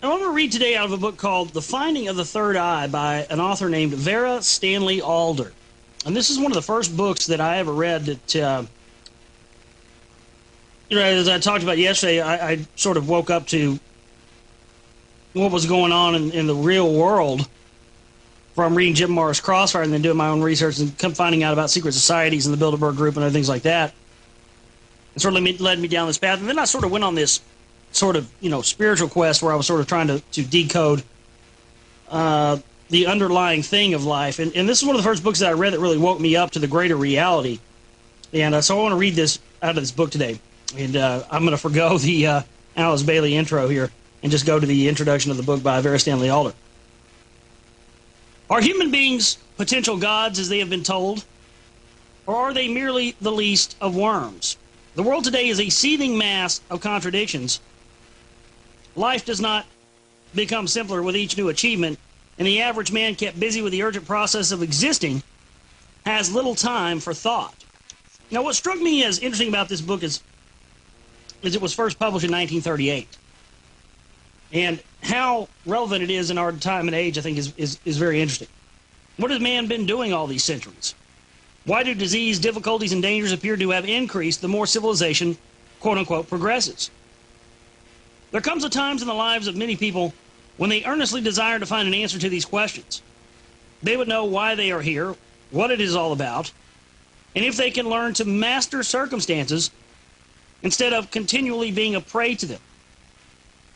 I want to read today out of a book called The Finding of the Third Eye by an author named Vera Stanley Alder. And this is one of the first books that I ever read that, as I talked about yesterday, I sort of woke up to what was going on in the real world from reading Jim Morris Crossfire and then doing my own research and finding out about secret societies and the Bilderberg Group and other things like that. It sort of led me down this path. And then I sort of went on this sort of, spiritual quest where I was sort of trying to decode the underlying thing of life. And this is one of the first books that I read that really woke me up to the greater reality. And so I want to read this out of this book today. And I'm going to forgo the Alice Bailey intro here and just go to the introduction of the book by Vera Stanley Alder. Are human beings potential gods as they have been told? Or are they merely the least of worms? The world today is a seething mass of contradictions. Life does not become simpler with each new achievement, and the average man kept busy with the urgent process of existing has little time for thought. Now, what struck me as interesting about this book is it was first published in 1938. And how relevant it is in our time and age, I think, is very interesting. What has man been doing all these centuries? Why do disease, difficulties, and dangers appear to have increased the more civilization, quote-unquote, progresses? There comes a time in the lives of many people when they earnestly desire to find an answer to these questions. They would know why they are here, what it is all about, and if they can learn to master circumstances instead of continually being a prey to them.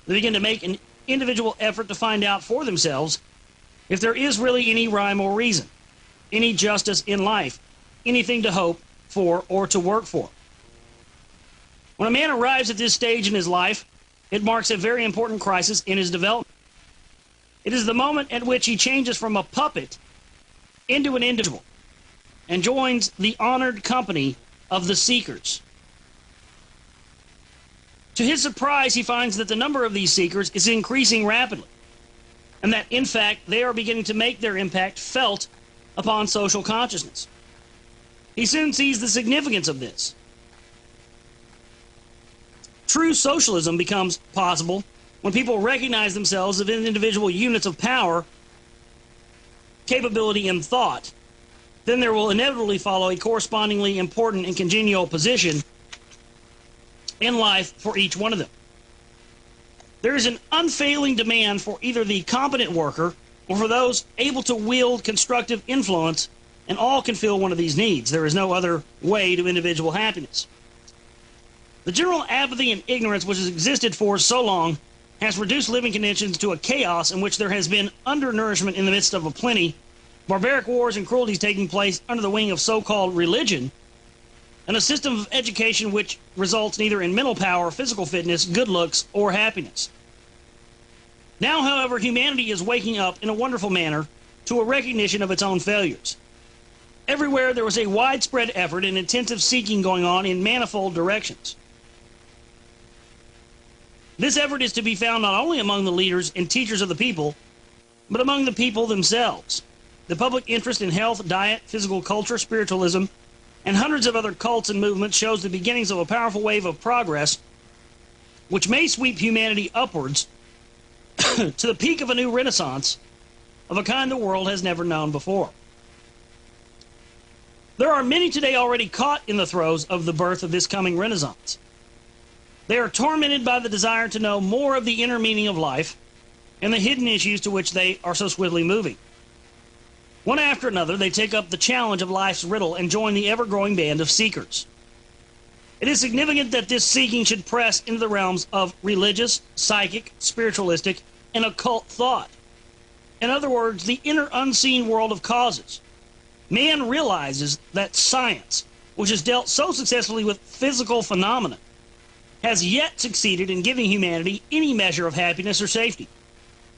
They begin to make an individual effort to find out for themselves if there is really any rhyme or reason, any justice in life, anything to hope for or to work for. When a man arrives at this stage in his life, it marks a very important crisis in his development. It is the moment at which he changes from a puppet into an individual and joins the honored company of the seekers. To his surprise, he finds that the number of these seekers is increasing rapidly, and that, in fact, they are beginning to make their impact felt upon social consciousness. He soon sees the significance of this. True socialism becomes possible when people recognize themselves as individual units of power, capability, and thought. Then there will inevitably follow a correspondingly important and congenial position in life for each one of them. There is an unfailing demand for either the competent worker or for those able to wield constructive influence, and all can fill one of these needs. There is no other way to individual happiness. The general apathy and ignorance which has existed for so long has reduced living conditions to a chaos in which there has been undernourishment in the midst of a plenty, barbaric wars and cruelties taking place under the wing of so-called religion, and a system of education which results neither in mental power, physical fitness, good looks, or happiness. Now, however, humanity is waking up in a wonderful manner to a recognition of its own failures. Everywhere there was a widespread effort and intensive seeking going on in manifold directions. This effort is to be found not only among the leaders and teachers of the people, but among the people themselves. The public interest in health, diet, physical culture, spiritualism, and hundreds of other cults and movements shows the beginnings of a powerful wave of progress which may sweep humanity upwards to the peak of a new renaissance of a kind the world has never known before. There are many today already caught in the throes of the birth of this coming renaissance. They are tormented by the desire to know more of the inner meaning of life and the hidden issues to which they are so swiftly moving. One after another, they take up the challenge of life's riddle and join the ever-growing band of seekers. It is significant that this seeking should press into the realms of religious, psychic, spiritualistic, and occult thought. In other words, the inner unseen world of causes. Man realizes that science, which has dealt so successfully with physical phenomena, has yet succeeded in giving humanity any measure of happiness or safety.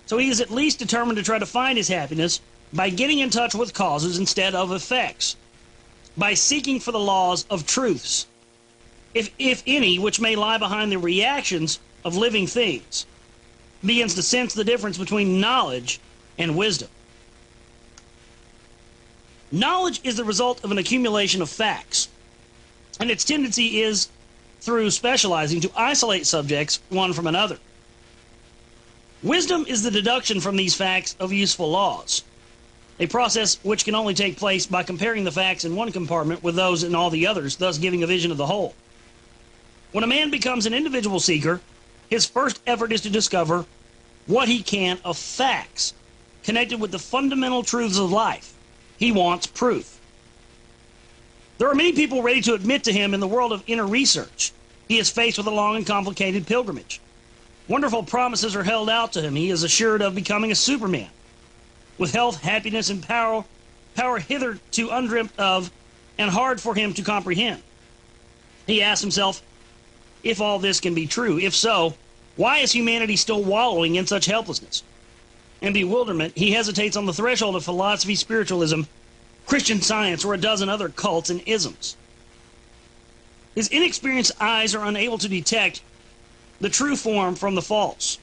So he is at least determined to try to find his happiness by getting in touch with causes instead of effects, by seeking for the laws of truths, if any, which may lie behind the reactions of living things, begins to sense the difference between knowledge and wisdom. Knowledge is the result of an accumulation of facts, and its tendency is, through specializing, to isolate subjects one from another. Wisdom is the deduction from these facts of useful laws, a process which can only take place by comparing the facts in one compartment with those in all the others, thus giving a vision of the whole. When a man becomes an individual seeker, his first effort is to discover what he can of facts connected with the fundamental truths of life. He wants proof. There are many people ready to admit to him in the world of inner research he is faced with a long and complicated pilgrimage. Wonderful promises are held out to him. He is assured of becoming a Superman, with health, happiness, and power hitherto undreamt of and hard for him to comprehend. He asks himself if all this can be true. If so, why is humanity still wallowing in such helplessness and bewilderment? He hesitates on the threshold of philosophy, spiritualism, Christian Science, or a dozen other cults and isms. His inexperienced eyes are unable to detect the true form from the false.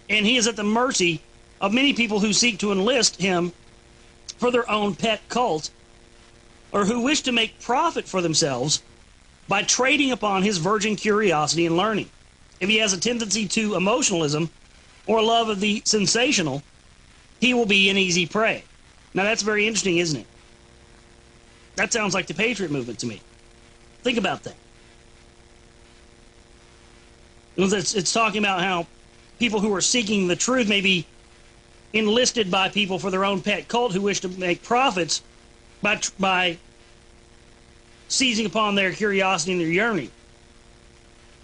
And he is at the mercy of many people who seek to enlist him for their own pet cult, or who wish to make profit for themselves by trading upon his virgin curiosity and learning. If he has a tendency to emotionalism or a love of the sensational, he will be an easy prey. Now that's very interesting, isn't it? That sounds like the Patriot movement to me. Think about that. It's talking about how people who are seeking the truth may be enlisted by people for their own pet cult who wish to make profits by seizing upon their curiosity and their yearning.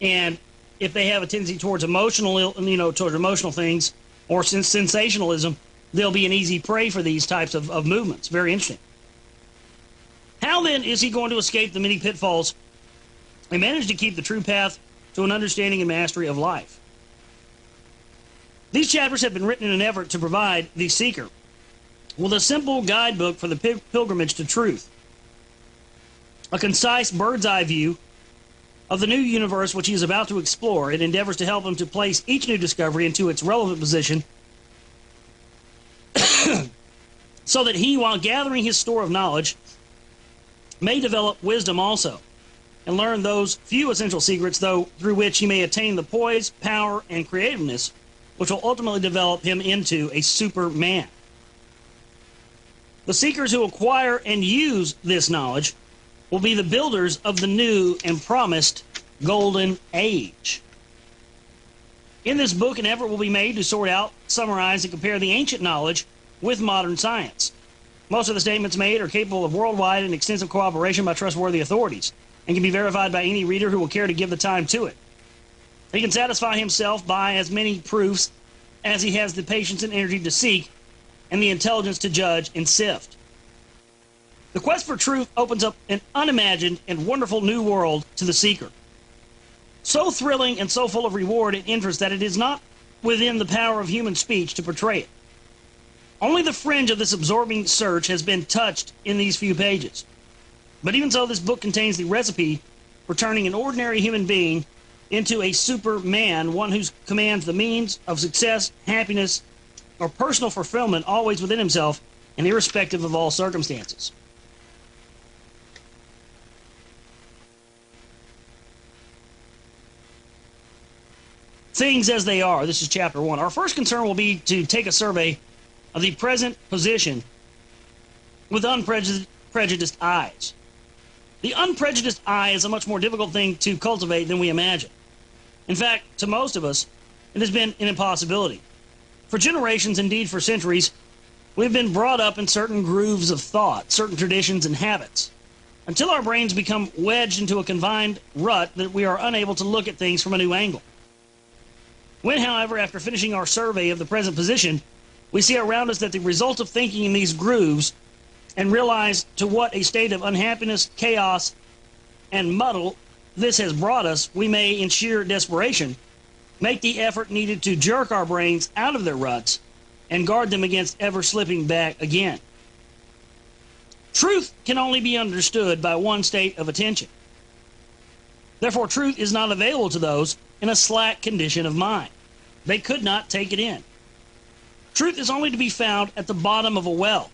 And if they have a tendency towards emotional things or sensationalism, they'll be an easy prey for these types of movements. Very interesting. How then is he going to escape the many pitfalls and manage to keep the true path to an understanding and mastery of life? These chapters have been written in an effort to provide the seeker with a simple guidebook for the pilgrimage to truth, a concise bird's-eye view of the new universe which he is about to explore. It endeavors to help him to place each new discovery into its relevant position so that he, while gathering his store of knowledge, may develop wisdom also, and learn those few essential secrets, through which he may attain the poise, power, and creativeness which will ultimately develop him into a superman. The seekers who acquire and use this knowledge will be the builders of the new and promised golden age. In this book, an effort will be made to sort out, summarize, and compare the ancient knowledge with modern science. Most of the statements made are capable of worldwide and extensive cooperation by trustworthy authorities, and can be verified by any reader who will care to give the time to it. He can satisfy himself by as many proofs as he has the patience and energy to seek, and the intelligence to judge and sift. The quest for truth opens up an unimagined and wonderful new world to the seeker, so thrilling and so full of reward and interest that it is not within the power of human speech to portray it. Only the fringe of this absorbing search has been touched in these few pages. But even so, this book contains the recipe for turning an ordinary human being into a superman, one who commands the means of success, happiness, or personal fulfillment always within himself and irrespective of all circumstances. Things as they are. This is chapter 1. Our first concern will be to take a survey of the present position with unprejudiced eyes. The unprejudiced eye is a much more difficult thing to cultivate than we imagine. In fact, to most of us, it has been an impossibility. For generations, indeed for centuries, we've been brought up in certain grooves of thought, certain traditions and habits, until our brains become wedged into a confined rut that we are unable to look at things from a new angle. When, however, after finishing our survey of the present position, we see around us that the result of thinking in these grooves and realize to what a state of unhappiness, chaos, and muddle this has brought us, we may, in sheer desperation, make the effort needed to jerk our brains out of their ruts and guard them against ever slipping back again. Truth can only be understood by one state of attention. Therefore, truth is not available to those in a slack condition of mind. They could not take it in. Truth is only to be found at the bottom of a well.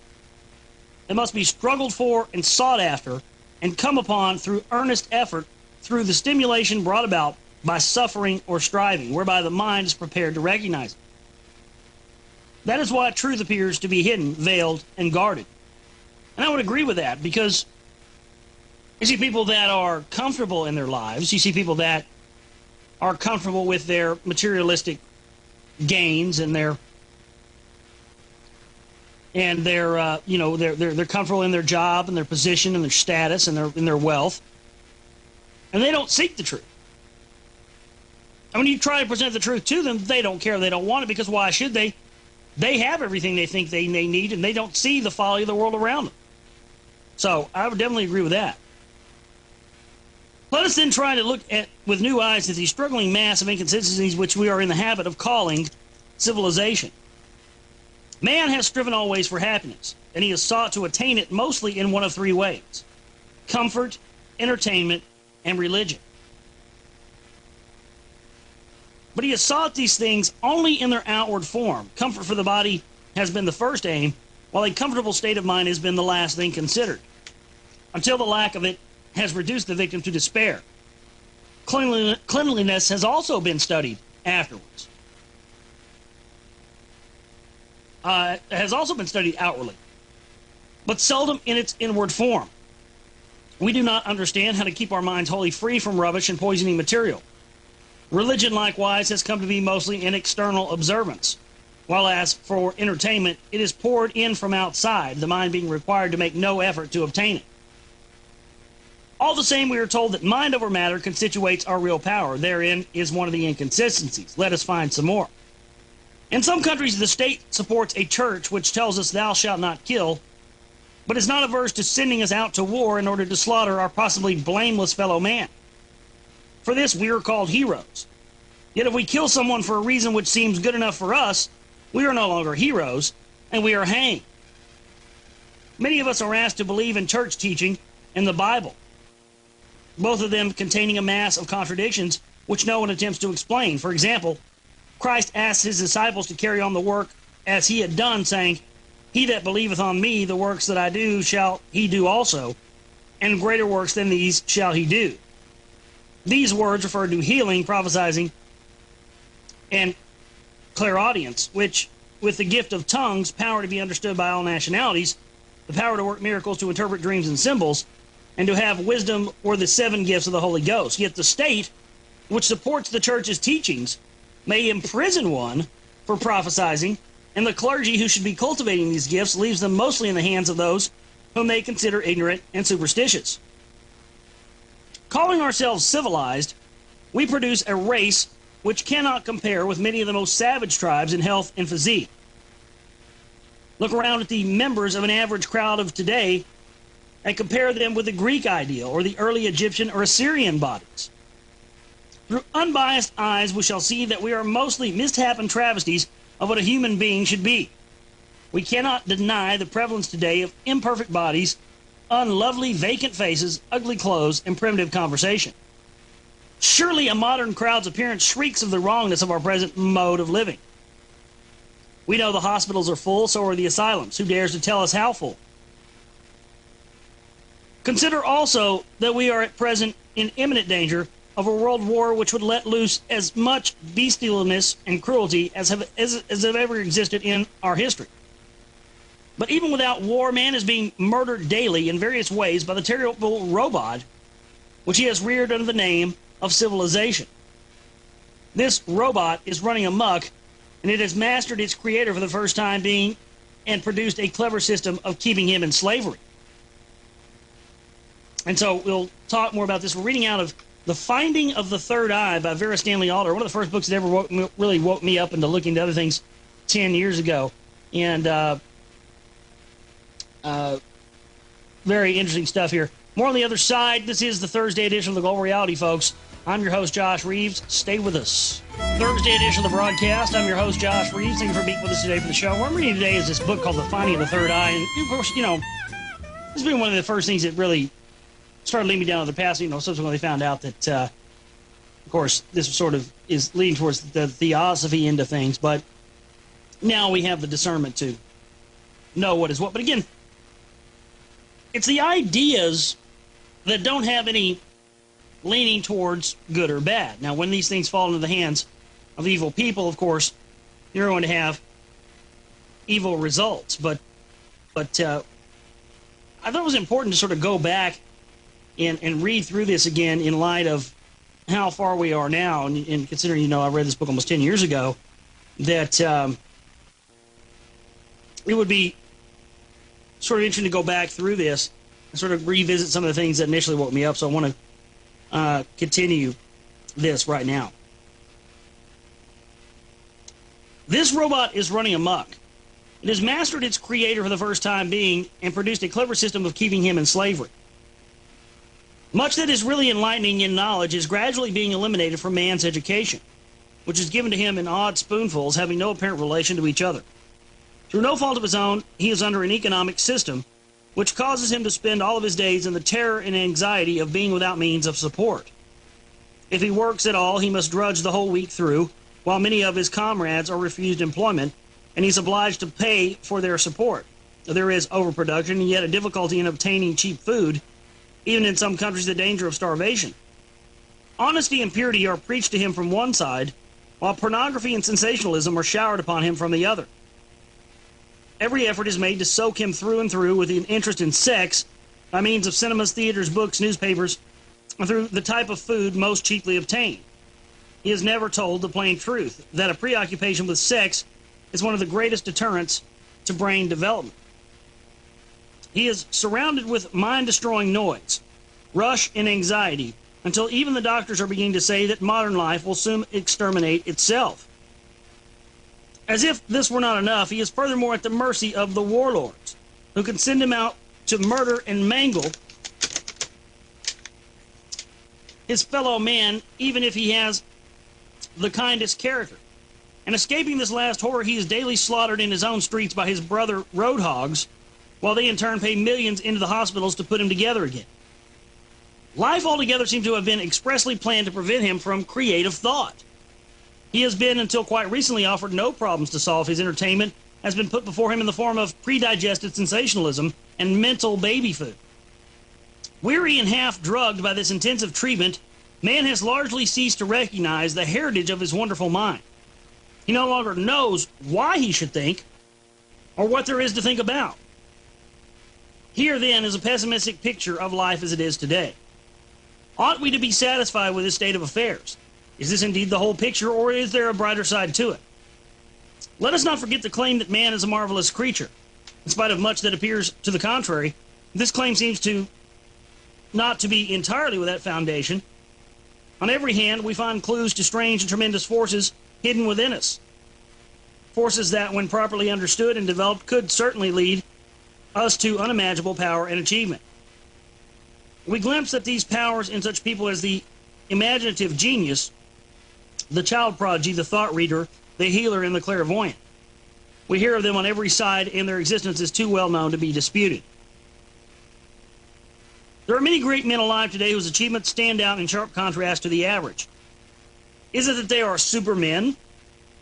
It must be struggled for and sought after and come upon through earnest effort, through the stimulation brought about by suffering or striving, whereby the mind is prepared to recognize it. That is why truth appears to be hidden, veiled, and guarded. And I would agree with that, because you see people that are comfortable in their lives, you see people that are comfortable with their materialistic gains and they're comfortable in their job and their position and their status and their wealth, and they don't seek the truth. And when you try to present the truth to them, they don't care, they don't want it, because why should they? They have everything they think they need, and they don't see the folly of the world around them. So I would definitely agree with that. Let us then try to look at with new eyes at the struggling mass of inconsistencies which we are in the habit of calling civilization. Man has striven always for happiness, and he has sought to attain it mostly in one of three ways: comfort, entertainment, and religion. But he has sought these things only in their outward form. Comfort for the body has been the first aim, while a comfortable state of mind has been the last thing considered, until the lack of it has reduced the victim to despair. Cleanliness has also been studied afterwards. Has also been studied outwardly, but seldom in its inward form. We do not understand how to keep our minds wholly free from rubbish and poisoning material. Religion, likewise, has come to be mostly an external observance, while as for entertainment, it is poured in from outside, the mind being required to make no effort to obtain it. All the same, we are told that mind over matter constitutes our real power. Therein is one of the inconsistencies. Let us find some more. In some countries, the state supports a church which tells us thou shalt not kill, but is not averse to sending us out to war in order to slaughter our possibly blameless fellow man. For this we are called heroes. Yet if we kill someone for a reason which seems good enough for us, we are no longer heroes, and we are hanged. Many of us are asked to believe in church teaching and the Bible, both of them containing a mass of contradictions which no one attempts to explain. For example, Christ asked his disciples to carry on the work as he had done, saying, "He that believeth on me, the works that I do shall he do also, and greater works than these shall he do." These words refer to healing, prophesying, and clairaudience, which, with the gift of tongues, power to be understood by all nationalities, the power to work miracles, to interpret dreams and symbols, and to have wisdom, were the 7 gifts of the Holy Ghost. Yet the state, which supports the church's teachings, may imprison one for prophesying, and the clergy who should be cultivating these gifts leaves them mostly in the hands of those whom they consider ignorant and superstitious. Calling ourselves civilized, we produce a race which cannot compare with many of the most savage tribes in health and physique. Look around at the members of an average crowd of today and compare them with the Greek ideal or the early Egyptian or Assyrian bodies. Through unbiased eyes, we shall see that we are mostly mishap and travesties of what a human being should be. We cannot deny the prevalence today of imperfect bodies, unlovely vacant faces, ugly clothes, and primitive conversation. Surely a modern crowd's appearance shrieks of the wrongness of our present mode of living. We know the hospitals are full, so are the asylums. Who dares to tell us how full? Consider also that we are at present in imminent danger of a world war which would let loose as much bestialness and cruelty as have ever existed in our history. But even without war, man is being murdered daily in various ways by the terrible robot which he has reared under the name of civilization. This robot is running amok, and it has mastered its creator for the first time and produced a clever system of keeping him in slavery. And so we'll talk more about this. We're reading out of The Finding of the Third Eye by Vera Stanley, one of the first books that ever really woke me up into looking into other things 10 years ago. And very interesting stuff here. More on the other side. This is the Thursday edition of the Global Reality, folks. I'm your host, Josh Reeves. Stay with us. Thursday edition of the broadcast. I'm your host, Josh Reeves. Thank you for being with us today for the show. What I'm reading today is this book called The Finding of the Third Eye. And, of course, this has been one of the first things that really started leading me down to the path. Subsequently found out that, of course, this sort of is leading towards the theosophy end of things. But now we have the discernment to know what is what. But again, it's the ideas that don't have any leaning towards good or bad. Now, when these things fall into the hands of evil people, of course, you're going to have evil results. But I thought it was important to sort of go back and read through this again in light of how far we are now, and considering, you know, I read this book almost 10 years ago, that it would be sort of interesting to go back through this and sort of revisit some of the things that initially woke me up. So I want to continue this right now. This robot is running amok. It has mastered its creator for the first time being and produced a clever system of keeping him in slavery. Much that is really enlightening in knowledge is gradually being eliminated from man's education, which is given to him in odd spoonfuls having no apparent relation to each other. Through no fault of his own, he is under an economic system which causes him to spend all of his days in the terror and anxiety of being without means of support. If he works at all, he must drudge the whole week through, while many of his comrades are refused employment, and he's obliged to pay for their support. There is overproduction and yet a difficulty in obtaining cheap food, even in some countries the danger of starvation. Honesty and purity are preached to him from one side, while pornography and sensationalism are showered upon him from the other. Every effort is made to soak him through and through with an interest in sex by means of cinemas, theaters, books, newspapers, and through the type of food most cheaply obtained. He is never told the plain truth, that a preoccupation with sex is one of the greatest deterrents to brain development. He is surrounded with mind-destroying noise, rush, and anxiety, until even the doctors are beginning to say that modern life will soon exterminate itself. As if this were not enough, he is furthermore at the mercy of the warlords, who can send him out to murder and mangle his fellow man, even if he has the kindest character. And escaping this last horror, he is daily slaughtered in his own streets by his brother roadhogs, while they in turn pay millions into the hospitals to put him together again. Life altogether seems to have been expressly planned to prevent him from creative thought. He has been, until quite recently, offered no problems to solve. His entertainment has been put before him in the form of predigested sensationalism and mental baby food. Weary and half-drugged by this intensive treatment, man has largely ceased to recognize the heritage of his wonderful mind. He no longer knows why he should think or what there is to think about. Here, then, is a pessimistic picture of life as it is today. Ought we to be satisfied with this state of affairs? Is this indeed the whole picture, or is there a brighter side to it? Let us not forget the claim that man is a marvelous creature. In spite of much that appears to the contrary, this claim seems to not to be entirely without foundation. On every hand, we find clues to strange and tremendous forces hidden within us. Forces that, when properly understood and developed, could certainly lead us to unimaginable power and achievement. We glimpse at these powers in such people as the imaginative genius, the child prodigy, the thought reader, the healer, and the clairvoyant. We hear of them on every side, and their existence is too well known to be disputed. There are many great men alive today whose achievements stand out in sharp contrast to the average. Is it that they are supermen,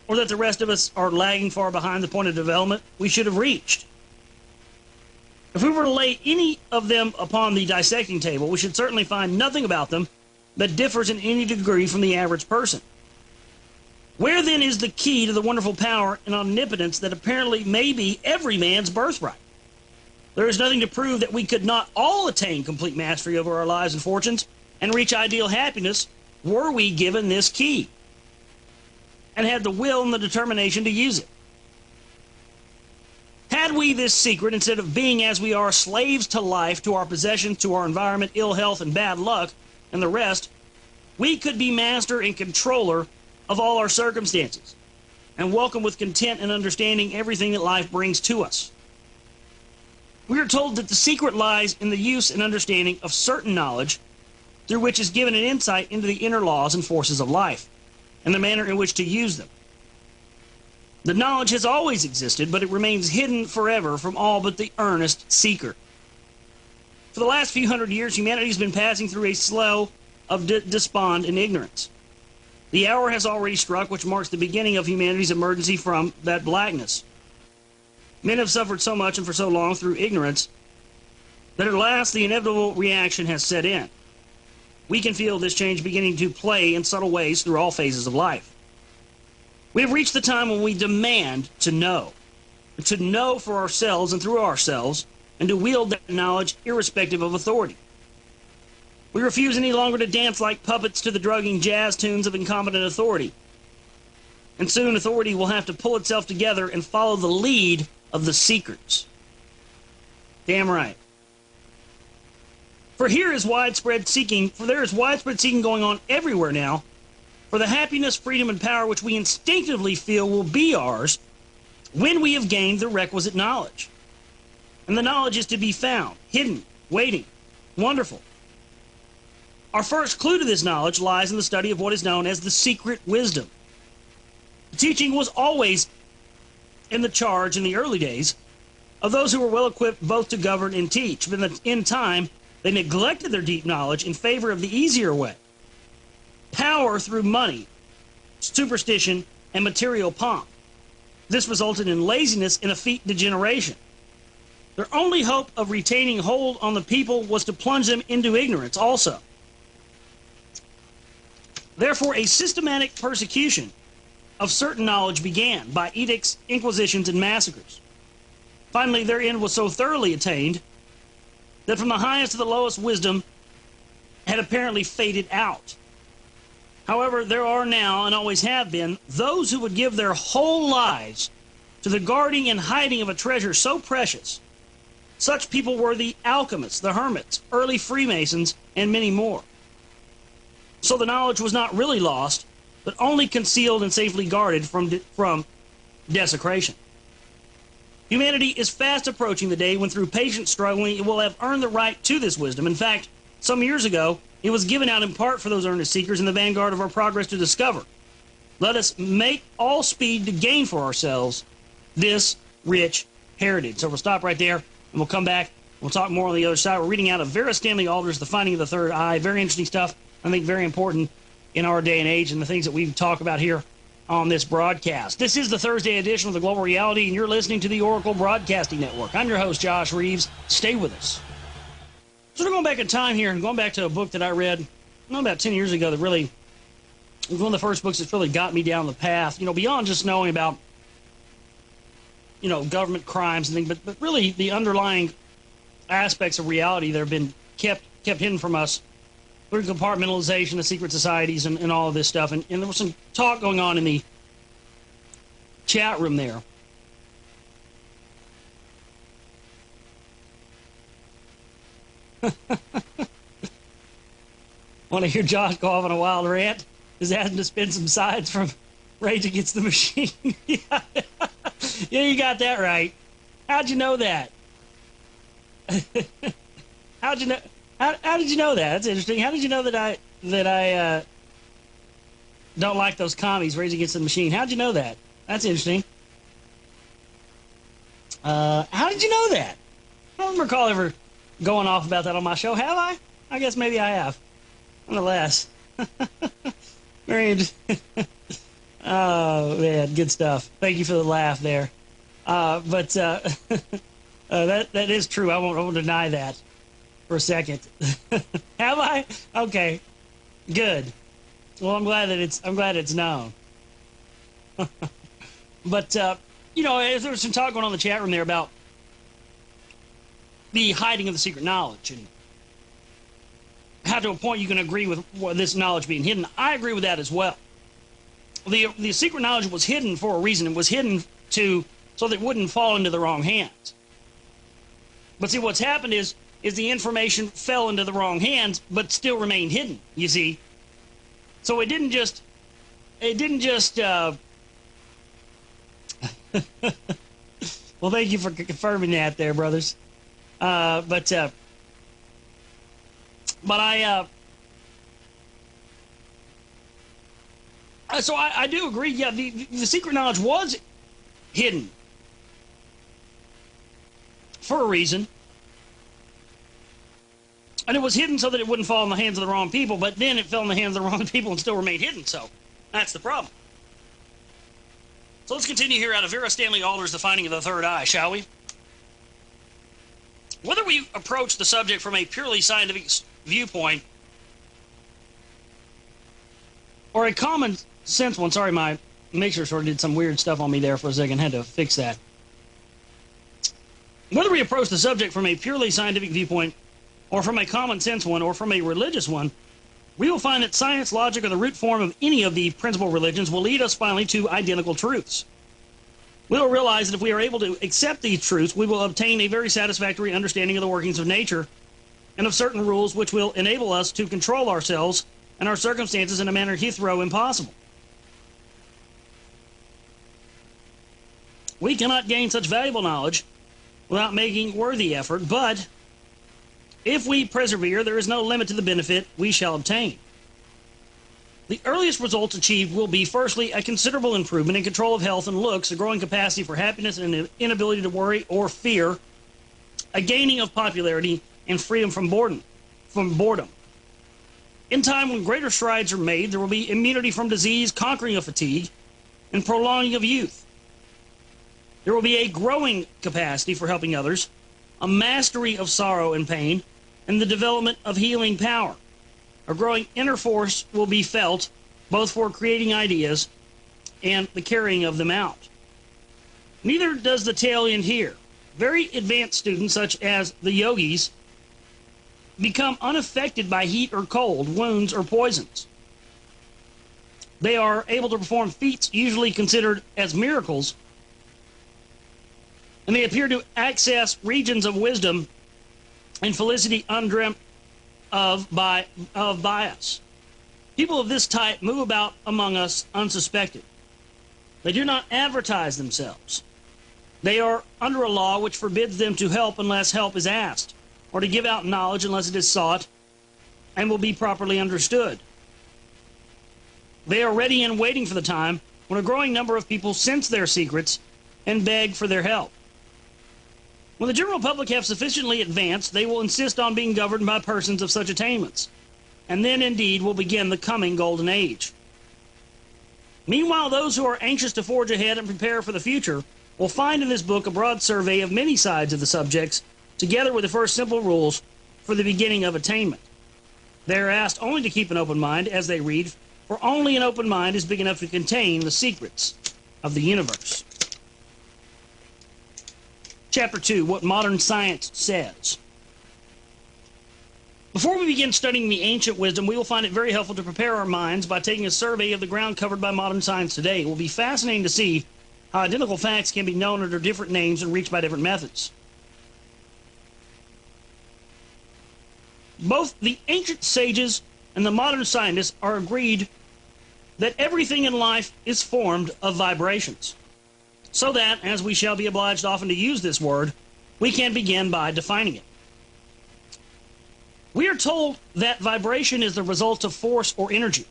or that the rest of us are lagging far behind the point of development we should have reached? If we were to lay any of them upon the dissecting table, we should certainly find nothing about them that differs in any degree from the average person. Where then is the key to the wonderful power and omnipotence that apparently may be every man's birthright? There is nothing to prove that we could not all attain complete mastery over our lives and fortunes and reach ideal happiness were we given this key and had the will and the determination to use it. Had we this secret, instead of being as we are, slaves to life, to our possessions, to our environment, ill health, and bad luck, and the rest, we could be master and controller of all our circumstances, and welcome with content and understanding everything that life brings to us. We are told that the secret lies in the use and understanding of certain knowledge, through which is given an insight into the inner laws and forces of life, and the manner in which to use them. The knowledge has always existed, but it remains hidden forever from all but the earnest seeker. For the last few hundred years, humanity has been passing through a slough of despond and ignorance. The hour has already struck, which marks the beginning of humanity's emergency from that blackness. Men have suffered so much and for so long through ignorance that at last the inevitable reaction has set in. we can feel this change beginning to play in subtle ways through all phases of life. We have reached the time when we demand to know for ourselves and through ourselves, and to wield that knowledge irrespective of authority. We refuse any longer to dance like puppets to the drugging jazz tunes of incompetent authority. And soon authority will have to pull itself together and follow the lead of the seekers. Damn right. For there is widespread seeking going on everywhere now for the happiness, freedom, and power which we instinctively feel will be ours when we have gained the requisite knowledge. And the knowledge is to be found, hidden, waiting, wonderful. Our first clue to this knowledge lies in the study of what is known as the secret wisdom. The teaching was always in the charge in the early days of those who were well equipped both to govern and teach, but in time they neglected their deep knowledge in favor of the easier way. Power through money, superstition, and material pomp. This resulted in laziness and effete degeneration. Their only hope of retaining hold on the people was to plunge them into ignorance also. Therefore, a systematic persecution of certain knowledge began by edicts, inquisitions, and massacres. Finally, their end was so thoroughly attained that from the highest to the lowest wisdom had apparently faded out. However, there are now, and always have been, those who would give their whole lives to the guarding and hiding of a treasure so precious. Such people were the alchemists, the hermits, early Freemasons, and many more. So the knowledge was not really lost, but only concealed and safely guarded from desecration. Humanity is fast approaching the day when through patient struggling it will have earned the right to this wisdom. In fact, some years ago, it was given out in part for those earnest seekers in the vanguard of our progress to discover. Let us make all speed to gain for ourselves this rich heritage. So we'll stop right there, and we'll come back. We'll talk more on the other side. We're reading out of Vera Stanley Alder's The Finding of the Third Eye. Very interesting stuff. I think very important in our day and age and the things that we talk about here on this broadcast. This is the Thursday edition of the Global Reality, and you're listening to the Oracle Broadcasting Network. I'm your host, Josh Reeves. Stay with us. So we're going back in time here and going back to a book that I read about 10 years ago that really was one of the first books that's really got me down the path, beyond just knowing about, government crimes and things, but really the underlying aspects of reality that have been kept hidden from us through compartmentalization of secret societies and all of this stuff. And there was some talk going on in the chat room there. Want to hear Josh go off on a wild rant? He's asking to spin some sides from Rage Against the Machine. Yeah, you got that right. How'd you know that? How'd you know? How did you know that? That's interesting. How did you know that I don't like those commies, Rage Against the Machine? How'd you know that? That's interesting. How did you know that? I don't recall ever going off about that on my show. Have I? I guess maybe I have. Nonetheless. Very interesting. Oh, man, good stuff. Thank you for the laugh there. But that is true. I won't deny that for a second. Have I? Okay. Good. Well, I'm glad it's known. But there was some talk going on in the chat room there about the hiding of the secret knowledge and how to a point you can agree with this knowledge being hidden. I agree with that as well. The secret knowledge was hidden for a reason. It was hidden so that it wouldn't fall into the wrong hands. But see, what's happened is the information fell into the wrong hands, but still remained hidden, you see. So it didn't just well, thank you for confirming that there, brothers. But I do agree. Yeah, the secret knowledge was hidden for a reason. And it was hidden so that it wouldn't fall in the hands of the wrong people, but then it fell in the hands of the wrong people and still remained hidden, so that's the problem. So let's continue here out of Vera Stanley Alder's The Finding of the Third Eye, shall we? Whether we approach the subject from a purely scientific viewpoint or a common sense one. Sorry, my mixer sort of did some weird stuff on me there for a second. Had to fix that. Whether we approach the subject from a purely scientific viewpoint, or from a common sense one, or from a religious one, we will find that science, logic, or the root form of any of the principal religions will lead us finally to identical truths. We will realize that if we are able to accept these truths, we will obtain a very satisfactory understanding of the workings of nature and of certain rules which will enable us to control ourselves and our circumstances in a manner hitherto impossible. We cannot gain such valuable knowledge without making worthy effort, but if we persevere, there is no limit to the benefit we shall obtain. The earliest results achieved will be, firstly, a considerable improvement in control of health and looks, a growing capacity for happiness and an inability to worry or fear, a gaining of popularity, and freedom from boredom. In time, when greater strides are made, there will be immunity from disease, conquering of fatigue, and prolonging of youth. There will be a growing capacity for helping others, a mastery of sorrow and pain, and the development of healing power. A growing inner force will be felt, both for creating ideas and the carrying of them out. Neither does the tale end here. Very advanced students, such as the yogis, become unaffected by heat or cold, wounds or poisons. They are able to perform feats usually considered as miracles, and they appear to access regions of wisdom and felicity undreamt of by us. People of this type move about among us unsuspected. They do not advertise themselves. They are under a law which forbids them to help unless help is asked, or to give out knowledge unless it is sought and will be properly understood. They are ready and waiting for the time when a growing number of people sense their secrets and beg for their help. When the general public have sufficiently advanced, they will insist on being governed by persons of such attainments, and then indeed will begin the coming golden age. Meanwhile, those who are anxious to forge ahead and prepare for the future will find in this book a broad survey of many sides of the subjects, together with the first simple rules for the beginning of attainment. They are asked only to keep an open mind as they read, for only an open mind is big enough to contain the secrets of the universe. Chapter 2, What Modern Science Says. Before we begin studying the ancient wisdom, we will find it very helpful to prepare our minds by taking a survey of the ground covered by modern science today. It will be fascinating to see how identical facts can be known under different names and reached by different methods. Both the ancient sages and the modern scientists are agreed that everything in life is formed of vibrations. So that, as we shall be obliged often to use this word, we can begin by defining it. We are told that vibration is the result of force or energy,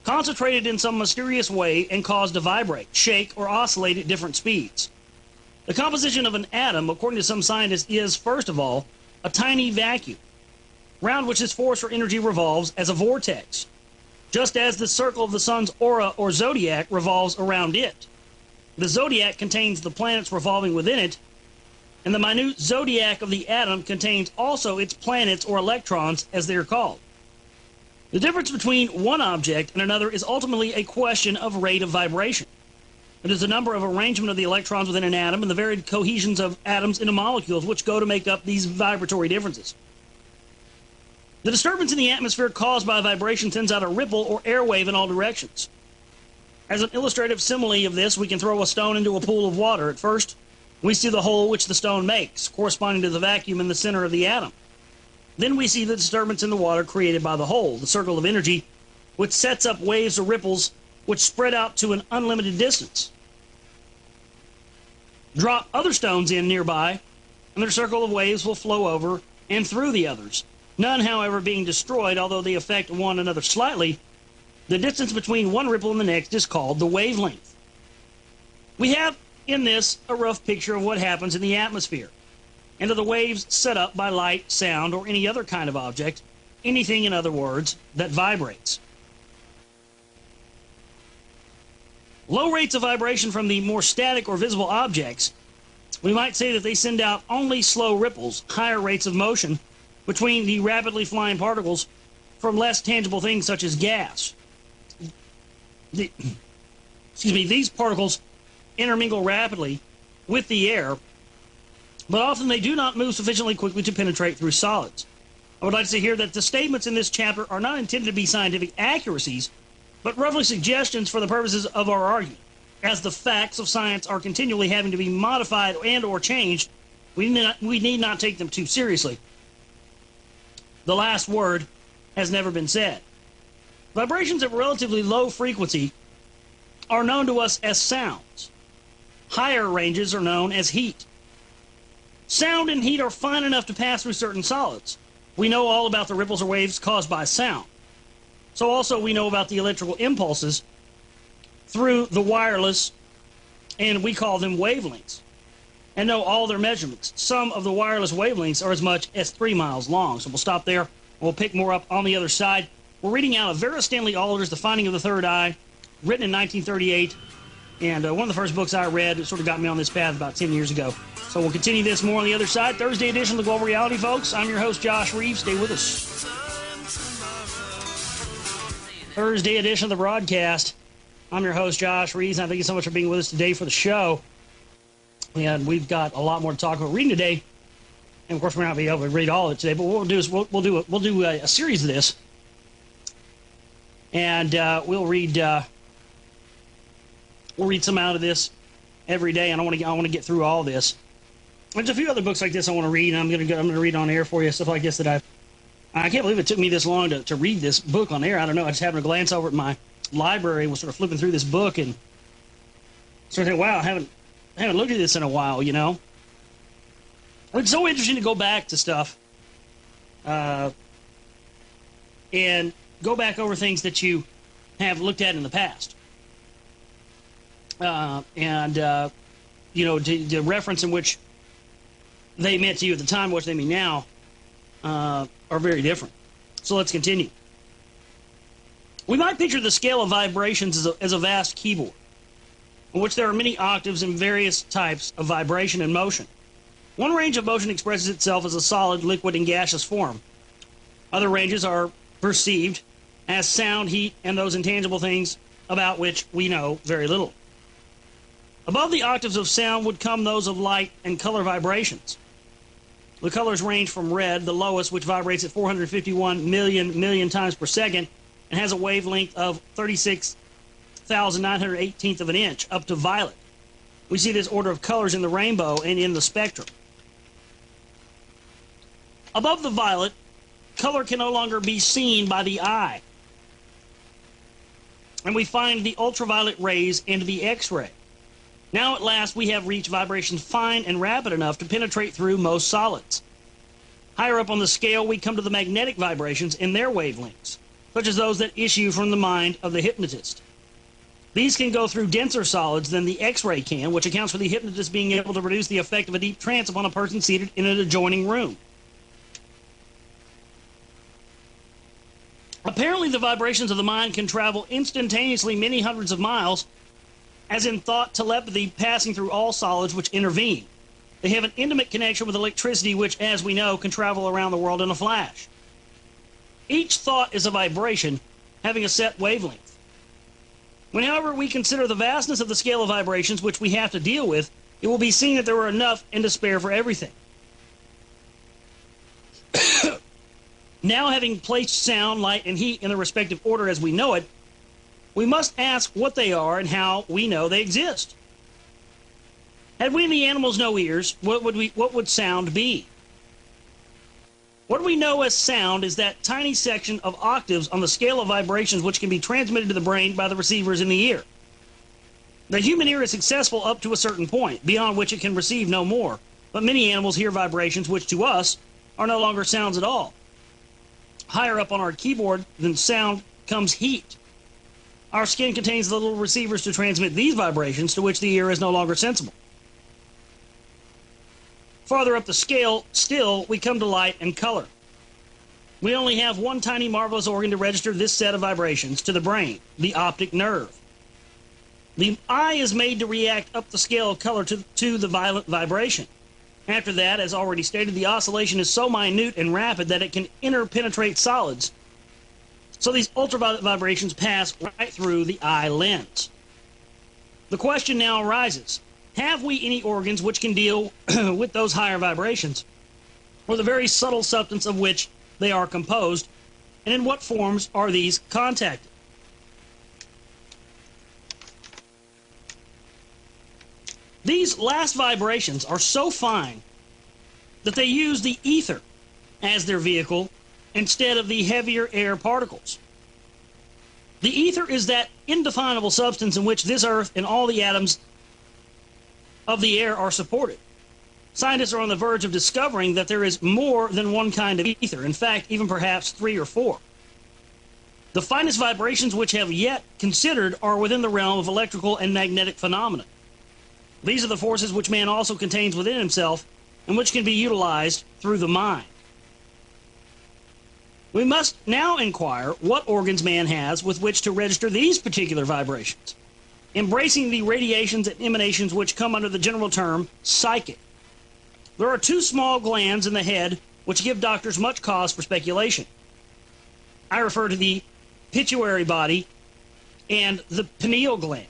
concentrated in some mysterious way and caused to vibrate, shake, or oscillate at different speeds. The composition of an atom, according to some scientists, is, first of all, a tiny vacuum, round which this force or energy revolves as a vortex, just as the circle of the sun's aura or zodiac revolves around it. The zodiac contains the planets revolving within it, and the minute zodiac of the atom contains also its planets or electrons, as they are called. The difference between one object and another is ultimately a question of rate of vibration. It is the number of arrangement of the electrons within an atom and the varied cohesions of atoms into molecules which go to make up these vibratory differences. The disturbance in the atmosphere caused by vibration sends out a ripple or air wave in all directions. As an illustrative simile of this, we can throw a stone into a pool of water. At first, we see the hole which the stone makes, corresponding to the vacuum in the center of the atom. Then we see the disturbance in the water created by the hole, the circle of energy, which sets up waves or ripples which spread out to an unlimited distance. Drop other stones in nearby, and their circle of waves will flow over and through the others, none, however, being destroyed, although they affect one another slightly. The distance between one ripple and the next is called the wavelength. We have in this a rough picture of what happens in the atmosphere, and of the waves set up by light, sound, or any other kind of object, anything, in other words, that vibrates. Low rates of vibration from the more static or visible objects, we might say that they send out only slow ripples. Higher rates of motion between the rapidly flying particles from less tangible things such as gas. These particles intermingle rapidly with the air, but often they do not move sufficiently quickly to penetrate through solids. I would like to say here that the statements in this chapter are not intended to be scientific accuracies, but roughly suggestions for the purposes of our argument. As the facts of science are continually having to be modified and or changed, we need not take them too seriously. The last word has never been said. Vibrations of relatively low frequency are known to us as sounds. Higher ranges are known as heat. Sound and heat are fine enough to pass through certain solids. We know all about the ripples or waves caused by sound. So also we know about the electrical impulses through the wireless, and we call them wavelengths, and know all their measurements. Some of the wireless wavelengths are as much as 3 miles long. So we'll stop there. We'll pick more up on the other side. We're reading out of Vera Stanley Alder's The Finding of the Third Eye, written in 1938, and one of the first books I read. It sort of got me on this path about 10 years ago. So we'll continue this more on the other side. Thursday edition of the Global Reality, folks. I'm your host, Josh Reeves. Stay with us. Thursday edition of the broadcast. I'm your host, Josh Reeves, and I thank you so much for being with us today for the show. And we've got a lot more to talk about reading today. And, of course, we're not going to be able to read all of it today, but what we'll do is we'll do a series of this. And we'll read some out of this every day, and I want to get through all this. There's a few other books like this I want to read, and I'm going to read on air for you, stuff like this that I can't believe it took me this long to read this book on air. I don't know. I just happened to glance over at my library and was sort of flipping through this book and sort of think, wow, I haven't looked at this in a while, you know. It's so interesting to go back to stuff and go back over things that you have looked at in the past. You know, the reference in which they meant to you at the time, what they mean now, are very different. So let's continue. We might picture the scale of vibrations as a vast keyboard, in which there are many octaves and various types of vibration and motion. One range of motion expresses itself as a solid, liquid, and gaseous form. Other ranges are perceived as sound, heat, and those intangible things about which we know very little. Above the octaves of sound would come those of light and color vibrations. The colors range from red, the lowest, which vibrates at 451 million times per second, and has a wavelength of 36,918th of an inch, up to violet. We see this order of colors in the rainbow and in the spectrum. Above the violet, color can no longer be seen by the eye. And we find the ultraviolet rays and the X-ray. Now at last we have reached vibrations fine and rapid enough to penetrate through most solids. Higher up on the scale we come to the magnetic vibrations in their wavelengths, such as those that issue from the mind of the hypnotist. These can go through denser solids than the X-ray can, which accounts for the hypnotist being able to produce the effect of a deep trance upon a person seated in an adjoining room. Apparently the vibrations of the mind can travel instantaneously many hundreds of miles, as in thought telepathy passing through all solids which intervene. They have an intimate connection with electricity which, as we know, can travel around the world in a flash. Each thought is a vibration having a set wavelength. When, however, we consider the vastness of the scale of vibrations which we have to deal with, it will be seen that there are enough and to spare for everything. Now, having placed sound, light, and heat in their respective order as we know it, we must ask what they are and how we know they exist. Had we and the animals no ears, what would sound be? What we know as sound is that tiny section of octaves on the scale of vibrations which can be transmitted to the brain by the receivers in the ear. The human ear is successful up to a certain point, beyond which it can receive no more, but many animals hear vibrations which to us are no longer sounds at all. Higher up on our keyboard than sound comes heat. Our skin contains the little receivers to transmit these vibrations to which the ear is no longer sensible. Farther up the scale, still, we come to light and color. We only have one tiny marvelous organ to register this set of vibrations to the brain, the optic nerve. The eye is made to react up the scale of color to the violent vibration. After that, as already stated, the oscillation is so minute and rapid that it can interpenetrate solids, So these ultraviolet vibrations pass right through the eye lens. The question now arises, have we any organs which can deal with those higher vibrations, or the very subtle substance of which they are composed, and in what forms are these contacted? These last vibrations are so fine that they use the ether as their vehicle instead of the heavier air particles. The ether is that indefinable substance in which this earth and all the atoms of the air are supported. Scientists are on the verge of discovering that there is more than one kind of ether, in fact, even perhaps 3 or 4. The finest vibrations which have yet considered are within the realm of electrical and magnetic phenomena. These are the forces which man also contains within himself and which can be utilized through the mind. We must now inquire what organs man has with which to register these particular vibrations, embracing the radiations and emanations which come under the general term psychic. There are 2 small glands in the head which give doctors much cause for speculation. I refer to the pituitary body and the pineal gland.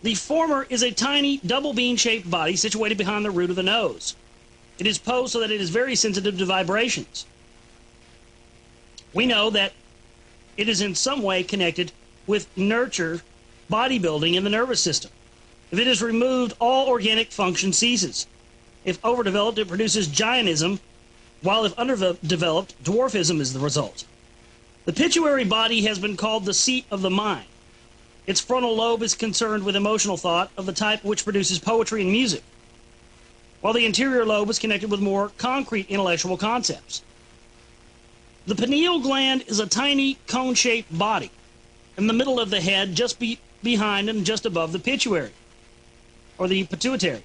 The former is a tiny double bean-shaped body situated behind the root of the nose. It is posed so that it is very sensitive to vibrations. We know that it is in some way connected with nurture, bodybuilding, in the nervous system. If it is removed, all organic function ceases. If overdeveloped, it produces giantism, while if underdeveloped, dwarfism is the result. The pituitary body has been called the seat of the mind. Its frontal lobe is concerned with emotional thought of the type which produces poetry and music, while the anterior lobe is connected with more concrete intellectual concepts. The pineal gland is a tiny cone-shaped body in the middle of the head, just behind and just above the pituitary, or the pituitary.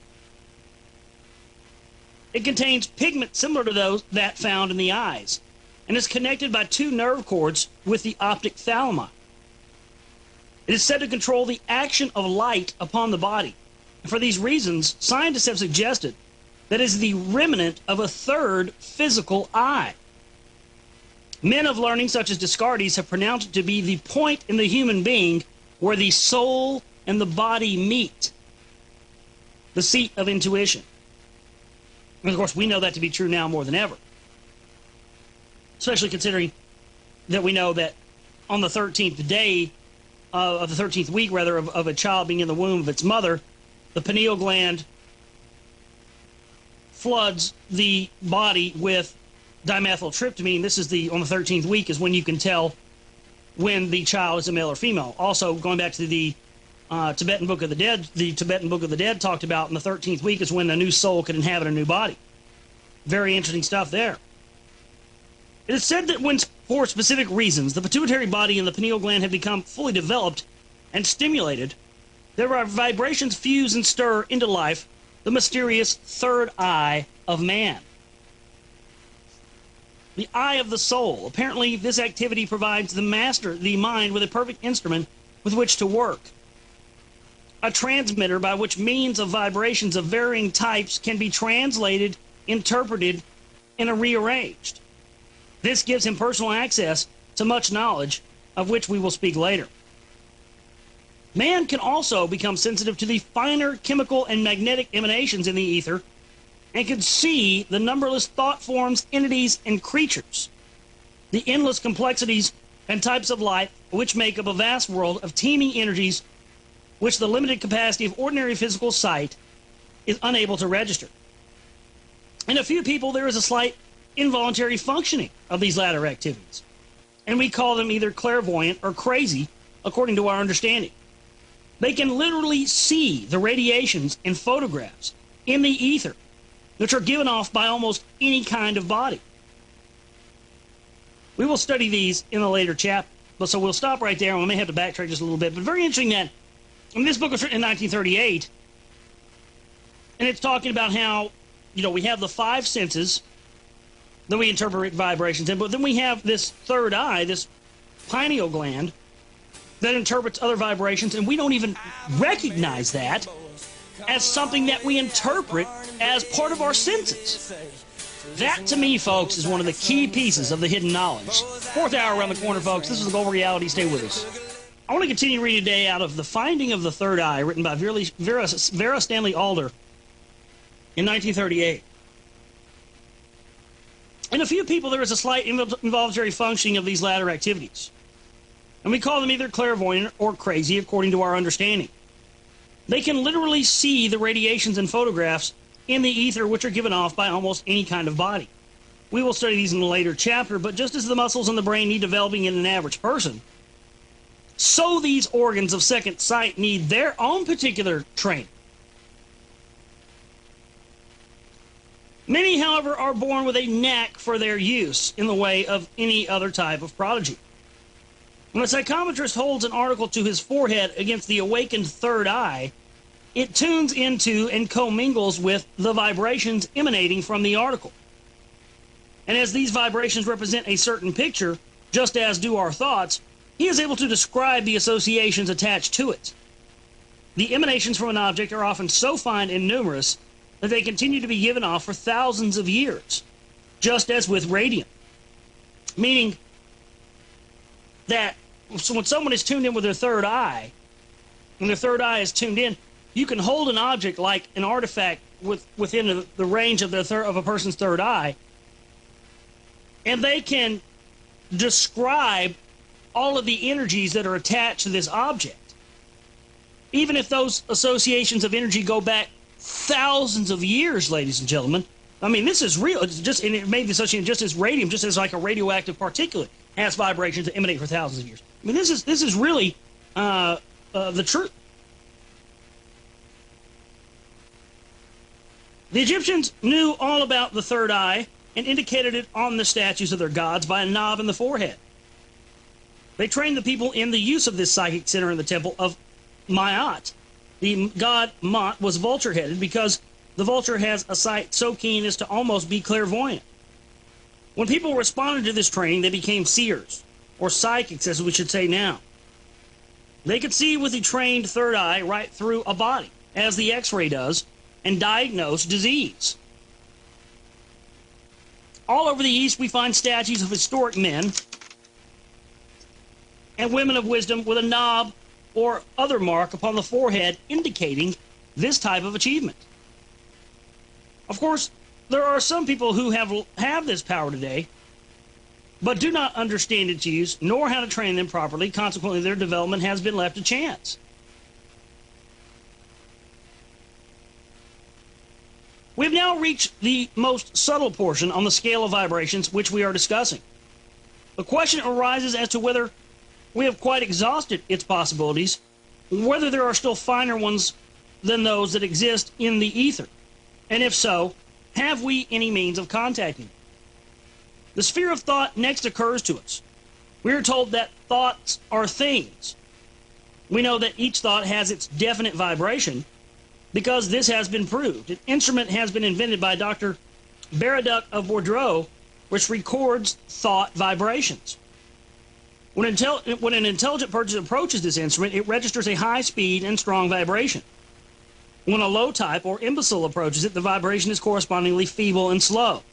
It contains pigment similar to those that found in the eyes, and is connected by 2 nerve cords with the optic thalami. It is said to control the action of light upon the body. And for these reasons, scientists have suggested that it is the remnant of a 3rd physical eye. Men of learning, such as Descartes, have pronounced it to be the point in the human being where the soul and the body meet, the seat of intuition. And of course, we know that to be true now more than ever, especially considering that we know that on the 13th day of the 13th week, rather, of a child being in the womb of its mother, the pineal gland floods the body with dimethyltryptamine. This is on the 13th week is when you can tell when the child is a male or female. Also, going back to the Tibetan Book of the Dead talked about in the 13th week is when a new soul could inhabit a new body. Very interesting stuff there. It is said that when, for specific reasons, the pituitary body and the pineal gland have become fully developed and stimulated, there are vibrations fuse and stir into life the mysterious 3rd eye of man. The eye of the soul. Apparently, this activity provides the mind, with a perfect instrument with which to work. A transmitter by which means of vibrations of varying types can be translated, interpreted, and rearranged. This gives him personal access to much knowledge, of which we will speak later. Man can also become sensitive to the finer chemical and magnetic emanations in the ether, and can see the numberless thought forms, entities, and creatures, the endless complexities and types of life which make up a vast world of teeming energies which the limited capacity of ordinary physical sight is unable to register. In a few people, there is a slight involuntary functioning of these latter activities, and we call them either clairvoyant or crazy, according to our understanding. They can literally see the radiations in photographs in the ether, which are given off by almost any kind of body. We will study these in a later chapter, so we'll stop right there, and we may have to backtrack just a little bit. But very interesting that this book was written in 1938, and it's talking about how, we have the 5 senses that we interpret vibrations in, but then we have this 3rd eye, this pineal gland, that interprets other vibrations, and we don't even recognize that as something that we interpret as part of our senses. That, to me, folks, is one of the key pieces of the hidden knowledge. Fourth hour around the corner, folks. This is the Gold Reality. Stay with us. I want to continue reading today out of The Finding of the Third Eye, written by Vera Stanley Alder in 1938. In a few people, there is a slight involuntary functioning of these latter activities, and we call them either clairvoyant or crazy, according to our understanding. They can literally see the radiations and photographs in the ether which are given off by almost any kind of body. We will study these in a later chapter, but just as the muscles in the brain need developing in an average person, so these organs of second sight need their own particular training. Many, however, are born with a knack for their use in the way of any other type of prodigy. When a psychometrist holds an article to his forehead against the awakened third eye, it tunes into and commingles with the vibrations emanating from the article. And as these vibrations represent a certain picture, just as do our thoughts, he is able to describe the associations attached to it. The emanations from an object are often so fine and numerous that they continue to be given off for thousands of years, just as with radium. Meaning that when someone is tuned in with their third eye, when their third eye is tuned in, you can hold an object like an artifact within the range of a person's third eye, and they can describe all of the energies that are attached to this object. Even if those associations of energy go back thousands of years, ladies and gentlemen. I mean, this is real. It's just, and it may be associated just as radium, just as like a radioactive particulate has vibrations that emanate for thousands of years. I mean, this is really the truth. The Egyptians knew all about the third eye and indicated it on the statues of their gods by a knob in the forehead. They trained the people in the use of this psychic center in the temple of Maat. The god Maat was vulture-headed because the vulture has a sight so keen as to almost be clairvoyant. When people responded to this training, they became seers, or psychics as we should say now. They could see with the trained third eye right through a body, as the X-ray does, and diagnose disease. All over the East we find statues of historic men and women of wisdom with a knob or other mark upon the forehead indicating this type of achievement. Of course, there are some people who have this power today, but do not understand its use, nor how to train them properly. Consequently, their development has been left to chance. We've now reached the most subtle portion on the scale of vibrations which we are discussing. The question arises as to whether we have quite exhausted its possibilities, whether there are still finer ones than those that exist in the ether, and if so, have we any means of contacting them? The sphere of thought next occurs to us. We are told that thoughts are things. We know that each thought has its definite vibration, because this has been proved. An instrument has been invented by Dr. Baraduc of Bordeaux, which records thought vibrations. When an intelligent person approaches this instrument, it registers a high speed and strong vibration. When a low type or imbecile approaches it, the vibration is correspondingly feeble and slow.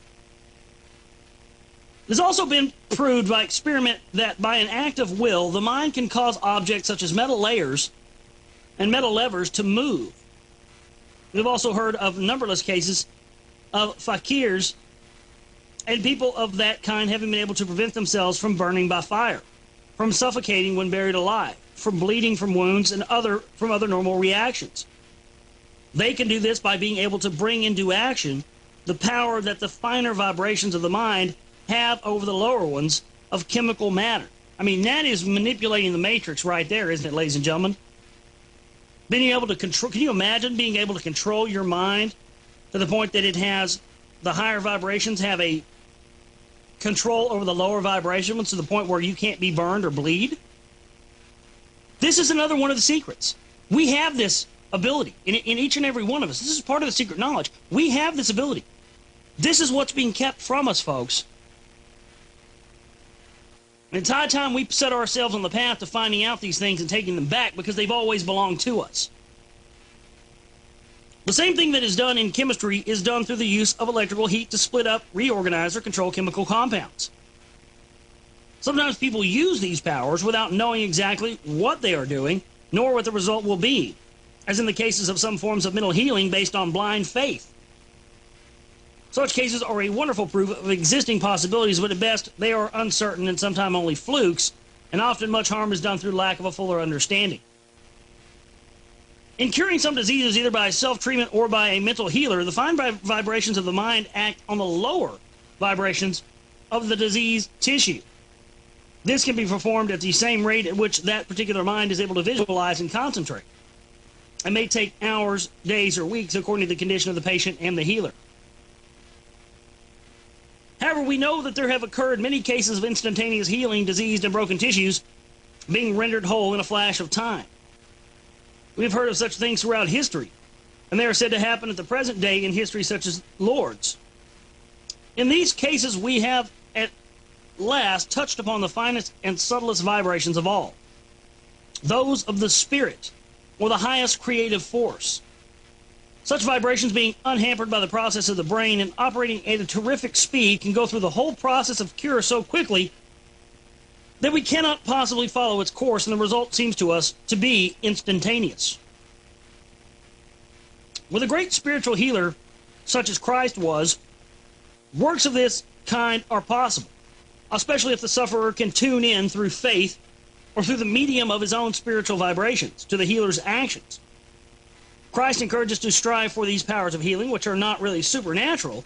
It has also been proved by experiment that by an act of will, the mind can cause objects such as metal layers and metal levers to move. We've also heard of numberless cases of fakirs and people of that kind having been able to prevent themselves from burning by fire, from suffocating when buried alive, from bleeding from wounds, and from other normal reactions. They can do this by being able to bring into action the power that the finer vibrations of the mind have over the lower ones of chemical matter. I mean, that is manipulating the matrix right there, isn't it, ladies and gentlemen? Being able to control, can you imagine being able to control your mind to the point that it has, the higher vibrations have a control over the lower vibration ones to the point where you can't be burned or bleed? This is another one of the secrets. We have this ability in each and every one of us. This is part of the secret knowledge. We have this ability. This is what's being kept from us, folks. And it's high time we set ourselves on the path to finding out these things and taking them back, because they've always belonged to us. The same thing that is done in chemistry is done through the use of electrical heat to split up, reorganize, or control chemical compounds. Sometimes people use these powers without knowing exactly what they are doing, nor what the result will be, as in the cases of some forms of mental healing based on blind faith. Such cases are a wonderful proof of existing possibilities, but at best they are uncertain and sometimes only flukes, and often much harm is done through lack of a fuller understanding. In curing some diseases, either by self-treatment or by a mental healer, the fine vibrations of the mind act on the lower vibrations of the diseased tissue. This can be performed at the same rate at which that particular mind is able to visualize and concentrate. It may take hours, days, or weeks according to the condition of the patient and the healer. However, we know that there have occurred many cases of instantaneous healing diseased and broken tissues being rendered whole in a flash of time. We have heard of such things throughout history, and they are said to happen at the present day in history, such as Lourdes. In these cases, we have at last touched upon the finest and subtlest vibrations of all, those of the spirit, or the highest creative force. Such vibrations, being unhampered by the process of the brain and operating at a terrific speed, can go through the whole process of cure so quickly that we cannot possibly follow its course, and the result seems to us to be instantaneous. With a great spiritual healer, such as Christ was, works of this kind are possible, especially if the sufferer can tune in through faith or through the medium of his own spiritual vibrations to the healer's actions. Christ encourages us to strive for these powers of healing, which are not really supernatural,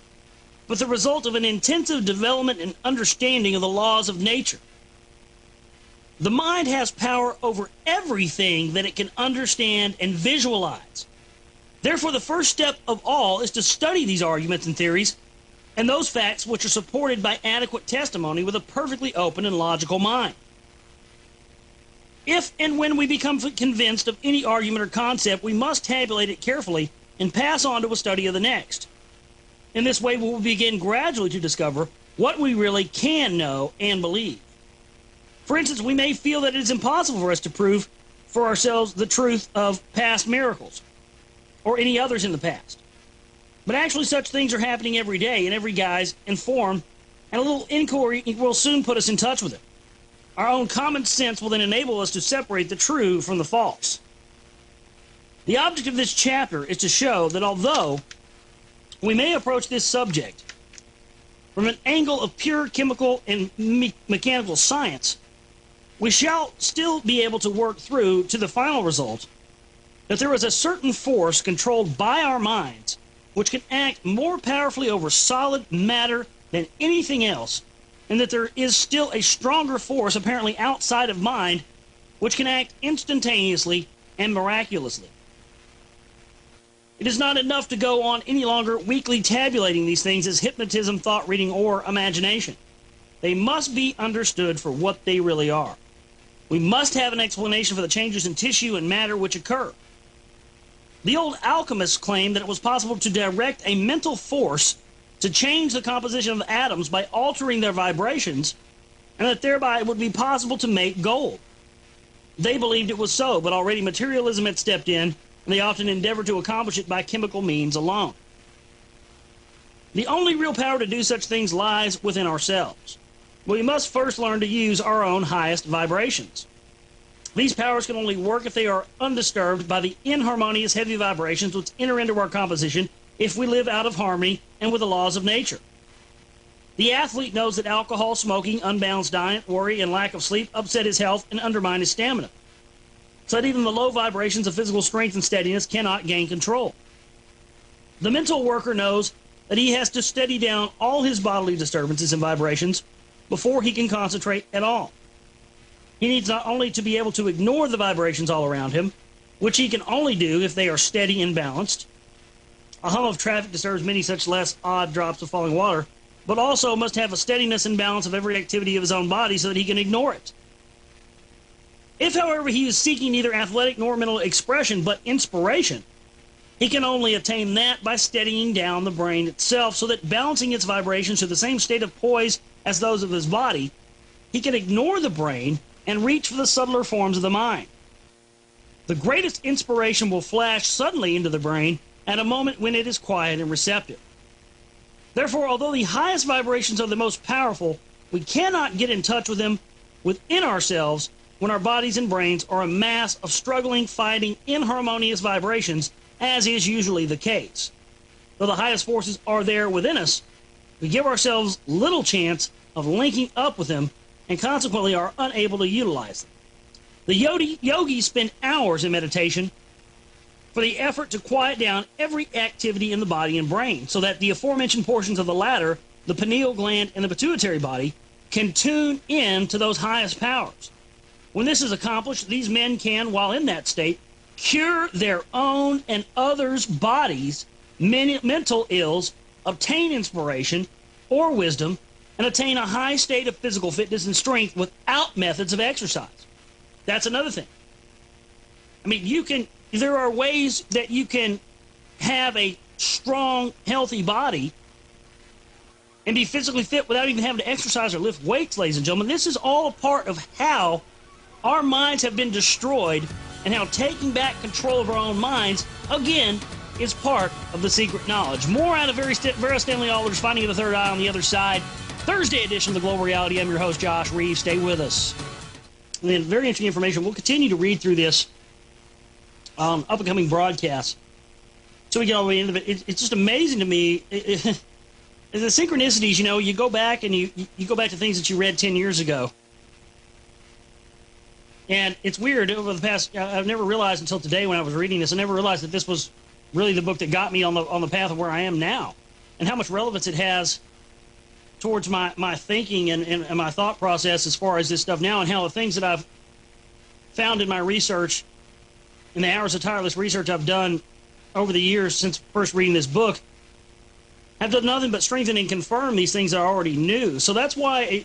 but the result of an intensive development and understanding of the laws of nature. The mind has power over everything that it can understand and visualize. Therefore, the first step of all is to study these arguments and theories and those facts which are supported by adequate testimony with a perfectly open and logical mind. If and when we become convinced of any argument or concept, we must tabulate it carefully and pass on to a study of the next. In this way, we will begin gradually to discover what we really can know and believe. For instance, we may feel that it is impossible for us to prove for ourselves the truth of past miracles, or any others in the past. But actually such things are happening every day in every guise and form, and a little inquiry will soon put us in touch with it. Our own common sense will then enable us to separate the true from the false. The object of this chapter is to show that although we may approach this subject from an angle of pure chemical and mechanical science, we shall still be able to work through to the final result that there is a certain force controlled by our minds which can act more powerfully over solid matter than anything else, and that there is still a stronger force apparently outside of mind which can act instantaneously and miraculously. It is not enough to go on any longer weakly tabulating these things as hypnotism, thought reading, or imagination. They must be understood for what they really are. We must have an explanation for the changes in tissue and matter which occur. The old alchemists claimed that it was possible to direct a mental force to change the composition of atoms by altering their vibrations, and that thereby it would be possible to make gold. They believed it was so, but already materialism had stepped in, and they often endeavored to accomplish it by chemical means alone. The only real power to do such things lies within ourselves. We must first learn to use our own highest vibrations. These powers can only work if they are undisturbed by the inharmonious heavy vibrations which enter into our composition if we live out of harmony and with the laws of nature. The athlete knows that alcohol, smoking, unbalanced diet, worry, and lack of sleep upset his health and undermine his stamina, so that even the low vibrations of physical strength and steadiness cannot gain control. The mental worker knows that he has to steady down all his bodily disturbances and vibrations before he can concentrate at all. He needs not only to be able to ignore the vibrations all around him, which he can only do if they are steady and balanced. A hum of traffic disturbs many such less odd drops of falling water, but also must have a steadiness and balance of every activity of his own body so that he can ignore it. If, however, he is seeking neither athletic nor mental expression, but inspiration, he can only attain that by steadying down the brain itself so that, balancing its vibrations to the same state of poise as those of his body, he can ignore the brain and reach for the subtler forms of the mind. The greatest inspiration will flash suddenly into the brain at a moment when it is quiet and receptive. Therefore, although the highest vibrations are the most powerful, we cannot get in touch with them within ourselves when our bodies and brains are a mass of struggling, fighting, inharmonious vibrations, as is usually the case. Though the highest forces are there within us, we give ourselves little chance of linking up with them and consequently are unable to utilize them. The yogis spend hours in meditation for the effort to quiet down every activity in the body and brain so that the aforementioned portions of the latter, the pineal gland and the pituitary body, can tune in to those highest powers. When this is accomplished, these men can, while in that state, cure their own and others' bodies, mental ills, obtain inspiration or wisdom, and attain a high state of physical fitness and strength without methods of exercise. That's another thing. I mean, there are ways that you can have a strong, healthy body and be physically fit without even having to exercise or lift weights, ladies and gentlemen. This is all a part of how our minds have been destroyed and how taking back control of our own minds, again, is part of the secret knowledge. More out of Vera Stanley Alder's Finding of the Third Eye on the other side. Thursday edition of the Global Reality. I'm your host, Josh Reeves. Stay with us. And then very interesting information. We'll continue to read through this on up-and-coming broadcasts so we get all the way into it. It's just amazing to me. The synchronicities, you go back and you go back to things that you read 10 years ago. And it's weird. Over the past, I've never realized until today when I was reading this, I never realized that this was really the book that got me on the path of where I am now, and how much relevance it has towards my thinking and my thought process as far as this stuff now, and how the things that I've found in my research, in the hours of tireless research I've done over the years since first reading this book, have done nothing but strengthen and confirm these things I already knew. So that's why,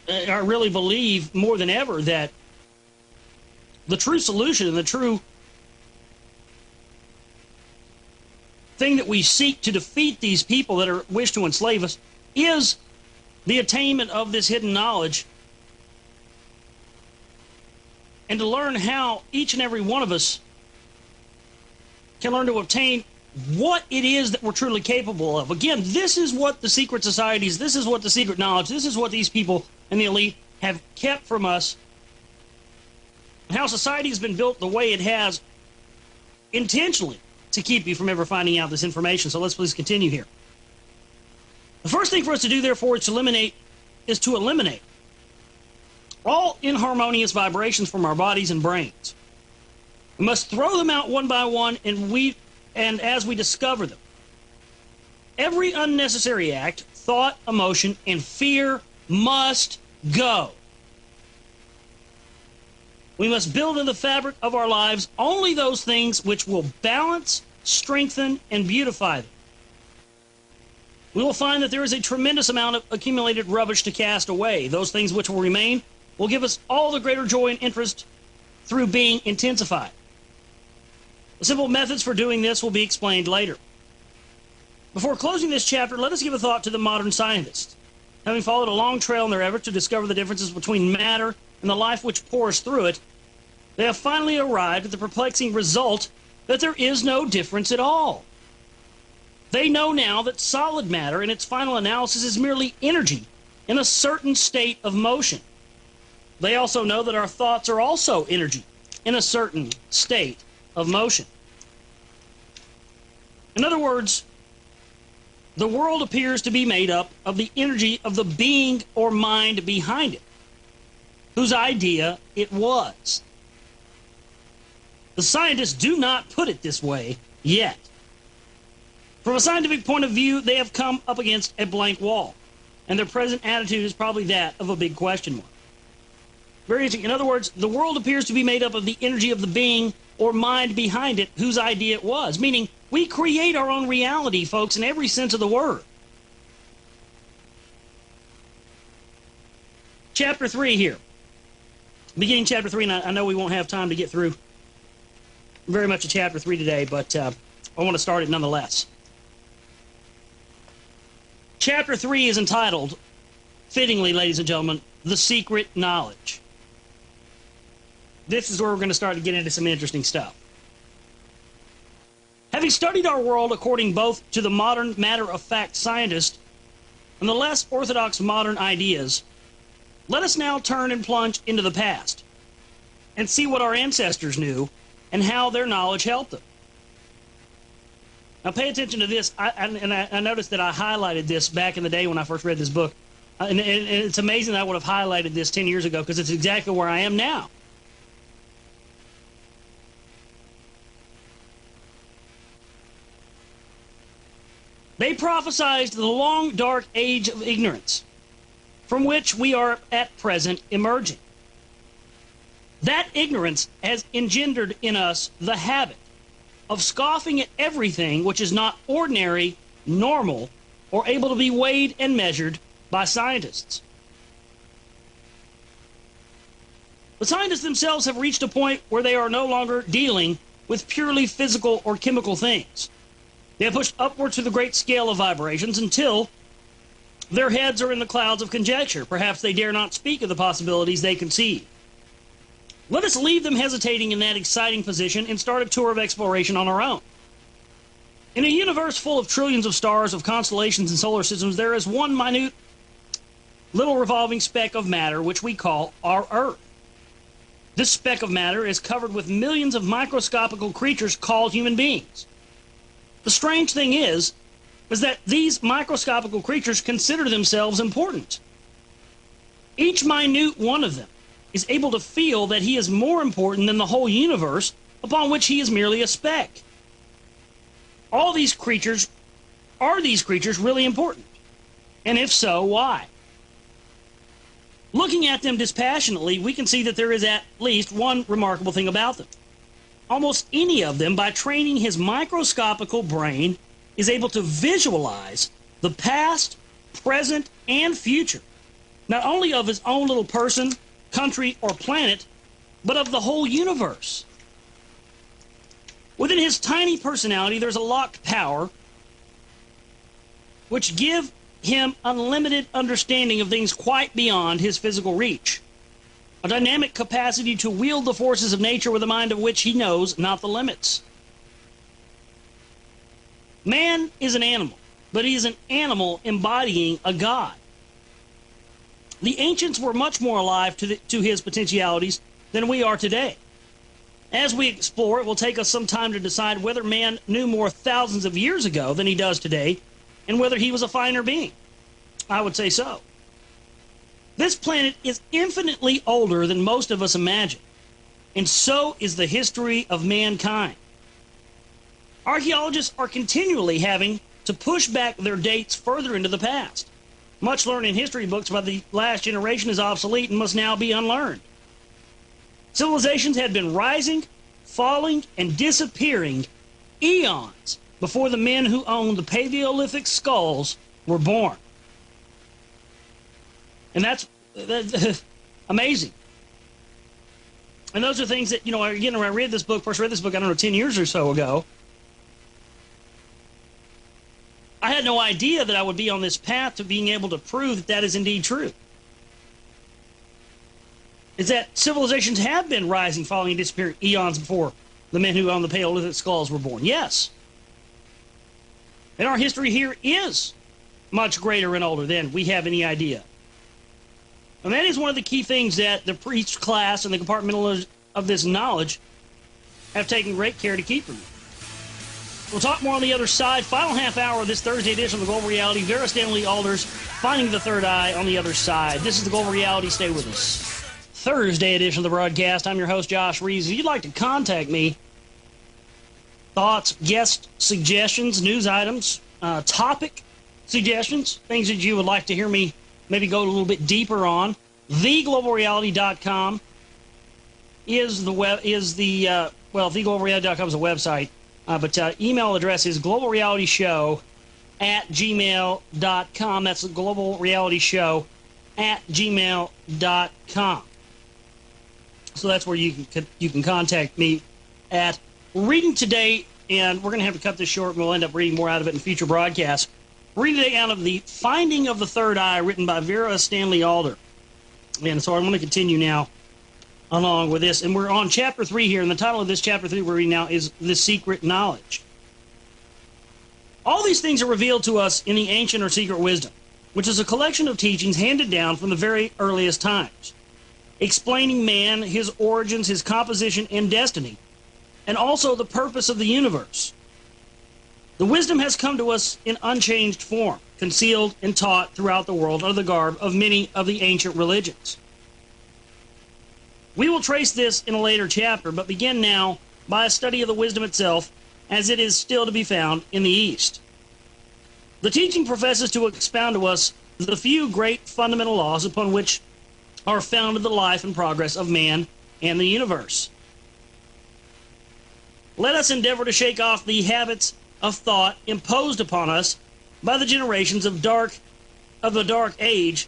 I really believe more than ever that the true solution and the true thing that we seek to defeat these people that wish to enslave us is the attainment of this hidden knowledge, and to learn how each and every one of us can learn to obtain what it is that we're truly capable of. Again, this is what the secret societies, this is what the secret knowledge, this is what these people and the elite have kept from us, and how society has been built the way it has intentionally to keep you from ever finding out this information. So let's please continue here. The first thing for us to do, therefore, is to eliminate all inharmonious vibrations from our bodies and brains. We must throw them out one by one, and as we discover them. Every unnecessary act, thought, emotion, and fear must go. We must build in the fabric of our lives only those things which will balance, strengthen, and beautify them. We will find that there is a tremendous amount of accumulated rubbish to cast away. Those things which will remain will give us all the greater joy and interest through being intensified. The simple methods for doing this will be explained later. Before closing this chapter, let us give a thought to the modern scientists. Having followed a long trail in their effort to discover the differences between matter and the life which pours through it, they have finally arrived at the perplexing result that there is no difference at all. They know now that solid matter in its final analysis is merely energy in a certain state of motion. They also know that our thoughts are also energy in a certain state of motion. In other words, the world appears to be made up of the energy of the being or mind behind it, whose idea it was. The scientists do not put it this way yet. From a scientific point of view, they have come up against a blank wall, and their present attitude is probably that of a big question mark. Very interesting. In other words, the world appears to be made up of the energy of the being or mind behind it, whose idea it was. Meaning, we create our own reality, folks, in every sense of the word. Chapter 3 here. Beginning chapter 3, and I know we won't have time to get through very much of chapter 3 today, but I want to start it nonetheless. Chapter 3 is entitled, fittingly, ladies and gentlemen, The Secret Knowledge. This is where we're going to start to get into some interesting stuff. Having studied our world according both to the modern matter-of-fact scientist and the less orthodox modern ideas, let us now turn and plunge into the past and see what our ancestors knew and how their knowledge helped them. Now pay attention to this. I noticed that I highlighted this back in the day when I first read this book. And it's amazing that I would have highlighted this 10 years ago because it's exactly where I am now. They prophesied the long, dark age of ignorance from which we are at present emerging. That ignorance has engendered in us the habit of scoffing at everything which is not ordinary, normal, or able to be weighed and measured by scientists. The scientists themselves have reached a point where they are no longer dealing with purely physical or chemical things. They have pushed upward to the great scale of vibrations until their heads are in the clouds of conjecture. Perhaps they dare not speak of the possibilities they conceive. Let us leave them hesitating in that exciting position and start a tour of exploration on our own. In a universe full of trillions of stars, of constellations and solar systems, there is one minute little revolving speck of matter which we call our Earth. This speck of matter is covered with millions of microscopical creatures called human beings. The strange thing is that these microscopical creatures consider themselves important. Each minute one of them is able to feel that he is more important than the whole universe upon which he is merely a speck. Are these creatures really important? And if so, why? Looking at them dispassionately, we can see that there is at least one remarkable thing about them. Almost any of them, by training his microscopical brain, is able to visualize the past, present, and future, not only of his own little person, country, or planet, but of the whole universe. Within his tiny personality, there's a locked power which give him unlimited understanding of things quite beyond his physical reach. A dynamic capacity to wield the forces of nature with a mind of which he knows not the limits. Man is an animal, but he is an animal embodying a god. The ancients were much more alive to his potentialities than we are today. As we explore, it will take us some time to decide whether man knew more thousands of years ago than he does today, and whether he was a finer being. I would say so. This planet is infinitely older than most of us imagine, and so is the history of mankind. Archaeologists are continually having to push back their dates further into the past. Much learned in history books about the last generation is obsolete and must now be unlearned. Civilizations had been rising, falling, and disappearing eons before the men who owned the Paleolithic skulls were born. And that's amazing. And those are things that, again, when I first read this book, I don't know, 10 years or so ago, I had no idea that I would be on this path to being able to prove that that is indeed true. Is that civilizations have been rising, falling, and disappearing eons before the men who owned the Paleolithic skulls were born. Yes. And our history here is much greater and older than we have any idea. And that is one of the key things that the preach class and the compartmentalists of this knowledge have taken great care to keep from you. We'll talk more on the other side. Final half hour of this Thursday edition of the Global Reality. Vera Stanley Alders, Finding the Third Eye on the Other Side. This is the Global Reality. Stay with us. Thursday edition of the broadcast. I'm your host, Josh Reeves. If you'd like to contact me, thoughts, guest suggestions, news items, topic suggestions, things that you would like to hear me maybe go a little bit deeper on, theglobalreality.com is the theglobalreality.com is a website, but email address is globalrealityshow@gmail.com. That's the globalrealityshow@gmail.com. So that's where you can contact me at. Reading today, and we're going to have to cut this short, and we'll end up reading more out of it in future broadcasts. Reading today out of The Finding of the Third Eye, written by Vera Stanley Alder. And so I'm going to continue now along with this. And we're on Chapter 3 here, and the title of this Chapter 3 we're reading now is The Secret Knowledge. All these things are revealed to us in the ancient or secret wisdom, which is a collection of teachings handed down from the very earliest times, explaining man, his origins, his composition, and destiny, and also the purpose of the universe. The wisdom has come to us in unchanged form, concealed and taught throughout the world under the garb of many of the ancient religions. We will trace this in a later chapter, but begin now by a study of the wisdom itself, as it is still to be found in the East. The teaching professes to expound to us the few great fundamental laws upon which are founded the life and progress of man and the universe. Let us endeavor to shake off the habits of thought imposed upon us by the generations of the dark age,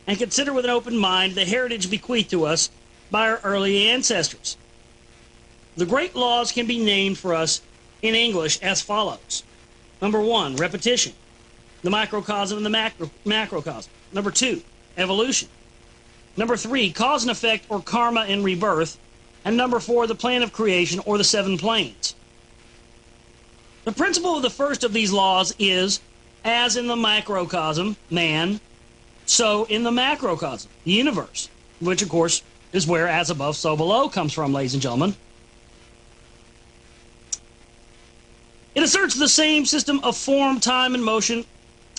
and consider with an open mind the heritage bequeathed to us by our early ancestors. The great laws can be named for us in English as follows. Number 1, repetition, the microcosm and the macrocosm. Number 2, evolution. Number 3, cause and effect, or karma and rebirth. And number 4, the plan of creation, or the 7 planes. The principle of the first of these laws is, as in the microcosm, man, so in the macrocosm, the universe, which of course is where as above, so below comes from, ladies and gentlemen. It asserts the same system of form, time, and motion.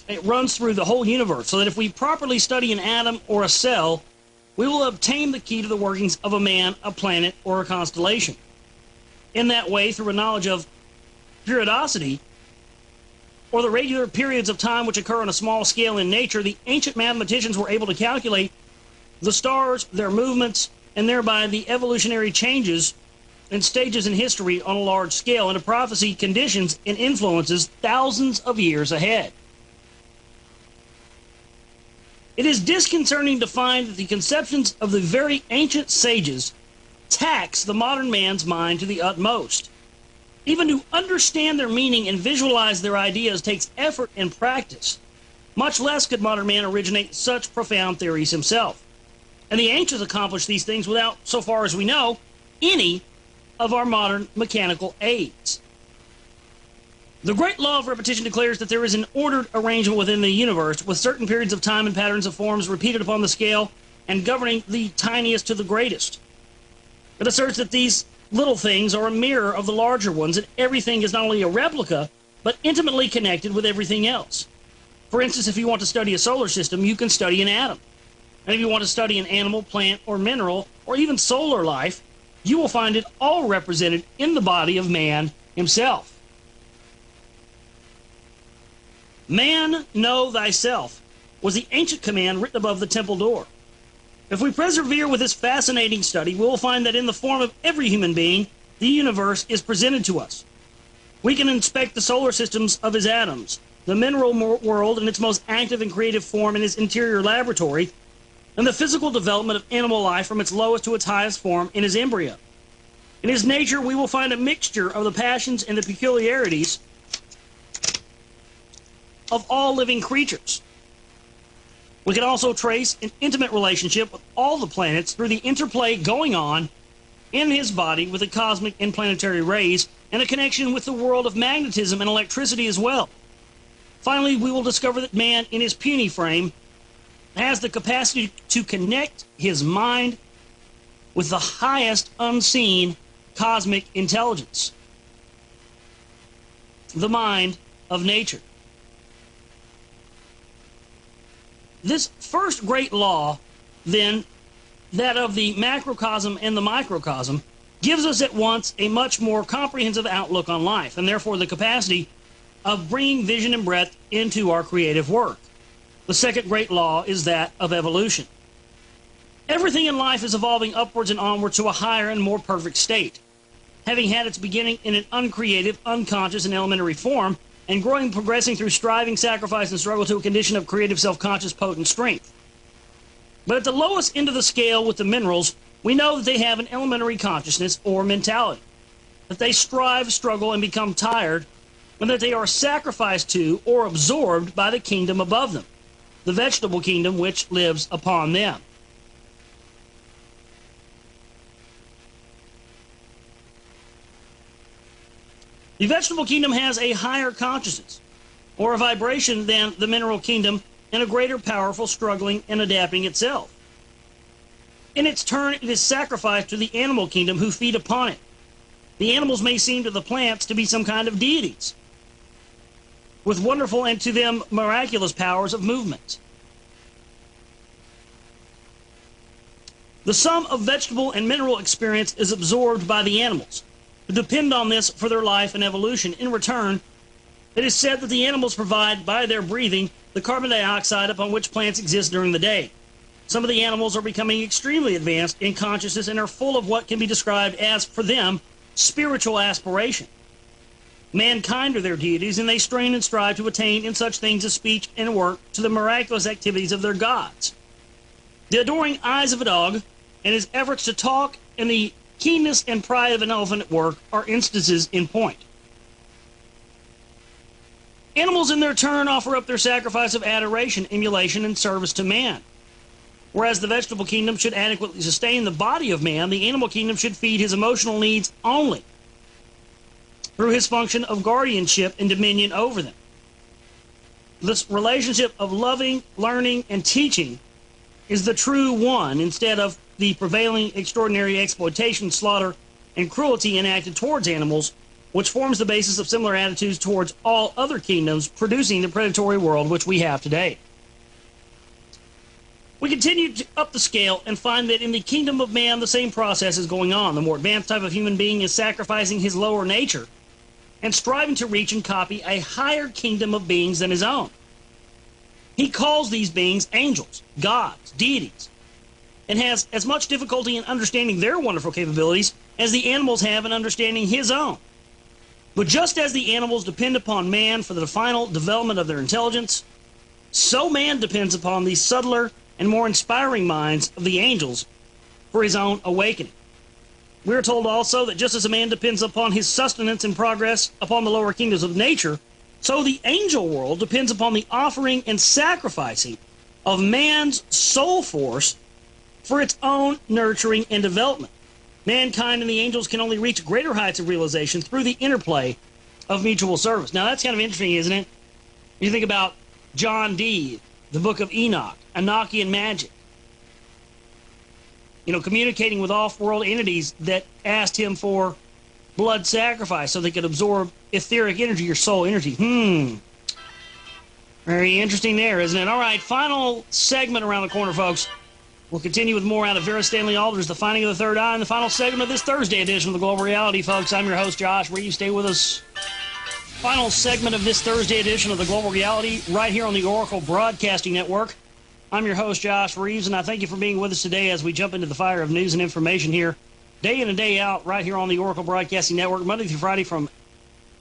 It runs through the whole universe, so that if we properly study an atom or a cell, we will obtain the key to the workings of a man, a planet, or a constellation. In that way, through a knowledge of periodicity, or the regular periods of time which occur on a small scale in nature, the ancient mathematicians were able to calculate the stars, their movements, and thereby the evolutionary changes and stages in history on a large scale, and to prophesy conditions and influences thousands of years ahead. It is disconcerting to find that the conceptions of the very ancient sages tax the modern man's mind to the utmost. Even to understand their meaning and visualize their ideas takes effort and practice. Much less could modern man originate such profound theories himself. And the ancients accomplished these things without, so far as we know, any of our modern mechanical aids. The great law of repetition declares that there is an ordered arrangement within the universe, with certain periods of time and patterns of forms repeated upon the scale and governing the tiniest to the greatest. It asserts that these little things are a mirror of the larger ones, and everything is not only a replica, but intimately connected with everything else. For instance, if you want to study a solar system, you can study an atom. And if you want to study an animal, plant, or mineral, or even solar life, you will find it all represented in the body of man himself. Man, know thyself was the ancient command written above the temple door. If we persevere with this fascinating study, we will find that in the form of every human being, the universe is presented to us. We can inspect the solar systems of his atoms, the mineral world in its most active and creative form in his interior laboratory, and the physical development of animal life from its lowest to its highest form in his embryo. In his nature, we will find a mixture of the passions and the peculiarities of all living creatures. We can also trace an intimate relationship with all the planets through the interplay going on in his body with the cosmic and planetary rays, and a connection with the world of magnetism and electricity as well. Finally, we will discover that man, in his puny frame, has the capacity to connect his mind with the highest unseen cosmic intelligence, the mind of nature. This first great law, then, that of the macrocosm and the microcosm, gives us at once a much more comprehensive outlook on life, and therefore the capacity of bringing vision and breadth into our creative work. The second great law is that of evolution. Everything in life is evolving upwards and onwards to a higher and more perfect state, having had its beginning in an uncreative, unconscious, and elementary form, and growing, progressing through striving, sacrifice, and struggle to a condition of creative, self-conscious, potent strength. But at the lowest end of the scale with the minerals, we know that they have an elementary consciousness or mentality, that they strive, struggle, and become tired, and that they are sacrificed to or absorbed by the kingdom above them, the vegetable kingdom which lives upon them. The vegetable kingdom has a higher consciousness, or a vibration than the mineral kingdom, and a greater powerful struggling and adapting itself. In its turn, it is sacrificed to the animal kingdom who feed upon it. The animals may seem to the plants to be some kind of deities, with wonderful and to them miraculous powers of movement. The sum of vegetable and mineral experience is absorbed by the animals, who depend on this for their life and evolution. In return, it is said that the animals provide, by their breathing, the carbon dioxide upon which plants exist during the day. Some of the animals are becoming extremely advanced in consciousness and are full of what can be described as, for them, spiritual aspiration. Mankind are their deities, and they strain and strive to attain in such things as speech and work to the miraculous activities of their gods. The adoring eyes of a dog and his efforts to talk and the keenness and pride of an elephant at work are instances in point. Animals in their turn offer up their sacrifice of adoration, emulation, and service to man. Whereas the vegetable kingdom should adequately sustain the body of man, the animal kingdom should feed his emotional needs only through his function of guardianship and dominion over them. This relationship of loving, learning, and teaching is the true one, instead of the prevailing extraordinary exploitation, slaughter, and cruelty enacted towards animals, which forms the basis of similar attitudes towards all other kingdoms, producing the predatory world which we have today. We continue to up the scale and find that in the kingdom of man the same process is going on. The more advanced type of human being is sacrificing his lower nature and striving to reach and copy a higher kingdom of beings than his own. He calls these beings angels, gods, deities, and has as much difficulty in understanding their wonderful capabilities as the animals have in understanding his own. But just as the animals depend upon man for the final development of their intelligence, so man depends upon the subtler and more inspiring minds of the angels for his own awakening. We are told also that just as a man depends upon his sustenance and progress upon the lower kingdoms of nature, so the angel world depends upon the offering and sacrificing of man's soul force for its own nurturing and development. Mankind and the angels can only reach greater heights of realization through the interplay of mutual service. Now that's kind of interesting, isn't it? You think about John Dee, the Book of Enoch, Enochian magic. You know, communicating with off-world entities that asked him for blood sacrifice so they could absorb etheric energy, your soul energy. Very interesting there, isn't it? All right, final segment around the corner, folks. We'll continue with more out of Vera Stanley Alder's The Finding of the Third Eye in the final segment of this Thursday edition of the Global Reality, folks. I'm your host, Josh Reeves. Stay with us. Final segment of this Thursday edition of the Global Reality right here on the Oracle Broadcasting Network. I'm your host, Josh Reeves, and I thank you for being with us today as we jump into the fire of news and information here, day in and day out, right here on the Oracle Broadcasting Network, Monday through Friday from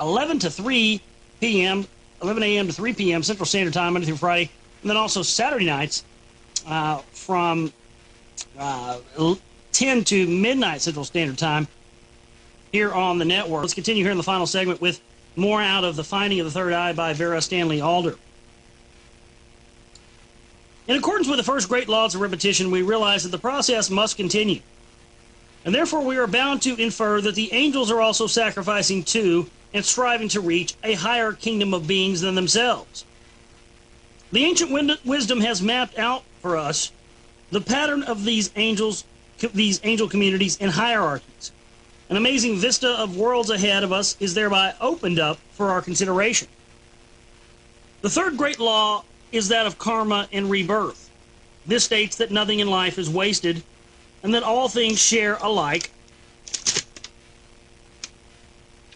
11 to 3 p.m., 11 a.m. to 3 p.m. Central Standard Time, Monday through Friday, and then also Saturday nights from 10 to midnight Central Standard Time here on the network. Let's continue here in the final segment with more out of The Finding of the Third Eye by Vera Stanley Alder. In accordance with the first great laws of repetition, we realize that the process must continue. And therefore we are bound to infer that the angels are also sacrificing to and striving to reach a higher kingdom of beings than themselves. The ancient wisdom has mapped out for us the pattern of these angel communities and hierarchies. An amazing vista of worlds ahead of us is thereby opened up for our consideration. The third great law is that of karma and rebirth. This states that nothing in life is wasted and that all things share alike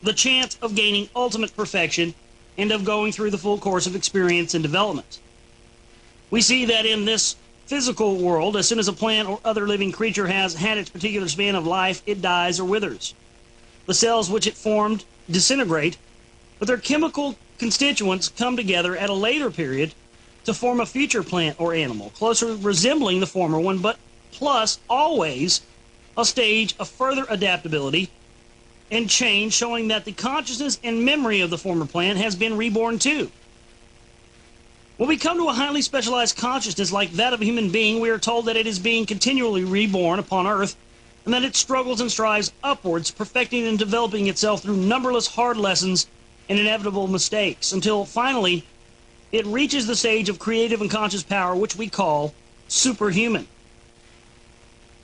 the chance of gaining ultimate perfection and of going through the full course of experience and development. We see that in this physical world, as soon as a plant or other living creature has had its particular span of life, it dies or withers. The cells which it formed disintegrate, but their chemical constituents come together at a later period to form a future plant or animal, closer resembling the former one, but plus always a stage of further adaptability and change, showing that the consciousness and memory of the former plant has been reborn too. When we come to a highly specialized consciousness like that of a human being, we are told that it is being continually reborn upon Earth, and that it struggles and strives upwards, perfecting and developing itself through numberless hard lessons and inevitable mistakes, until finally it reaches the stage of creative and conscious power, which we call superhuman.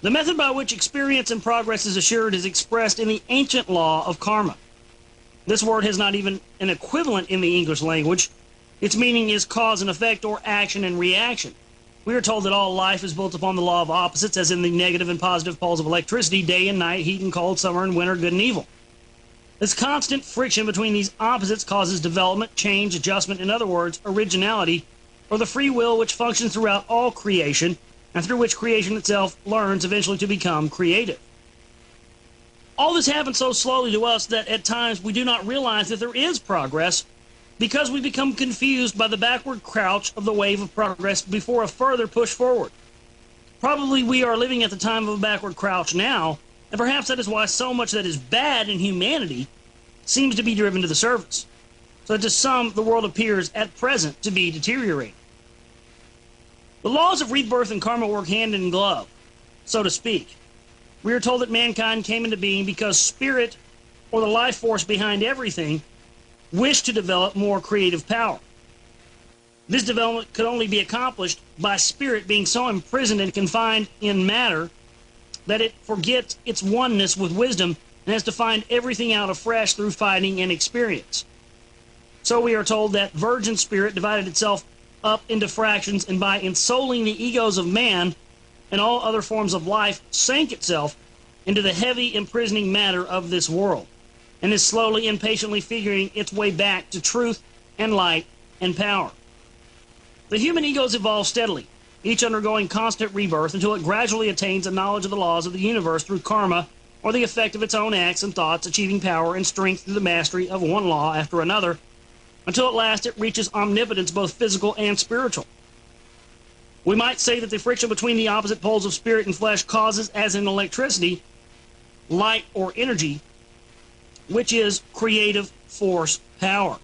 The method by which experience and progress is assured is expressed in the ancient law of karma. This word has not even an equivalent in the English language. Its meaning is cause and effect, or action and reaction. We are told that all life is built upon the law of opposites, as in the negative and positive poles of electricity, day and night, heat and cold, summer and winter, good and evil. This constant friction between these opposites causes development, change, adjustment, in other words, originality, or the free will which functions throughout all creation, and through which creation itself learns eventually to become creative. All this happens so slowly to us that at times we do not realize that there is progress, because we become confused by the backward crouch of the wave of progress before a further push forward. Probably we are living at the time of a backward crouch now, and perhaps that is why so much that is bad in humanity seems to be driven to the surface. So that to some, the world appears at present to be deteriorating. The laws of rebirth and karma work hand in glove, so to speak. We are told that mankind came into being because spirit, or the life force behind everything, wished to develop more creative power. This development could only be accomplished by spirit being so imprisoned and confined in matter that it forgets its oneness with wisdom and has to find everything out afresh through fighting and experience. So we are told that virgin spirit divided itself up into fractions, and by ensouling the egos of man and all other forms of life, sank itself into the heavy imprisoning matter of this world, and is slowly and patiently figuring its way back to truth and light and power. The human egos evolve steadily, each undergoing constant rebirth until it gradually attains a knowledge of the laws of the universe through karma, or the effect of its own acts and thoughts, achieving power and strength through the mastery of one law after another, until at last it reaches omnipotence, both physical and spiritual. We might say that the friction between the opposite poles of spirit and flesh causes, as in electricity, light or energy, which is creative force power.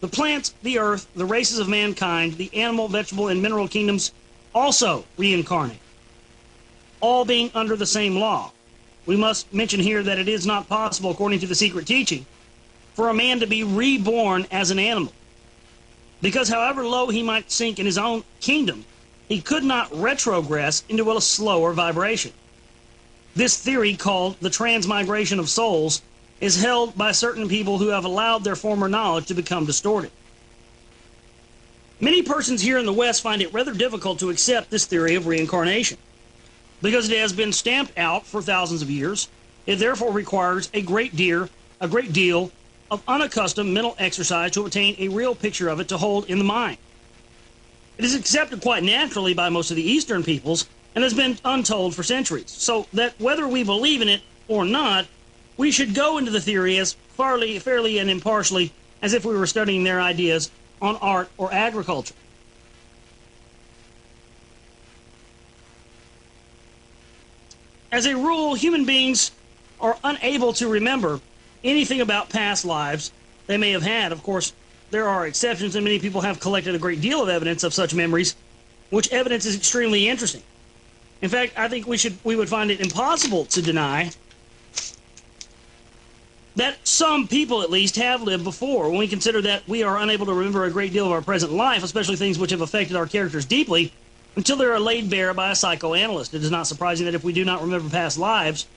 The plants, the earth, the races of mankind, the animal, vegetable, and mineral kingdoms also reincarnate, all being under the same law. We must mention here that it is not possible, according to the secret teaching, for a man to be reborn as an animal, because however low he might sink in his own kingdom, he could not retrogress into a slower vibration. This theory, called the transmigration of souls, is held by certain people who have allowed their former knowledge to become distorted. Many persons here in the West find it rather difficult to accept this theory of reincarnation, because it has been stamped out for thousands of years. It therefore requires a great deal of unaccustomed mental exercise to obtain a real picture of it to hold in the mind. It is accepted quite naturally by most of the Eastern peoples, and has been untold for centuries, so that whether we believe in it or not, we should go into the theory as fairly and impartially as if we were studying their ideas on art or agriculture. As a rule, human beings are unable to remember anything about past lives they may have had. Of course, there are exceptions, and many people have collected a great deal of evidence of such memories, which evidence is extremely interesting. In fact, I think we would find it impossible to deny that some people, at least, have lived before, when we consider that we are unable to remember a great deal of our present life, especially things which have affected our characters deeply, until they are laid bare by a psychoanalyst. It is not surprising that if we do not remember past lives,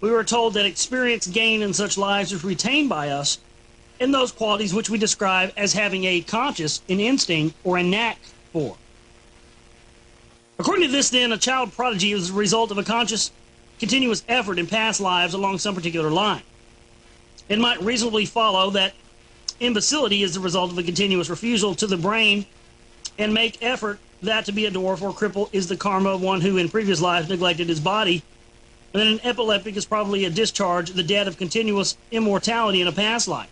we were told that experience gained in such lives is retained by us in those qualities which we describe as having a conscious, an instinct, or a knack for. According to this, then, a child prodigy is the result of a conscious, continuous effort in past lives along some particular line. It might reasonably follow that imbecility is the result of a continuous refusal to the brain and make effort that to be a dwarf or cripple is the karma of one who in previous lives neglected his body, and then an epileptic is probably a discharge, the debt of continuous immortality in a past life.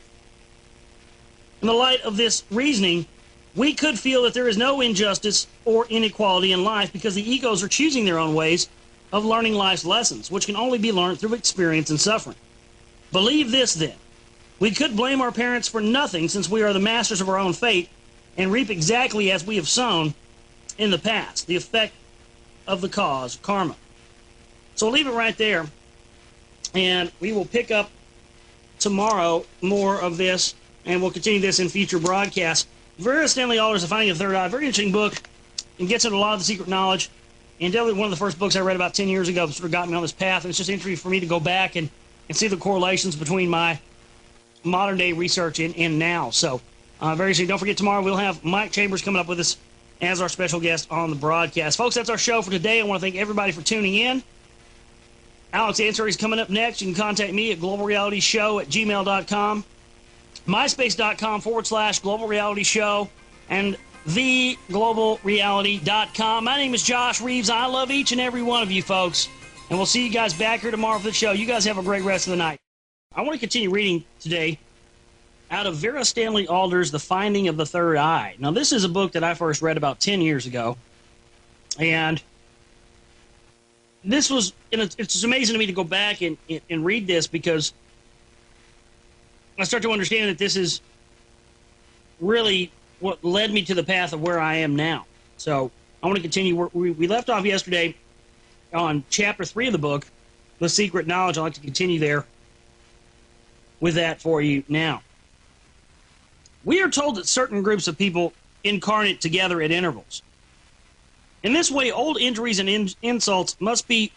In the light of this reasoning, we could feel that there is no injustice or inequality in life because the egos are choosing their own ways of learning life's lessons, which can only be learned through experience and suffering. Believe this, then. We could blame our parents for nothing, since we are the masters of our own fate and reap exactly as we have sown in the past, the effect of the cause, karma. So we'll leave it right there, and we will pick up tomorrow more of this, and we'll continue this in future broadcasts. Vera Stanley Alder's The Finding of the Third Eye, very interesting book, and gets into a lot of the secret knowledge, and definitely one of the first books I read about 10 years ago that sort of got me on this path, and it's just interesting for me to go back and see the correlations between my modern-day research and now. So, very interesting. Don't forget, tomorrow we'll have Mike Chambers coming up with us as our special guest on the broadcast. Folks, that's our show for today. I want to thank everybody for tuning in. Alex Answer is coming up next. You can contact me at globalrealityshow@gmail.com, myspace.com/globalrealityshow, and theglobalreality.com. My name is Josh Reeves. I love each and every one of you folks, and we'll see you guys back here tomorrow for the show. You guys have a great rest of the night. I want to continue reading today out of Vera Stanley Alder's The Finding of the Third Eye. Now, this is a book that I first read about 10 years ago, and this was, and it's just amazing to me to go back and read this, because I start to understand that this is really what led me to the path of where I am now. So I want to continue. We left off yesterday on chapter 3 of the book, The Secret Knowledge. I'd like to continue there with that for you now. We are told that certain groups of people incarnate together at intervals. In this way, old injuries and insults must be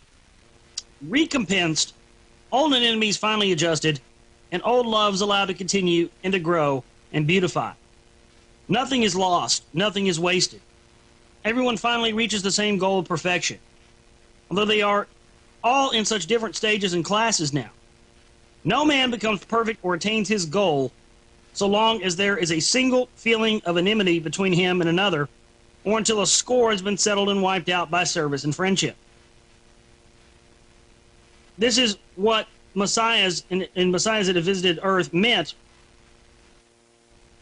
recompensed, old enemies finally adjusted, and old loves allowed to continue and to grow and beautify. Nothing is lost, nothing is wasted. Everyone finally reaches the same goal of perfection, although they are all in such different stages and classes now. No man becomes perfect or attains his goal so long as there is a single feeling of enmity between him and another, or until a score has been settled and wiped out by service and friendship. This is what messiahs and messiahs that have visited Earth meant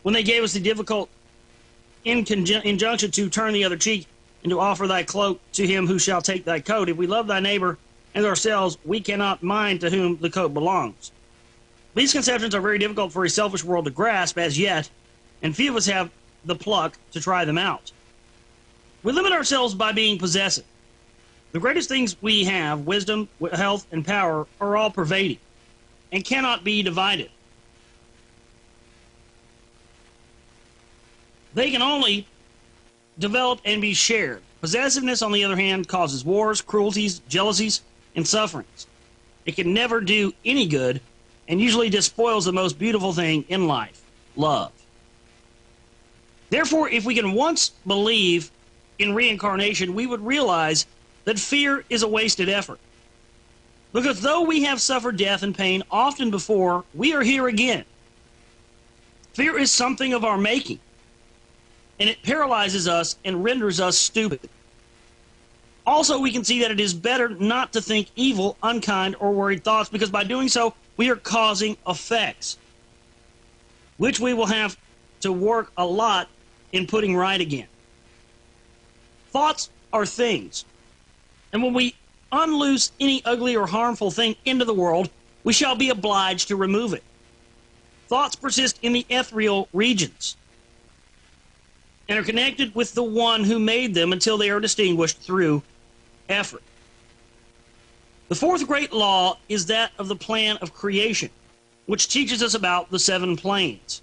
when they gave us the difficult injunction to turn the other cheek and to offer thy cloak to him who shall take thy coat. If we love thy neighbor as ourselves, we cannot mind to whom the coat belongs. These conceptions are very difficult for a selfish world to grasp as yet, and few of us have the pluck to try them out. We limit ourselves by being possessive. The greatest things we have, wisdom, health, and power, are all pervading and cannot be divided. They can only develop and be shared. Possessiveness, on the other hand, causes wars, cruelties, jealousies, and sufferings. It can never do any good and usually despoils the most beautiful thing in life, love. Therefore, if we can once believe in reincarnation, we would realize that fear is a wasted effort. Because though we have suffered death and pain often before, we are here again. Fear is something of our making, and it paralyzes us and renders us stupid. Also, we can see that it is better not to think evil, unkind, or worried thoughts, because by doing so, we are causing effects, which we will have to work a lot in putting right again. Thoughts are things, and when we unloose any ugly or harmful thing into the world, we shall be obliged to remove it. Thoughts persist in the ethereal regions and are connected with the one who made them until they are distinguished through effort. The fourth great law is that of the plan of creation, which teaches us about the 7 planes.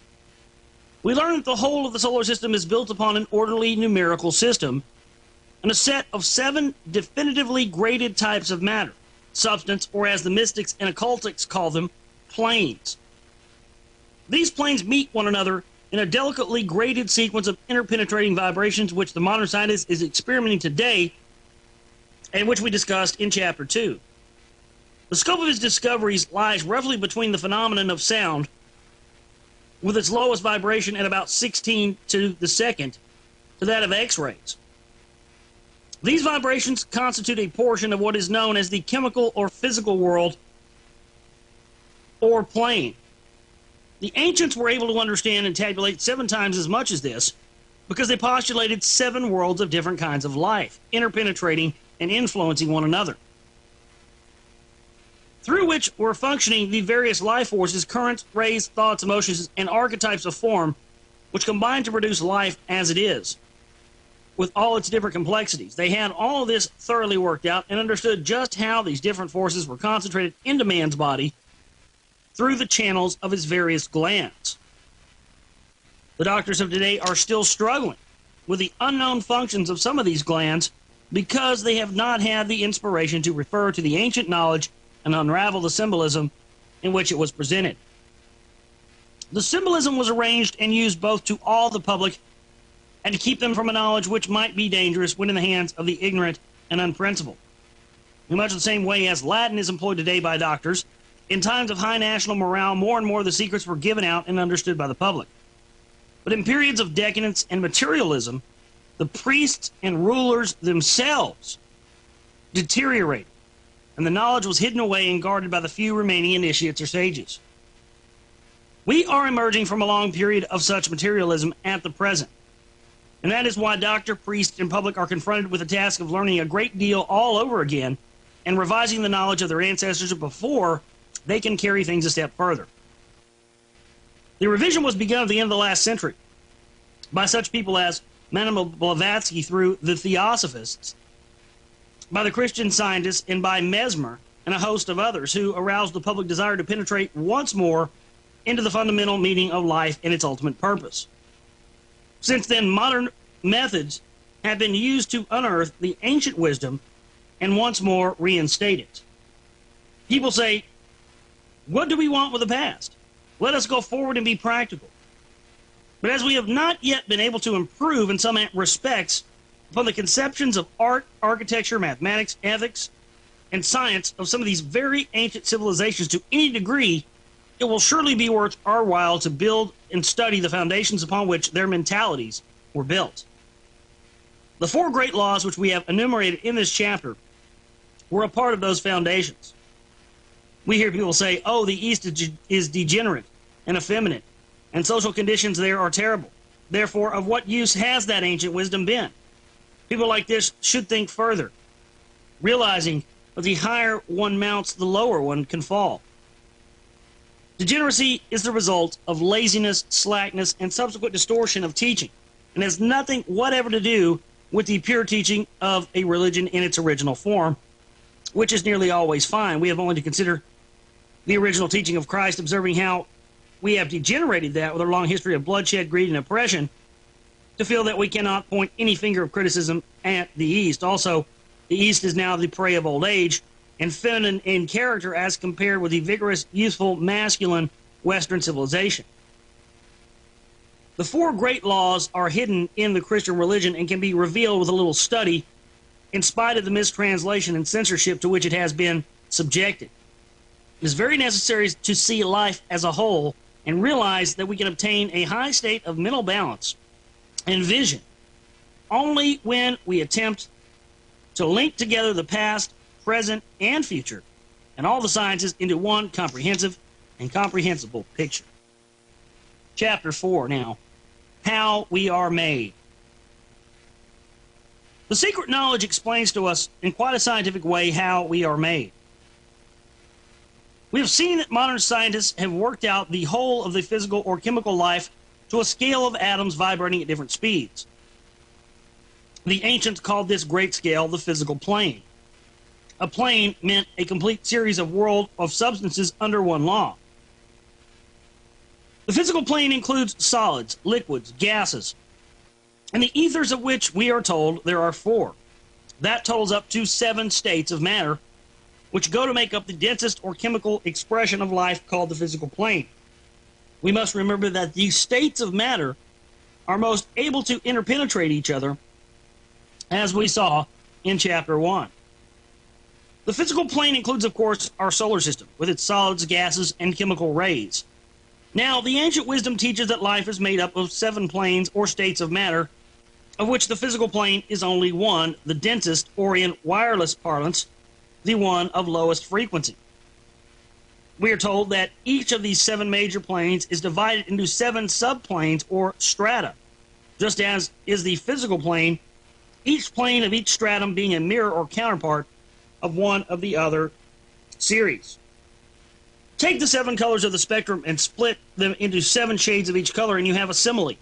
We learn that the whole of the solar system is built upon an orderly numerical system and a set of 7 definitively graded types of matter, substance, or as the mystics and occultics call them, planes. These planes meet one another in a delicately graded sequence of interpenetrating vibrations, which the modern scientist is experimenting today and which we discussed in Chapter 2. The scope of his discoveries lies roughly between the phenomenon of sound, with its lowest vibration at about 16 to the second, to that of X-rays. These vibrations constitute a portion of what is known as the chemical or physical world, or plane. The ancients were able to understand and tabulate 7 times as much as this, because they postulated 7 worlds of different kinds of life, interpenetrating and influencing one another, through which were functioning the various life forces, currents, rays, thoughts, emotions, and archetypes of form, which combine to produce life as it is, with all its different complexities. They had all of this thoroughly worked out and understood just how these different forces were concentrated into man's body through the channels of his various glands. The doctors of today are still struggling with the unknown functions of some of these glands because they have not had the inspiration to refer to the ancient knowledge and unravel the symbolism in which it was presented. The symbolism was arranged and used both to awe the public and to keep them from a knowledge which might be dangerous when in the hands of the ignorant and unprincipled. In much the same way as Latin is employed today by doctors, in times of high national morale, more and more the secrets were given out and understood by the public. But in periods of decadence and materialism, the priests and rulers themselves deteriorated, and the knowledge was hidden away and guarded by the few remaining initiates or sages. We are emerging from a long period of such materialism at the present, and that is why doctor, priest, and public are confronted with the task of learning a great deal all over again and revising the knowledge of their ancestors before they can carry things a step further. The revision was begun at the end of the last century by such people as Madame Blavatsky through the Theosophists, by the Christian Scientists, and by Mesmer and a host of others who aroused the public desire to penetrate once more into the fundamental meaning of life and its ultimate purpose. Since then, modern methods have been used to unearth the ancient wisdom and once more reinstate it. People say, what do we want with the past? Let us go forward and be practical. But as we have not yet been able to improve in some respects upon the conceptions of art, architecture, mathematics, ethics, and science of some of these very ancient civilizations to any degree, it will surely be worth our while to build and study the foundations upon which their mentalities were built. The four great laws which we have enumerated in this chapter were a part of those foundations. We hear people say, oh, the East is degenerate and effeminate, and social conditions there are terrible. Therefore, of what use has that ancient wisdom been? People like this should think further, realizing that the higher one mounts, the lower one can fall. Degeneracy is the result of laziness, slackness, and subsequent distortion of teaching, and has nothing whatever to do with the pure teaching of a religion in its original form, which is nearly always fine. We have only to consider the original teaching of Christ, observing how we have degenerated that with a long history of bloodshed, greed, and oppression, to feel that we cannot point any finger of criticism at the East. Also, the East is now the prey of old age and feminine in character as compared with the vigorous, youthful, masculine Western civilization. The four great laws are hidden in the Christian religion and can be revealed with a little study in spite of the mistranslation and censorship to which it has been subjected. It is very necessary to see life as a whole and realize that we can obtain a high state of mental balance and vision only when we attempt to link together the past, present, and future, and all the sciences into one comprehensive and comprehensible picture. Chapter 4 now, how we are made. The secret knowledge explains to us in quite a scientific way how we are made. We have seen that modern scientists have worked out the whole of the physical or chemical life to a scale of atoms vibrating at different speeds. The ancients called this great scale the physical plane. A plane meant a complete series of world of substances under one law. The physical plane includes solids, liquids, gases, and the ethers, of which we are told there are 4. That totals up to 7 states of matter, which go to make up the densest or chemical expression of life called the physical plane. We must remember that these states of matter are most able to interpenetrate each other, as we saw in Chapter 1. The physical plane includes, of course, our solar system, with its solids, gases, and chemical rays. Now, the ancient wisdom teaches that life is made up of 7 planes or states of matter, of which the physical plane is only one, the densest, or in wireless parlance, the one of lowest frequency. We are told that each of these 7 major planes is divided into 7 subplanes or strata, just as is the physical plane, each plane of each stratum being a mirror or counterpart of one of the other series. Take the 7 colors of the spectrum and split them into 7 shades of each color, and you have a simile.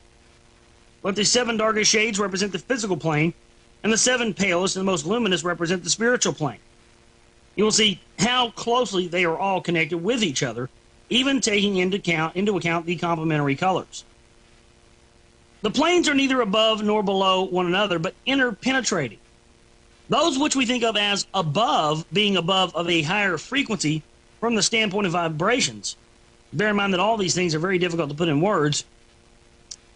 Let the 7 darkest shades represent the physical plane, and the 7 palest and most luminous represent the spiritual plane. You will see how closely they are all connected with each other, even taking into account the complementary colors. The planes are neither above nor below one another, but interpenetrating. Those which we think of as above, being above of a higher frequency from the standpoint of vibrations. Bear in mind that all these things are very difficult to put in words.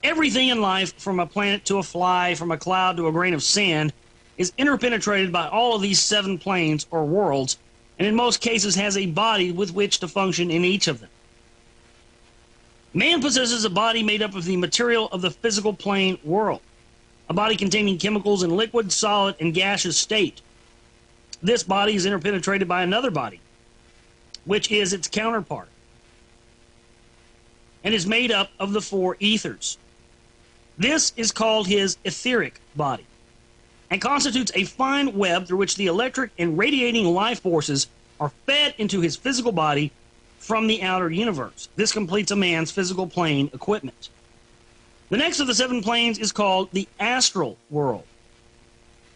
Everything in life, from a planet to a fly, from a cloud to a grain of sand, is interpenetrated by all of these 7 planes or worlds, and in most cases has a body with which to function in each of them. Man possesses a body made up of the material of the physical plane world, a body containing chemicals in liquid, solid, and gaseous state. This body is interpenetrated by another body, which is its counterpart, and is made up of the 4 ethers. This is called his etheric body, and constitutes a fine web through which the electric and radiating life forces are fed into his physical body from the outer universe. This completes a man's physical plane equipment. The next of the 7 planes is called the astral world.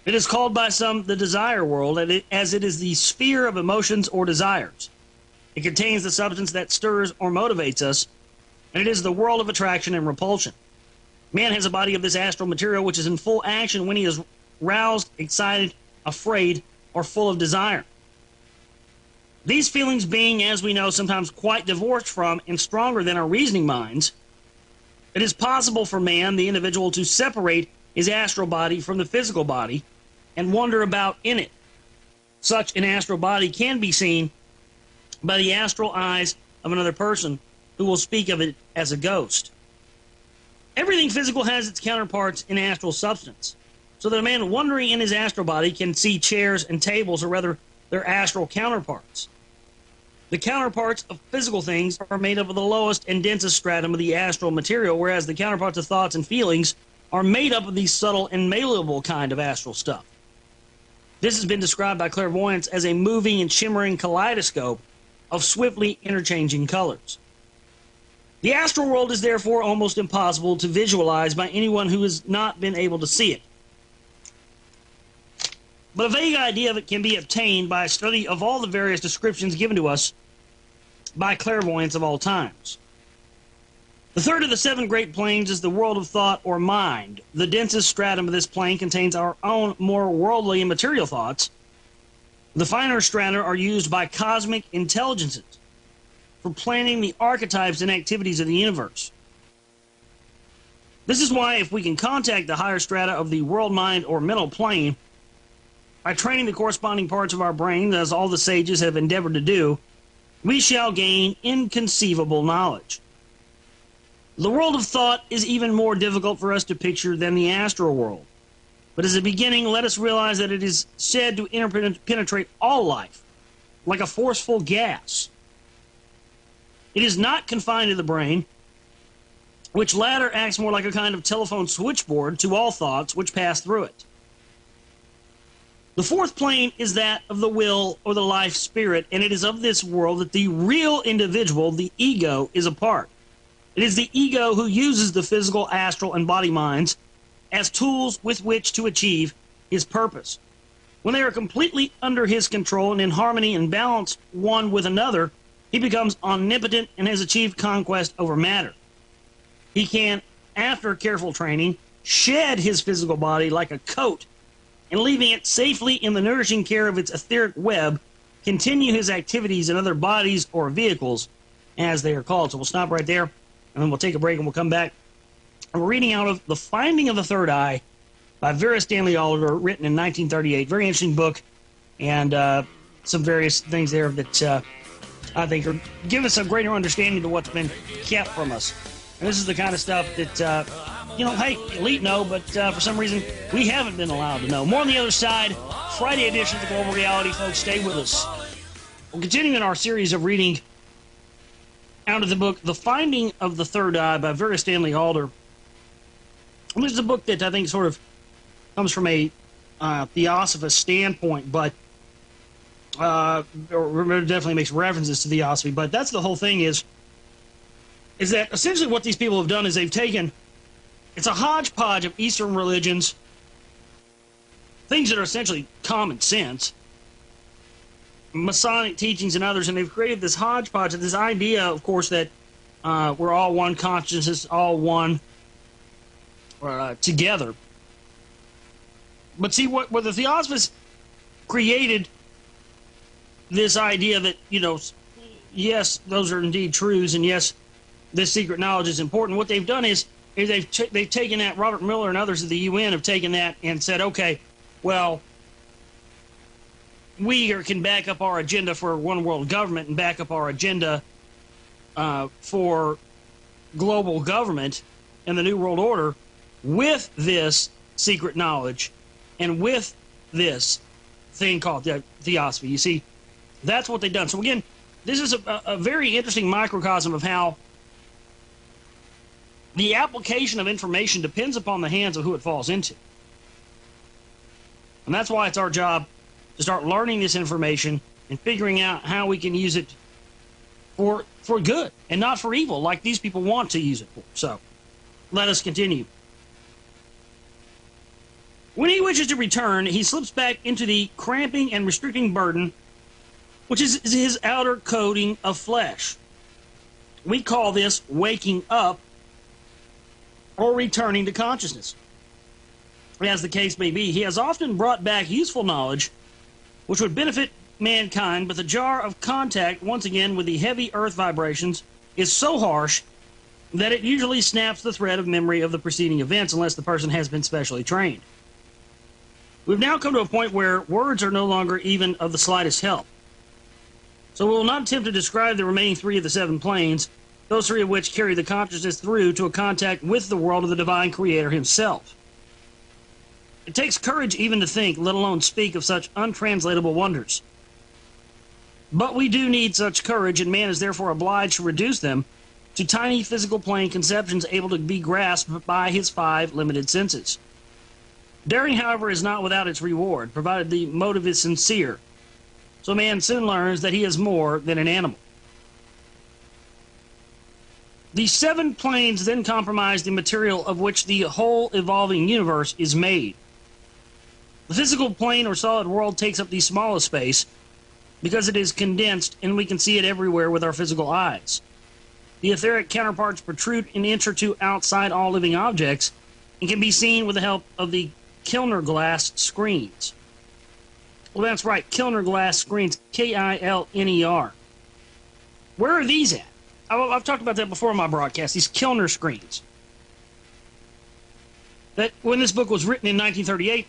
It is called by some the desire world, as it is the sphere of emotions or desires. It contains the substance that stirs or motivates us, and it is the world of attraction and repulsion. Man has a body of this astral material which is in full action when he is roused, excited, afraid, or full of desire. These feelings being, as we know, sometimes quite divorced from and stronger than our reasoning minds, it is possible for man, the individual, to separate his astral body from the physical body and wander about in it. Such an astral body can be seen by the astral eyes of another person who will speak of it as a ghost. Everything physical has its counterparts in astral substance, so that a man wandering in his astral body can see chairs and tables, or rather their astral counterparts. The counterparts of physical things are made up of the lowest and densest stratum of the astral material, whereas the counterparts of thoughts and feelings are made up of the subtle and malleable kind of astral stuff. This has been described by clairvoyants as a moving and shimmering kaleidoscope of swiftly interchanging colors. The astral world is therefore almost impossible to visualize by anyone who has not been able to see it. But a vague idea of it can be obtained by a study of all the various descriptions given to us by clairvoyants of all times. The third of the 7 great planes is the world of thought or mind. The densest stratum of this plane contains our own more worldly and material thoughts. The finer strata are used by cosmic intelligences for planning the archetypes and activities of the universe. This is why, if we can contact the higher strata of the world mind or mental plane, by training the corresponding parts of our brain, as all the sages have endeavored to do, we shall gain inconceivable knowledge. The world of thought is even more difficult for us to picture than the astral world. But as a beginning, let us realize that it is said to interpenetrate all life, like a forceful gas. It is not confined to the brain, which latter acts more like a kind of telephone switchboard to all thoughts which pass through it. The 4th plane is that of the will or the life spirit, and it is of this world that the real individual, the ego, is a part. It is the ego who uses the physical, astral, and body minds as tools with which to achieve his purpose. When they are completely under his control and in harmony and balance one with another, he becomes omnipotent and has achieved conquest over matter. He can, after careful training, shed his physical body like a coat, and leaving it safely in the nourishing care of its etheric web, continue his activities in other bodies or vehicles, as they are called. So we'll stop right there, and then we'll take a break and we'll come back. And we're reading out of The Finding of the Third Eye by Vera Stanley, written in 1938. Very interesting book, and some various things there that I think are give us a greater understanding of what's been kept from us. And this is the kind of stuff that, hey, elite know, but for some reason we haven't been allowed to know. More on the other side, Friday edition of the Global Reality, folks. Stay with us. We're continuing our series of reading out of the book The Finding of the Third Eye by Vera Stanley Alder. And this is a book that I think sort of comes from a theosophist standpoint, but or definitely makes references to theosophy. But that's the whole thing is that essentially what these people have done is they've taken, it's a hodgepodge of Eastern religions, things that are essentially common sense, Masonic teachings and others, and they've created this hodgepodge of this idea, of course, that we're all one consciousness, all one together. But see, what the Theosophists created this idea that, you know, yes, those are indeed truths, and yes, this secret knowledge is important. What they've done is they've taken that. Robert Miller and others at the UN have taken that and said, okay, well, we can back up our agenda for one world government and back up our agenda for global government and the New World Order with this secret knowledge and with this thing called Theosophy. You see, that's what they've done. So again, this is a very interesting microcosm of how the application of information depends upon the hands of who it falls into. And that's why it's our job to start learning this information and figuring out how we can use it for good and not for evil, like these people want to use it for. So, let us continue. When he wishes to return, he slips back into the cramping and restricting burden, which is his outer coating of flesh. We call this waking up or returning to consciousness. As the case may be, he has often brought back useful knowledge which would benefit mankind, but the jar of contact, once again, with the heavy earth vibrations is so harsh that it usually snaps the thread of memory of the preceding events unless the person has been specially trained. We've now come to a point where words are no longer even of the slightest help. So we will not attempt to describe the remaining 3 of the 7 planes, those 3 of which carry the consciousness through to a contact with the world of the divine creator himself. It takes courage even to think, let alone speak of such untranslatable wonders. But we do need such courage, and man is therefore obliged to reduce them to tiny physical plane conceptions able to be grasped by his 5 limited senses. Daring, however, is not without its reward, provided the motive is sincere. So man soon learns that he is more than an animal. The 7 planes then comprise the material of which the whole evolving universe is made. The physical plane or solid world takes up the smallest space because it is condensed and we can see it everywhere with our physical eyes. The etheric counterparts protrude an inch or 2 outside all living objects and can be seen with the help of the Kilner glass screens. Well, that's right, Kilner glass screens, K-I-L-N-E-R. Where are these at? I've talked about that before in my broadcast, these Kilner screens. That when this book was written in 1938,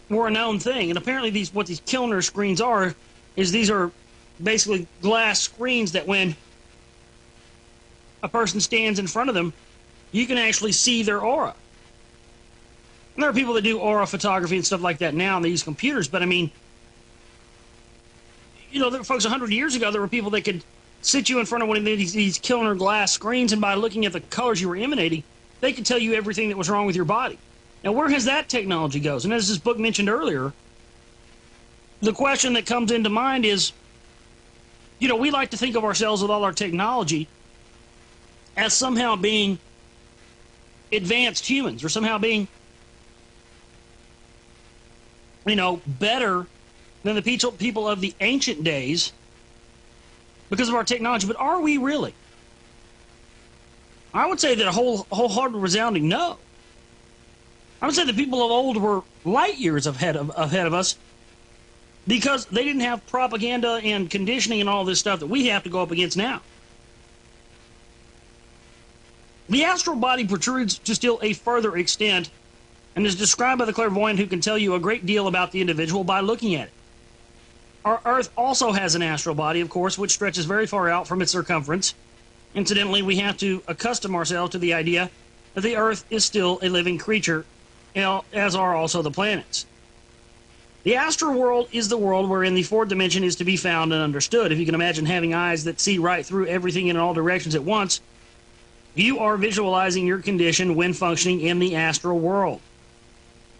were a known thing, and apparently what these Kilner screens are is these are basically glass screens that when a person stands in front of them, you can actually see their aura. And there are people that do aura photography and stuff like that now, and they use computers, but I mean, you know, there were folks 100 years ago, there were people that could sit you in front of one of these Kilner glass screens, and by looking at the colors you were emanating, they could tell you everything that was wrong with your body. Now, where has that technology goes? And as this book mentioned earlier, the question that comes into mind is, you know, we like to think of ourselves with all our technology as somehow being advanced humans, or somehow being, you know, better than the people of the ancient days because of our technology. But are we really? I would say that a wholehearted resounding no. I would say the people of old were light years ahead of us because they didn't have propaganda and conditioning and all this stuff that we have to go up against now. The astral body protrudes to still a further extent and is described by the clairvoyant who can tell you a great deal about the individual by looking at it. Our Earth also has an astral body, of course, which stretches very far out from its circumference. Incidentally, we have to accustom ourselves to the idea that the Earth is still a living creature, as are also the planets. The astral world is the world wherein the 4th dimension is to be found and understood. If you can imagine having eyes that see right through everything in all directions at once, you are visualizing your condition when functioning in the astral world.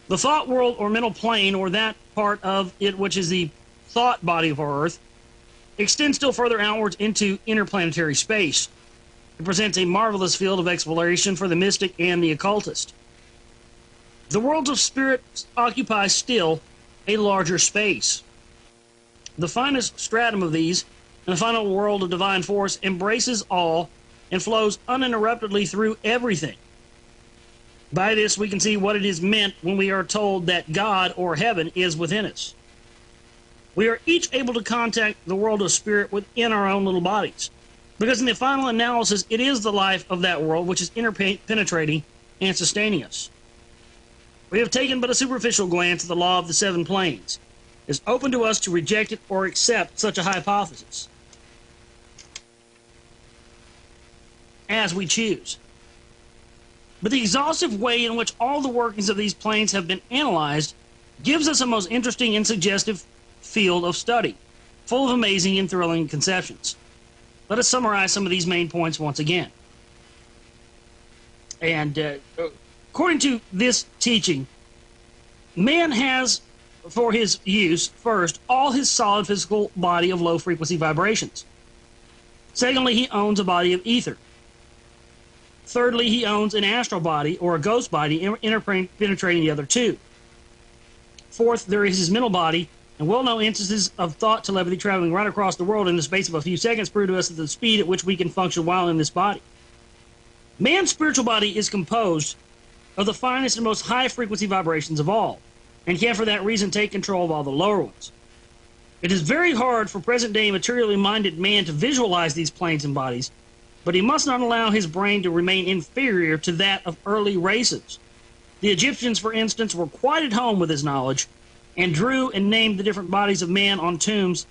The thought world or mental plane, or that part of it which is the thought body of our Earth, extends still further outwards into interplanetary space. It presents a marvelous field of exploration for the mystic and the occultist. The worlds of spirit occupy still a larger space. The finest stratum of these, in the final world of divine force, embraces all and flows uninterruptedly through everything. By this we can see what it is meant when we are told that God or heaven is within us. We are each able to contact the world of spirit within our own little bodies, because in the final analysis it is the life of that world which is interpenetrating and sustaining us. We have taken but a superficial glance at the law of the seven planes. It is open to us to reject it or accept such a hypothesis as we choose. But the exhaustive way in which all the workings of these planes have been analyzed gives us a most interesting and suggestive field of study, full of amazing and thrilling conceptions. Let us summarize some of these main points once again. And according to this teaching, man has for his use, first, all his solid physical body of low-frequency vibrations. Secondly, he owns a body of ether. Thirdly, he owns an astral body or a ghost body interpenetrating the other two. Fourth, there is his mental body, and well-known instances of thought telepathy traveling right across the world in the space of a few seconds prove to us the speed at which we can function while in this body. Man's spiritual body is composed of the finest and most high-frequency vibrations of all, and can for that reason take control of all the lower ones. It is very hard for present-day materially minded man to visualize these planes and bodies, but he must not allow his brain to remain inferior to that of early races. The Egyptians, for instance, were quite at home with his knowledge, and drew and named the different bodies of man on tombs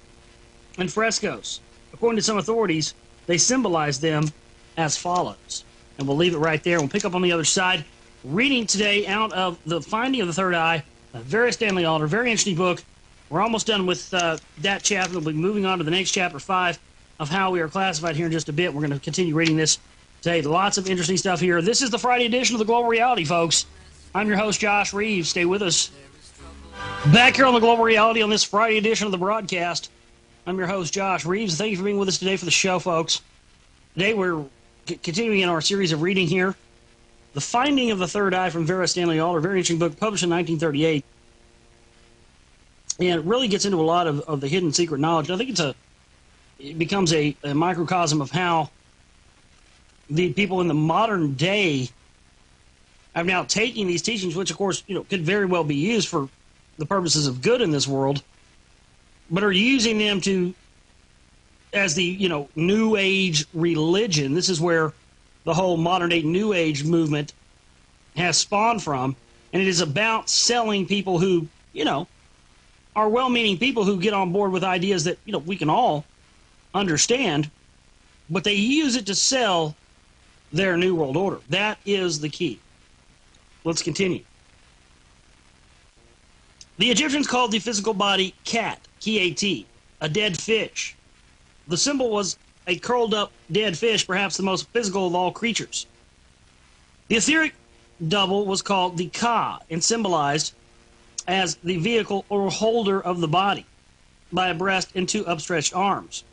and frescoes. According to some authorities, they symbolized them as follows. And we'll leave it right there. We'll pick up on the other side. Reading today out of The Finding of the Third Eye, a Vera Stanley author, very interesting book. We're almost done with that chapter. We'll be moving on to the next chapter 5 of How We Are Classified here in just a bit. We're going to continue reading this today. Lots of interesting stuff here. This is the Friday edition of the Global Reality, folks. I'm your host, Josh Reeves. Stay with us. Back here on the Global Reality on this Friday edition of the broadcast. I'm your host, Josh Reeves. Thank you for being with us today for the show, folks. Today we're continuing in our series of reading here. The Finding of the Third Eye from Vera Stanley author, a very interesting book published in 1938. And it really gets into a lot of the hidden secret knowledge. I think it becomes a microcosm of how the people in the modern day are now taking these teachings, which of course, could very well be used for the purposes of good in this world, but are using them as the, New Age religion. This is where the whole modern day New Age movement has spawned from, and it is about selling people who, are well-meaning people who get on board with ideas that, we can all understand, but they use it to sell their New World Order. That is the key. Let's continue. The Egyptians called the physical body Kat, K-A-T, a dead fish. The symbol was a curled-up dead fish, perhaps the most physical of all creatures. The etheric double was called the Ka and symbolized as the vehicle or holder of the body by a breast and two upstretched arms.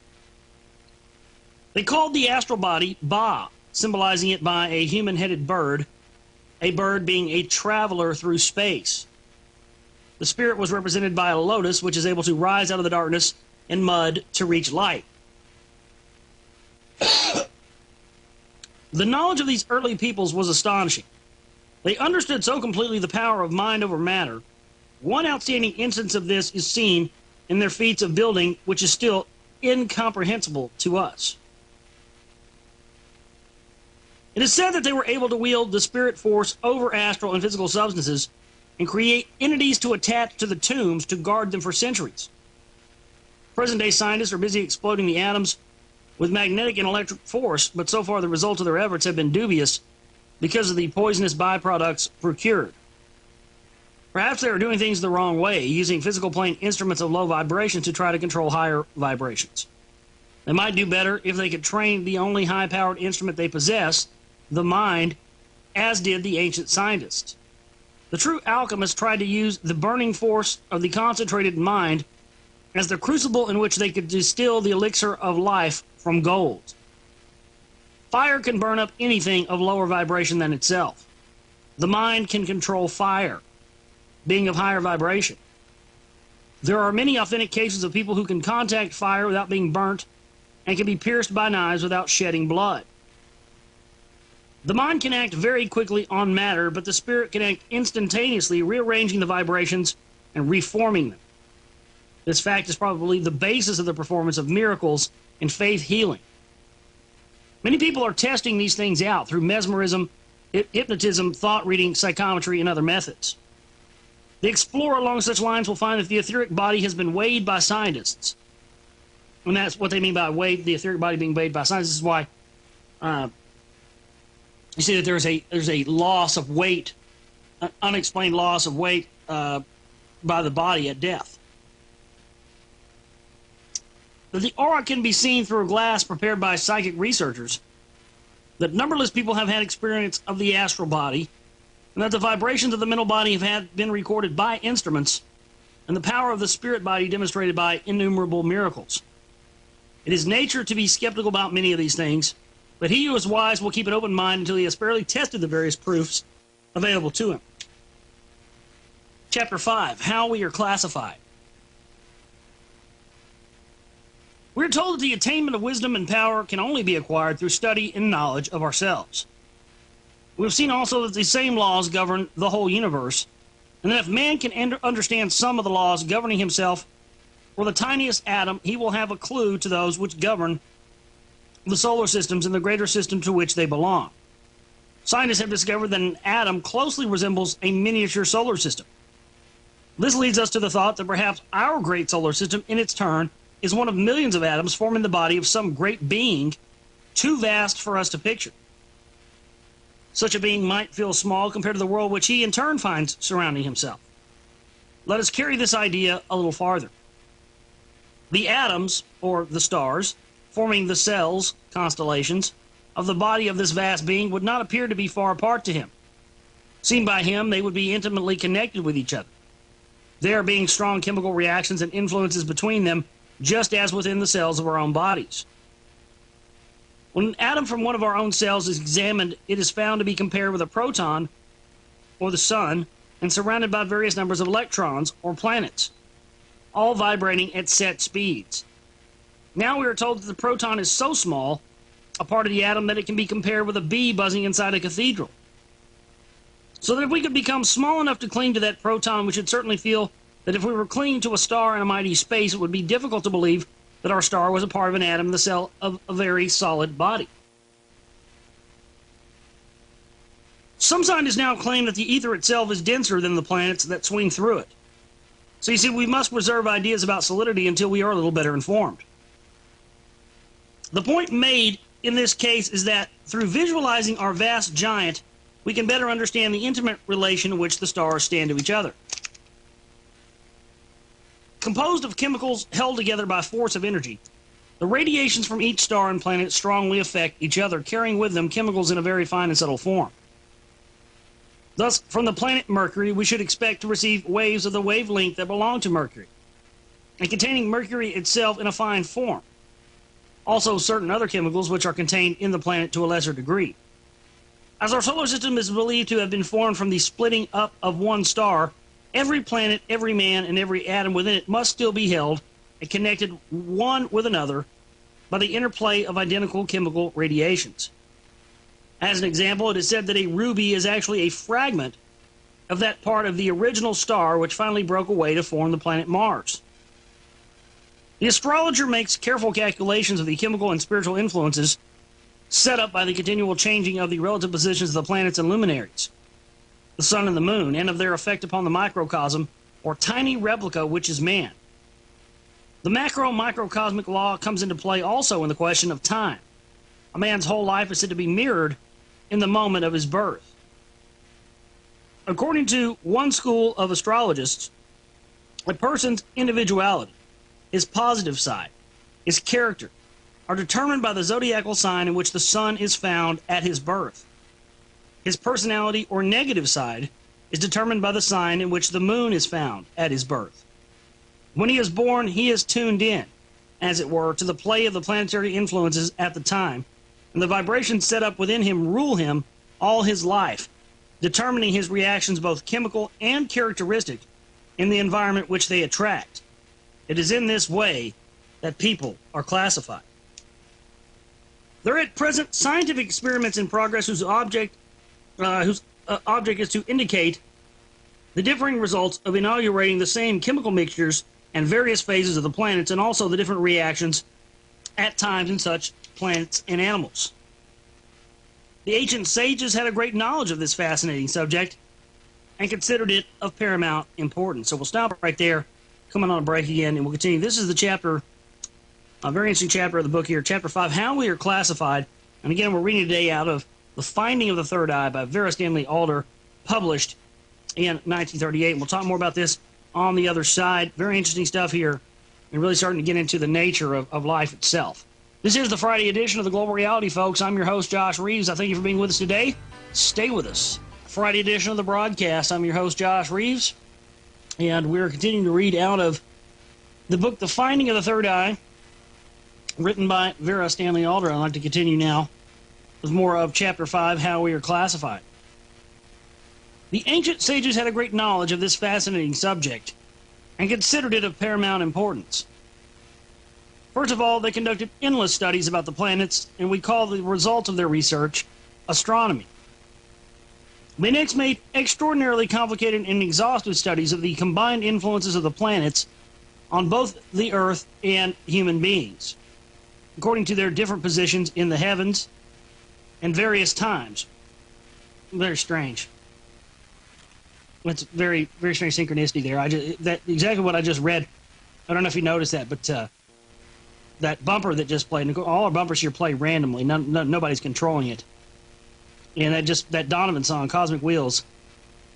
They called the astral body Ba, symbolizing it by a human-headed bird, a bird being a traveler through space. The spirit was represented by a lotus, which is able to rise out of the darkness and mud to reach light. The knowledge of these early peoples was astonishing. They understood so completely the power of mind over matter. One outstanding instance of this is seen in their feats of building, which is still incomprehensible to us. It is said that they were able to wield the spirit force over astral and physical substances and create entities to attach to the tombs to guard them for centuries. Present-day scientists are busy exploding the atoms with magnetic and electric force, but so far the results of their efforts have been dubious because of the poisonous byproducts procured. Perhaps they are doing things the wrong way, using physical plane instruments of low vibration to try to control higher vibrations. They might do better if they could train the only high-powered instrument they possess, the mind, as did the ancient scientists. The true alchemists tried to use the burning force of the concentrated mind as the crucible in which they could distill the elixir of life from gold. Fire can burn up anything of lower vibration than itself. The mind can control fire, being of higher vibration. There are many authentic cases of people who can contact fire without being burnt and can be pierced by knives without shedding blood. The mind can act very quickly on matter, but the spirit can act instantaneously, rearranging the vibrations and reforming them. This fact is probably the basis of the performance of miracles and faith healing. Many people are testing these things out through mesmerism, hypnotism, thought reading, psychometry, and other methods. The explorer along such lines will find that the etheric body has been weighed by scientists. And that's what they mean by weighed, the etheric body being weighed by science. This is why you see that there's a loss of weight, an unexplained loss of weight by the body at death. That the aura can be seen through a glass prepared by psychic researchers. That numberless people have had experience of the astral body, and that the vibrations of the mental body have been recorded by instruments, and the power of the spirit body demonstrated by innumerable miracles. It is nature to be skeptical about many of these things, but he who is wise will keep an open mind until he has fairly tested the various proofs available to him. Chapter 5, How We Are Classified. We are told that the attainment of wisdom and power can only be acquired through study and knowledge of ourselves. We have seen also that the same laws govern the whole universe, and that if man can understand some of the laws governing himself or the tiniest atom, he will have a clue to those which govern the solar systems and the greater system to which they belong. Scientists have discovered that an atom closely resembles a miniature solar system. This leads us to the thought that perhaps our great solar system, in its turn, is one of millions of atoms forming the body of some great being too vast for us to picture. Such a being might feel small compared to the world which he in turn finds surrounding himself. Let us carry this idea a little farther. The atoms, or the stars, forming the cells, constellations, of the body of this vast being would not appear to be far apart to him. Seen by him, they would be intimately connected with each other, there being strong chemical reactions and influences between them, just as within the cells of our own bodies. When an atom from one of our own cells is examined, it is found to be compared with a proton, or the sun, and surrounded by various numbers of electrons, or planets, all vibrating at set speeds. Now we are told that the proton is so small a part of the atom that it can be compared with a bee buzzing inside a cathedral. So that if we could become small enough to cling to that proton, we should certainly feel that if we were clinging to a star in a mighty space, it would be difficult to believe that our star was a part of an atom in the cell of a very solid body. Some scientists now claim that the ether itself is denser than the planets that swing through it. So you see, we must reserve ideas about solidity until we are a little better informed. The point made in this case is that through visualizing our vast giant, we can better understand the intimate relation in which the stars stand to each other. Composed of chemicals held together by force of energy, the radiations from each star and planet strongly affect each other, carrying with them chemicals in a very fine and subtle form. Thus, from the planet Mercury, we should expect to receive waves of the wavelength that belong to Mercury, and containing Mercury itself in a fine form. Also certain other chemicals which are contained in the planet to a lesser degree. As our solar system is believed to have been formed from the splitting up of one star, every planet, every man, and every atom within it must still be held and connected one with another by the interplay of identical chemical radiations. As an example, it is said that a ruby is actually a fragment of that part of the original star which finally broke away to form the planet Mars. The astrologer makes careful calculations of the chemical and spiritual influences set up by the continual changing of the relative positions of the planets and luminaries, the sun and the moon, and of their effect upon the microcosm, or tiny replica, which is man. The macro-microcosmic law comes into play also in the question of time. A man's whole life is said to be mirrored in the moment of his birth. According to one school of astrologists, a person's individuality, his positive side, his character, are determined by the zodiacal sign in which the sun is found at his birth. His personality or negative side is determined by the sign in which the moon is found at his birth. When he is born, he is tuned in, as it were, to the play of the planetary influences at the time, and the vibrations set up within him rule him all his life, determining his reactions both chemical and characteristic in the environment which they attract. It is in this way that people are classified. There are at present scientific experiments in progress whose object is to indicate the differing results of inaugurating the same chemical mixtures and various phases of the planets, and also the different reactions at times in such plants and animals. The ancient sages had a great knowledge of this fascinating subject and considered it of paramount importance. So we'll stop right there, coming on a break again, and we'll continue. This is the chapter, a very interesting chapter of the book here, Chapter 5, How We Are Classified. And again, we're reading today out of The Finding of the Third Eye by Vera Stanley Alder, published in 1938. And we'll talk more about this on the other side. Very interesting stuff here, and really starting to get into the nature of life itself. This is the Friday edition of the Global Reality, folks. I'm your host, Josh Reeves. I thank you for being with us today. Stay with us. Friday edition of the broadcast. I'm your host, Josh Reeves, and we're continuing to read out of the book, The Finding of the Third Eye, written by Vera Stanley Alder. I'd like to continue now with more of Chapter 5, How We Are Classified. The ancient sages had a great knowledge of this fascinating subject and considered it of paramount importance. First of all, they conducted endless studies about the planets, and we call the result of their research astronomy. They next made extraordinarily complicated and exhaustive studies of the combined influences of the planets on both the Earth and human beings, according to their different positions in the heavens and various times. Very strange. It's very, very strange synchronicity there. That exactly what I just read. I don't know if you noticed that, but that bumper that just played, all our bumpers here play randomly. Nobody's controlling it. And that Donovan song, Cosmic Wheels.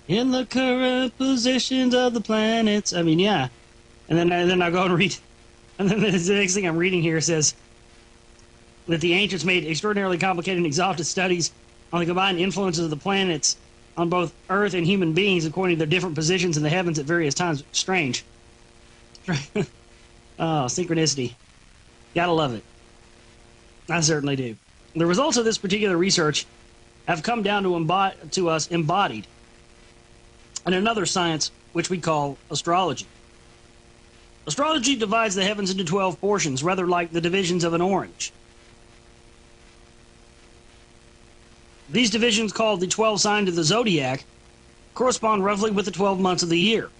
In the current positions of the planets. I mean, yeah. And then I go and read. And then the next thing I'm reading here says that the ancients made extraordinarily complicated and exhaustive studies on the combined influences of the planets on both Earth and human beings according to their different positions in the heavens at various times. Strange. Oh, synchronicity. Gotta love it. I certainly do. The results of this particular research have come down to us embodied in another science which we call astrology. Astrology divides the heavens into 12 portions, rather like the divisions of an orange. These divisions, called the 12 signs of the zodiac, correspond roughly with the 12 months of the year.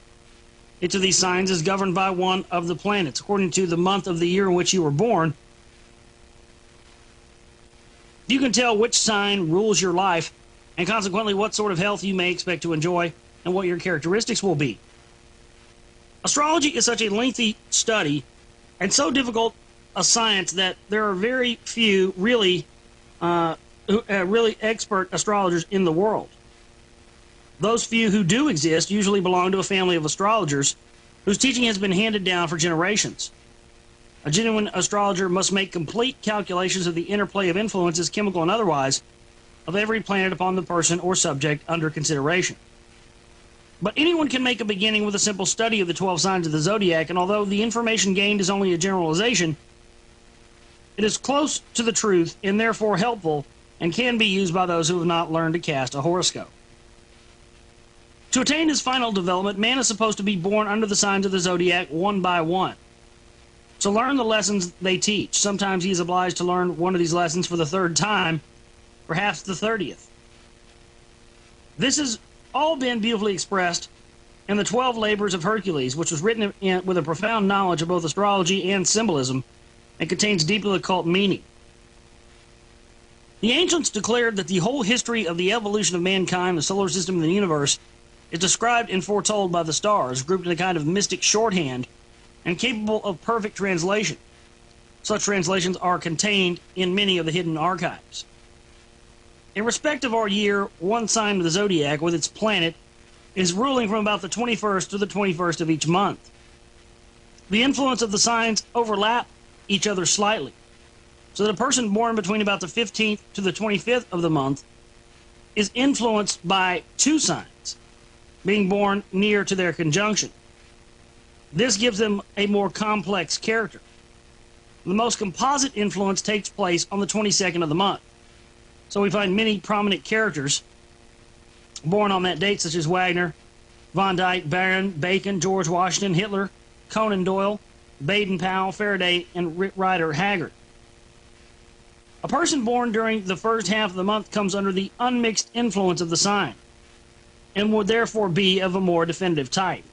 Each of these signs is governed by one of the planets, according to the month of the year in which you were born. You can tell which sign rules your life, and consequently what sort of health you may expect to enjoy, and what your characteristics will be. Astrology is such a lengthy study, and so difficult a science, that there are very few really expert astrologers in the world. Those few who do exist usually belong to a family of astrologers whose teaching has been handed down for generations. A genuine astrologer must make complete calculations of the interplay of influences, chemical and otherwise, of every planet upon the person or subject under consideration. But anyone can make a beginning with a simple study of the 12 signs of the zodiac, and although the information gained is only a generalization, it is close to the truth and therefore helpful, and can be used by those who have not learned to cast a horoscope. To attain his final development, man is supposed to be born under the signs of the zodiac one by one, to learn the lessons they teach. Sometimes he is obliged to learn one of these lessons for the third time, perhaps the 30th. This has all been beautifully expressed in the 12 Labors of Hercules, which was written with a profound knowledge of both astrology and symbolism, and contains deeply occult meaning. The ancients declared that the whole history of the evolution of mankind, the solar system, and the universe is described and foretold by the stars, grouped in a kind of mystic shorthand and capable of perfect translation. Such translations are contained in many of the hidden archives. In respect of our year, one sign of the zodiac with its planet is ruling from about the 21st to the 21st of each month. The influence of the signs overlap each other slightly, so that a person born between about the 15th to the 25th of the month is influenced by two signs, being born near to their conjunction. This gives them a more complex character. The most composite influence takes place on the 22nd of the month. So we find many prominent characters born on that date, such as Wagner, Von Dyke, Barron, Bacon, George Washington, Hitler, Conan Doyle, Baden-Powell, Faraday, and Rider-Haggard. A person born during the first half of the month comes under the unmixed influence of the sign, and would therefore be of a more definitive type.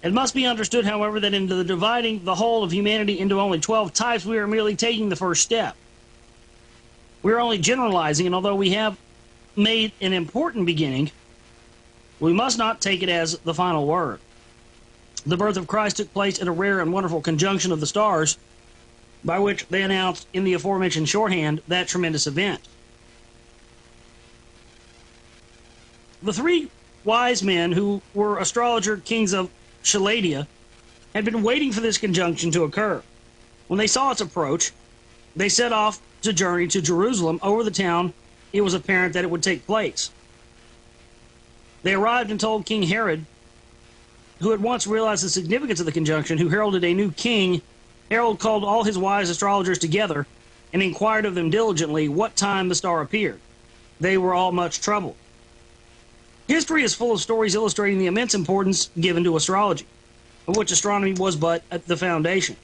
It must be understood, however, that in dividing the whole of humanity into only 12 types, we are merely taking the first step. We are only generalizing, and although we have made an important beginning, we must not take it as the final word. The birth of Christ took place in a rare and wonderful conjunction of the stars, by which they announced in the aforementioned shorthand that tremendous event. The three wise men who were astrologer kings of Chaldea had been waiting for this conjunction to occur. When they saw its approach, they set off to journey to Jerusalem. Over the town, it was apparent that it would take place. They arrived and told King Herod, who at once realized the significance of the conjunction, who heralded a new king. Herod called all his wise astrologers together and inquired of them diligently what time the star appeared. They were all much troubled. History is full of stories illustrating the immense importance given to astrology, of which astronomy was but at the foundation.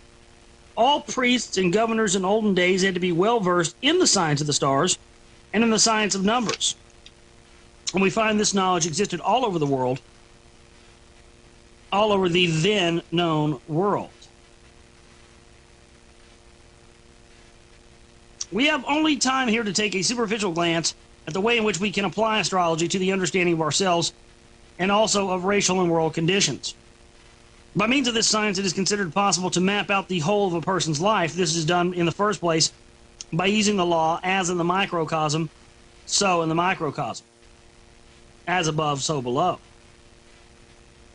All priests and governors in olden days had to be well versed in the science of the stars and in the science of numbers. And we find this knowledge existed all over the world, all over the then known world. We have only time here to take a superficial glance at the way in which we can apply astrology to the understanding of ourselves and also of racial and world conditions. By means of this science, it is considered possible to map out the whole of a person's life. This is done in the first place by using the law as in the microcosm, so in the microcosm. As above, so below.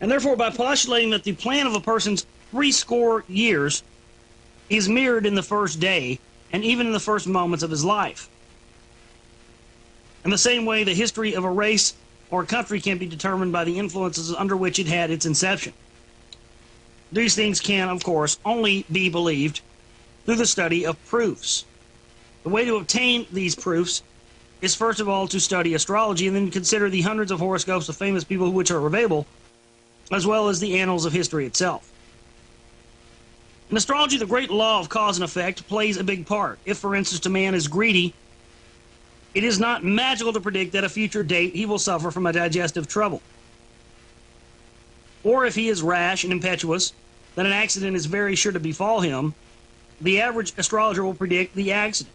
And therefore, by postulating that the plan of a person's 60 years is mirrored in the first day and even in the first moments of his life. In the same way, the history of a race or a country can be determined by the influences under which it had its inception. These things can, of course, only be believed through the study of proofs. The way to obtain these proofs is first of all to study astrology and then consider the hundreds of horoscopes of famous people which are available, as well as the annals of history itself. In astrology, the great law of cause and effect plays a big part. If, for instance, a man is greedy, it is not magical to predict that at a future date he will suffer from a digestive trouble. Or if he is rash and impetuous, that an accident is very sure to befall him, the average astrologer will predict the accident.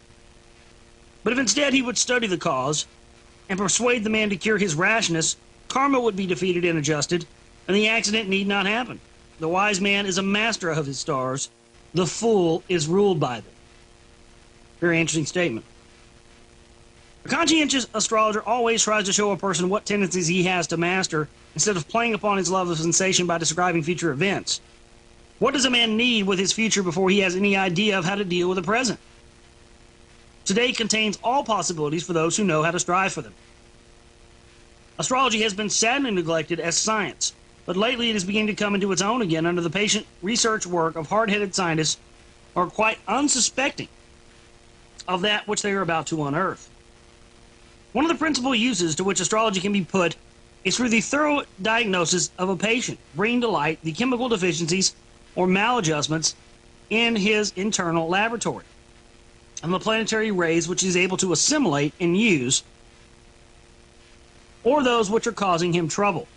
But if instead he would study the cause and persuade the man to cure his rashness, karma would be defeated and adjusted, and the accident need not happen. The wise man is a master of his stars. The fool is ruled by them. Very interesting statement. A conscientious astrologer always tries to show a person what tendencies he has to master, instead of playing upon his love of sensation by describing future events. What does a man need with his future before he has any idea of how to deal with the present? Today contains all possibilities for those who know how to strive for them. Astrology has been sadly neglected as science, but lately it is beginning to come into its own again under the patient research work of hard-headed scientists who are quite unsuspecting of that which they are about to unearth. One of the principal uses to which astrology can be put is through the thorough diagnosis of a patient, bringing to light the chemical deficiencies or maladjustments in his internal laboratory, and the planetary rays which he is able to assimilate and use, or those which are causing him trouble.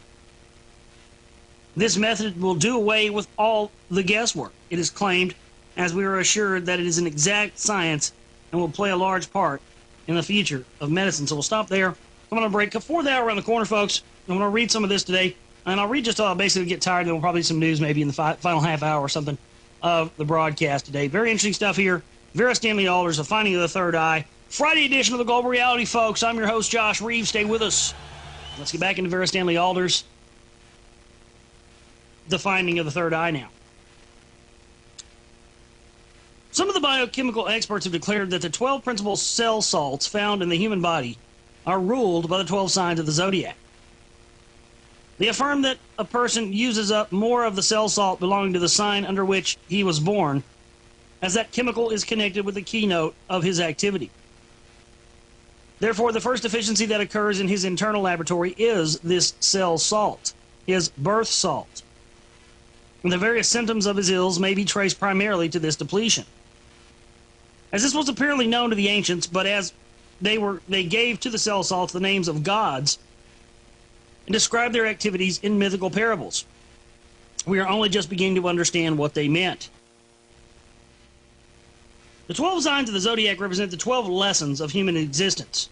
This method will do away with all the guesswork. It is claimed, as we are assured, that it is an exact science and will play a large part in the future of medicine. So we'll stop there. I'm going to break. Fourth hour around the corner, folks. I'm going to read some of this today, and I'll read just till I basically get tired, and we'll probably do some news maybe in the final half hour or something of the broadcast today. Very interesting stuff here. Vera Stanley Alders, The Finding of the Third Eye. Friday edition of the Global Reality, folks. I'm your host, Josh Reeves. Stay with us. Let's get back into Vera Stanley Alders, The Finding of the Third Eye now. Some of the biochemical experts have declared that the 12 principal cell salts found in the human body are ruled by the 12 signs of the zodiac. They affirm that a person uses up more of the cell salt belonging to the sign under which he was born, as that chemical is connected with the keynote of his activity. Therefore, the first deficiency that occurs in his internal laboratory is this cell salt, his birth salt. And the various symptoms of his ills may be traced primarily to this depletion. As this was apparently known to the ancients, but as they gave to the cell salts the names of gods and described their activities in mythical parables. We are only just beginning to understand what they meant. The 12 signs of the zodiac represent the 12 lessons of human existence.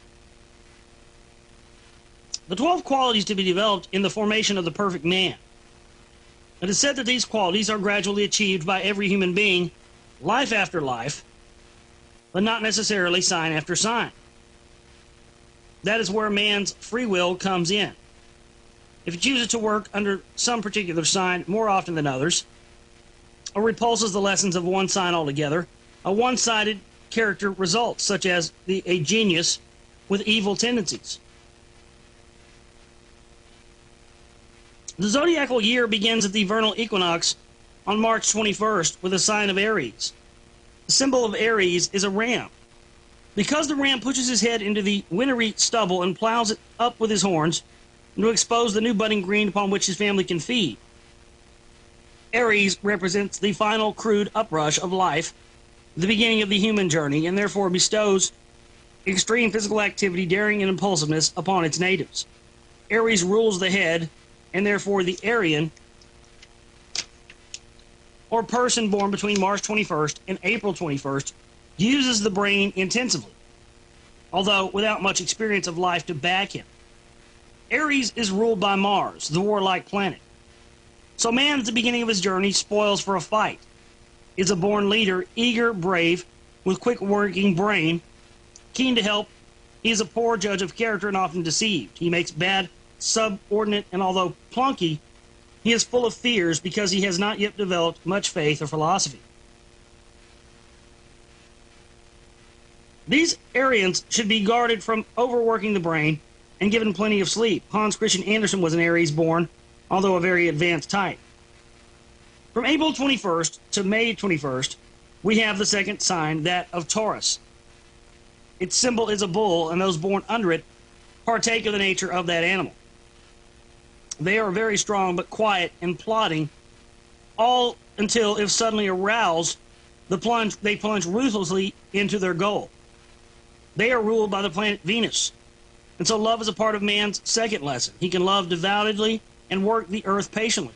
The 12 qualities to be developed in the formation of the perfect man. It is said that these qualities are gradually achieved by every human being, life after life, but not necessarily sign after sign. That is where man's free will comes in. If he chooses to work under some particular sign more often than others, or repulses the lessons of one sign altogether, a one-sided character results, such as a genius with evil tendencies. The zodiacal year begins at the vernal equinox on March 21st with a sign of Aries. The symbol of Aries is a ram. Because the ram pushes his head into the wintry stubble and plows it up with his horns to expose the new budding green upon which his family can feed. Aries represents the final crude uprush of life, the beginning of the human journey, and therefore bestows extreme physical activity, daring, and impulsiveness upon its natives. Aries rules the head, and therefore the Aryan, or person born between March 21st and April 21st, uses the brain intensively, although without much experience of life to back him. Aries is ruled by Mars, the warlike planet. So man at the beginning of his journey spoils for a fight, is a born leader, eager, brave, with quick working brain, keen to help. He is a poor judge of character and often deceived. He makes bad, subordinate, and although plunky, he is full of fears because he has not yet developed much faith or philosophy. These Aryans should be guarded from overworking the brain and given plenty of sleep. Hans Christian Andersen was an Aries born, although a very advanced type. From April 21st to May 21st, we have the second sign, that of Taurus. Its symbol is a bull, and those born under it partake of the nature of that animal. They are very strong but quiet and plodding, all until, if suddenly aroused, they plunge ruthlessly into their goal. They are ruled by the planet Venus, and so love is a part of man's second lesson. He can love devotedly and work the earth patiently.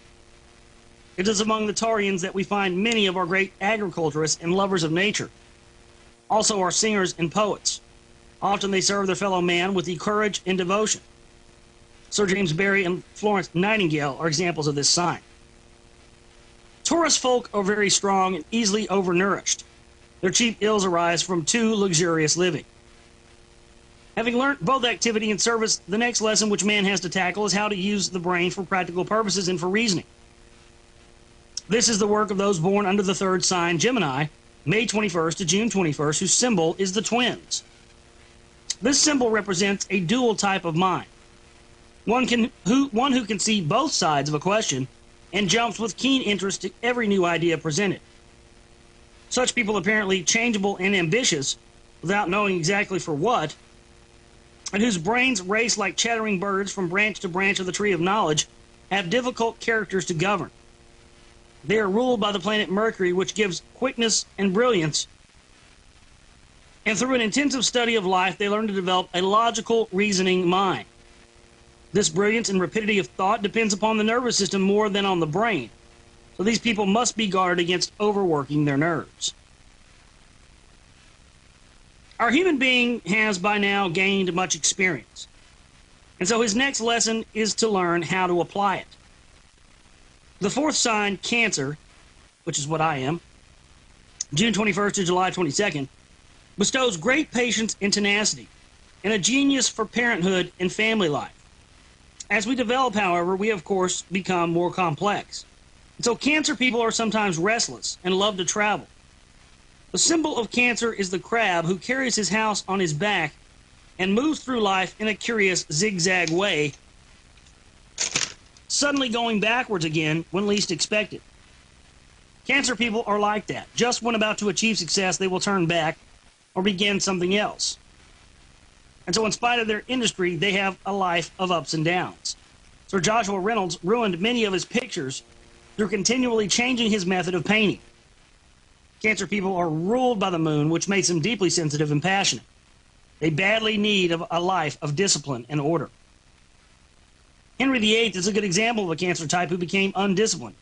It is among the Taurians that we find many of our great agriculturists and lovers of nature, also our singers and poets. Often they serve their fellow man with the courage and devotion. Sir James Barrie and Florence Nightingale are examples of this sign. Taurus folk are very strong and easily overnourished. Their chief ills arise from too luxurious living. Having learned both activity and service, the next lesson which man has to tackle is how to use the brain for practical purposes and for reasoning. This is the work of those born under the third sign, Gemini, May 21st to June 21st, whose symbol is the twins. This symbol represents a dual type of mind. One who can see both sides of a question and jumps with keen interest to every new idea presented. Such people, apparently changeable and ambitious, without knowing exactly for what, and whose brains race like chattering birds from branch to branch of the tree of knowledge, have difficult characters to govern. They are ruled by the planet Mercury, which gives quickness and brilliance, and through an intensive study of life, they learn to develop a logical, reasoning mind. This brilliance and rapidity of thought depends upon the nervous system more than on the brain, so these people must be guarded against overworking their nerves. Our human being has by now gained much experience, and so his next lesson is to learn how to apply it. The fourth sign, Cancer, which is what I am, June 21st to July 22nd, bestows great patience and tenacity, and a genius for parenthood and family life. As we develop, however, we of course become more complex. And so Cancer people are sometimes restless and love to travel. The symbol of Cancer is the crab who carries his house on his back and moves through life in a curious zigzag way, suddenly going backwards again when least expected. Cancer people are like that. Just when about to achieve success, they will turn back or begin something else. And so in spite of their industry, they have a life of ups and downs. Sir Joshua Reynolds ruined many of his pictures through continually changing his method of painting. Cancer people are ruled by the moon, which makes them deeply sensitive and passionate. They badly need a life of discipline and order. Henry VIII is a good example of a Cancer type who became undisciplined,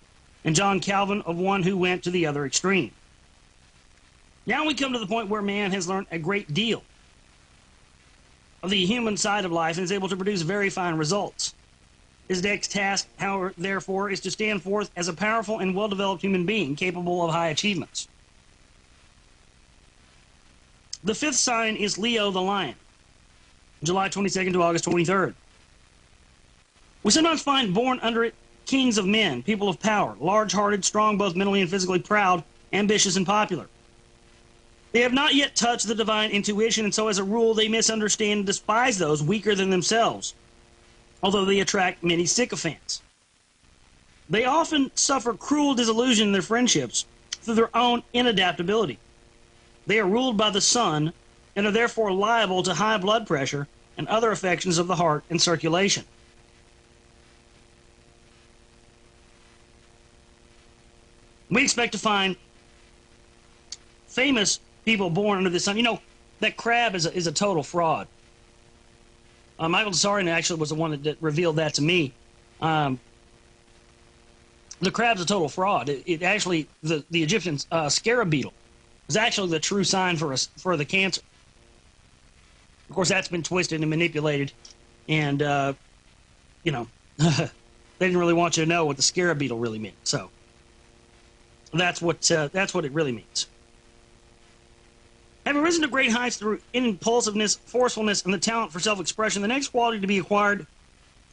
and John Calvin of one who went to the other extreme. Now we come to the point where man has learned a great deal of the human side of life and is able to produce very fine results. His next task, however, therefore, is to stand forth as a powerful and well-developed human being capable of high achievements. The fifth sign is Leo the Lion, July 22nd to August 23rd. We sometimes find born under it kings of men, people of power, large-hearted, strong, both mentally and physically, proud, ambitious, and popular. They have not yet touched the divine intuition, and so as a rule they misunderstand and despise those weaker than themselves, although they attract many sycophants. They often suffer cruel disillusion in their friendships through their own inadaptability. They are ruled by the sun and are therefore liable to high blood pressure and other affections of the heart and circulation. We expect to find famous people born under the sun. You know, that crab is a total fraud. Michael Tsarian actually was the one that revealed that to me. The crab's a total fraud. It actually, the Egyptian scarab beetle was actually the true sign for the cancer. Of course, that's been twisted and manipulated, and you know, they didn't really want you to know what the scarab beetle really meant. So that's what it really means. Having risen to great heights through impulsiveness, forcefulness, and the talent for self-expression, the next quality to be acquired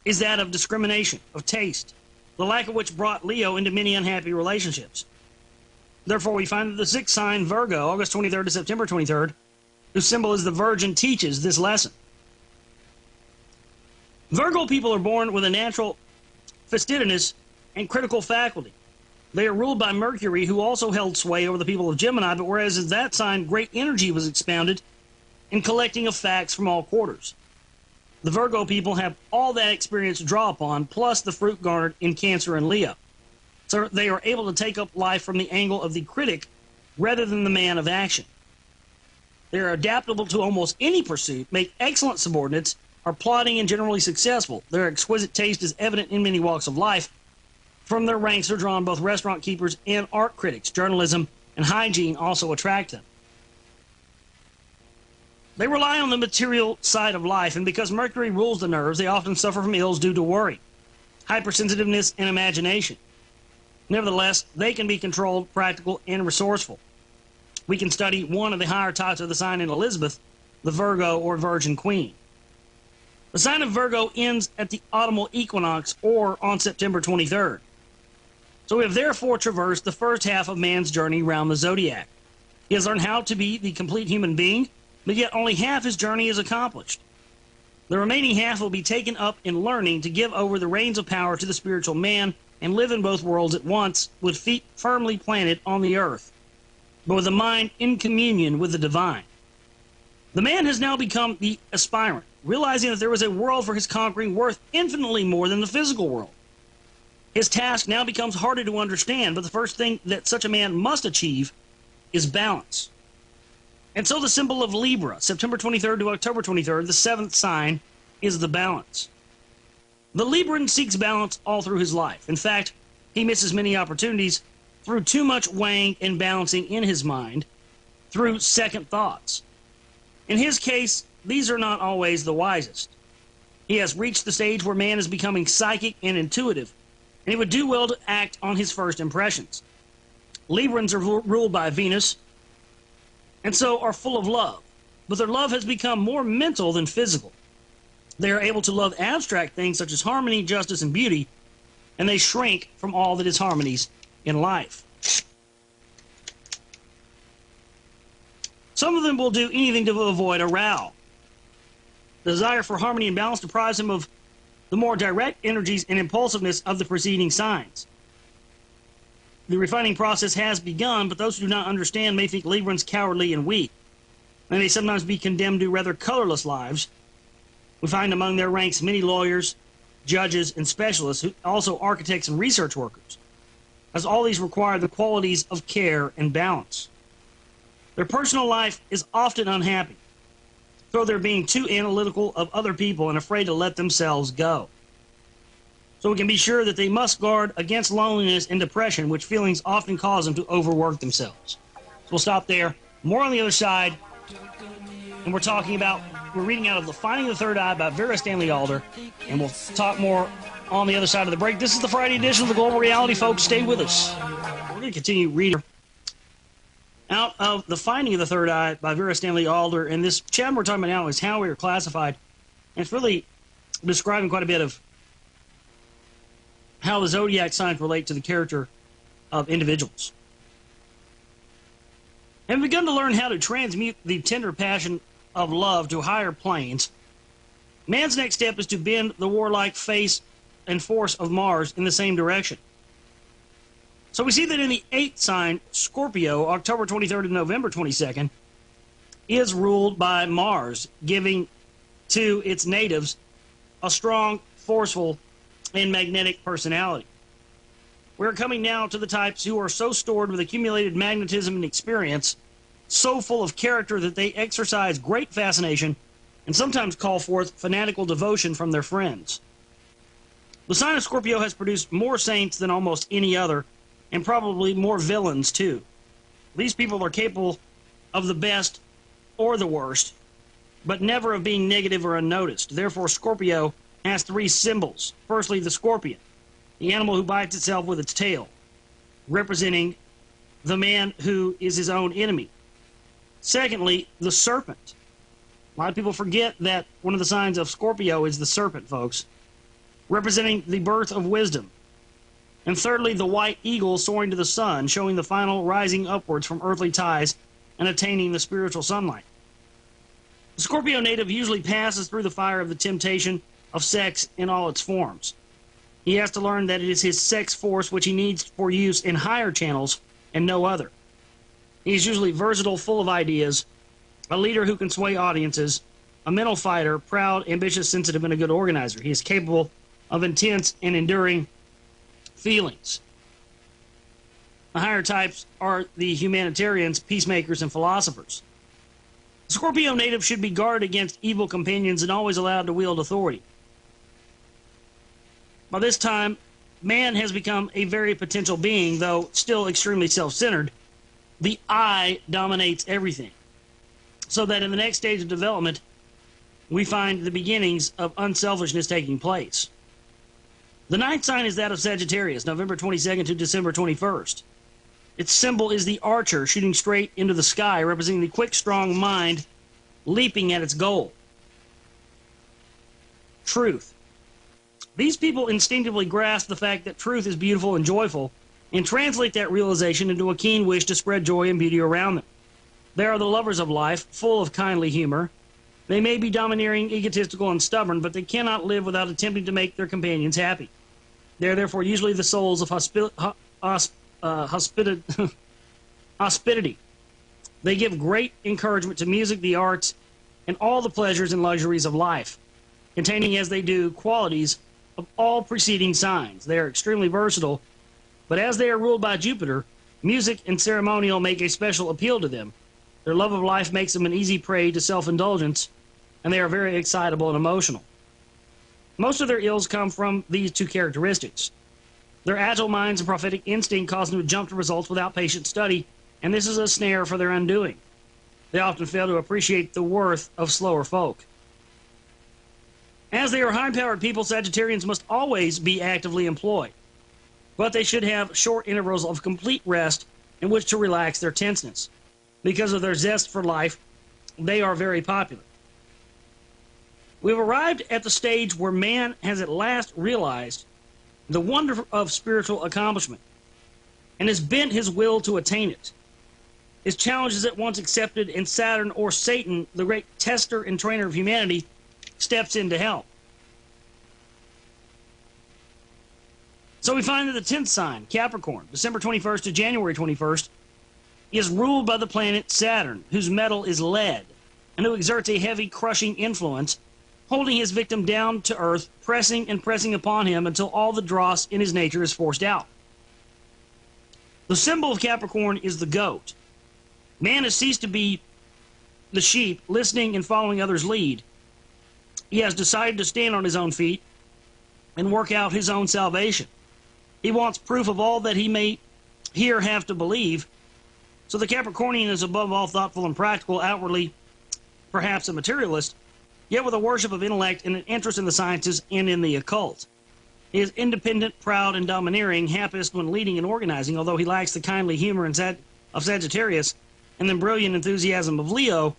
is that of discrimination, of taste, the lack of which brought Leo into many unhappy relationships. Therefore, we find that the sixth sign, Virgo, August 23rd to September 23rd, whose symbol is the Virgin, teaches this lesson. Virgo people are born with a natural fastidiousness and critical faculty. They are ruled by Mercury, who also held sway over the people of Gemini, but whereas in that sign great energy was expounded in collecting of facts from all quarters. The Virgo people have all that experience to draw upon, plus the fruit garnered in Cancer and Leo. So they are able to take up life from the angle of the critic rather than the man of action. They are adaptable to almost any pursuit, make excellent subordinates, are plodding and generally successful. Their exquisite taste is evident in many walks of life. From their ranks are drawn both restaurant keepers and art critics. Journalism and hygiene also attract them. They rely on the material side of life, and because Mercury rules the nerves, they often suffer from ills due to worry, hypersensitiveness, and imagination. Nevertheless, they can be controlled, practical, and resourceful. We can study one of the higher types of the sign in Elizabeth, the Virgo or Virgin Queen. The sign of Virgo ends at the autumnal equinox or on September 23rd. So we have therefore traversed the first half of man's journey around the zodiac. He has learned how to be the complete human being, but yet only half his journey is accomplished. The remaining half will be taken up in learning to give over the reins of power to the spiritual man and live in both worlds at once, with feet firmly planted on the earth, but with a mind in communion with the divine. The man has now become the aspirant, realizing that there was a world for his conquering worth infinitely more than the physical world. His task now becomes harder to understand, but the first thing that such a man must achieve is balance. And so the symbol of Libra, September 23rd to October 23rd, the seventh sign, is the balance. The Libran seeks balance all through his life. In fact, he misses many opportunities through too much weighing and balancing in his mind, through second thoughts. In his case, these are not always the wisest. He has reached the stage where man is becoming psychic and intuitive, and he would do well to act on his first impressions. Librans are ruled by Venus, and so are full of love, but their love has become more mental than physical. They are able to love abstract things such as harmony, justice, and beauty, and they shrink from all that is harmonies in life. Some of them will do anything to avoid a row. The desire for harmony and balance deprives him of the more direct energies and impulsiveness of the preceding signs. The refining process has begun, but those who do not understand may think Librans cowardly and weak. They may sometimes be condemned to rather colorless lives. We find among their ranks many lawyers, judges, and specialists, who also architects and research workers. as all these require the qualities of care and balance. Their personal life is often unhappy, so they're being too analytical of other people and afraid to let themselves go. So we can be sure that they must guard against loneliness and depression, which feelings often cause them to overwork themselves. So we'll stop there. More on the other side. And we're reading out of The Finding of the Third Eye by Vera Stanley Alder. And we'll talk more on the other side of the break. This is the Friday edition of the Global Reality, folks. Stay with us. We're going to continue reading out of The Finding of the Third Eye by Vera Stanley Alder. And this chapter we're talking about now is how we are classified. And it's really describing quite a bit of how the zodiac signs relate to the character of individuals. Having begun to learn how to transmute the tender passion of love to higher planes, man's next step is to bend the warlike face and force of Mars in the same direction. So we see that in the 8th sign, Scorpio, October 23rd to November 22nd, is ruled by Mars, giving to its natives a strong, forceful, and magnetic personality. We're coming now to the types who are so stored with accumulated magnetism and experience, so full of character that they exercise great fascination and sometimes call forth fanatical devotion from their friends. The sign of Scorpio has produced more saints than almost any other, and probably more villains too. These people are capable of the best or the worst, but never of being negative or unnoticed. Therefore, Scorpio has 3 symbols. Firstly, the scorpion, the animal who bites itself with its tail, representing the man who is his own enemy. Secondly, the serpent. A lot of people forget that one of the signs of Scorpio is the serpent, folks, representing the birth of wisdom. And thirdly, the white eagle soaring to the sun, showing the final rising upwards from earthly ties and attaining the spiritual sunlight. The Scorpio native usually passes through the fire of the temptation of sex in all its forms. He has to learn that it is his sex force which he needs for use in higher channels and no other. He is usually versatile, full of ideas, a leader who can sway audiences, a mental fighter, proud, ambitious, sensitive, and a good organizer. He is capable of intense and enduring feelings. The higher types are the humanitarians, peacemakers, and philosophers. The Scorpio native should be guarded against evil companions and always allowed to wield authority. By this time, man has become a very potential being, though still extremely self-centered. The I dominates everything, so that in the next stage of development, we find the beginnings of unselfishness taking place. The 9th sign is that of Sagittarius, November 22nd to December 21st. Its symbol is the archer shooting straight into the sky, representing the quick, strong mind leaping at its goal. Truth. These people instinctively grasp the fact that truth is beautiful and joyful and translate that realization into a keen wish to spread joy and beauty around them. They are the lovers of life, full of kindly humor. They may be domineering, egotistical, and stubborn, but they cannot live without attempting to make their companions happy. They are therefore usually the souls of hospitality. They give great encouragement to music, the arts, and all the pleasures and luxuries of life, containing as they do qualities of all preceding signs. They are extremely versatile, but as they are ruled by Jupiter, music and ceremonial make a special appeal to them. Their love of life makes them an easy prey to self-indulgence, and they are very excitable and emotional. Most of their ills come from these 2 characteristics. Their agile minds and prophetic instinct cause them to jump to results without patient study, and this is a snare for their undoing. They often fail to appreciate the worth of slower folk. As they are high-powered people, Sagittarians must always be actively employed, but they should have short intervals of complete rest in which to relax their tenseness. Because of their zest for life, they are very popular. We've arrived at the stage where man has at last realized the wonder of spiritual accomplishment and has bent his will to attain it. His challenge is at once accepted, and Saturn, or Satan, the great tester and trainer of humanity, steps in to help. So we find that the 10th sign, Capricorn, December 21st to January 21st, is ruled by the planet Saturn, whose metal is lead, and who exerts a heavy, crushing influence, holding his victim down to earth, pressing and pressing upon him until all the dross in his nature is forced out. The symbol of Capricorn is the goat. Man has ceased to be the sheep, listening and following others' lead. He has decided to stand on his own feet and work out his own salvation. He wants proof of all that he may here have to believe. So the Capricornian is above all thoughtful and practical, outwardly perhaps a materialist, yet with a worship of intellect and an interest in the sciences and in the occult. He is independent, proud, and domineering, happiest when leading and organizing, although he lacks the kindly humor of Sagittarius and the brilliant enthusiasm of Leo.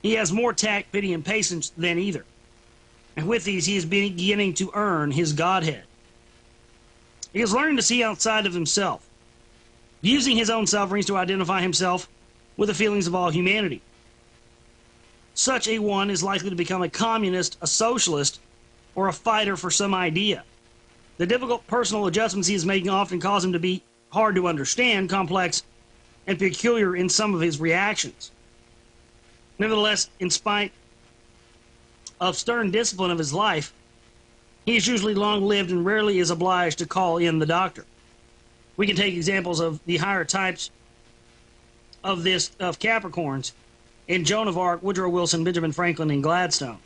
He has more tact, pity, and patience than either. And with these, he is beginning to earn his godhead. He is learning to see outside of himself, using his own sufferings to identify himself with the feelings of all humanity. Such a one is likely to become a communist, a socialist, or a fighter for some idea. The difficult personal adjustments he is making often cause him to be hard to understand, complex, and peculiar in some of his reactions. Nevertheless, in spite of stern discipline of his life, he is usually long-lived and rarely is obliged to call in the doctor. We can take examples of the higher types of Capricorns in Joan of Arc, Woodrow Wilson, Benjamin Franklin, and Gladstone.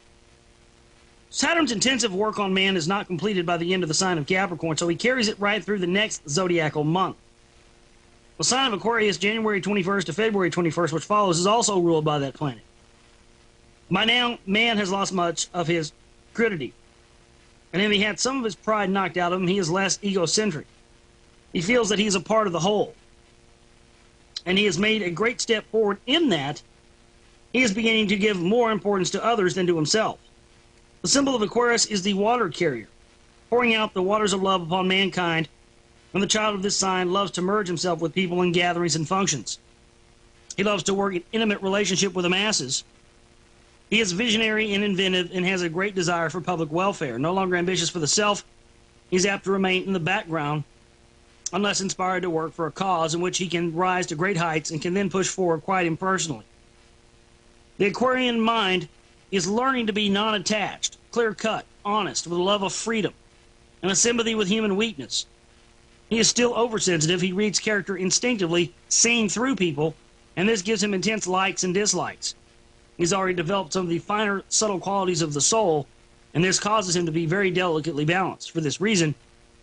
Saturn's intensive work on man is not completed by the end of the sign of Capricorn, so he carries it right through the next zodiacal month. The sign of Aquarius, January 21st to February 21st, which follows, is also ruled by that planet. By now, man has lost much of his crudity, and if he had some of his pride knocked out of him, he is less egocentric. He feels that he is a part of the whole, and he has made a great step forward in that he is beginning to give more importance to others than to himself. The symbol of Aquarius is the water carrier, pouring out the waters of love upon mankind, and the child of this sign loves to merge himself with people in gatherings and functions. He loves to work in intimate relationship with the masses. He is visionary and inventive and has a great desire for public welfare. No longer ambitious for the self, he is apt to remain in the background unless inspired to work for a cause in which he can rise to great heights and can then push forward quite impersonally. The Aquarian mind is learning to be non-attached, clear-cut, honest, with a love of freedom, and a sympathy with human weakness. He is still oversensitive. He reads character instinctively, seeing through people, and this gives him intense likes and dislikes. He's already developed some of the finer, subtle qualities of the soul, and this causes him to be very delicately balanced. For this reason,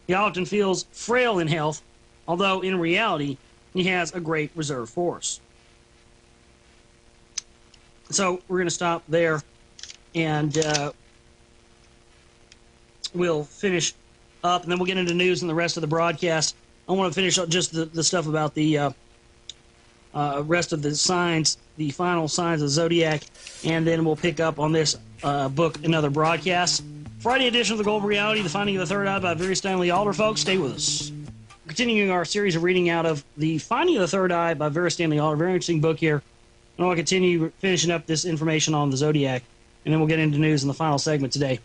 he often feels frail in health, although in reality, he has a great reserve force. So we're going to stop there, and we'll finish up, and then we'll get into news and the rest of the broadcast. I want to finish up just the stuff about the rest of the signs, the final signs of the zodiac, and then we'll pick up on this book, another broadcast. Friday edition of The Golden Reality, The Finding of the Third Eye by Vera Stanley Alder. Folks, stay with us. Continuing our series of reading out of The Finding of the Third Eye by Vera Stanley Alder. Very interesting book here. And I'll continue finishing up this information on the zodiac, and then we'll get into news in the final segment today.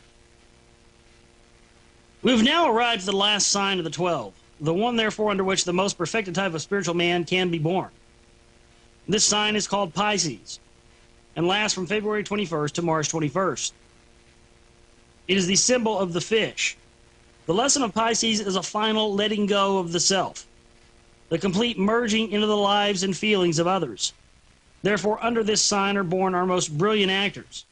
We've now arrived at the last sign of the 12, the one, therefore, under which the most perfected type of spiritual man can be born. This sign is called Pisces, and lasts from February 21st to March 21st. It is the symbol of the fish. The lesson of Pisces is a final letting go of the self, the complete merging into the lives and feelings of others. Therefore, under this sign are born our most brilliant actors.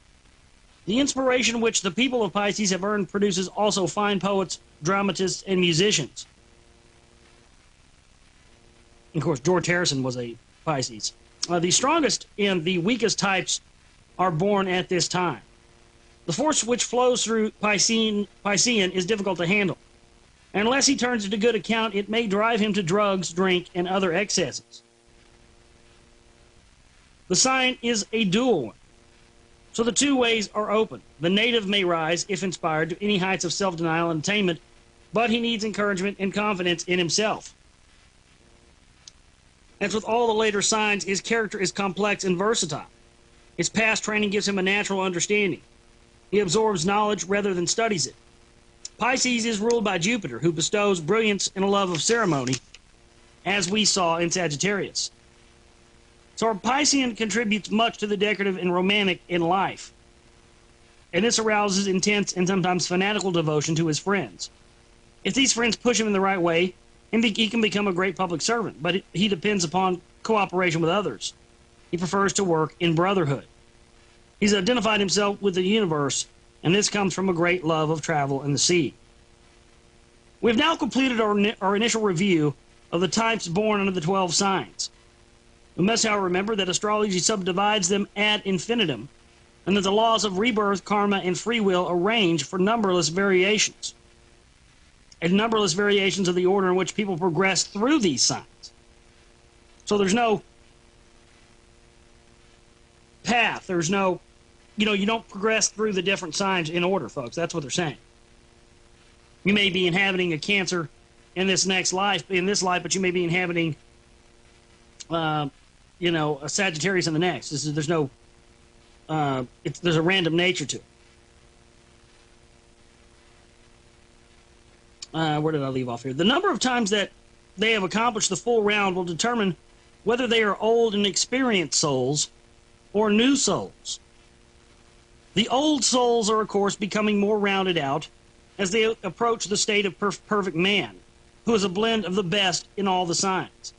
The inspiration which the people of Pisces have earned produces also fine poets, dramatists, and musicians. Of course, George Harrison was a Pisces. The strongest and the weakest types are born at this time. The force which flows through Piscean is difficult to handle. And unless he turns it to good account, it may drive him to drugs, drink, and other excesses. The sign is a dual one, so the two ways are open. The native may rise, if inspired, to any heights of self-denial and attainment, but he needs encouragement and confidence in himself. As with all the later signs, his character is complex and versatile. His past training gives him a natural understanding. He absorbs knowledge rather than studies it. Pisces is ruled by Jupiter, who bestows brilliance and a love of ceremony, as we saw in Sagittarius. So our Piscean contributes much to the decorative and romantic in life, and this arouses intense and sometimes fanatical devotion to his friends. If these friends push him in the right way, and he can become a great public servant, but he depends upon cooperation with others. He prefers to work in brotherhood. He's identified himself with the universe, and this comes from a great love of travel and the sea. We've now completed our initial review of the types born under the 12 signs. We must, however, remember that astrology subdivides them ad infinitum, and that the laws of rebirth, karma, and free will arrange for numberless variations, and numberless variations of the order in which people progress through these signs. So there's no path, there's no, you don't progress through the different signs in order, folks. That's what they're saying. You may be inhabiting a Cancer in this life, but you may be inhabiting, a Sagittarius in the next. There's no, there's a random nature to it. Where did I leave off here? The number of times that they have accomplished the full round will determine whether they are old and experienced souls or new souls. The old souls are, of course, becoming more rounded out as they approach the state of perfect man, who is a blend of the best in all the signs.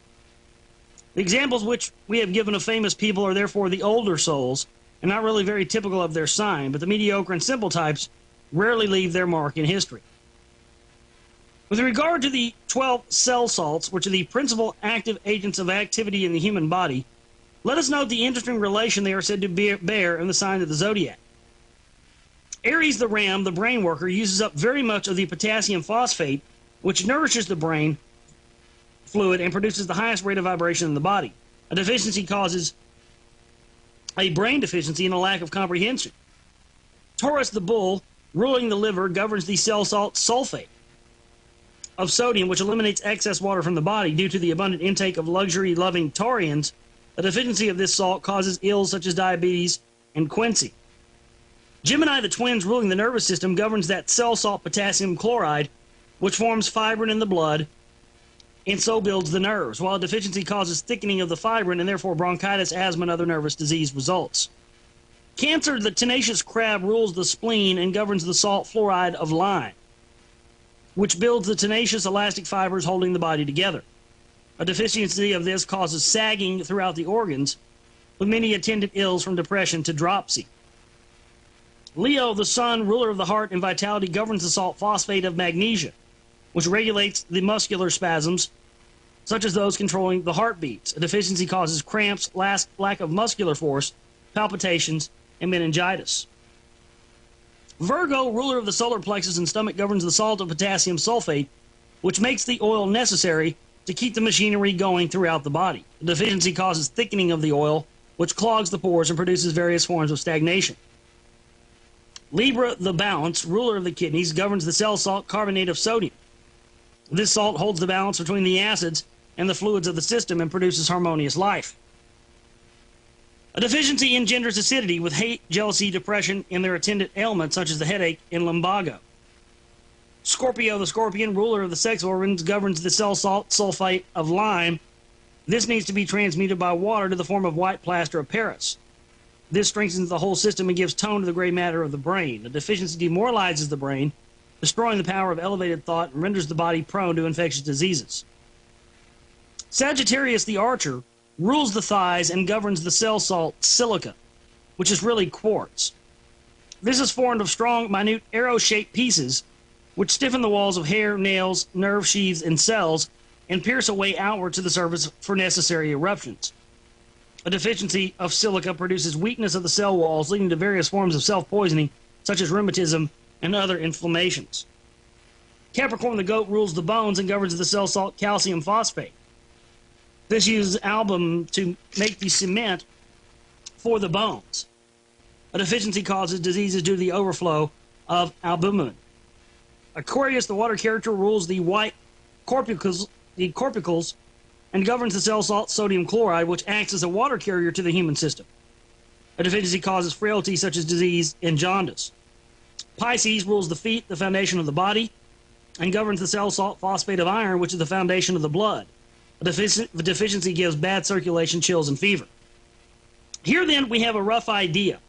The examples which we have given of famous people are therefore the older souls, and not really very typical of their sign, but the mediocre and simple types rarely leave their mark in history. With regard to the 12 cell salts, which are the principal active agents of activity in the human body, let us note the interesting relation they are said to bear in the sign of the zodiac. Aries the ram, the brain worker, uses up very much of the potassium phosphate, which nourishes the brain fluid and produces the highest rate of vibration in the body. A deficiency causes a brain deficiency and a lack of comprehension. Taurus the bull, ruling the liver, governs the cell salt sulfate of sodium, which eliminates excess water from the body due to the abundant intake of luxury-loving Taurians. A deficiency of this salt causes ills such as diabetes and quinsy. Gemini, the twins ruling the nervous system, governs that cell salt potassium chloride, which forms fibrin in the blood and so builds the nerves, while a deficiency causes thickening of the fibrin and therefore bronchitis, asthma, and other nervous disease results. Cancer, the tenacious crab, rules the spleen and governs the salt fluoride of lime, which builds the tenacious elastic fibers holding the body together. A deficiency of this causes sagging throughout the organs, with many attendant ills from depression to dropsy. Leo, the sun, ruler of the heart and vitality, governs the salt phosphate of magnesia, which regulates the muscular spasms, such as those controlling the heartbeats. A deficiency causes cramps, lack of muscular force, palpitations, and meningitis. Virgo, ruler of the solar plexus and stomach, governs the salt of potassium sulfate, which makes the oil necessary to keep the machinery going throughout the body. The deficiency causes thickening of the oil, which clogs the pores and produces various forms of stagnation. Libra, the balance, ruler of the kidneys, governs the cell salt carbonate of sodium. This salt holds the balance between the acids and the fluids of the system and produces harmonious life. A deficiency engenders acidity with hate, jealousy, depression, and their attendant ailments such as the headache and lumbago. Scorpio, the scorpion, ruler of the sex organs, governs the cell salt sulfate of lime. This needs to be transmuted by water to the form of white plaster of Paris. This strengthens the whole system and gives tone to the gray matter of the brain. The deficiency demoralizes the brain, destroying the power of elevated thought, and renders the body prone to infectious diseases. Sagittarius, the archer, rules the thighs and governs the cell salt silica, which is really quartz. This is formed of strong, minute, arrow-shaped pieces which stiffen the walls of hair, nails, nerve sheaths, and cells, and pierce a way outward to the surface for necessary eruptions. A deficiency of silica produces weakness of the cell walls, leading to various forms of self-poisoning, such as rheumatism and other inflammations. Capricorn, the goat, rules the bones and governs the cell salt calcium phosphate. This uses albumin to make the cement for the bones. A deficiency causes diseases due to the overflow of albumin. Aquarius, the water character, rules the white corpuscles, and governs the cell salt sodium chloride, which acts as a water carrier to the human system. A deficiency causes frailty such as disease and jaundice. Pisces rules the feet, the foundation of the body, and governs the cell salt phosphate of iron, which is the foundation of the blood. A deficiency gives bad circulation, chills, and fever. Here then we have a rough idea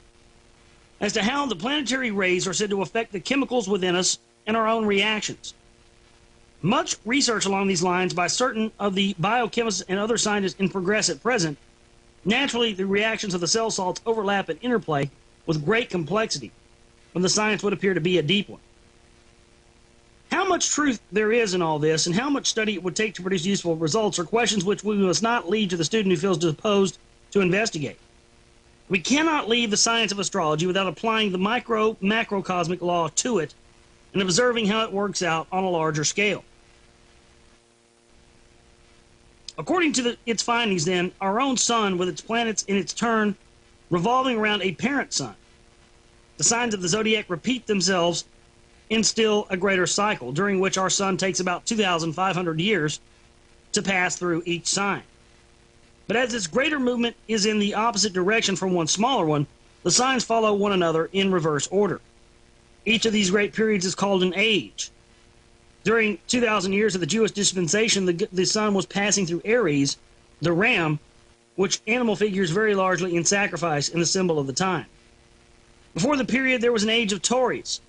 as to how the planetary rays are said to affect the chemicals within us and our own reactions. Much research along these lines by certain of the biochemists and other scientists in progress at present. Naturally, the reactions of the cell salts overlap and interplay with great complexity, when the science would appear to be a deep one. How much truth there is in all this, and how much study it would take to produce useful results, are questions which we must not leave to the student who feels disposed to investigate. We cannot leave the science of astrology without applying the macrocosmic law to it and observing how it works out on a larger scale. According to its findings, then, our own sun, with its planets in its turn revolving around a parent sun, the signs of the zodiac repeat themselves in still a greater cycle, during which our sun takes about 2,500 years to pass through each sign. But as its greater movement is in the opposite direction from one smaller one, the signs follow one another in reverse order. Each of these great periods is called an age. During 2,000 years of the Jewish dispensation, the sun was passing through Aries, the ram, which animal figures very largely in sacrifice in the symbol of the time. Before the period, there was an age of Taurus,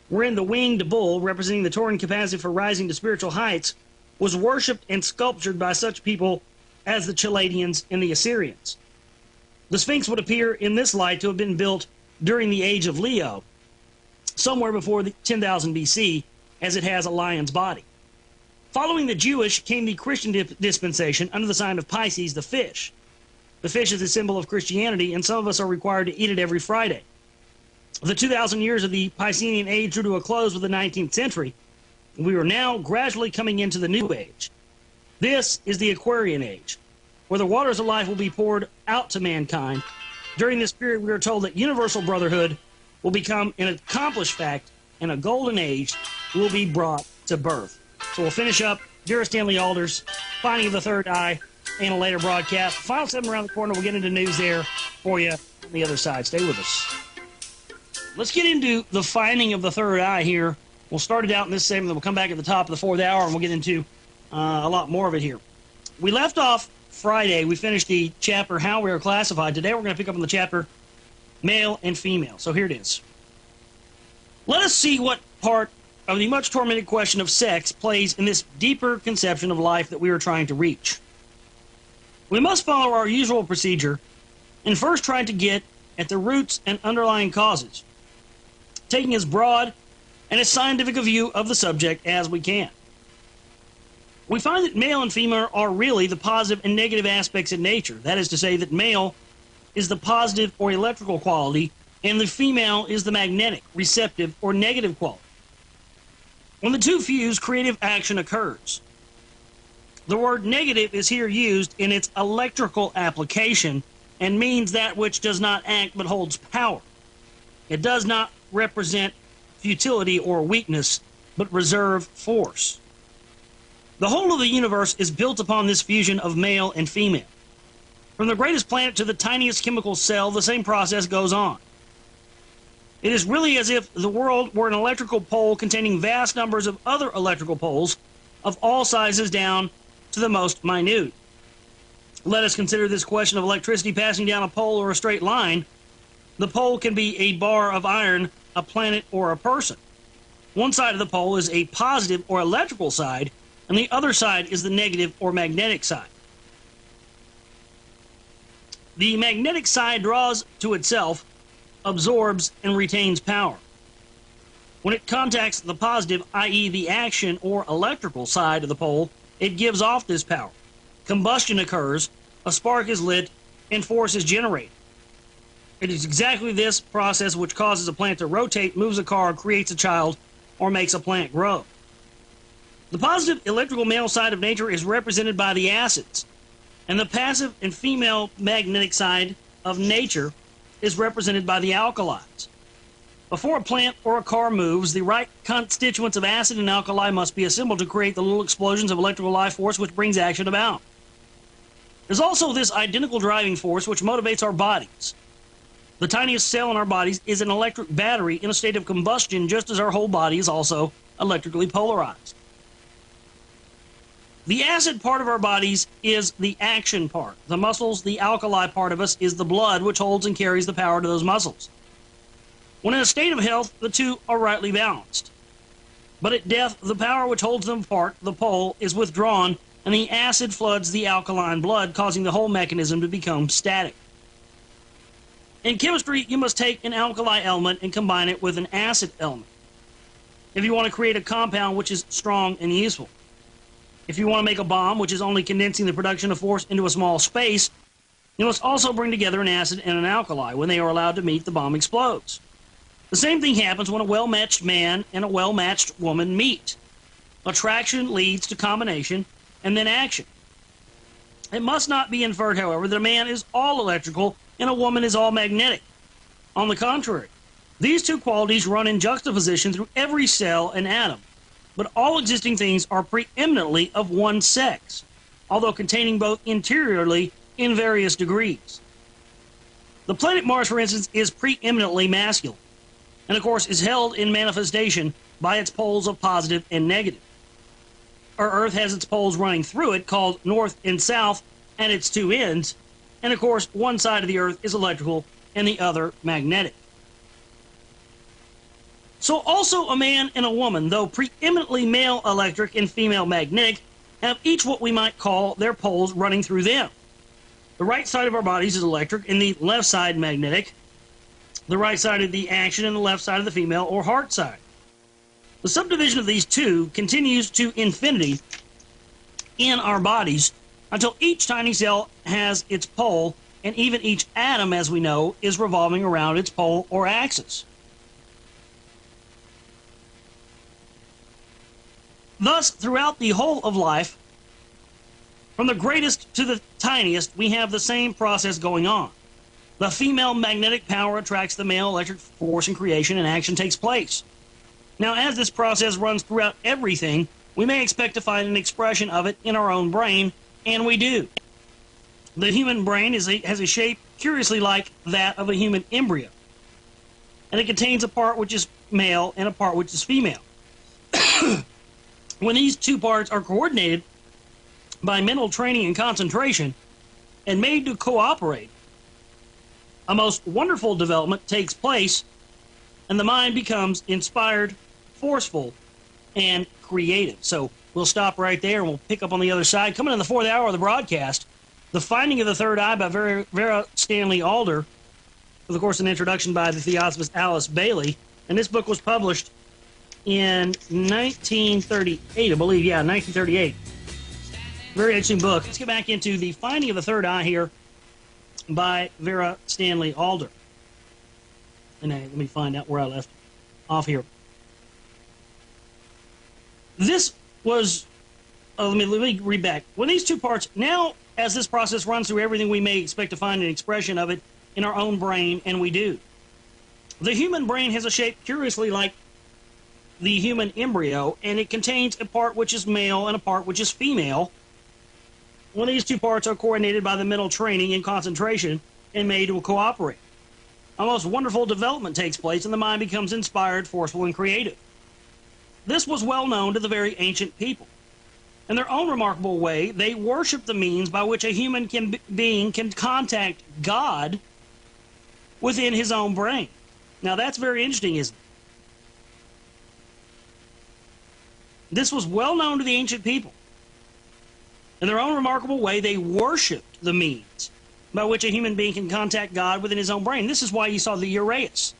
wherein the winged bull, representing the Tauran capacity for rising to spiritual heights, was worshipped and sculptured by such people as the Chaldeans and the Assyrians. The Sphinx would appear in this light to have been built during the age of Leo, somewhere before 10,000 BC, as it has a lion's body. Following the Jewish came the Christian dispensation under the sign of Pisces, the fish. The fish is a symbol of Christianity, and some of us are required to eat it every Friday. The 2,000 years of the Piscean age drew to a close with the 19th century. We are now gradually coming into the new age. This is the Aquarian age, where the waters of life will be poured out to mankind. During this period, we are told that universal brotherhood will become an accomplished fact, and a golden age will be brought to birth. So we'll finish up Vera Stanley Alder's Finding of the Third Eye in a later broadcast. Final 7 around the corner. We'll get into news there for you on the other side. Stay with us. Let's get into the Finding of the Third Eye here. We'll start it out in this segment, then we'll come back at the top of the 4th hour, and we'll get into a lot more of it here. We left off Friday. We finished the chapter, How We Are Classified. Today we're going to pick up on the chapter, Male and Female. So here it is. Let us see what part of the much tormented question of sex plays in this deeper conception of life that we are trying to reach. We must follow our usual procedure and first try to get at the roots and underlying causes, taking as broad and as scientific a view of the subject as we can. We find that male and female are really the positive and negative aspects in nature. That is to say that male is the positive or electrical quality, and the female is the magnetic, receptive, or negative quality. When the two fuse, creative action occurs. The word negative is here used in its electrical application and means that which does not act but holds power. It does not represent futility or weakness, but reserve force. The whole of the universe is built upon this fusion of male and female. From the greatest planet to the tiniest chemical cell, the same process goes on. It is really as if the world were an electrical pole containing vast numbers of other electrical poles of all sizes down to the most minute. Let us consider this question of electricity passing down a pole or a straight line. The pole can be a bar of iron, a planet, or a person. One side of the pole is a positive or electrical side, and the other side is the negative or magnetic side. The magnetic side draws to itself, absorbs, and retains power. When it contacts the positive, i.e. the action or electrical side of the pole, it gives off this power. Combustion occurs, a spark is lit, and force is generated. It is exactly this process which causes a plant to rotate, moves a car, creates a child, or makes a plant grow. The positive electrical male side of nature is represented by the acids, and the passive and female magnetic side of nature is represented by the alkalis. Before a plant or a car moves, the right constituents of acid and alkali must be assembled to create the little explosions of electrical life force which brings action about. There's also this identical driving force which motivates our bodies. The tiniest cell in our bodies is an electric battery in a state of combustion, just as our whole body is also electrically polarized. The acid part of our bodies is the action part. The muscles, the alkali part of us, is the blood which holds and carries the power to those muscles. When in a state of health, the two are rightly balanced. But at death, the power which holds them apart, the pole, is withdrawn, and the acid floods the alkaline blood, causing the whole mechanism to become static. In chemistry, you must take an alkali element and combine it with an acid element if you want to create a compound which is strong and useful. If you want to make a bomb, which is only condensing the production of force into a small space, you must also bring together an acid and an alkali. When they are allowed to meet, the bomb explodes. The same thing happens when a well-matched man and a well-matched woman meet. Attraction leads to combination and then action. It must not be inferred, however, that a man is all electrical and a woman is all magnetic. On the contrary, these two qualities run in juxtaposition through every cell and atom, but all existing things are preeminently of one sex, although containing both interiorly in various degrees. The planet Mars, for instance, is preeminently masculine, and of course is held in manifestation by its poles of positive and negative. Our Earth has its poles running through it, called north and south, and its two ends, and of course one side of the Earth is electrical and the other magnetic. So also a man and a woman, though preeminently male electric and female magnetic, have each what we might call their poles running through them. The right side of our bodies is electric and the left side magnetic. The right side of the action and the left side of the female or heart side. The subdivision of these two continues to infinity in our bodies until each tiny cell has its pole, and even each atom, as we know, is revolving around its pole or axis. Thus, throughout the whole of life, from the greatest to the tiniest, we have the same process going on. The female magnetic power attracts the male electric force in creation, and action takes place. Now, as this process runs throughout everything, we may expect to find an expression of it in our own brain, and we do. The human brain has a shape curiously like that of a human embryo, and it contains a part which is male and a part which is female. When these two parts are coordinated by mental training and concentration and made to cooperate, a most wonderful development takes place, and the mind becomes inspired, forceful, and creative. So we'll stop right there and we'll pick up on the other side. Coming in the fourth hour of the broadcast, The Finding of the Third Eye by Vera Stanley Alder, with, of course, an introduction by the theosophist Alice Bailey. And this book was published in 1938, I believe. Yeah, 1938. Very interesting book. Let's get back into The Finding of the Third Eye here by Vera Stanley Alder. And let me find out where I left off here. This was, let me read back. When these two parts, now as this process runs through everything, we may expect to find an expression of it in our own brain, and we do. The human brain has a shape curiously like the human embryo, and it contains a part which is male and a part which is female. When these two parts are coordinated by the mental training and concentration and made to cooperate, a most wonderful development takes place, and the mind becomes inspired, forceful, and creative. This was well known to the very ancient people. In their own remarkable way, they worship the means by which a human being can contact God within his own brain. Now that's very interesting, isn't it? This was well known to the ancient people. In their own remarkable way, they worshipped the means by which a human being can contact God within his own brain. This is why you saw the Uraeus,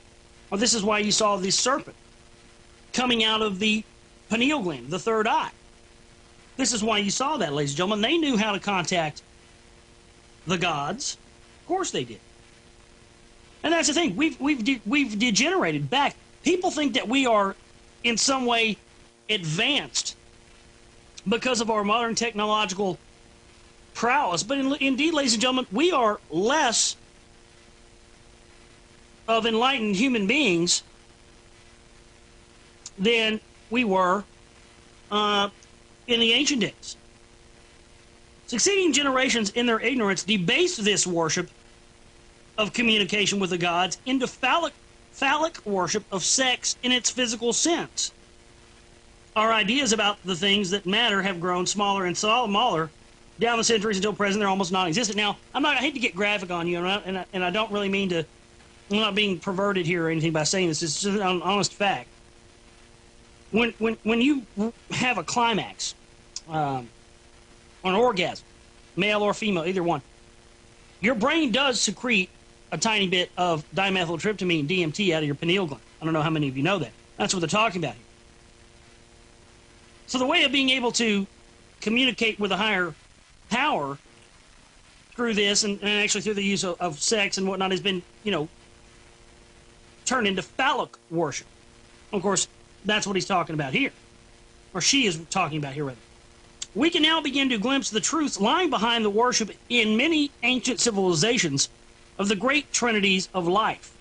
or this is why you saw the serpent coming out of the pineal gland, the third eye. This is why you saw that, ladies and gentlemen. They knew how to contact the gods. Of course they did. And that's the thing. We've degenerated back. People think that we are in some way advanced because of our modern technological prowess. But indeed, ladies and gentlemen, we are less of enlightened human beings than we were in the ancient days. Succeeding generations in their ignorance debased this worship of communication with the gods into phallic worship of sex in its physical sense. Our ideas about the things that matter have grown smaller and smaller down the centuries until present they're almost non-existent. Now, I hate to get graphic on you, and I don't really mean to, I'm not being perverted here or anything by saying this. It's just an honest fact. When you have a climax, or an orgasm, male or female, either one, your brain does secrete a tiny bit of dimethyltryptamine, DMT, out of your pineal gland. I don't know how many of you know that. That's what they're talking about here. So the way of being able to communicate with a higher power through this, and actually through the use of sex and whatnot, has been, turned into phallic worship. Of course, that's what he's talking about here. Or she is talking about here, rather. We can now begin to glimpse the truths lying behind the worship in many ancient civilizations of the great trinities of life.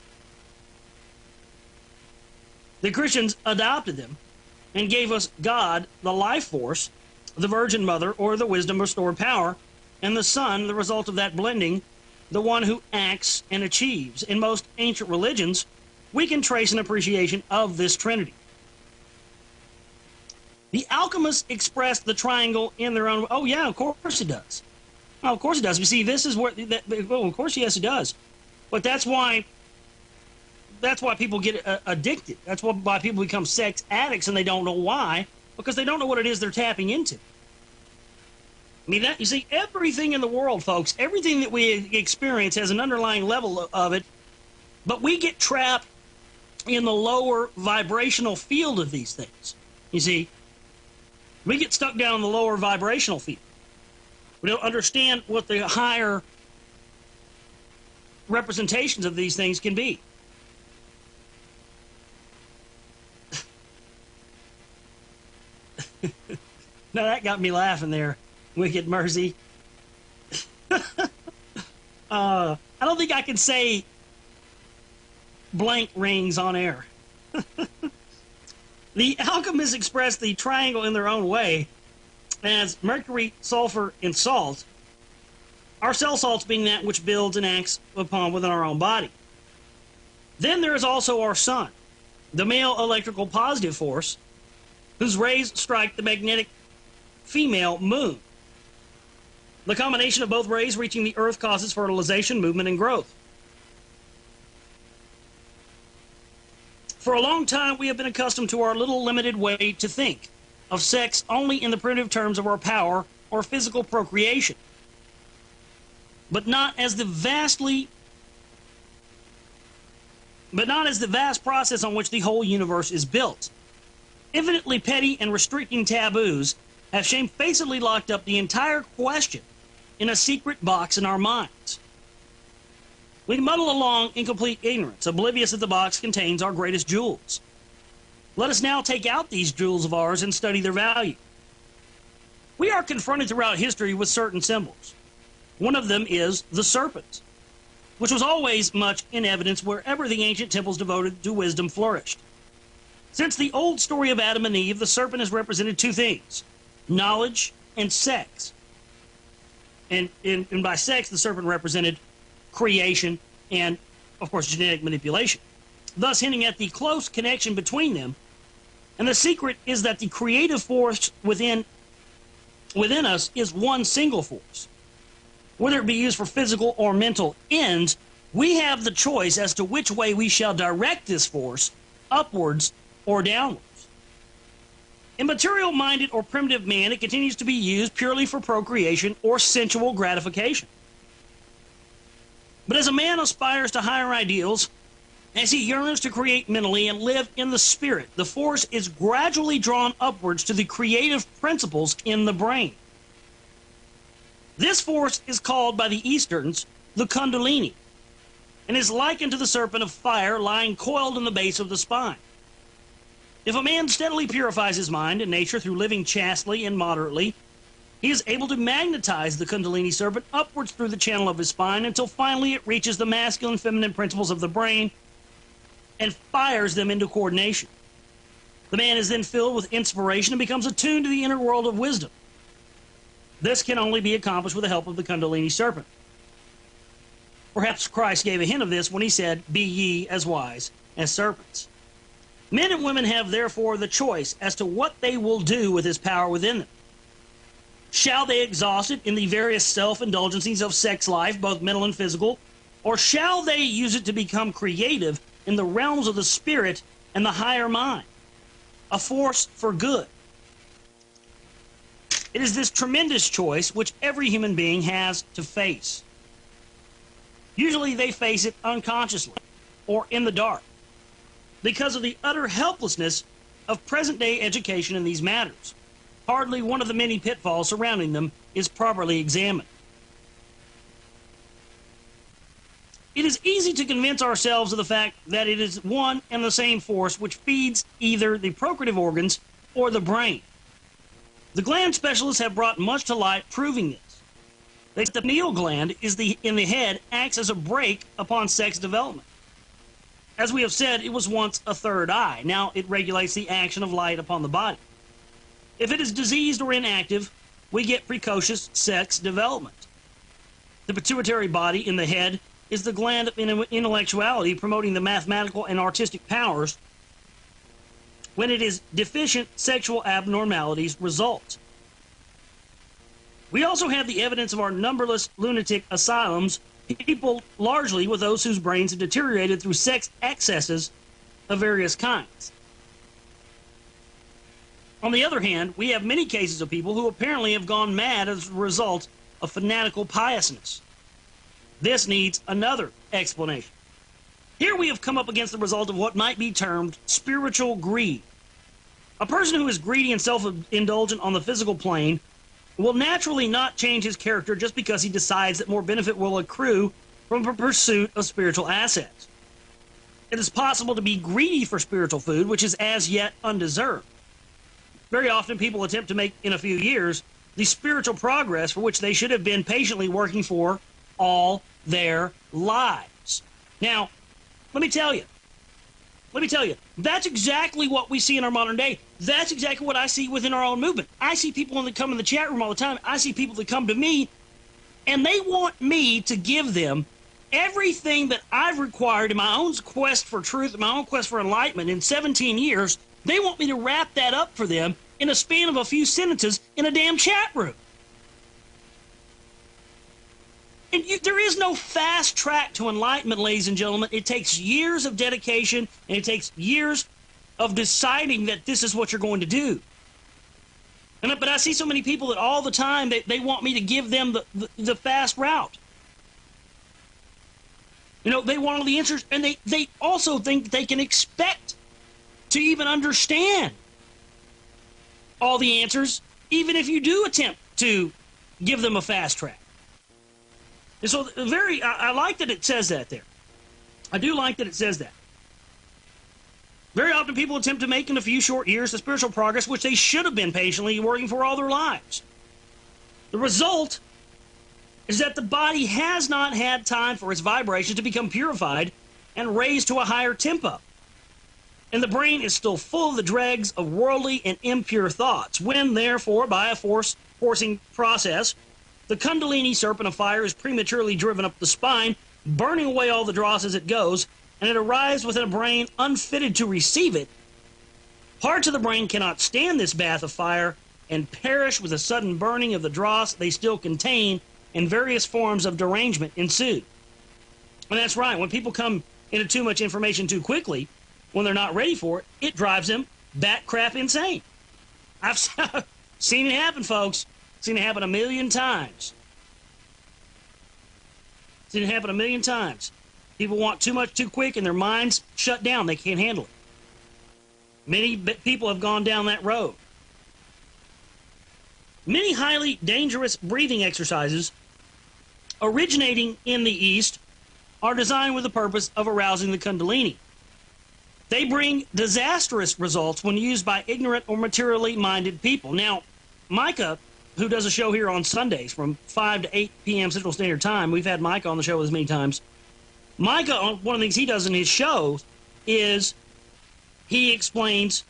The Christians adopted them and gave us God, the life force, the Virgin Mother, or the wisdom restored power, and the Son, the result of that blending, the one who acts and achieves. In most ancient religions, we can trace an appreciation of this Trinity. The alchemists expressed the triangle in their own... Oh, yeah, of course it does. Oh, of course it does. You see, this is where... of course, yes, it does. But that's why people get addicted. That's why people become sex addicts, and they don't know why, because they don't know what it is they're tapping into. I mean, you see, everything in the world, folks, everything that we experience has an underlying level of it, but we get trapped in the lower vibrational field of these things. You see, we get stuck down in the lower vibrational field. We don't understand what the higher representations of these things can be. Now that got me laughing there, Wicked Mercy. I don't think I can say blank rings on air. The alchemists expressed the triangle in their own way as mercury, sulfur, and salt. Our cell salts being that which builds and acts upon within our own body. Then there is also our sun, the male electrical positive force, whose rays strike the magnetic female moon. The combination of both rays reaching the earth causes fertilization, movement, and growth. For a long time, we have been accustomed to our little limited way to think of sex only in the primitive terms of our power or physical procreation, but not as the vast process on which the whole universe is built. Infinitely petty and restricting taboos have shamefacedly locked up the entire question in a secret box in our minds. We muddle along in complete ignorance, oblivious that the box contains our greatest jewels. Let us now take out these jewels of ours and study their value. We are confronted throughout history with certain symbols. One of them is the serpent, which was always much in evidence wherever the ancient temples devoted to wisdom flourished. Since the old story of Adam and Eve, the serpent has represented two things: knowledge and sex. And by sex, the serpent represented creation and, of course, genetic manipulation, thus hinting at the close connection between them. And the secret is that the creative force within us is one single force. Whether it be used for physical or mental ends, we have the choice as to which way we shall direct this force, upwards or downwards. In material-minded or primitive man, it continues to be used purely for procreation or sensual gratification. But as a man aspires to higher ideals, as he yearns to create mentally and live in the spirit, the force is gradually drawn upwards to the creative principles in the brain. This force is called by the Easterns the Kundalini, and is likened to the serpent of fire lying coiled in the base of the spine. If a man steadily purifies his mind and nature through living chastely and moderately, he is able to magnetize the Kundalini serpent upwards through the channel of his spine until finally it reaches the masculine and feminine principles of the brain and fires them into coordination. The man is then filled with inspiration and becomes attuned to the inner world of wisdom. This can only be accomplished with the help of the Kundalini serpent. Perhaps Christ gave a hint of this when he said, "Be ye as wise as serpents." Men and women have therefore the choice as to what they will do with this power within them. Shall they exhaust it in the various self-indulgencies of sex life, both mental and physical, or shall they use it to become creative in the realms of the spirit and the higher mind? a force for good. It is this tremendous choice which every human being has to face. Usually they face it unconsciously or in the dark because of the utter helplessness of present-day education in these matters. Hardly one of the many pitfalls surrounding them is properly examined. It is easy to convince ourselves of the fact that it is one and the same force which feeds either the procreative organs or the brain. The gland specialists have brought much to light proving this. They say the pineal gland in the head acts as a brake upon sex development. As we have said, it was once a third eye. Now it regulates the action of light upon the body. If it is diseased or inactive, we get precocious sex development. The pituitary body in the head is the gland of intellectuality, promoting the mathematical and artistic powers. When it is deficient, sexual abnormalities result. We also have the evidence of our numberless lunatic asylums, people largely with those whose brains have deteriorated through sex excesses of various kinds. On the other hand, we have many cases of people who apparently have gone mad as a result of fanatical piousness. This needs another explanation. Here we have come up against the result of what might be termed spiritual greed. A person who is greedy and self-indulgent on the physical plane will naturally not change his character just because he decides that more benefit will accrue from the pursuit of spiritual assets. It is possible to be greedy for spiritual food, which is as yet undeserved. Very often people attempt to make, in a few years, the spiritual progress for which they should have been patiently working for all their lives. Now, let me tell you, that's exactly what we see in our modern day. That's exactly what I see within our own movement. I see people that come in the chat room all the time. I see people that come to me, and they want me to give them everything that I've required in my own quest for truth, in my own quest for enlightenment in 17 years. They want me to wrap that up for them in a span of a few sentences in a damn chat room. And there is no fast track to enlightenment, ladies and gentlemen. It takes years of dedication, and it takes years of deciding that this is what you're going to do. But I see so many people that all the time, they want me to give them the fast route. You know, they want all the answers, and they also think that they can expect to even understand all the answers, even if you do attempt to give them a fast track. And so I like that it says that there. I do like that it says that. Very often people attempt to make in a few short years the spiritual progress which they should have been patiently working for all their lives. The result is that the body has not had time for its vibrations to become purified and raised to a higher tempo. And the brain is still full of the dregs of worldly and impure thoughts. When, therefore, by a forcing process, the Kundalini serpent of fire is prematurely driven up the spine, burning away all the dross as it goes, and it arrives within a brain unfitted to receive it, parts of the brain cannot stand this bath of fire and perish with a sudden burning of the dross they still contain, and various forms of derangement ensue. And that's right, when people come into too much information too quickly, when they're not ready for it, it drives them bat crap insane. I've seen it happen, folks. Seen it happen a million times. Seen it happen a million times. People want too much too quick and their minds shut down. They can't handle it. Many people have gone down that road. Many highly dangerous breathing exercises originating in the East are designed with the purpose of arousing the Kundalini. They bring disastrous results when used by ignorant or materially minded people. Now, Micah, who does a show here on Sundays from 5 to 8 p.m. Central Standard Time. We've had Micah on the show as many times. Micah, one of the things he does in his show is he explains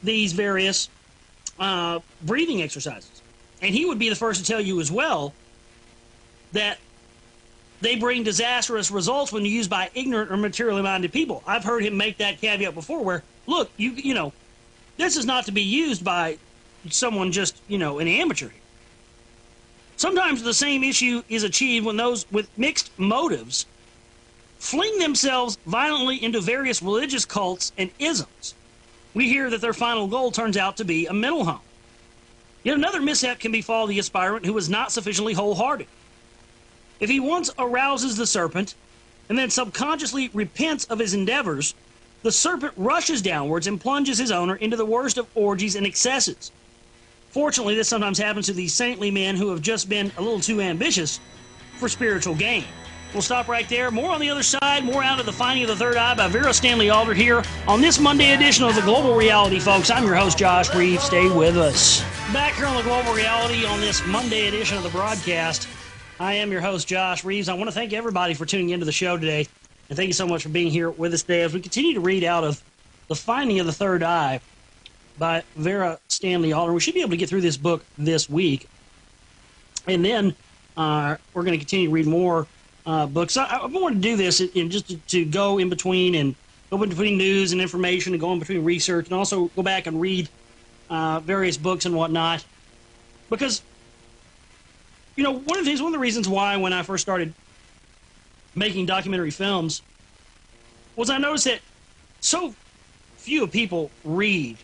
these various breathing exercises. And he would be the first to tell you as well that they bring disastrous results when used by ignorant or materially minded people. I've heard him make that caveat before where, look, you know, this is not to be used by someone just, an amateur here. Sometimes the same issue is achieved when those with mixed motives fling themselves violently into various religious cults and isms. we hear that their final goal turns out to be a mental home. Yet another mishap can befall the aspirant who is not sufficiently wholehearted. If he once arouses the serpent and then subconsciously repents of his endeavors, the serpent rushes downwards and plunges his owner into the worst of orgies and excesses. Fortunately, this sometimes happens to these saintly men who have just been a little too ambitious for spiritual gain. We'll stop right there. More on the other side, more out of The Finding of the Third Eye by Vera Stanley Alder here on this Monday edition of The Global Reality, folks. I'm your host, Josh Reeves. Stay with us. Back here on The Global Reality on this Monday edition of the broadcast, I am your host, Josh Reeves. I want to thank everybody for tuning into the show today, and thank you so much for being here with us today as we continue to read out of The Finding of the Third Eye by Vera Stanley Alder. We should be able to get through this book this week, and then we're going to continue to read more books. I wanted to do this just to go in between and go in between news and information and go in between research and also go back and read various books and whatnot. Because, you know, one of the reasons why when I first started making documentary films was I noticed that so few people read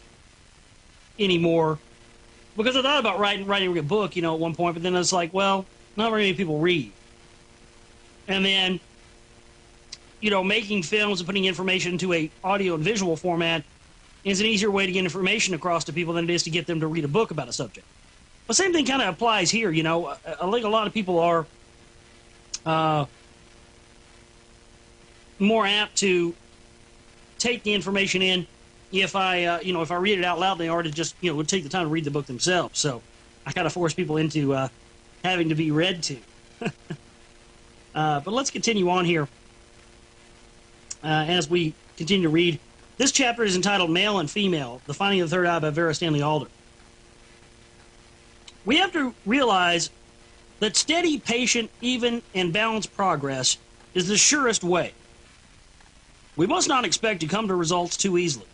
anymore. Because I thought about writing a book, you know, at one point, but then it's like, well, not very many people read. And then, you know, making films and putting information into a audio and visual format is an easier way to get information across to people than it is to get them to read a book about a subject. The same thing kind of applies here, you know. I think a lot of people are more apt to take the information in if I read it out loud, they are to just, you know, would take the time to read the book themselves. So I kind of force people into having to be read to. But let's continue on here as we continue to read. This chapter is entitled Male and Female, The Finding of the Third Eye by Vera Stanley Alder. We have to realize that steady, patient, even, and balanced progress is the surest way. We must not expect to come to results too easily.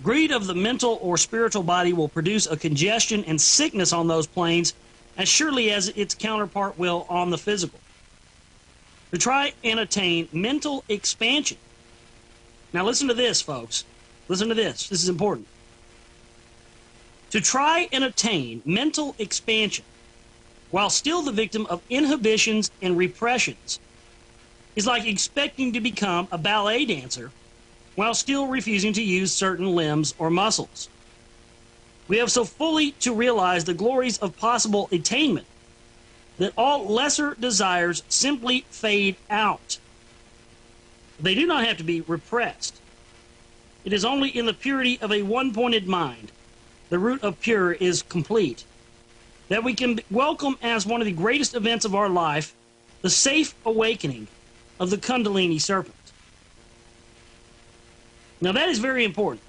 Greed of the mental or spiritual body will produce a congestion and sickness on those planes as surely as its counterpart will on the physical. To try and attain mental expansion. Now listen to this, folks. Listen to this. This is important. To try and attain mental expansion while still the victim of inhibitions and repressions is like expecting to become a ballet dancer while still refusing to use certain limbs or muscles. We have so fully to realize the glories of possible attainment that all lesser desires simply fade out. They do not have to be repressed. It is only in the purity of a one-pointed mind, the root of pure is complete, that we can welcome as one of the greatest events of our life the safe awakening of the Kundalini serpent. Now that is very important,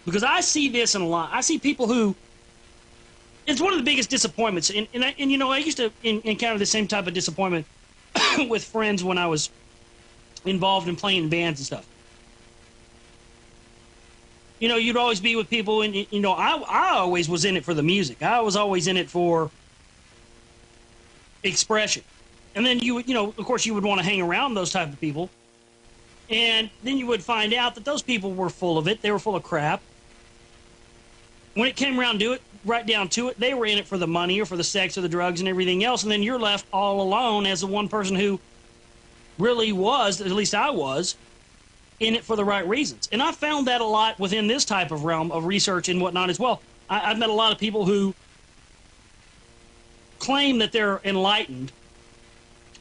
because I see this in a lot. I see people who, it's one of the biggest disappointments, and you know, I used to encounter the same type of disappointment with friends when I was involved in playing in bands and stuff. You know, you'd always be with people, and you know, I always was in it for the music. I was always in it for expression. And then you would, you know, of course, you would want to hang around those type of people. And then you would find out that those people were full of it. They were full of crap. When it came around to it, right down to it, they were in it for the money or for the sex or the drugs and everything else. And then you're left all alone as the one person who really was, at least I was, in it for the right reasons. And I found that a lot within this type of realm of research and whatnot as well. I've met a lot of people who claim that they're enlightened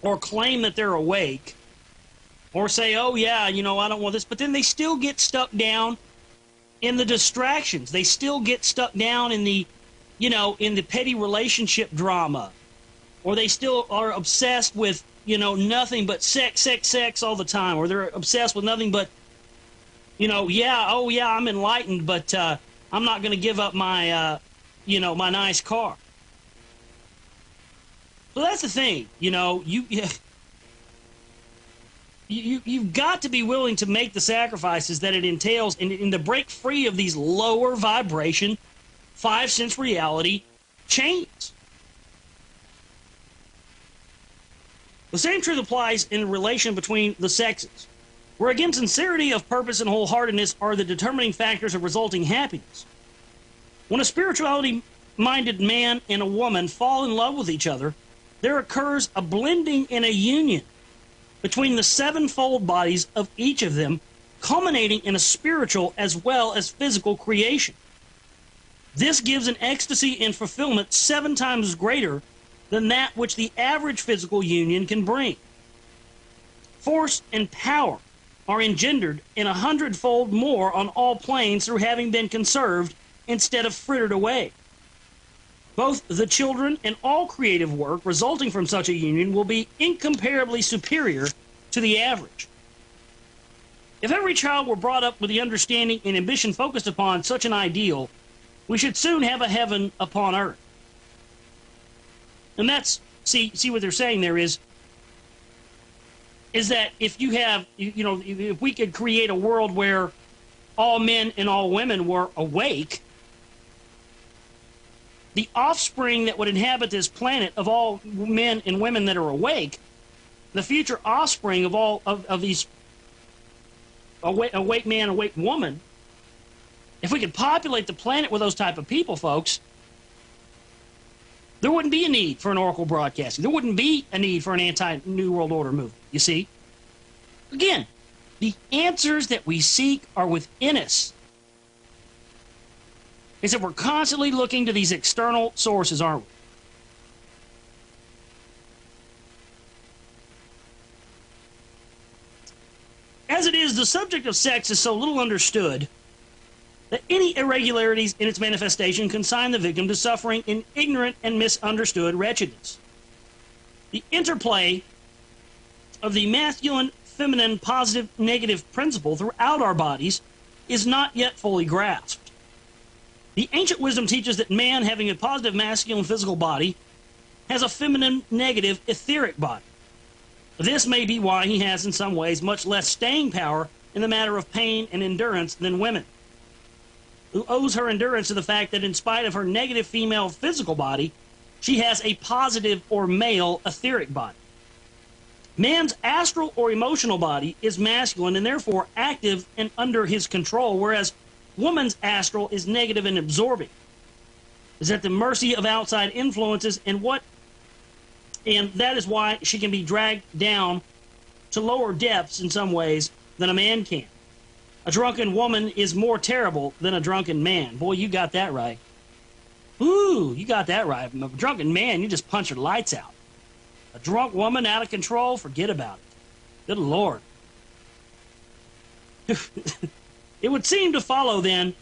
or claim that they're awake or say, oh yeah, you know, I don't want this, but then they still get stuck down in the distractions. They still get stuck down in the, you know, in the petty relationship drama, or they still are obsessed with, you know, nothing but sex, sex, sex all the time, or they're obsessed with nothing but, you know, yeah, oh yeah, I'm enlightened, but I'm not going to give up my, you know, my nice car. So that's the thing, you know, you've got to be willing to make the sacrifices that it entails and to break free of these lower vibration, five-sense reality chains. The same truth applies in the relation between the sexes. Where again, sincerity of purpose and wholeheartedness are the determining factors of resulting happiness. When a spirituality-minded man and a woman fall in love with each other, there occurs a blending and a union between the sevenfold bodies of each of them, culminating in a spiritual as well as physical creation. This gives an ecstasy and fulfillment 7 times greater than that which the average physical union can bring. Force and power are engendered in 100-fold more on all planes through having been conserved instead of frittered away. Both the children and all creative work resulting from such a union will be incomparably superior to the average. If every child were brought up with the understanding and ambition focused upon such an ideal, we should soon have a heaven upon earth. And that's, see what they're saying there is that if you have, if we could create a world where all men and all women were awake, the offspring that would inhabit this planet of all men and women that are awake, the future offspring of all of these awake man, awake woman, if we could populate the planet with those type of people, folks, there wouldn't be a need for an Oracle broadcasting. There wouldn't be a need for an anti-New World Order movement, you see? Again, the answers that we seek are within us. Is that we're constantly looking to these external sources, aren't we? As it is, the subject of sex is so little understood that any irregularities in its manifestation consign the victim to suffering in ignorant and misunderstood wretchedness. The interplay of the masculine, feminine, positive, negative principle throughout our bodies is not yet fully grasped. The ancient wisdom teaches that man, having a positive masculine physical body, has a feminine, negative, etheric body. This may be why he has, in some ways, much less staying power in the matter of pain and endurance than women, who owes her endurance to the fact that in spite of her negative female physical body, she has a positive or male etheric body. Man's astral or emotional body is masculine and therefore active and under his control, whereas woman's astral is negative and absorbing, is at the mercy of outside influences, and that is why she can be dragged down to lower depths in some ways than a man can. A drunken woman is more terrible than a drunken man. Boy, you got that right. Ooh, you got that right. A drunken man, you just punch her lights out. A drunk woman out of control, forget about it. Good Lord. It would seem to follow, then,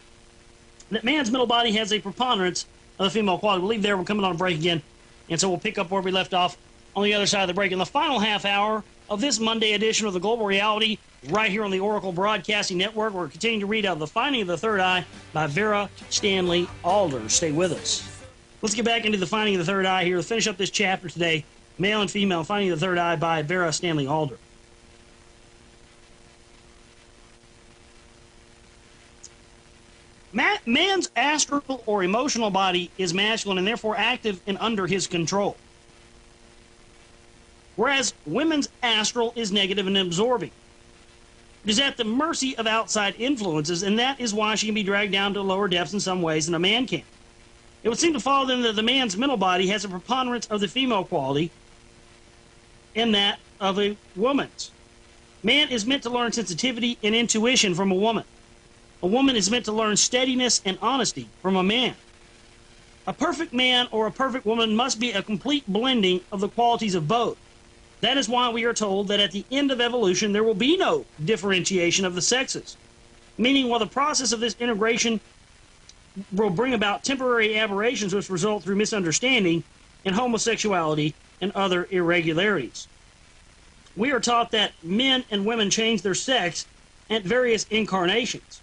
that man's mental body has a preponderance of the female quality. We'll leave there. We're coming on a break again. And so we'll pick up where we left off on the other side of the break in the final half hour of this Monday edition of The Global Reality right here on the Oracle Broadcasting Network. We're continuing to read out The Finding of the Third Eye by Vera Stanley Alder. Stay with us. Let's get back into The Finding of the Third Eye here. Let's finish up this chapter today, Male and Female, Finding of the Third Eye by Vera Stanley Alder. Man's astral or emotional body is masculine and therefore active and under his control, whereas women's astral is negative and absorbing. It is at the mercy of outside influences, and that is why she can be dragged down to lower depths in some ways than a man can. It would seem to follow then that the man's mental body has a preponderance of the female quality and that of a woman's. Man is meant to learn sensitivity and intuition from a woman. A woman is meant to learn steadiness and honesty from a man. A perfect man or a perfect woman must be a complete blending of the qualities of both. That is why we are told that at the end of evolution there will be no differentiation of the sexes, meaning while the process of this integration will bring about temporary aberrations which result through misunderstanding and homosexuality and irregularities. irregularities. We are taught that men and women change their sex at various incarnations.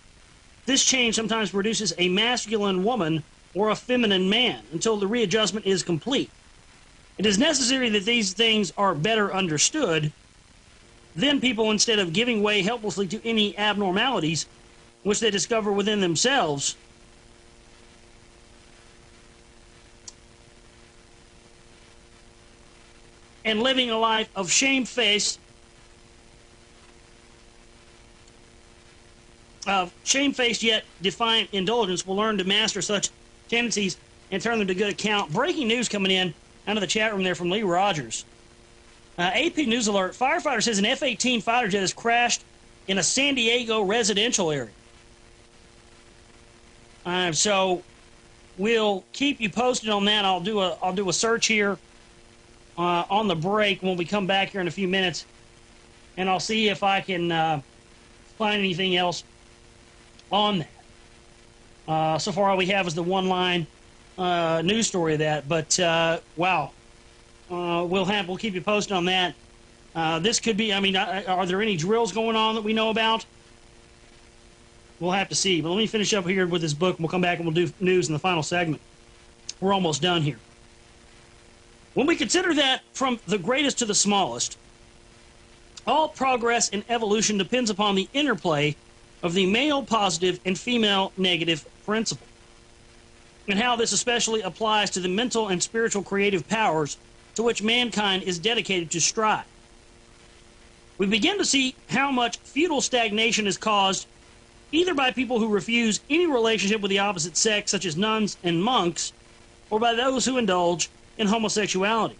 This change sometimes produces a masculine woman or a feminine man until the readjustment is complete. It is necessary that these things are better understood. Then people, instead of giving way helplessly to any abnormalities which they discover within themselves, and living a life of shamefaced Shamefaced yet defiant indulgence will learn to master such tendencies and turn them to good account. Breaking news coming in out of the chat room there from Lee Rogers. AP News Alert, firefighter says an F-18 fighter jet has crashed in a San Diego residential area. So we'll keep you posted on that. I'll do a search here on the break when we come back here in a few minutes, and I'll see if I can find anything else on that. So far all we have is the one-line news story of that, but wow. We'll keep you posted on that. This could be, I mean, are there any drills going on that we know about? We'll have to see. But let me finish up here with this book, and we'll come back and we'll do news in the final segment. We're almost done here. When we consider that from the greatest to the smallest, all progress in evolution depends upon the interplay of the male positive and female negative principle, and how this especially applies to the mental and spiritual creative powers to which mankind is dedicated to strive. We begin to see how much futile stagnation is caused either by people who refuse any relationship with the opposite sex, such as nuns and monks, or by those who indulge in homosexuality.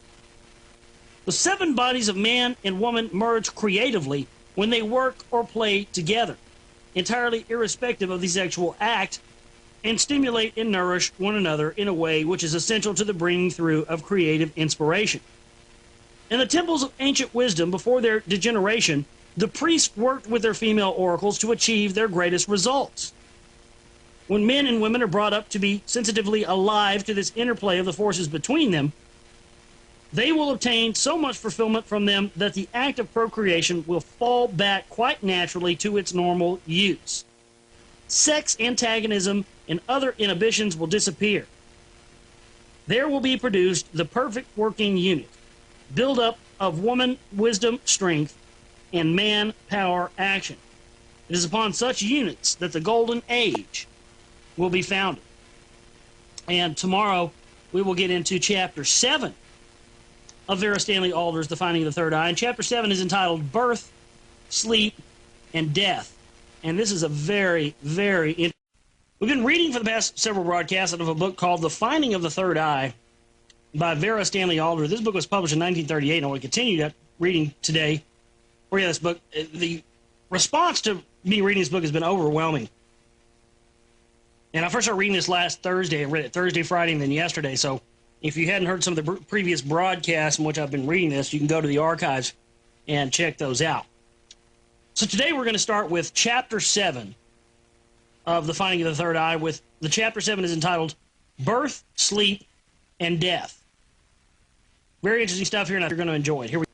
The seven bodies of man and woman merge creatively when they work or play together, entirely irrespective of the sexual act, and stimulate and nourish one another in a way which is essential to the bringing through of creative inspiration. In the temples of ancient wisdom, before their degeneration, the priests worked with their female oracles to achieve their greatest results. When men and women are brought up to be sensitively alive to this interplay of the forces between them, they will obtain so much fulfillment from them that the act of procreation will fall back quite naturally to its normal use. Sex antagonism and other inhibitions will disappear. There will be produced the perfect working unit, build up of woman wisdom, strength, and man power, action. It is upon such units that the golden age will be founded. And tomorrow we will get into chapter 7 of Vera Stanley Alder's The Finding of the Third Eye. And chapter 7 is entitled Birth, Sleep, and Death. And this is a very, very interesting. We've been reading for the past several broadcasts out of a book called The Finding of the Third Eye by Vera Stanley Alder. This book was published in 1938, and I want to continue that reading today. For you, this book, the response to me reading this book has been overwhelming. And I first started reading this last Thursday. I read it Thursday, Friday, and then yesterday. So if you hadn't heard some of the previous broadcasts in which I've been reading this, you can go to the archives and check those out. So today we're going to start with Chapter 7 of The Finding of the Third Eye. With the Chapter 7 is entitled Birth, Sleep, and Death. Very interesting stuff here, and you're going to enjoy it. Here we go.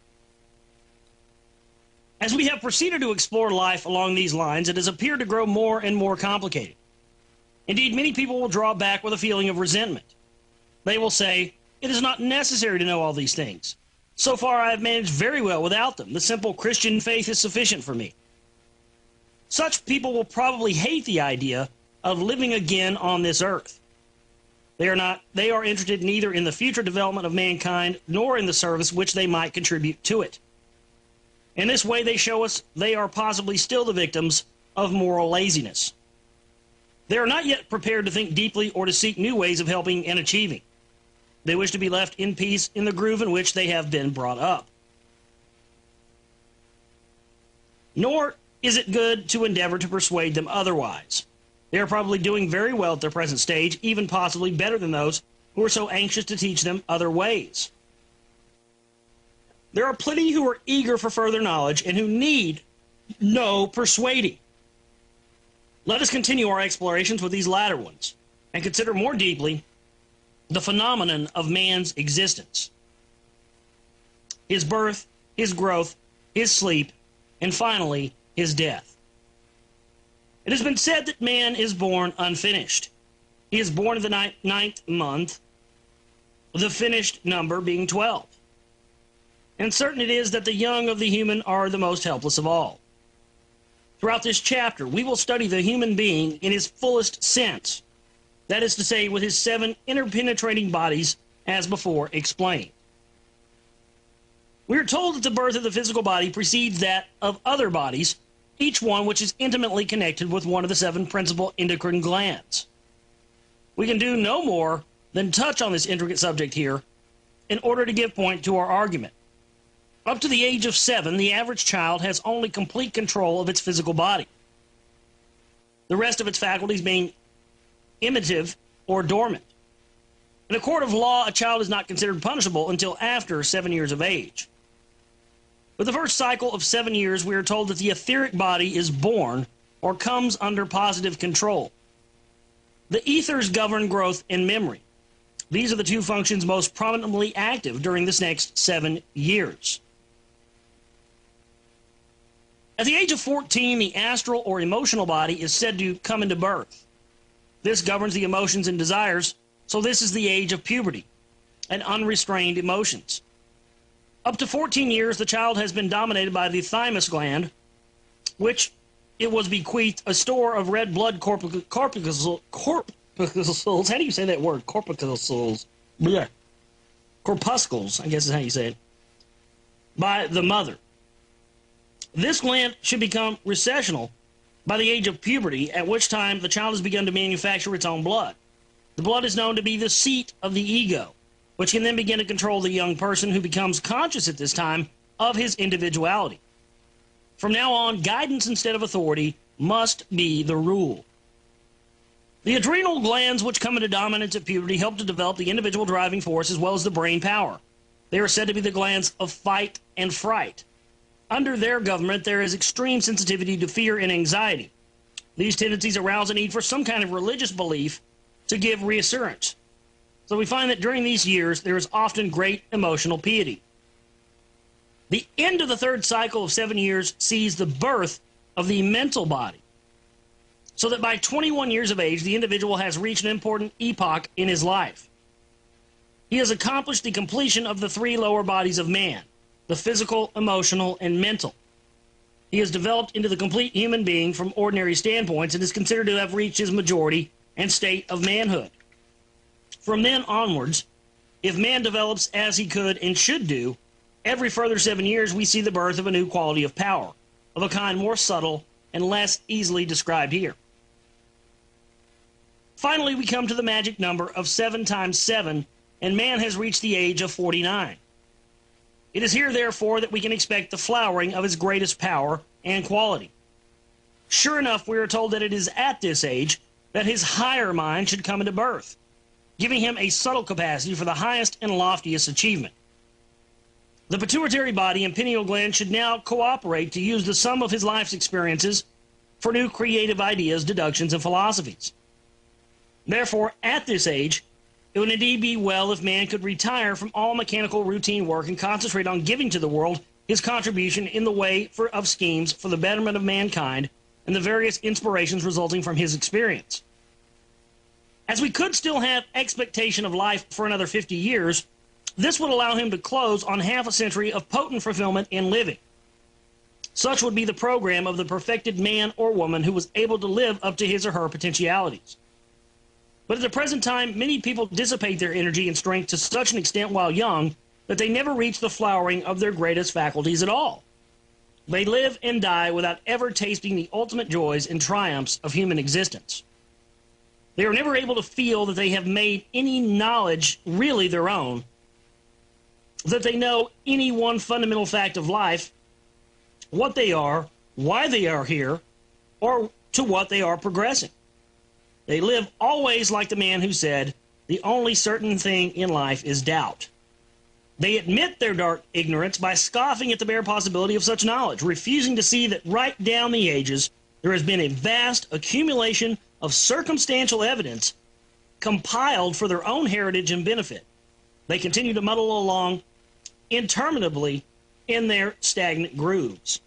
As we have proceeded to explore life along these lines, it has appeared to grow more and more complicated. Indeed, many people will draw back with a feeling of resentment. They will say, it is not necessary to know all these things. So far I have managed very well without them. The simple Christian faith is sufficient for me. Such people will probably hate the idea of living again on this earth. They are interested neither in the future development of mankind nor in the service which they might contribute to it. In this way they show us they are possibly still the victims of moral laziness. They are not yet prepared to think deeply or to seek new ways of helping and achieving. They wish to be left in peace in the groove in which they have been brought up. Nor is it good to endeavor to persuade them otherwise. They are probably doing very well at their present stage, even possibly better than those who are so anxious to teach them other ways. There are plenty who are eager for further knowledge and who need no persuading. Let us continue our explorations with these latter ones and consider more deeply the phenomenon of man's existence, his birth, his growth, his sleep, and finally, his death. It has been said that man is born unfinished. He is born in the ninth month, the finished number being 12. And certain it is that the young of the human are the most helpless of all. Throughout this chapter, we will study the human being in his fullest sense. That is to say, with his 7 interpenetrating bodies, as before explained. We are told that the birth of the physical body precedes that of other bodies, each one which is intimately connected with one of the 7 principal endocrine glands. We can do no more than touch on this intricate subject here in order to give point to our argument. Up to the age of 7, the average child has only complete control of its physical body, the rest of its faculties being imitative or dormant. In a court of law, a child is not considered punishable until after 7 years of age. With the first cycle of 7 years, we are told that the etheric body is born or comes under positive control. The ethers govern growth and memory. These are the 2 functions most prominently active during this next 7 years. At the age of 14, the astral or emotional body is said to come into birth. This governs the emotions and desires, so this is the age of puberty and unrestrained emotions. Up to 14 years, the child has been dominated by the thymus gland, which it was bequeathed a store of red blood corpuscles. How do you say that word? Corpuscles. Blech. Corpuscles, I guess is how you say it. By the mother. This gland should become recessional by the age of puberty, at which time the child has begun to manufacture its own blood. The blood is known to be the seat of the ego, which can then begin to control the young person who becomes conscious at this time of his individuality. From now on, guidance instead of authority must be the rule. The adrenal glands, which come into dominance at puberty, help to develop the individual driving force as well as the brain power. They are said to be the glands of fight and fright. Under their government, there is extreme sensitivity to fear and anxiety. These tendencies arouse a need for some kind of religious belief to give reassurance. So we find that during these years, there is often great emotional piety. The end of the 3rd cycle of 7 years sees the birth of the mental body, so that by 21 years of age, the individual has reached an important epoch in his life. He has accomplished the completion of the 3 lower bodies of man, the physical, emotional, and mental. He has developed into the complete human being from ordinary standpoints and is considered to have reached his majority and state of manhood. From then onwards, if man develops as he could and should do, every further 7 years we see the birth of a new quality of power, of a kind more subtle and less easily described here. Finally, we come to the magic number of 7 times 7, and man has reached the age of 49. It is here, therefore, that we can expect the flowering of his greatest power and quality. Sure enough, we are told that it is at this age that his higher mind should come into birth, giving him a subtle capacity for the highest and loftiest achievement. The pituitary body and pineal gland should now cooperate to use the sum of his life's experiences for new creative ideas, deductions, and philosophies. Therefore, at this age, it would indeed be well if man could retire from all mechanical routine work and concentrate on giving to the world his contribution in the way of schemes for the betterment of mankind and the various inspirations resulting from his experience. As we could still have expectation of life for another 50 years, this would allow him to close on half a century of potent fulfillment in living. Such would be the program of the perfected man or woman who was able to live up to his or her potentialities. But at the present time, many people dissipate their energy and strength to such an extent while young that they never reach the flowering of their greatest faculties at all. They live and die without ever tasting the ultimate joys and triumphs of human existence. They are never able to feel that they have made any knowledge really their own, that they know any one fundamental fact of life, what they are, why they are here, or to what they are progressing. They live always like the man who said, "The only certain thing in life is doubt." They admit their dark ignorance by scoffing at the bare possibility of such knowledge, refusing to see that right down the ages there has been a vast accumulation of circumstantial evidence compiled for their own heritage and benefit. They continue to muddle along interminably in their stagnant grooves.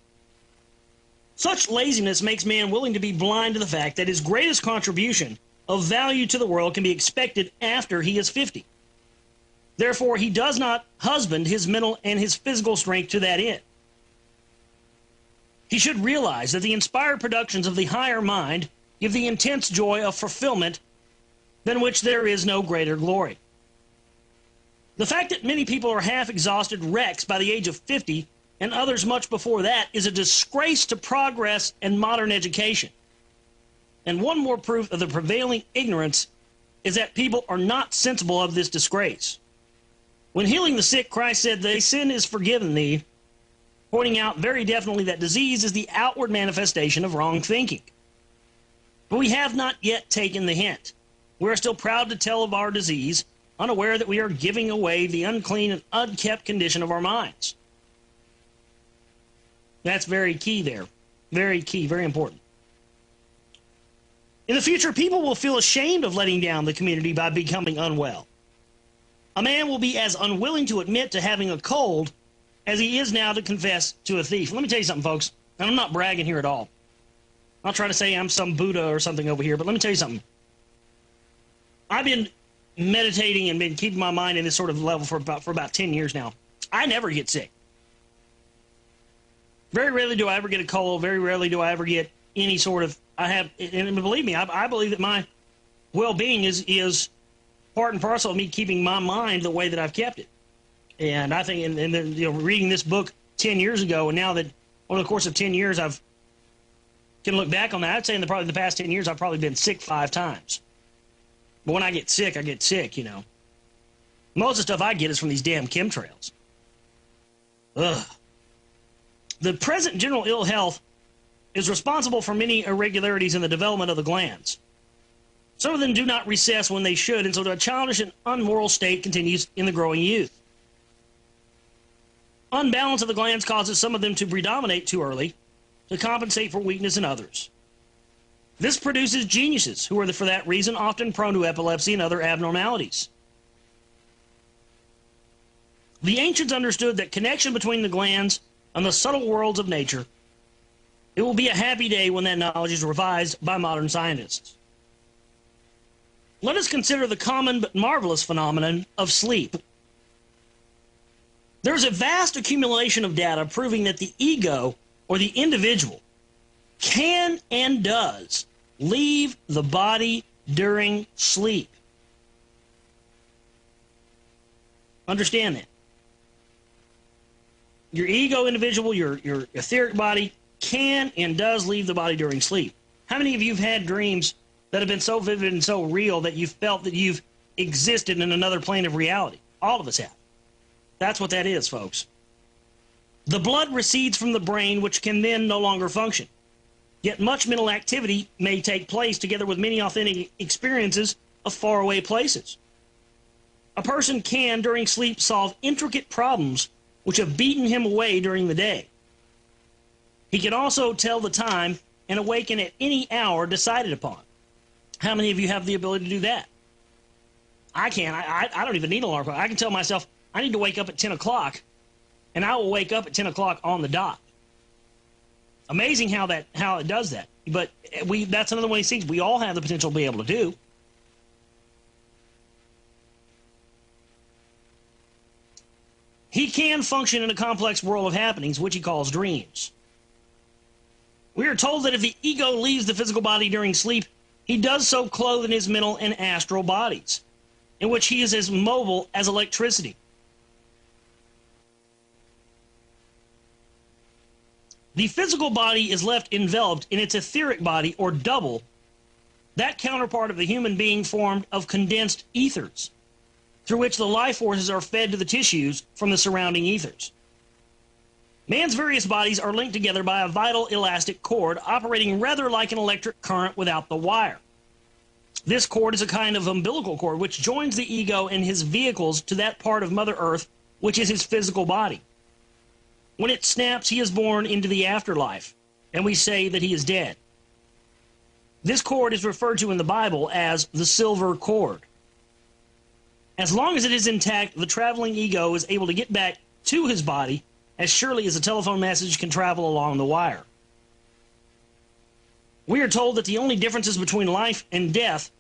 Such laziness makes man willing to be blind to the fact that his greatest contribution of value to the world can be expected after he is 50. Therefore, he does not husband his mental and his physical strength to that end. He should realize that the inspired productions of the higher mind give the intense joy of fulfillment than which there is no greater glory. The fact that many people are half-exhausted wrecks by the age of 50 and others much before that, is a disgrace to progress and modern education. And one more proof of the prevailing ignorance is that people are not sensible of this disgrace. When healing the sick, Christ said, "Thy sin is forgiven thee," pointing out very definitely that disease is the outward manifestation of wrong thinking. But we have not yet taken the hint. We are still proud to tell of our disease, unaware that we are giving away the unclean and unkept condition of our minds. That's very key there. Very key, very important. In the future, people will feel ashamed of letting down the community by becoming unwell. A man will be as unwilling to admit to having a cold as he is now to confess to a thief. Let me tell you something, folks, and I'm not bragging here at all. I'll try to say I'm some Buddha or something over here, but let me tell you something. I've been meditating and been keeping my mind in this sort of level for about 10 years now. I never get sick. Very rarely do I ever get a cold. Very rarely do I ever get any sort of, and believe me, I believe that my well-being is part and parcel of me keeping my mind the way that I've kept it. And I think, and then, reading this book 10 years ago, and now that over the course of 10 years I can look back on that, I'd say in the past 10 years I've probably been sick 5 times. But when I get sick, Most of the stuff I get is from these damn chemtrails. Ugh. The present general ill health is responsible for many irregularities in the development of the glands. Some of them do not recess when they should, and so a childish and unmoral state continues in the growing youth. Unbalance of the glands causes some of them to predominate too early to compensate for weakness in others. This produces geniuses who are, for that reason, often prone to epilepsy and other abnormalities. The ancients understood that connection between the glands and the subtle worlds of nature. It will be a happy day when that knowledge is revised by modern scientists. Let us consider the common but marvelous phenomenon of sleep. There is a vast accumulation of data proving that the ego, or the individual, can and does leave the body during sleep. Understand that. Your ego individual, your etheric body, can and does leave the body during sleep. How many of you have had dreams that have been so vivid and so real that you've felt that you've existed in another plane of reality? All of us have. That's what that is, folks. The blood recedes from the brain, which can then no longer function. Yet much mental activity may take place together with many authentic experiences of faraway places. A person can, during sleep, solve intricate problems which have beaten him away during the day. He can also tell the time and awaken at any hour decided upon. How many of you have the ability to do that? I can. I don't even need an alarm clock. I can tell myself I need to wake up at 10 o'clock, and I will wake up at 10 o'clock on the dot. Amazing how it does that. But that's another one of these things we all have the potential to be able to do. He can function in a complex world of happenings, which he calls dreams. We are told that if the ego leaves the physical body during sleep, he does so clothed in his mental and astral bodies, in which he is as mobile as electricity. The physical body is left enveloped in its etheric body, or double, that counterpart of the human being formed of condensed ethers, through which the life forces are fed to the tissues from the surrounding ethers. Man's various bodies are linked together by a vital elastic cord operating rather like an electric current without the wire. This cord is a kind of umbilical cord which joins the ego and his vehicles to that part of Mother Earth which is his physical body. When it snaps, he is born into the afterlife, and we say that he is dead. This cord is referred to in the Bible as the silver cord. As long as it is intact, the traveling ego is able to get back to his body as surely as a telephone message can travel along the wire. We are told that the only differences between life and death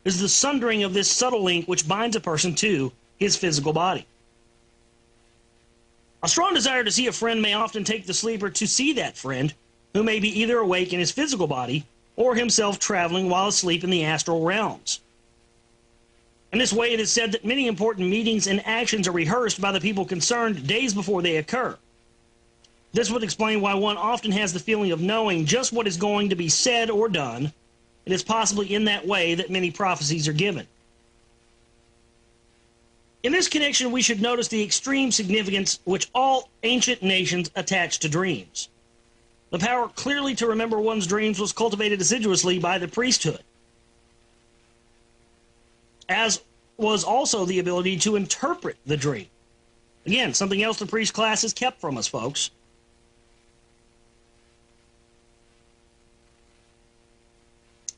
is the sundering of this subtle link which binds a person to his physical body. A strong desire to see a friend may often take the sleeper to see that friend, who may be either awake in his physical body or himself traveling while asleep in the astral realms. In this way, it is said that many important meetings and actions are rehearsed by the people concerned days before they occur. This would explain why one often has the feeling of knowing just what is going to be said or done. It is possibly in that way that many prophecies are given. In this connection, we should notice the extreme significance which all ancient nations attached to dreams. The power clearly to remember one's dreams was cultivated assiduously by the priesthood, as was also the ability to interpret the dream. Again, something else the priest class has kept from us, folks.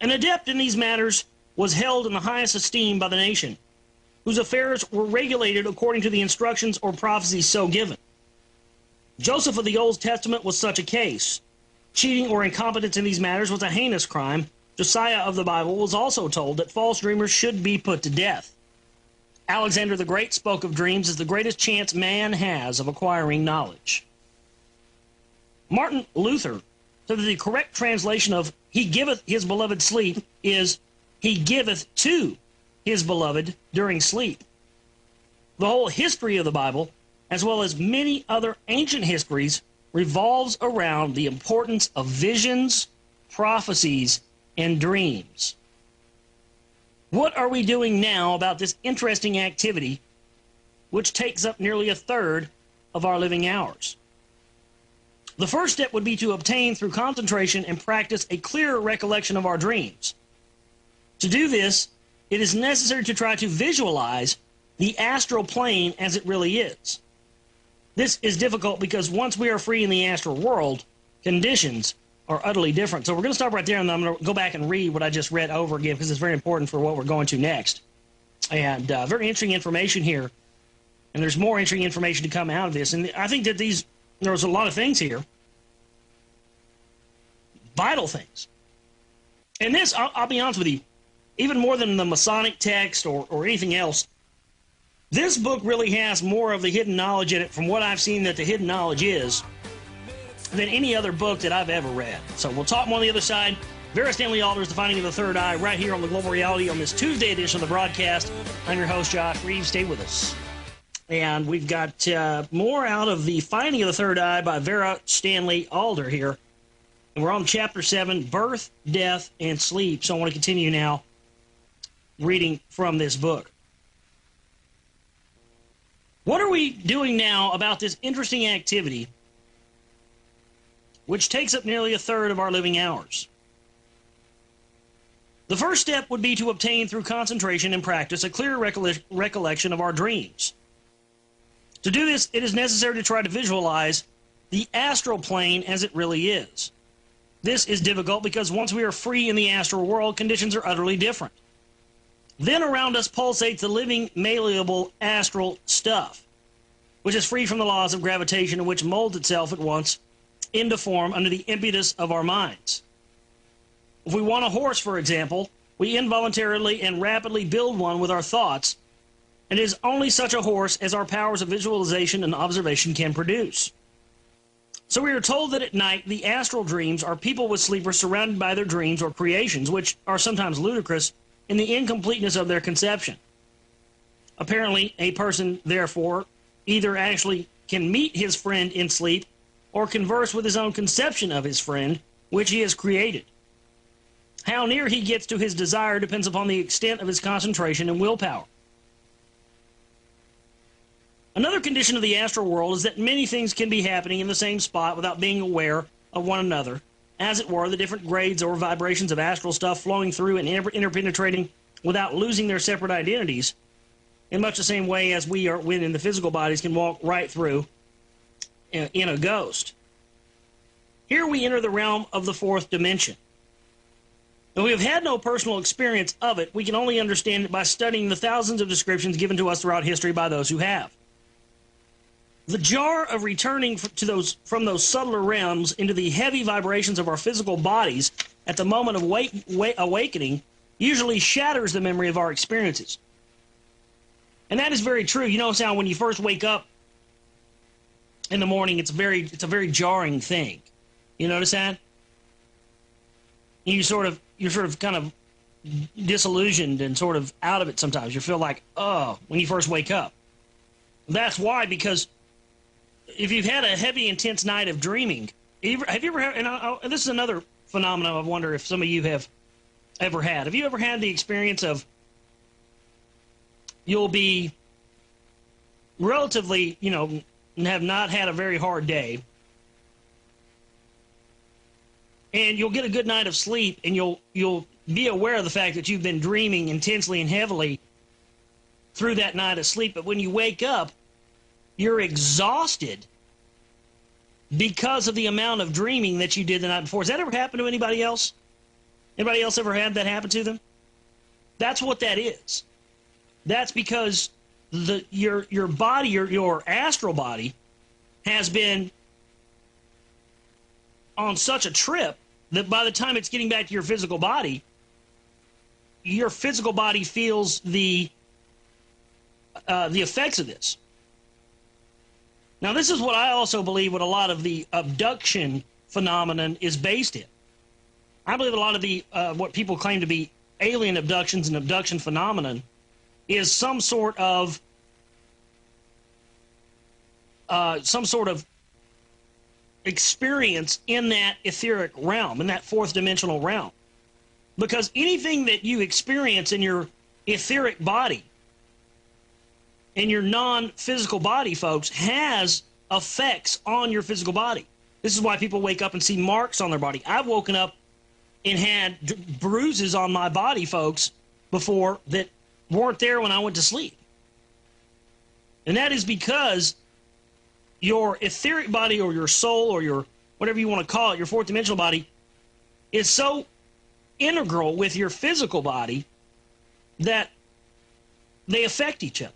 An adept in these matters was held in the highest esteem by the nation, whose affairs were regulated according to the instructions or prophecies so given. Joseph of the Old Testament was such a case. Cheating or incompetence in these matters was a heinous crime. Josiah of the Bible was also told that false dreamers should be put to death. Alexander the Great spoke of dreams as the greatest chance man has of acquiring knowledge. Martin Luther said that the correct translation of "he giveth his beloved sleep" is "he giveth to his beloved during sleep." The whole history of the Bible, as well as many other ancient histories, revolves around the importance of visions, prophecies, and dreams. What are we doing now about this interesting activity, which takes up nearly a third of our living hours? The first step would be to obtain, through concentration and practice, a clearer recollection of our dreams. To do this, it is necessary to try to visualize the astral plane as it really is. This is difficult because once we are free in the astral world, conditions are utterly different. So we're going to stop right there, and I'm going to go back and read what I just read over again because it's very important for what we're going to next. And very interesting information here. And there's more interesting information to come out of this. And I think that there's a lot of things here. Vital things. And this, I'll be honest with you, even more than the Masonic text or anything else, this book really has more of the hidden knowledge in it, from what I've seen that the hidden knowledge is, than any other book that I've ever read. So we'll talk more on the other side. Vera Stanley Alder's The Finding of the Third Eye, right here on the Global Reality on this Tuesday edition of the broadcast. I'm your host, Josh Reeves. Stay with us. And we've got more out of The Finding of the Third Eye by Vera Stanley Alder here. And we're on Chapter 7, Birth, Death, and Sleep. So I want to continue now reading from this book. What are we doing now about this interesting activity which takes up nearly a third of our living hours? The first step would be to obtain, through concentration and practice, a clear recollection of our dreams. To do this, it is necessary to try to visualize the astral plane as it really is. This is difficult because once we are free in the astral world, conditions are utterly different. Then around us pulsates the living, malleable astral stuff, which is free from the laws of gravitation and which molds itself at once into form under the impetus of our minds. If we want a horse, for example, we involuntarily and rapidly build one with our thoughts, and it is only such a horse as our powers of visualization and observation can produce. So we are told that at night the astral dreams are people with sleepers surrounded by their dreams or creations, which are sometimes ludicrous in the incompleteness of their conception. Apparently, a person, therefore, either actually can meet his friend in sleep or converse with his own conception of his friend, which he has created. How near he gets to his desire depends upon the extent of his concentration and willpower. Another condition of the astral world is that many things can be happening in the same spot without being aware of one another. As it were, the different grades or vibrations of astral stuff flowing through and interpenetrating without losing their separate identities, in much the same way as we are when in the physical bodies can walk right through in a ghost. Here we enter the realm of the fourth dimension. Though we have had no personal experience of it, we can only understand it by studying the thousands of descriptions given to us throughout history by those who have. The jar of returning from those subtler realms into the heavy vibrations of our physical bodies at the moment of awakening usually shatters the memory of our experiences. And that is very true. You notice how when you first wake up in the morning, it's a very jarring thing. You notice that? You're sort of kind of disillusioned and sort of out of it sometimes. You feel like, oh, when you first wake up. That's why, because if you've had a heavy, intense night of dreaming, have you ever had, and this is another phenomenon I wonder if some of you have ever had. Have you ever had the experience of you'll be relatively, have not had a very hard day, and you'll get a good night of sleep, and you'll be aware of the fact that you've been dreaming intensely and heavily through that night of sleep, but when you wake up, you're exhausted because of the amount of dreaming that you did the night before. Has that ever happened to anybody else? Anybody else ever had that happen to them? That's what that is. That's because your body, your astral body, has been on such a trip that by the time it's getting back to your physical body feels the effects of this. Now, this is what I also believe what a lot of the abduction phenomenon is based in. I believe a lot of the what people claim to be alien abductions and abduction phenomenon is some sort of experience in that etheric realm, in that fourth dimensional realm. Because anything that you experience in your etheric body, in your non-physical body, folks, has effects on your physical body. This is why people wake up and see marks on their body. I've woken up and had bruises on my body, folks, before that weren't there when I went to sleep. And that is because your etheric body or your soul or your whatever you want to call it, your fourth dimensional body, is so integral with your physical body that they affect each other.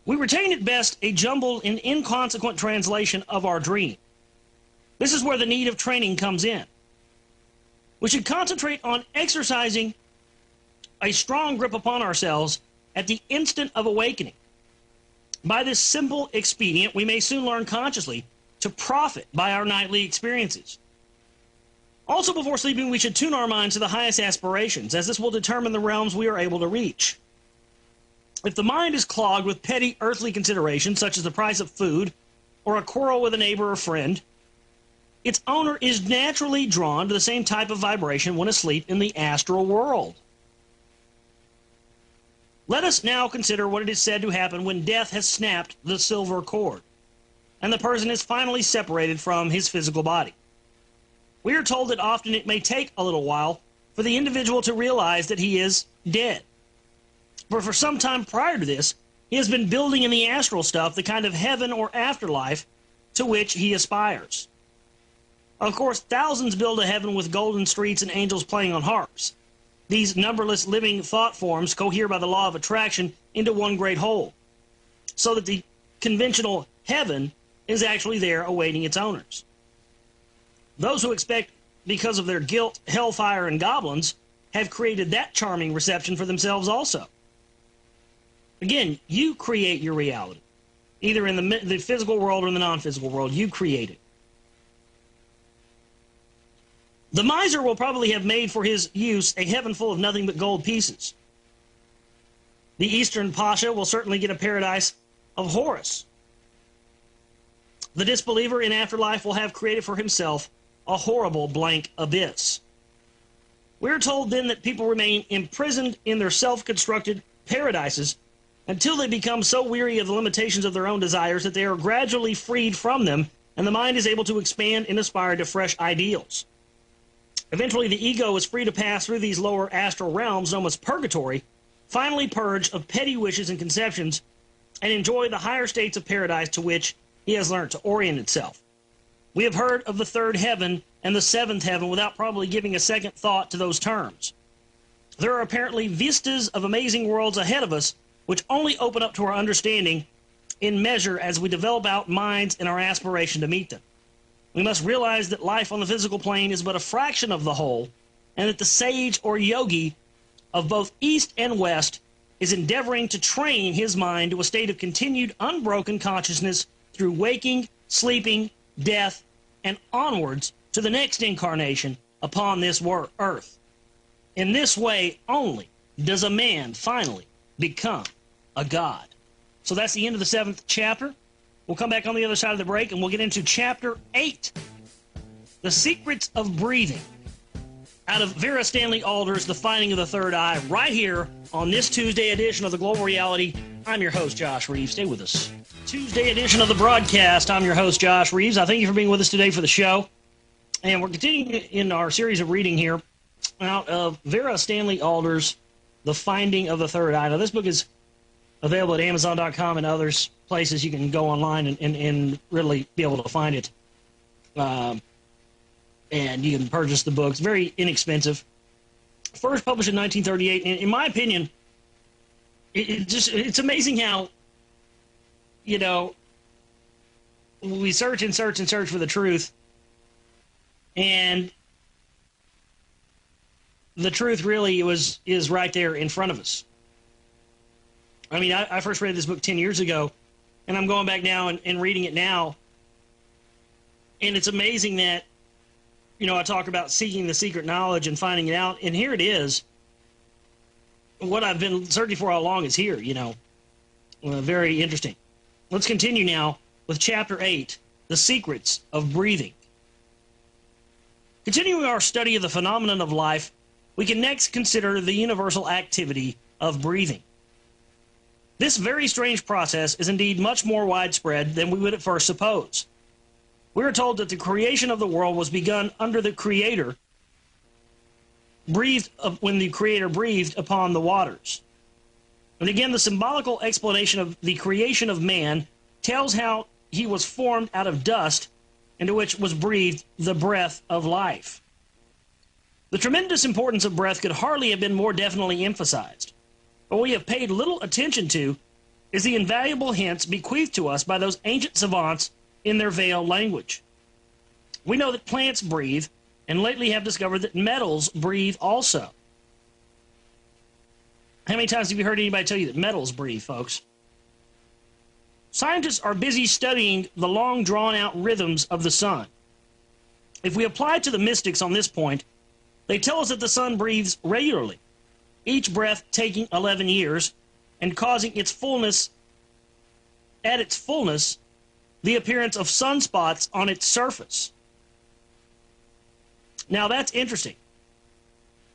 We retain at best a jumbled and inconsequent translation of our dream. This is where the need of training comes in. We should concentrate on exercising a strong grip upon ourselves at the instant of awakening. By this simple expedient, we may soon learn consciously to profit by our nightly experiences. Also, before sleeping, we should tune our minds to the highest aspirations, as this will determine the realms we are able to reach. If the mind is clogged with petty earthly considerations, such as the price of food or a quarrel with a neighbor or friend, its owner is naturally drawn to the same type of vibration when asleep in the astral world. Let us now consider what it is said to happen when death has snapped the silver cord, and the person is finally separated from his physical body. We are told that often it may take a little while for the individual to realize that he is dead. But for some time prior to this, he has been building in the astral stuff the kind of heaven or afterlife to which he aspires. Of course, thousands build a heaven with golden streets and angels playing on harps. These numberless living thought forms cohere by the law of attraction into one great whole, so that the conventional heaven is actually there awaiting its owners. Those who expect, because of their guilt, hellfire, and goblins, have created that charming reception for themselves also. Again, you create your reality, either in the physical world or in the non-physical world. You create it. The miser will probably have made for his use a heaven full of nothing but gold pieces. The Eastern Pasha will certainly get a paradise of Horus. The disbeliever in afterlife will have created for himself a horrible blank abyss. We're told then that people remain imprisoned in their self-constructed paradises until they become so weary of the limitations of their own desires that they are gradually freed from them, and the mind is able to expand and aspire to fresh ideals. Eventually, the ego is free to pass through these lower astral realms known as purgatory, finally purged of petty wishes and conceptions, and enjoy the higher states of paradise to which he has learned to orient itself. We have heard of the third heaven and the seventh heaven without probably giving a second thought to those terms. There are apparently vistas of amazing worlds ahead of us which only open up to our understanding in measure as we develop out minds in our aspiration to meet them. We must realize that life on the physical plane is but a fraction of the whole, and that the sage or yogi of both East and West is endeavoring to train his mind to a state of continued unbroken consciousness through waking, sleeping, death, and onwards to the next incarnation upon this earth. In this way only does a man finally become a god. So that's the end of the 7th chapter. We'll come back on the other side of the break, and we'll get into Chapter 8, The Secrets of Breathing, out of Vera Stanley Alder's The Finding of the Third Eye, right here on this Tuesday edition of the Global Reality. I'm your host, Josh Reeves. Stay with us. Tuesday edition of the broadcast. I'm your host, Josh Reeves. I thank you for being with us today for the show. And we're continuing in our series of reading here out of Vera Stanley Alder's The Finding of the Third Eye. Now, this book is available at Amazon.com and other places. You can go online and really be able to find it. And you can purchase the book. It's very inexpensive. First published in 1938. And in my opinion, it's amazing how, you know, we search and search and search for the truth. And the truth really is right there in front of us. I mean, I first read this book 10 years ago, and I'm going back now and reading it now. And it's amazing that, you know, I talk about seeking the secret knowledge and finding it out, and here it is. What I've been searching for all along is here, you know. Very interesting. Let's continue now with Chapter 8, The Secrets of Breathing. Continuing our study of the phenomenon of life, we can next consider the universal activity of breathing. This very strange process is indeed much more widespread than we would at first suppose. We are told that the creation of the world was begun under the Creator, when the Creator breathed upon the waters. And again, the symbolical explanation of the creation of man tells how he was formed out of dust, into which was breathed the breath of life. The tremendous importance of breath could hardly have been more definitely emphasized. What we have paid little attention to is the invaluable hints bequeathed to us by those ancient savants in their veiled language. We know that plants breathe, and lately have discovered that metals breathe also. How many times have you heard anybody tell you that metals breathe, folks? Scientists are busy studying the long drawn-out rhythms of the sun. If we apply to the mystics on this point, they tell us that the sun breathes regularly, each breath taking 11 years, and causing its fullness, the appearance of sunspots on its surface. Now that's interesting,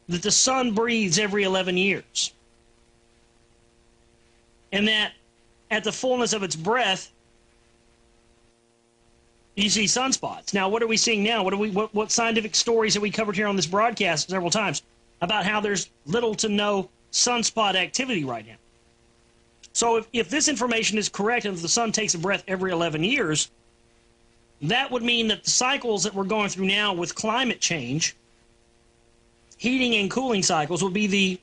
that the sun breathes every 11 years. And that at the fullness of its breath, you see sunspots. Now, what are we seeing now? What scientific stories have we covered here on this broadcast several times about how there's little to no sunspot activity right now? So if this information is correct, and if the sun takes a breath every 11 years, that would mean that the cycles that we're going through now with climate change, heating and cooling cycles, would be the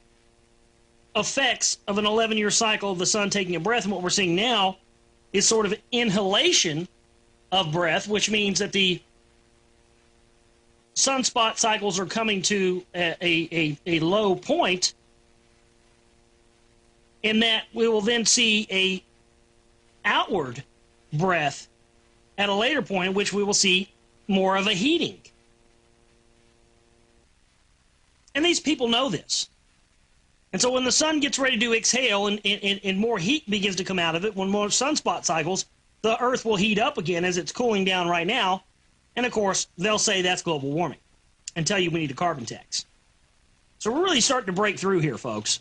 effects of an 11-year cycle of the sun taking a breath. And what we're seeing now is sort of an inhalation of breath, which means that the sunspot cycles are coming to a low point, and that we will then see a outward breath at a later point, in which we will see more of a heating. And these people know this. And so when the sun gets ready to exhale and more heat begins to come out of it, when more sunspot cycles, the Earth will heat up again as it's cooling down right now. And, of course, they'll say that's global warming and tell you we need a carbon tax. So we're really starting to break through here, folks.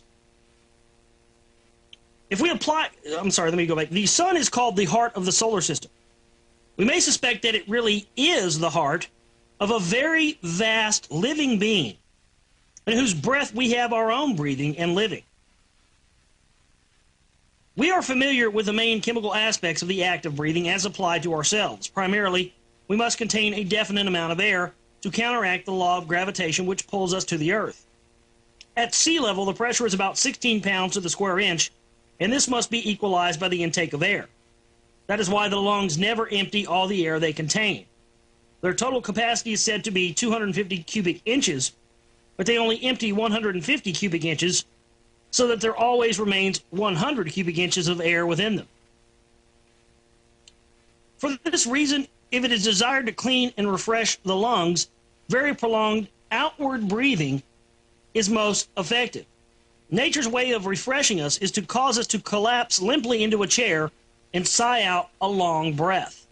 If we apply... I'm sorry, let me go back. The sun is called the heart of the solar system. We may suspect that it really is the heart of a very vast living being, in whose breath we have our own breathing and living. We are familiar with the main chemical aspects of the act of breathing as applied to ourselves. Primarily, we must contain a definite amount of air to counteract the law of gravitation which pulls us to the earth. At sea level, the pressure is about 16 pounds to the square inch, and this must be equalized by the intake of air. That is why the lungs never empty all the air they contain. Their total capacity is said to be 250 cubic inches, but they only empty 150 cubic inches, so that there always remains 100 cubic inches of air within them. For this reason, if it is desired to clean and refresh the lungs, very prolonged outward breathing is most effective. Nature's way of refreshing us is to cause us to collapse limply into a chair and sigh out a long breath.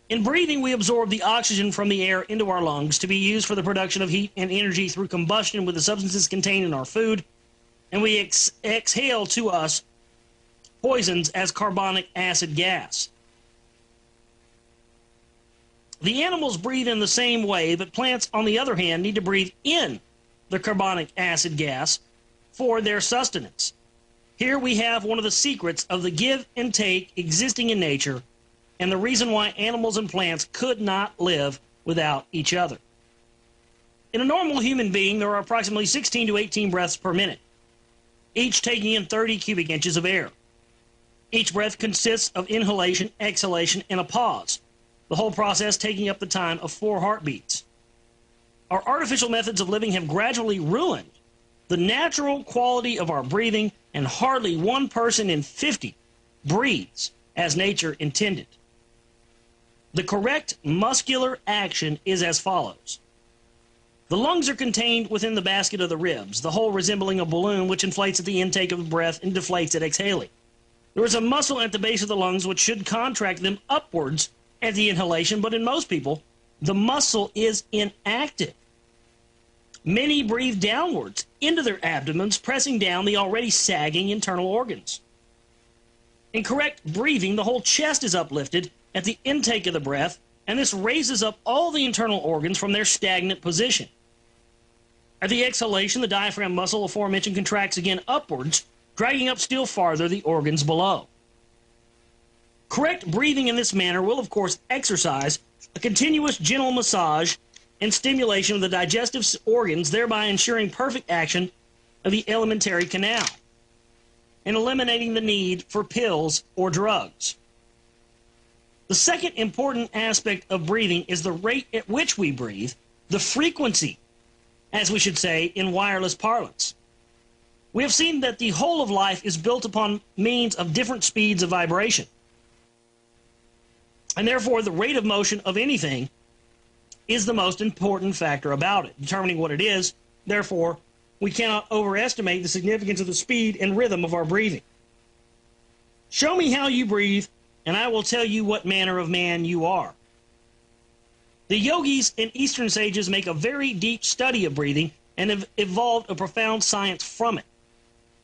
In breathing, we absorb the oxygen from the air into our lungs to be used for the production of heat and energy through combustion with the substances contained in our food, and we exhale to us poisons as carbonic acid gas. The animals breathe in the same way, but plants, on the other hand, need to breathe in the carbonic acid gas for their sustenance. Here we have one of the secrets of the give and take existing in nature, and the reason why animals and plants could not live without each other. In a normal human being, there are approximately 16 to 18 breaths per minute, each taking in 30 cubic inches of air. Each breath consists of inhalation, exhalation, and a pause, the whole process taking up the time of 4 heartbeats. Our artificial methods of living have gradually ruined the natural quality of our breathing, and hardly one person in 50 breathes as nature intended. The correct muscular action is as follows. The lungs are contained within the basket of the ribs, the whole resembling a balloon which inflates at the intake of the breath and deflates at exhaling. There is a muscle at the base of the lungs which should contract them upwards at the inhalation, but in most people, the muscle is inactive. Many breathe downwards into their abdomens, pressing down the already sagging internal organs. In correct breathing, the whole chest is uplifted at the intake of the breath, and this raises up all the internal organs from their stagnant position. At the exhalation, the diaphragm muscle aforementioned contracts again upwards, dragging up still farther the organs below. Correct breathing in this manner will, of course, exercise a continuous gentle massage and stimulation of the digestive organs, thereby ensuring perfect action of the alimentary canal and eliminating the need for pills or drugs. The second important aspect of breathing is the rate at which we breathe, the frequency, as we should say in wireless parlance. We have seen that the whole of life is built upon means of different speeds of vibration, and therefore the rate of motion of anything is the most important factor about it, determining what it is. Therefore, we cannot overestimate the significance of the speed and rhythm of our breathing. Show me how you breathe, and I will tell you what manner of man you are. The yogis and Eastern sages make a very deep study of breathing and have evolved a profound science from it.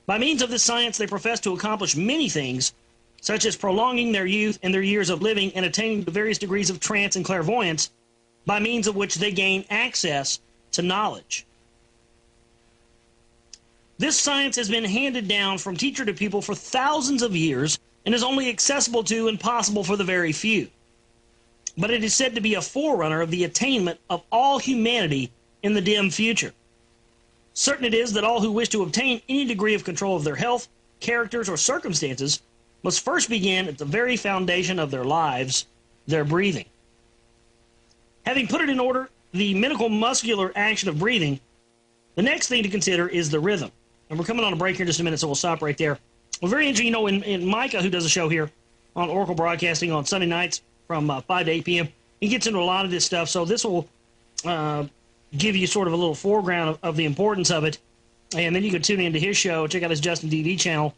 By means of this science, they profess to accomplish many things, such as prolonging their youth and their years of living and attaining to various degrees of trance and clairvoyance, by means of which they gain access to knowledge. This science has been handed down from teacher to pupil for thousands of years and is only accessible to and possible for the very few. But it is said to be a forerunner of the attainment of all humanity in the dim future. Certain it is that all who wish to obtain any degree of control of their health, characters, or circumstances must first begin at the very foundation of their lives, their breathing. Having put it in order, the medical muscular action of breathing, the next thing to consider is the rhythm. And we're coming on a break here in just a minute, so we'll stop right there. Well, very interesting, in Micah, who does a show here on Oracle Broadcasting on Sunday nights from 5 to 8 p.m., he gets into a lot of this stuff, so this will give you sort of a little foreground of the importance of it, and then you can tune into his show, check out his Justin TV channel,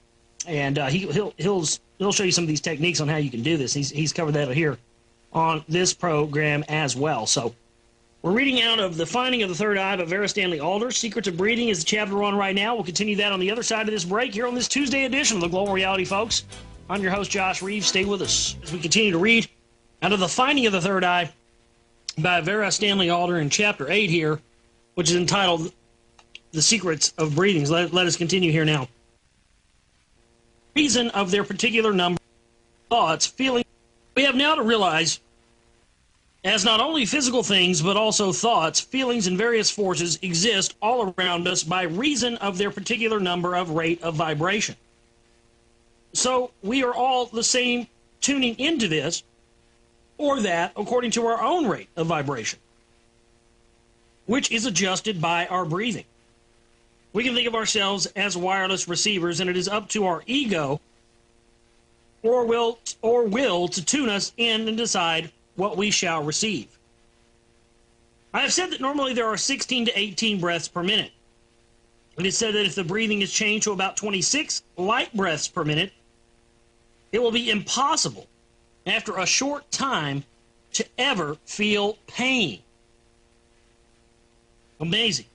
and he'll show you some of these techniques on how you can do this. He's covered that here on this program as well. So we're reading out of The Finding of the Third Eye by Vera Stanley Alder. Secrets of Breathing is the chapter we're on right now. We'll continue that on the other side of this break here on this Tuesday edition of the Global Reality, folks. I'm your host, Josh Reeves. Stay with us as we continue to read out of The Finding of the Third Eye by Vera Stanley Alder in chapter 8 here, which is entitled The Secrets of Breathing. So let us continue here now. Reason of their particular number of thoughts, feelings. We have now to realize, as not only physical things, but also thoughts, feelings, and various forces exist all around us by reason of their particular number of rate of vibration. So we are all the same tuning into this or that according to our own rate of vibration, which is adjusted by our breathing. We can think of ourselves as wireless receivers, and it is up to our ego or will to tune us in and decide what we shall receive. I have said that normally there are 16 to 18 breaths per minute. It is said that if the breathing is changed to about 26 light breaths per minute, It will be impossible after a short time to ever feel pain. Amazing.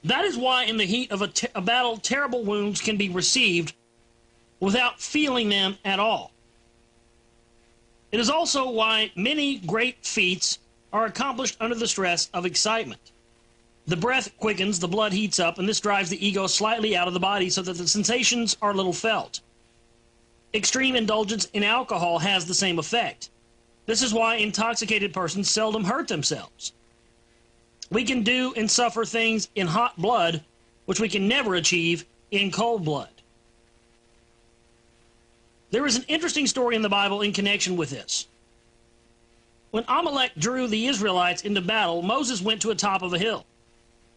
That is why in the heat of a battle, terrible wounds can be received without feeling them at all. It is also why many great feats are accomplished under the stress of excitement. The breath quickens, the blood heats up, and this drives the ego slightly out of the body so that the sensations are little felt. Extreme indulgence in alcohol has the same effect. This is why intoxicated persons seldom hurt themselves. We can do and suffer things in hot blood which we can never achieve in cold blood. There is an interesting story in the Bible in connection with this. When Amalek drew the Israelites into battle, Moses went to the top of a hill.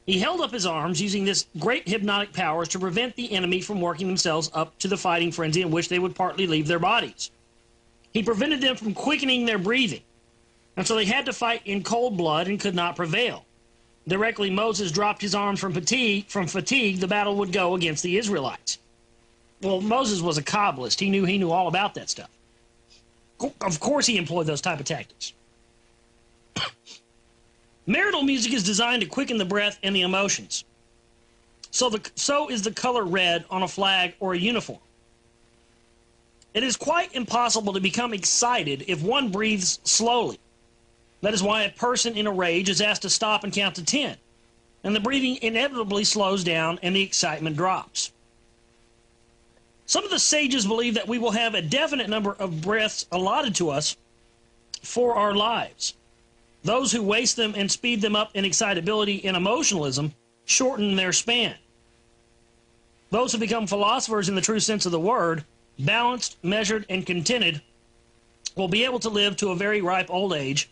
He held up his arms, using this great hypnotic powers to prevent the enemy from working themselves up to the fighting frenzy in which they would partly leave their bodies. He prevented them from quickening their breathing, and so they had to fight in cold blood and could not prevail. Directly Moses dropped his arms from fatigue, the battle would go against the Israelites. Well, Moses was a Kabbalist. He knew all about that stuff. Of course he employed those type of tactics. Marital music is designed to quicken the breath and the emotions. So is the color red on a flag or a uniform. It is quite impossible to become excited if one breathes slowly. That is why a person in a rage is asked to stop and count to 10. And the breathing inevitably slows down and the excitement drops. Some of the sages believe that we will have a definite number of breaths allotted to us for our lives. Those who waste them and speed them up in excitability and emotionalism shorten their span. Those who become philosophers in the true sense of the word, balanced, measured, and contented, will be able to live to a very ripe old age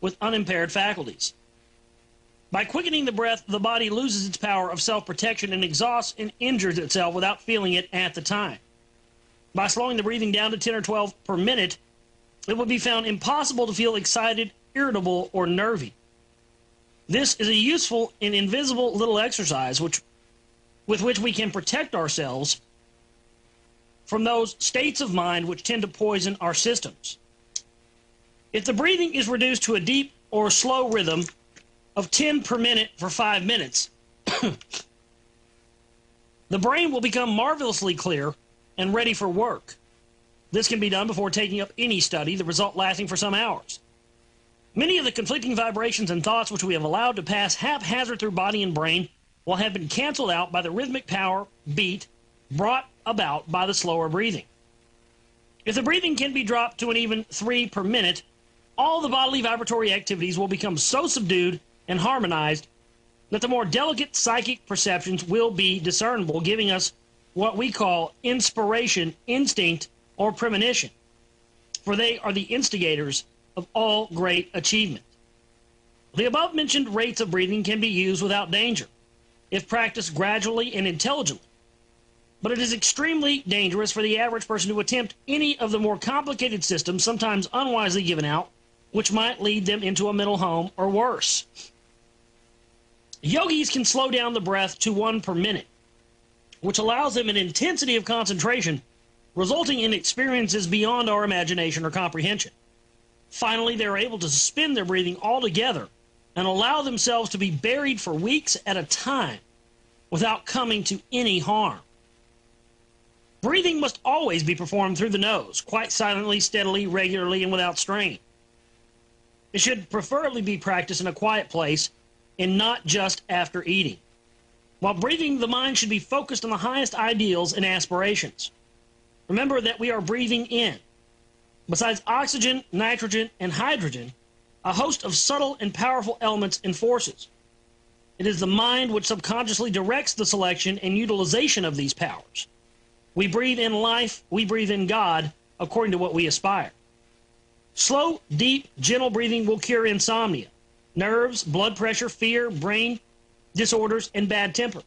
with unimpaired faculties. By quickening the breath, the body loses its power of self-protection and exhausts and injures itself without feeling it at the time. By slowing the breathing down to 10 or 12 per minute, it would be found impossible to feel excited, irritable, or nervy. This is a useful and invisible little exercise with which we can protect ourselves from those states of mind which tend to poison our systems. If the breathing is reduced to a deep or slow rhythm of 10 per minute for 5 minutes, the brain will become marvelously clear and ready for work. This can be done before taking up any study, the result lasting for some hours. Many of the conflicting vibrations and thoughts which we have allowed to pass haphazard through body and brain will have been canceled out by the rhythmic power beat brought about by the slower breathing. If the breathing can be dropped to an even 3 per minute, all the bodily vibratory activities will become so subdued and harmonized that the more delicate psychic perceptions will be discernible, giving us what we call inspiration, instinct, or premonition, for they are the instigators of all great achievement. The above-mentioned rates of breathing can be used without danger, if practiced gradually and intelligently. But it is extremely dangerous for the average person to attempt any of the more complicated systems, sometimes unwisely given out, which might lead them into a mental home or worse. Yogis can slow down the breath to 1 per minute, which allows them an intensity of concentration, resulting in experiences beyond our imagination or comprehension. Finally, they are able to suspend their breathing altogether and allow themselves to be buried for weeks at a time without coming to any harm. Breathing must always be performed through the nose, quite silently, steadily, regularly, and without strain. It should preferably be practiced in a quiet place and not just after eating. While breathing, the mind should be focused on the highest ideals and aspirations. Remember that we are breathing in, besides oxygen, nitrogen, and hydrogen, a host of subtle and powerful elements and forces. It is the mind which subconsciously directs the selection and utilization of these powers. We breathe in life, we breathe in God, according to what we aspire. Slow, deep, gentle breathing will cure insomnia, nerves, blood pressure, fear, brain disorders, and bad temper.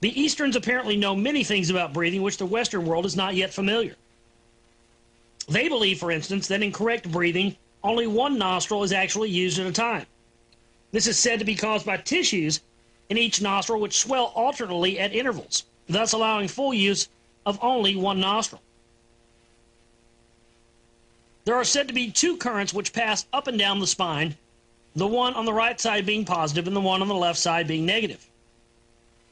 The Easterns apparently know many things about breathing which the Western world is not yet familiar. They believe, for instance, that in correct breathing, only one nostril is actually used at a time. This is said to be caused by tissues in each nostril which swell alternately at intervals, thus allowing full use of only one nostril. There are said to be two currents which pass up and down the spine, the one on the right side being positive and the one on the left side being negative.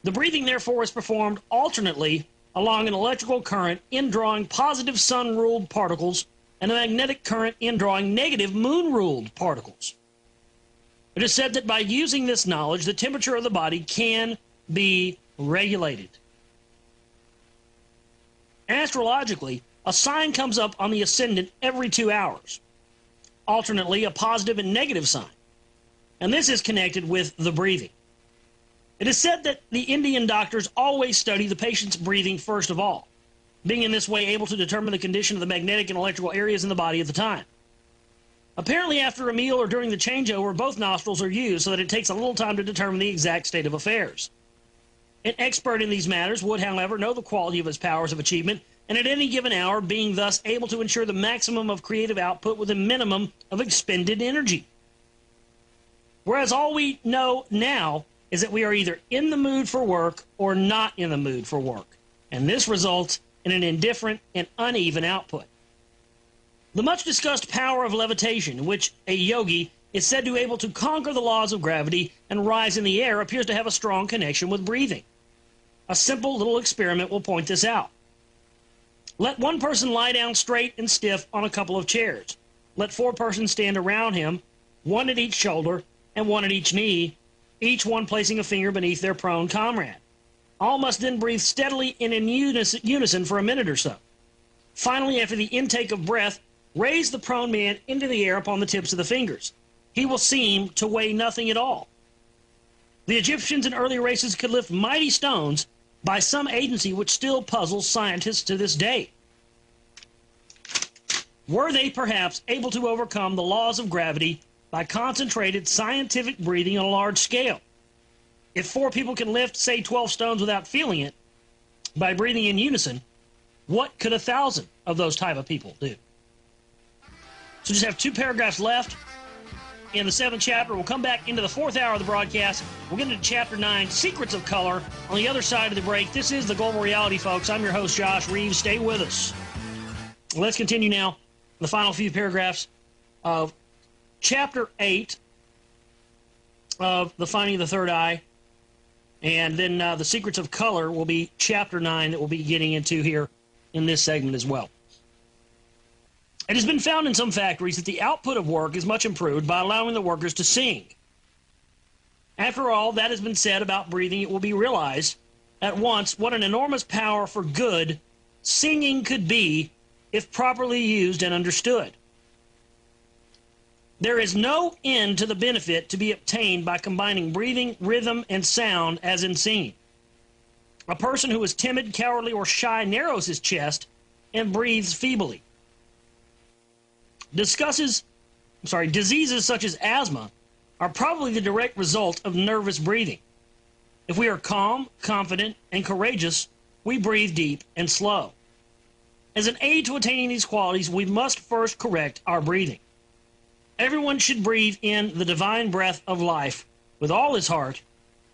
The breathing, therefore, is performed alternately along an electrical current indrawing positive sun-ruled particles and a magnetic current indrawing negative moon-ruled particles. It is said that by using this knowledge, the temperature of the body can be regulated. Astrologically, a sign comes up on the ascendant every 2 hours, alternately a positive and negative sign, and this is connected with the breathing. It is said that the Indian doctors always study the patient's breathing first of all, being in this way able to determine the condition of the magnetic and electrical areas in the body at the time. Apparently, after a meal or during the changeover, both nostrils are used so that it takes a little time to determine the exact state of affairs. An expert in these matters would, however, know the quality of his powers of achievement, and at any given hour being thus able to ensure the maximum of creative output with a minimum of expended energy. Whereas all we know now is that we are either in the mood for work or not in the mood for work, and this results in an indifferent and uneven output. The much-discussed power of levitation, in which a yogi is said to be able to conquer the laws of gravity and rise in the air, appears to have a strong connection with breathing. A simple little experiment will point this out. Let one person lie down straight and stiff on a couple of chairs. Let 4 persons stand around him, one at each shoulder and one at each knee, each one placing a finger beneath their prone comrade. All must then breathe steadily and in unison for a minute or so. Finally, after the intake of breath, raise the prone man into the air upon the tips of the fingers. He will seem to weigh nothing at all. The Egyptians in early races could lift mighty stones by some agency which still puzzles scientists to this day. Were they perhaps able to overcome the laws of gravity by concentrated scientific breathing on a large scale? If 4 people can lift, say, 12 stones without feeling it, by breathing in unison, what could 1,000 of those type of people do? So just have 2 paragraphs left in the 7th chapter. We'll come back into the 4th hour of the broadcast. We'll get into Chapter 9, Secrets of Color, on the other side of the break. This is The Global Reality, folks. I'm your host, Josh Reeves. Stay with us. Let's continue now, the final few paragraphs of Chapter 8 of The Finding of the Third Eye. And then the Secrets of Color will be Chapter 9 that we'll be getting into here in this segment as well. It has been found in some factories that the output of work is much improved by allowing the workers to sing. After all that has been said about breathing, it will be realized at once what an enormous power for good singing could be if properly used and understood. There is no end to the benefit to be obtained by combining breathing, rhythm, and sound as in singing. A person who is timid, cowardly, or shy narrows his chest and breathes feebly. Diseases such as asthma are probably the direct result of nervous breathing. If we are calm, confident, and courageous, we breathe deep and slow. As an aid to attaining these qualities, we must first correct our breathing. Everyone should breathe in the divine breath of life with all his heart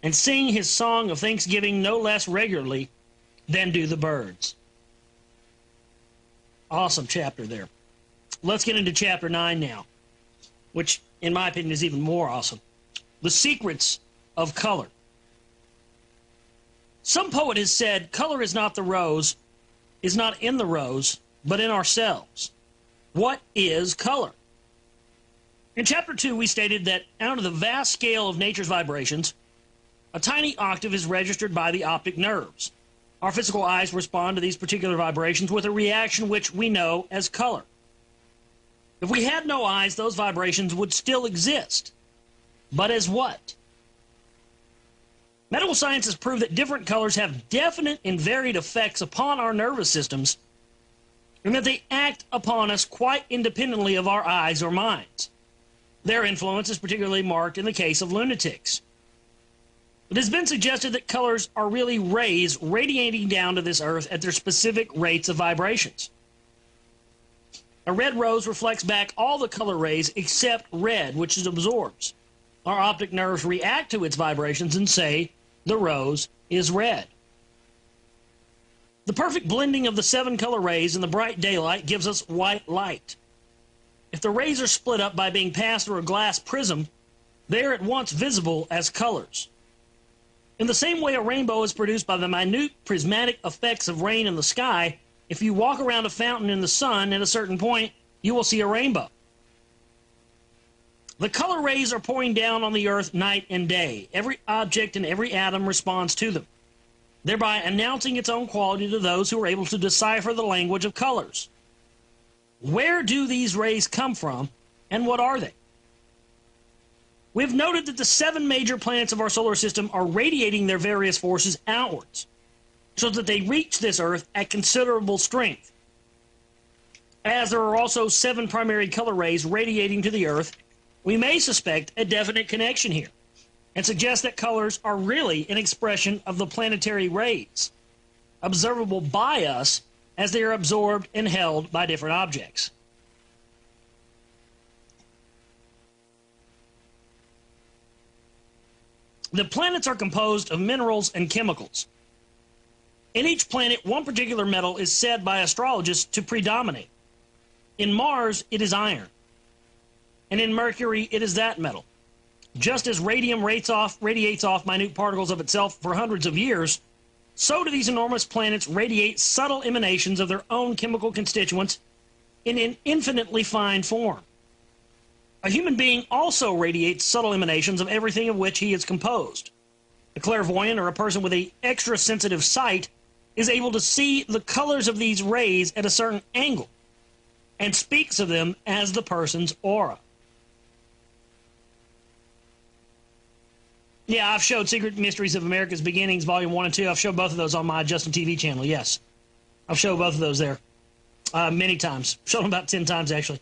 and sing his song of thanksgiving no less regularly than do the birds. Awesome chapter there. Let's get into Chapter 9 now, which, in my opinion, is even more awesome. The Secrets of Color. Some poet has said, color is not the rose, is not in the rose, but in ourselves. What is color? In Chapter 2, we stated that out of the vast scale of nature's vibrations, a tiny octave is registered by the optic nerves. Our physical eyes respond to these particular vibrations with a reaction which we know as color. If we had no eyes, those vibrations would still exist. But as what? Medical science has proved that different colors have definite and varied effects upon our nervous systems, and that they act upon us quite independently of our eyes or minds. Their influence is particularly marked in the case of lunatics. It has been suggested that colors are really rays radiating down to this earth at their specific rates of vibrations. A red rose reflects back all the color rays except red, which it absorbs. Our optic nerves react to its vibrations and say, the rose is red. The perfect blending of the 7 color rays in the bright daylight gives us white light. If the rays are split up by being passed through a glass prism, they are at once visible as colors. In the same way a rainbow is produced by the minute prismatic effects of rain in the sky, if you walk around a fountain in the sun at a certain point, you will see a rainbow. The color rays are pouring down on the earth night and day. Every object and every atom responds to them, thereby announcing its own quality to those who are able to decipher the language of colors. Where do these rays come from, and what are they? We've noted that the 7 major planets of our solar system are radiating their various forces outwards, so that they reach this Earth at considerable strength. As there are also 7 primary color rays radiating to the Earth, we may suspect a definite connection here, and suggest that colors are really an expression of the planetary rays, observable by us as they are absorbed and held by different objects. The planets are composed of minerals and chemicals. In each planet, one particular metal is said by astrologists to predominate. In Mars, it is iron. And in Mercury, it is that metal. Just as radium radiates off minute particles of itself for hundreds of years, so do these enormous planets radiate subtle emanations of their own chemical constituents in an infinitely fine form. A human being also radiates subtle emanations of everything of which he is composed. A clairvoyant, or a person with an extra-sensitive sight, is able to see the colors of these rays at a certain angle, and speaks of them as the person's aura. Yeah, I've showed Secret Mysteries of America's Beginnings, Volume 1 and 2. I've showed both of those on my Justin TV channel, yes. I've showed both of those there many times. Showed them about 10 times, actually.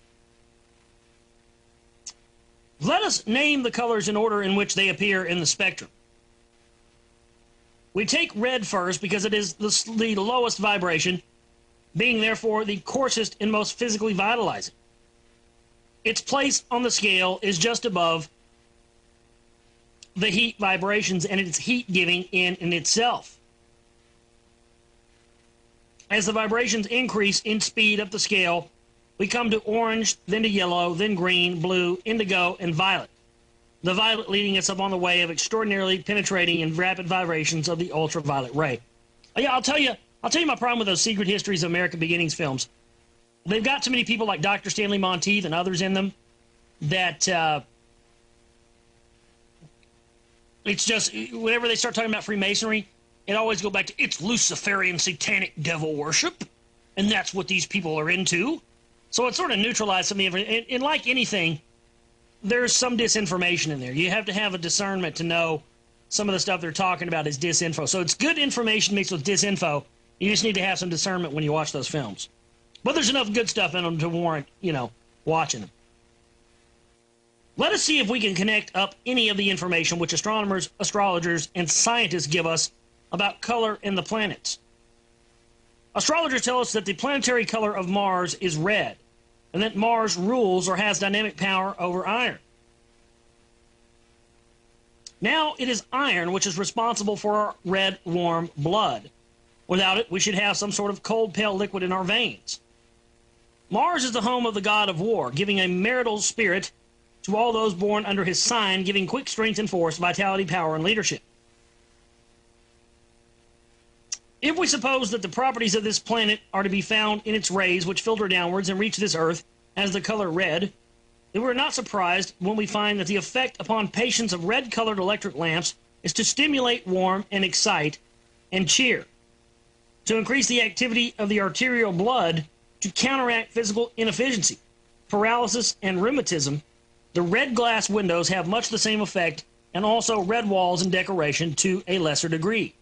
Let us name the colors in order in which they appear in the spectrum. We take red first because it is the lowest vibration, being therefore the coarsest and most physically vitalizing. Its place on the scale is just above the heat vibrations, and its heat-giving in itself. As the vibrations increase in speed up the scale, we come to orange, then to yellow, then green, blue, indigo, and violet. The violet leading us up on the way of extraordinarily penetrating and rapid vibrations of the ultraviolet ray. Yeah, I'll tell you my problem with those Secret Histories of America Beginnings films. They've got too many people like Dr. Stanley Monteith and others in them that it's just, whenever they start talking about Freemasonry, it always goes back to, it's Luciferian satanic devil worship, and that's what these people are into. So it sort of neutralized some of the, and like anything, there's some disinformation in there. You have to have a discernment to know some of the stuff they're talking about is disinfo. So it's good information mixed with disinfo. You just need to have some discernment when you watch those films. But there's enough good stuff in them to warrant, watching them. Let us see if we can connect up any of the information which astronomers, astrologers, and scientists give us about color in the planets. Astrologers tell us that the planetary color of Mars is red, and that Mars rules or has dynamic power over iron. Now it is iron which is responsible for our red, warm blood. Without it, we should have some sort of cold, pale liquid in our veins. Mars is the home of the god of war, giving a marital spirit to all those born under his sign, giving quick strength and force, vitality, power, and leadership. If we suppose that the properties of this planet are to be found in its rays which filter downwards and reach this Earth as the color red, then we're not surprised when we find that the effect upon patients of red-colored electric lamps is to stimulate, warm, and excite, and cheer, to increase the activity of the arterial blood, to counteract physical inefficiency, paralysis, and rheumatism. The red glass windows have much the same effect, and also red walls and decoration to a lesser degree.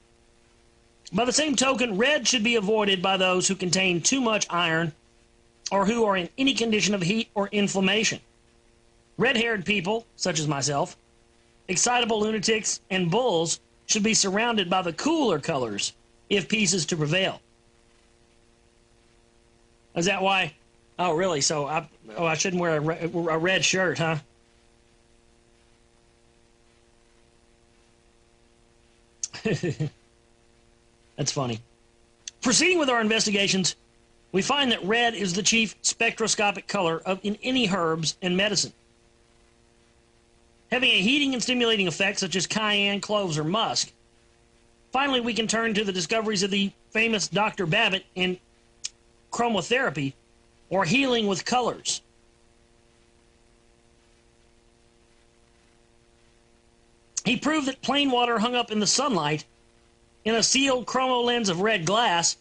By the same token, red should be avoided by those who contain too much iron or who are in any condition of heat or inflammation. Red-haired people, such as myself, excitable lunatics, and bulls should be surrounded by the cooler colors if peace is to prevail. Is that why? Oh, really? So I shouldn't wear a red shirt, huh? That's funny. Proceeding with our investigations, we find that red is the chief spectroscopic color in any herbs and medicine. Having a heating and stimulating effect such as cayenne, cloves, or musk. Finally, we can turn to the discoveries of the famous Dr. Babbitt in chromotherapy, or healing with colors. He proved that plain water hung up in the sunlight in a sealed chromo lens of red glass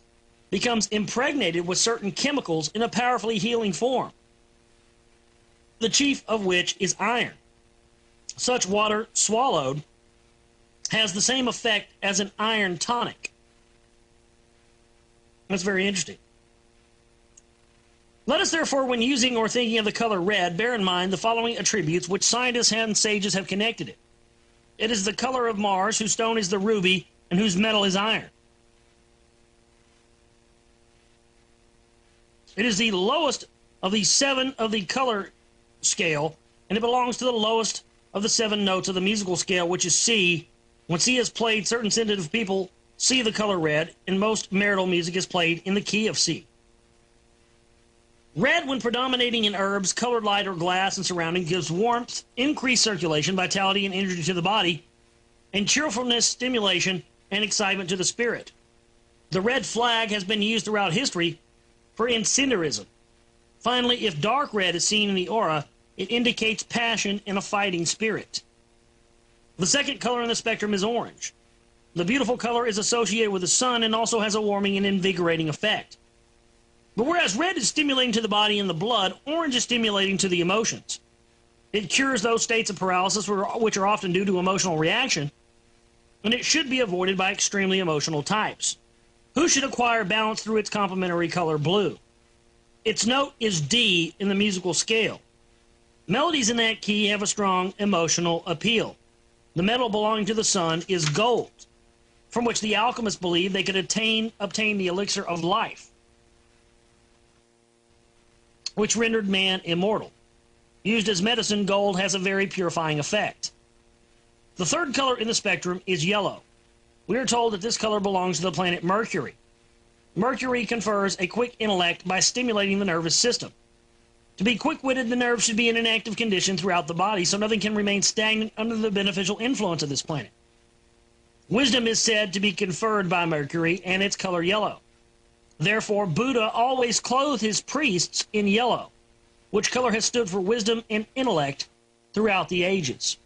becomes impregnated with certain chemicals in a powerfully healing form, the chief of which is iron. Such water swallowed has the same effect as an iron tonic. That's very interesting. Let us therefore, when using or thinking of the color red, bear in mind the following attributes which scientists and sages have connected it. It is the color of Mars, whose stone is the ruby, and whose metal is iron. It is the lowest of the 7 of the color scale, and it belongs to the lowest of the 7 notes of the musical scale, which is C. When C is played, certain sensitive people see the color red, and most marital music is played in the key of C. Red, when predominating in herbs, colored light, or glass and surrounding, gives warmth, increased circulation, vitality, and energy to the body, and cheerfulness, stimulation, and excitement to the spirit. The red flag has been used throughout history for incendiarism. Finally, if dark red is seen in the aura, it indicates passion and a fighting spirit. The second color in the spectrum is orange. The beautiful color is associated with the sun and also has a warming and invigorating effect. But whereas red is stimulating to the body and the blood, orange is stimulating to the emotions. It cures those states of paralysis which are often due to emotional reaction, and it should be avoided by extremely emotional types, who should acquire balance through its complementary color blue. Its note is D in the musical scale. Melodies in that key have a strong emotional appeal. The metal belonging to the sun is gold, from which the alchemists believed they could obtain the elixir of life, which rendered man immortal. Used as medicine, gold has a very purifying effect. The third color in the spectrum is yellow. We are told that this color belongs to the planet Mercury. Mercury confers a quick intellect by stimulating the nervous system. To be quick-witted, the nerves should be in an active condition throughout the body, so nothing can remain stagnant under the beneficial influence of this planet. Wisdom is said to be conferred by Mercury, and its color yellow. Therefore, Buddha always clothed his priests in yellow, which color has stood for wisdom and intellect throughout the ages.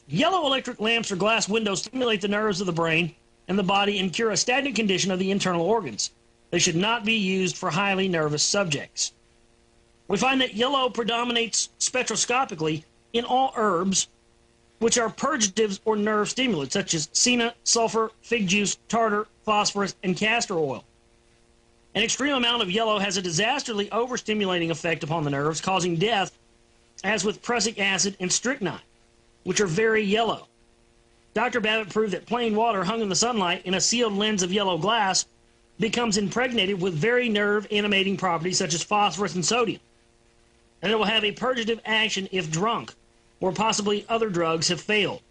Yellow electric lamps or glass windows stimulate the nerves of the brain and the body and cure a stagnant condition of the internal organs. They should not be used for highly nervous subjects. We find that yellow predominates spectroscopically in all herbs, which are purgatives or nerve stimulants, such as senna, sulfur, fig juice, tartar, phosphorus, and castor oil. An extreme amount of yellow has a disastrously overstimulating effect upon the nerves, causing death, as with prussic acid and strychnine, which are very yellow. Dr. Babbitt proved that plain water hung in the sunlight in a sealed lens of yellow glass becomes impregnated with very nerve-animating properties such as phosphorus and sodium, and it will have a purgative action if drunk, or possibly other drugs have failed.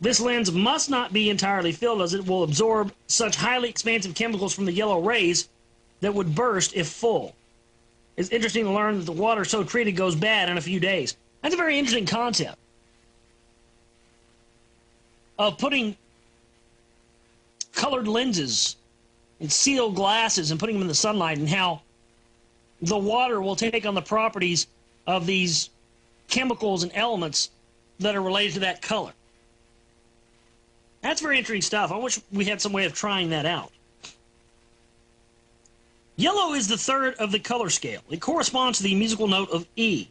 This lens must not be entirely filled, as it will absorb such highly expansive chemicals from the yellow rays that would burst if full. It's interesting to learn that the water so treated goes bad in a few days. That's a very interesting concept of putting colored lenses and sealed glasses and putting them in the sunlight, and how the water will take on the properties of these chemicals and elements that are related to that color. That's very interesting stuff. I wish we had some way of trying that out. Yellow is the third of the color scale. It corresponds to the musical note of E.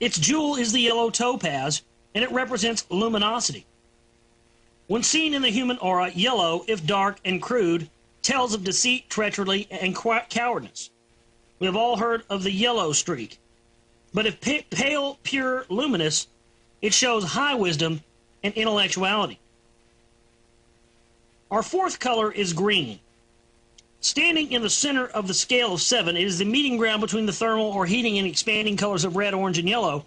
Its jewel is the yellow topaz, and it represents luminosity. When seen in the human aura, yellow, if dark and crude, tells of deceit, treachery, and cowardice. We have all heard of the yellow streak. But if pale, pure, luminous, it shows high wisdom and intellectuality. Our fourth color is green. Standing in the center of the scale of 7, it is the meeting ground between the thermal or heating and expanding colors of red, orange, and yellow,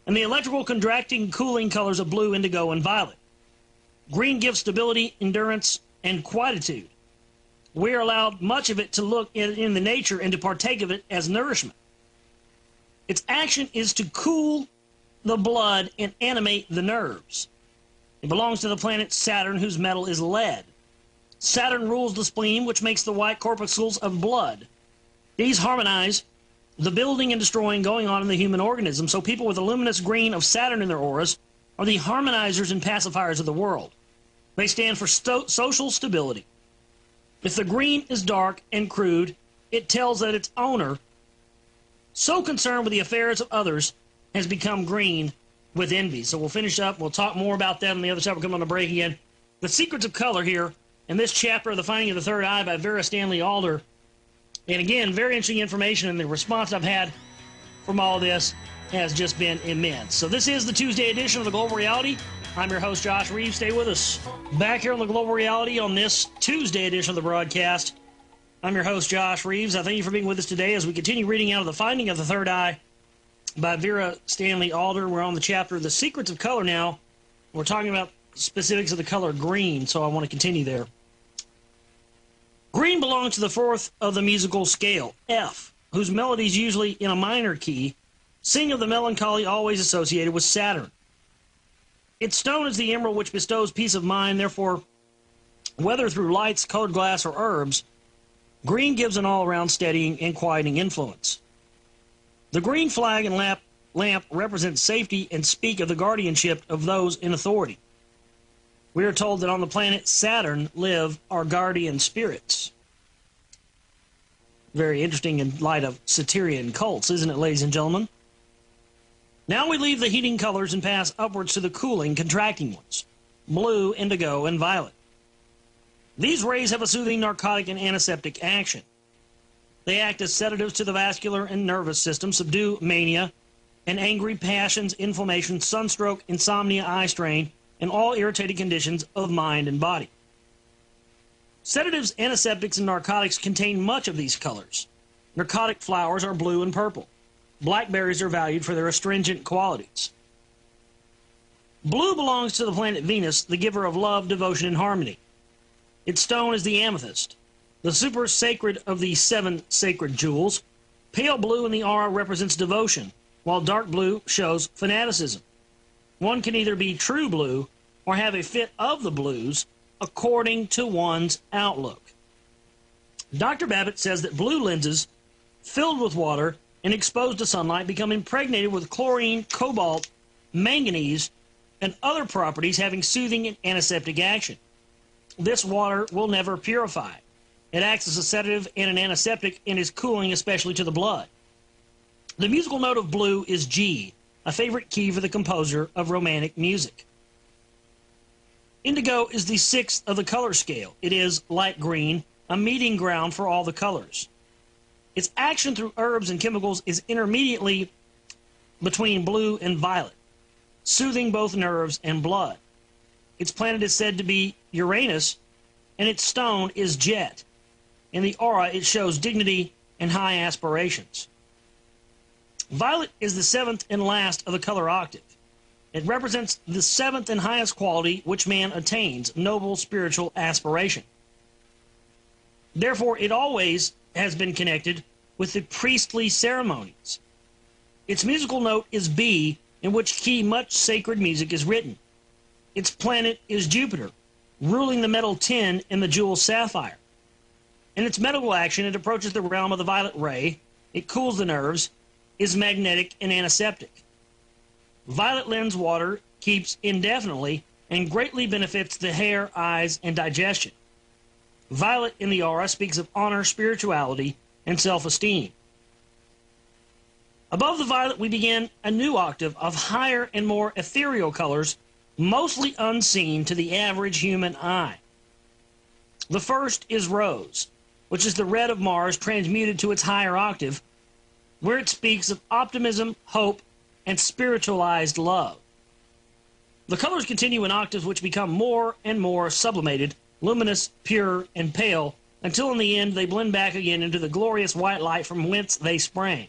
and the electrical contracting, cooling colors of blue, indigo, and violet. Green gives stability, endurance, and quietude. We are allowed much of it to look in the nature and to partake of it as nourishment. Its action is to cool the blood and animate the nerves. It belongs to the planet Saturn, whose metal is lead. Saturn rules the spleen, which makes the white corpuscles of blood. These harmonize the building and destroying going on in the human organism, so people with the luminous green of Saturn in their auras are the harmonizers and pacifiers of the world. They stand for social stability. If the green is dark and crude, it tells that its owner, so concerned with the affairs of others, has become green with envy. So we'll finish up. We'll talk more about that on the other side. We'll come on a break again. The secrets of color here in this chapter of The Finding of the Third Eye by Vera Stanley Alder. And again, very interesting information, and the response I've had from all this has just been immense. So this is the Tuesday edition of the Global Reality. I'm your host, Josh Reeves. Stay with us. Back here on the Global Reality on this Tuesday edition of the broadcast. I'm your host, Josh Reeves. I thank you for being with us today as we continue reading out of The Finding of the Third Eye by Vera Stanley Alder. We're on the chapter The Secrets of Color now. We're talking about specifics of the color green, so I want to continue there. Green belongs to the fourth of the musical scale, F, whose melodies, usually in a minor key, sing of the melancholy always associated with Saturn. Its stone is the emerald, which bestows peace of mind. Therefore, whether through lights, colored glass, or herbs, green gives an all-around steadying and quieting influence. The green flag and lamp represent safety and speak of the guardianship of those in authority. We are told that on the planet Saturn live our guardian spirits. Very interesting in light of Satyrian cults, isn't it, ladies and gentlemen? Now we leave the heating colors and pass upwards to the cooling, contracting ones, blue, indigo, and violet. These rays have a soothing, narcotic, and antiseptic action. They act as sedatives to the vascular and nervous system, subdue mania, and angry passions, inflammation, sunstroke, insomnia, eye strain, and all irritated conditions of mind and body. Sedatives, antiseptics, and narcotics contain much of these colors. Narcotic flowers are blue and purple. Blackberries are valued for their astringent qualities. Blue belongs to the planet Venus, the giver of love, devotion, and harmony. Its stone is the amethyst, the super sacred of the 7 sacred jewels. Pale blue in the aura represents devotion, while dark blue shows fanaticism. One can either be true blue or have a fit of the blues according to one's outlook. Dr. Babbitt says that blue lenses filled with water and exposed to sunlight become impregnated with chlorine, cobalt, manganese, and other properties having soothing and antiseptic action. This water will never purify. It acts as a sedative and an antiseptic and is cooling, especially to the blood. The musical note of blue is G, a favorite key for the composer of romantic music. Indigo is the 6th of the color scale. It is light green, a meeting ground for all the colors. Its action through herbs and chemicals is intermediately between blue and violet, soothing both nerves and blood. Its planet is said to be Uranus, and its stone is jet. In the aura, it shows dignity and high aspirations. Violet is the 7th and last of the color octave. It represents the 7th and highest quality which man attains, noble spiritual aspiration. Therefore, it always has been connected with the priestly ceremonies. Its musical note is B, in which key much sacred music is written. Its planet is Jupiter, ruling the metal tin and the jewel sapphire. In its medical action, it approaches the realm of the violet ray, it cools the nerves, is magnetic and antiseptic. Violet lens water keeps indefinitely and greatly benefits the hair, eyes, and digestion. Violet in the aura speaks of honor, spirituality, and self-esteem. Above the violet, we begin a new octave of higher and more ethereal colors, mostly unseen to the average human eye. The first is rose, which is the red of Mars transmuted to its higher octave, where it speaks of optimism, hope, and spiritualized love. The colors continue in octaves which become more and more sublimated, luminous, pure, and pale, until in the end they blend back again into the glorious white light from whence they sprang.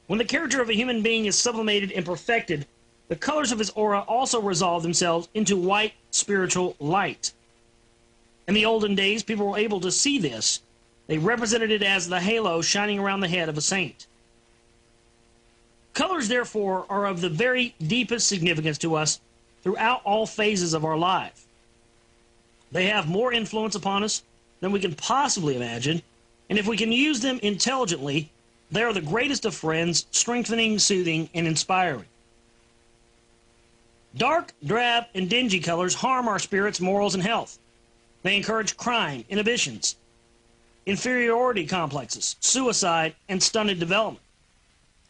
When the character of a human being is sublimated and perfected, the colors of his aura also resolve themselves into white spiritual light. In the olden days, people were able to see this. They represented it as the halo shining around the head of a saint. Colors, therefore, are of the very deepest significance to us throughout all phases of our life. They have more influence upon us than we can possibly imagine, and if we can use them intelligently, they are the greatest of friends, strengthening, soothing, and inspiring. Dark, drab, and dingy colors harm our spirits, morals, and health. They encourage crime, inhibitions, inferiority complexes, suicide, and stunted development.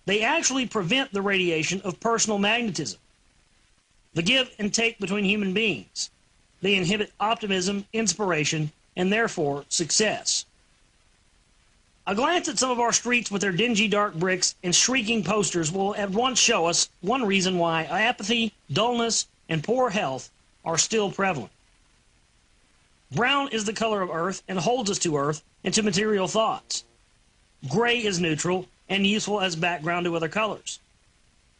They actually prevent the radiation of personal magnetism, the give and take between human beings. They inhibit optimism, inspiration, and therefore success. A glance at some of our streets with their dingy dark bricks and shrieking posters will at once show us one reason why apathy, dullness, and poor health are still prevalent. Brown is the color of earth and holds us to earth and to material thoughts. Gray is neutral and useful as background to other colors.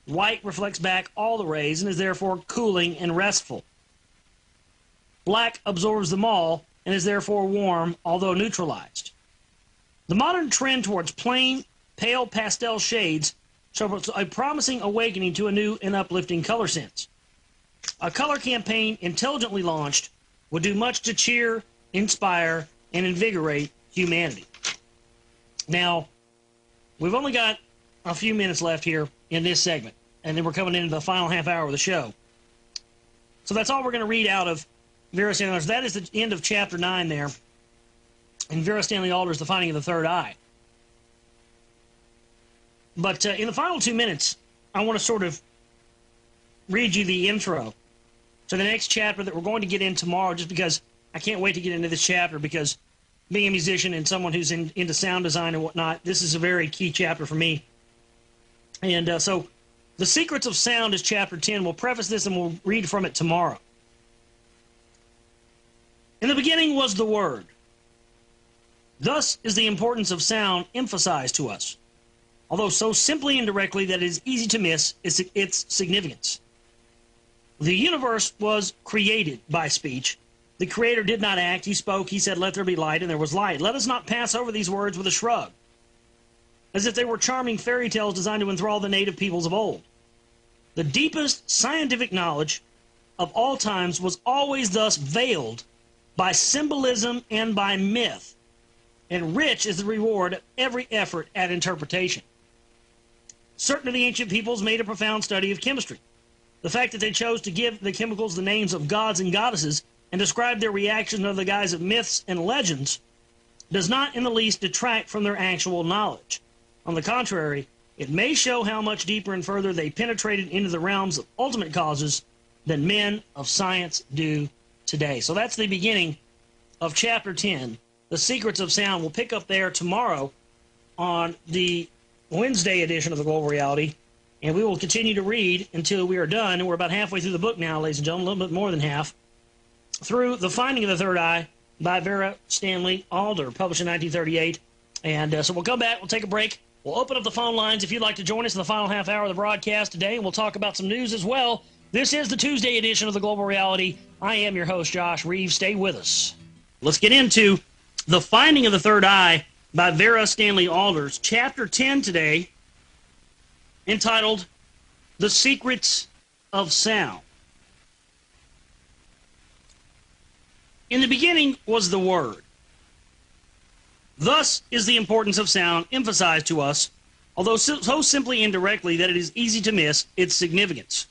White reflects back all the rays and is therefore cooling and restful. Black absorbs them all and is therefore warm, although neutralized. The modern trend towards plain, pale pastel shades shows a promising awakening to a new and uplifting color sense. A color campaign intelligently launched would do much to cheer, inspire, and invigorate humanity. Now, we've only got a few minutes left here in this segment, and then we're coming into the final half hour of the show. So that's all we're going to read out of Vera Stanley. That is the end of chapter 9 there. And Vera Stanley Alder's The Finding of the Third Eye. But in the final 2 minutes, I want to sort of read you the intro to the next chapter that we're going to get in tomorrow, just because I can't wait to get into this chapter, because being a musician and someone who's into sound design and whatnot, this is a very key chapter for me. And so The Secrets of Sound is chapter 10. We'll preface this and we'll read from it tomorrow. In the beginning was the Word. Thus is the importance of sound emphasized to us, although so simply and directly that it is easy to miss its significance. The universe was created by speech. The Creator did not act. He spoke. He said, "Let there be light," and there was light. Let us not pass over these words with a shrug, as if they were charming fairy tales designed to enthrall the native peoples of old. The deepest scientific knowledge of all times was always thus veiled by symbolism and by myth, and rich is the reward of every effort at interpretation. Certain of the ancient peoples made a profound study of chemistry. The fact that they chose to give the chemicals the names of gods and goddesses and describe their reactions under the guise of myths and legends does not in the least detract from their actual knowledge. On the contrary, it may show how much deeper and further they penetrated into the realms of ultimate causes than men of science do today. So that's the beginning of chapter 10, The Secrets of Sound. We'll pick up there tomorrow on the Wednesday edition of the Global Reality, and we will continue to read until we are done, and we're about halfway through the book now, ladies and gentlemen, a little bit more than half, through The Finding of the Third Eye by Vera Stanley Alder, published in 1938. And so we'll come back, we'll take a break, we'll open up the phone lines if you'd like to join us in the final half hour of the broadcast today, and we'll talk about some news as well. This is the Tuesday edition of the Global Reality. I am your host, Josh Reeves. Stay with us. Let's get into The Finding of the Third Eye by Vera Stanley Alders, chapter 10 today, entitled The Secrets of Sound. In the beginning was the Word. Thus is the importance of sound emphasized to us, although so simply and directly that it is easy to miss its significance.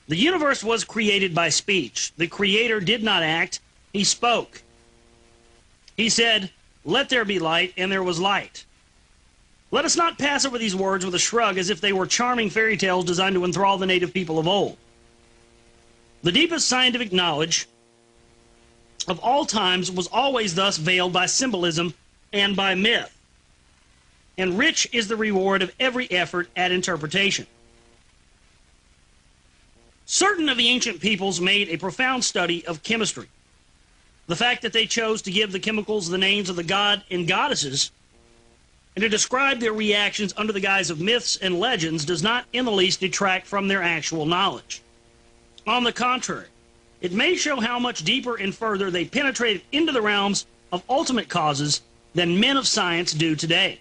The universe was created by speech. The Creator did not act. He spoke. He said, "Let there be light," and there was light. Let us not pass over these words with a shrug as if they were charming fairy tales designed to enthrall the native people of old. The deepest scientific knowledge of all times was always thus veiled by symbolism and by myth, and rich is the reward of every effort at interpretation. Certain of the ancient peoples made a profound study of chemistry. The fact that they chose to give the chemicals the names of the god and goddesses and to describe their reactions under the guise of myths and legends does not in the least detract from their actual knowledge. On the contrary, it may show how much deeper and further they penetrated into the realms of ultimate causes than men of science do today.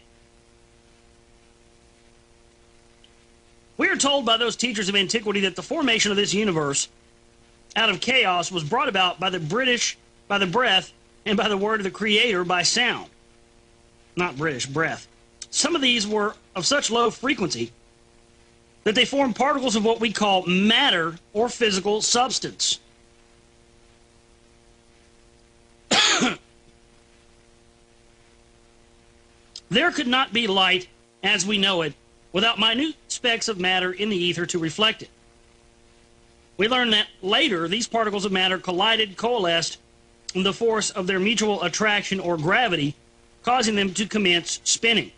We are told by those teachers of antiquity that the formation of this universe out of chaos was brought about by the breath, and by the word of the Creator by sound. Not British, breath. Some of these were of such low frequency that they formed particles of what we call matter or physical substance. There could not be light as we know it without minute specks of matter in the ether to reflect it. We learn that later these particles of matter coalesced in the force of their mutual attraction or gravity, causing them to commence spinning.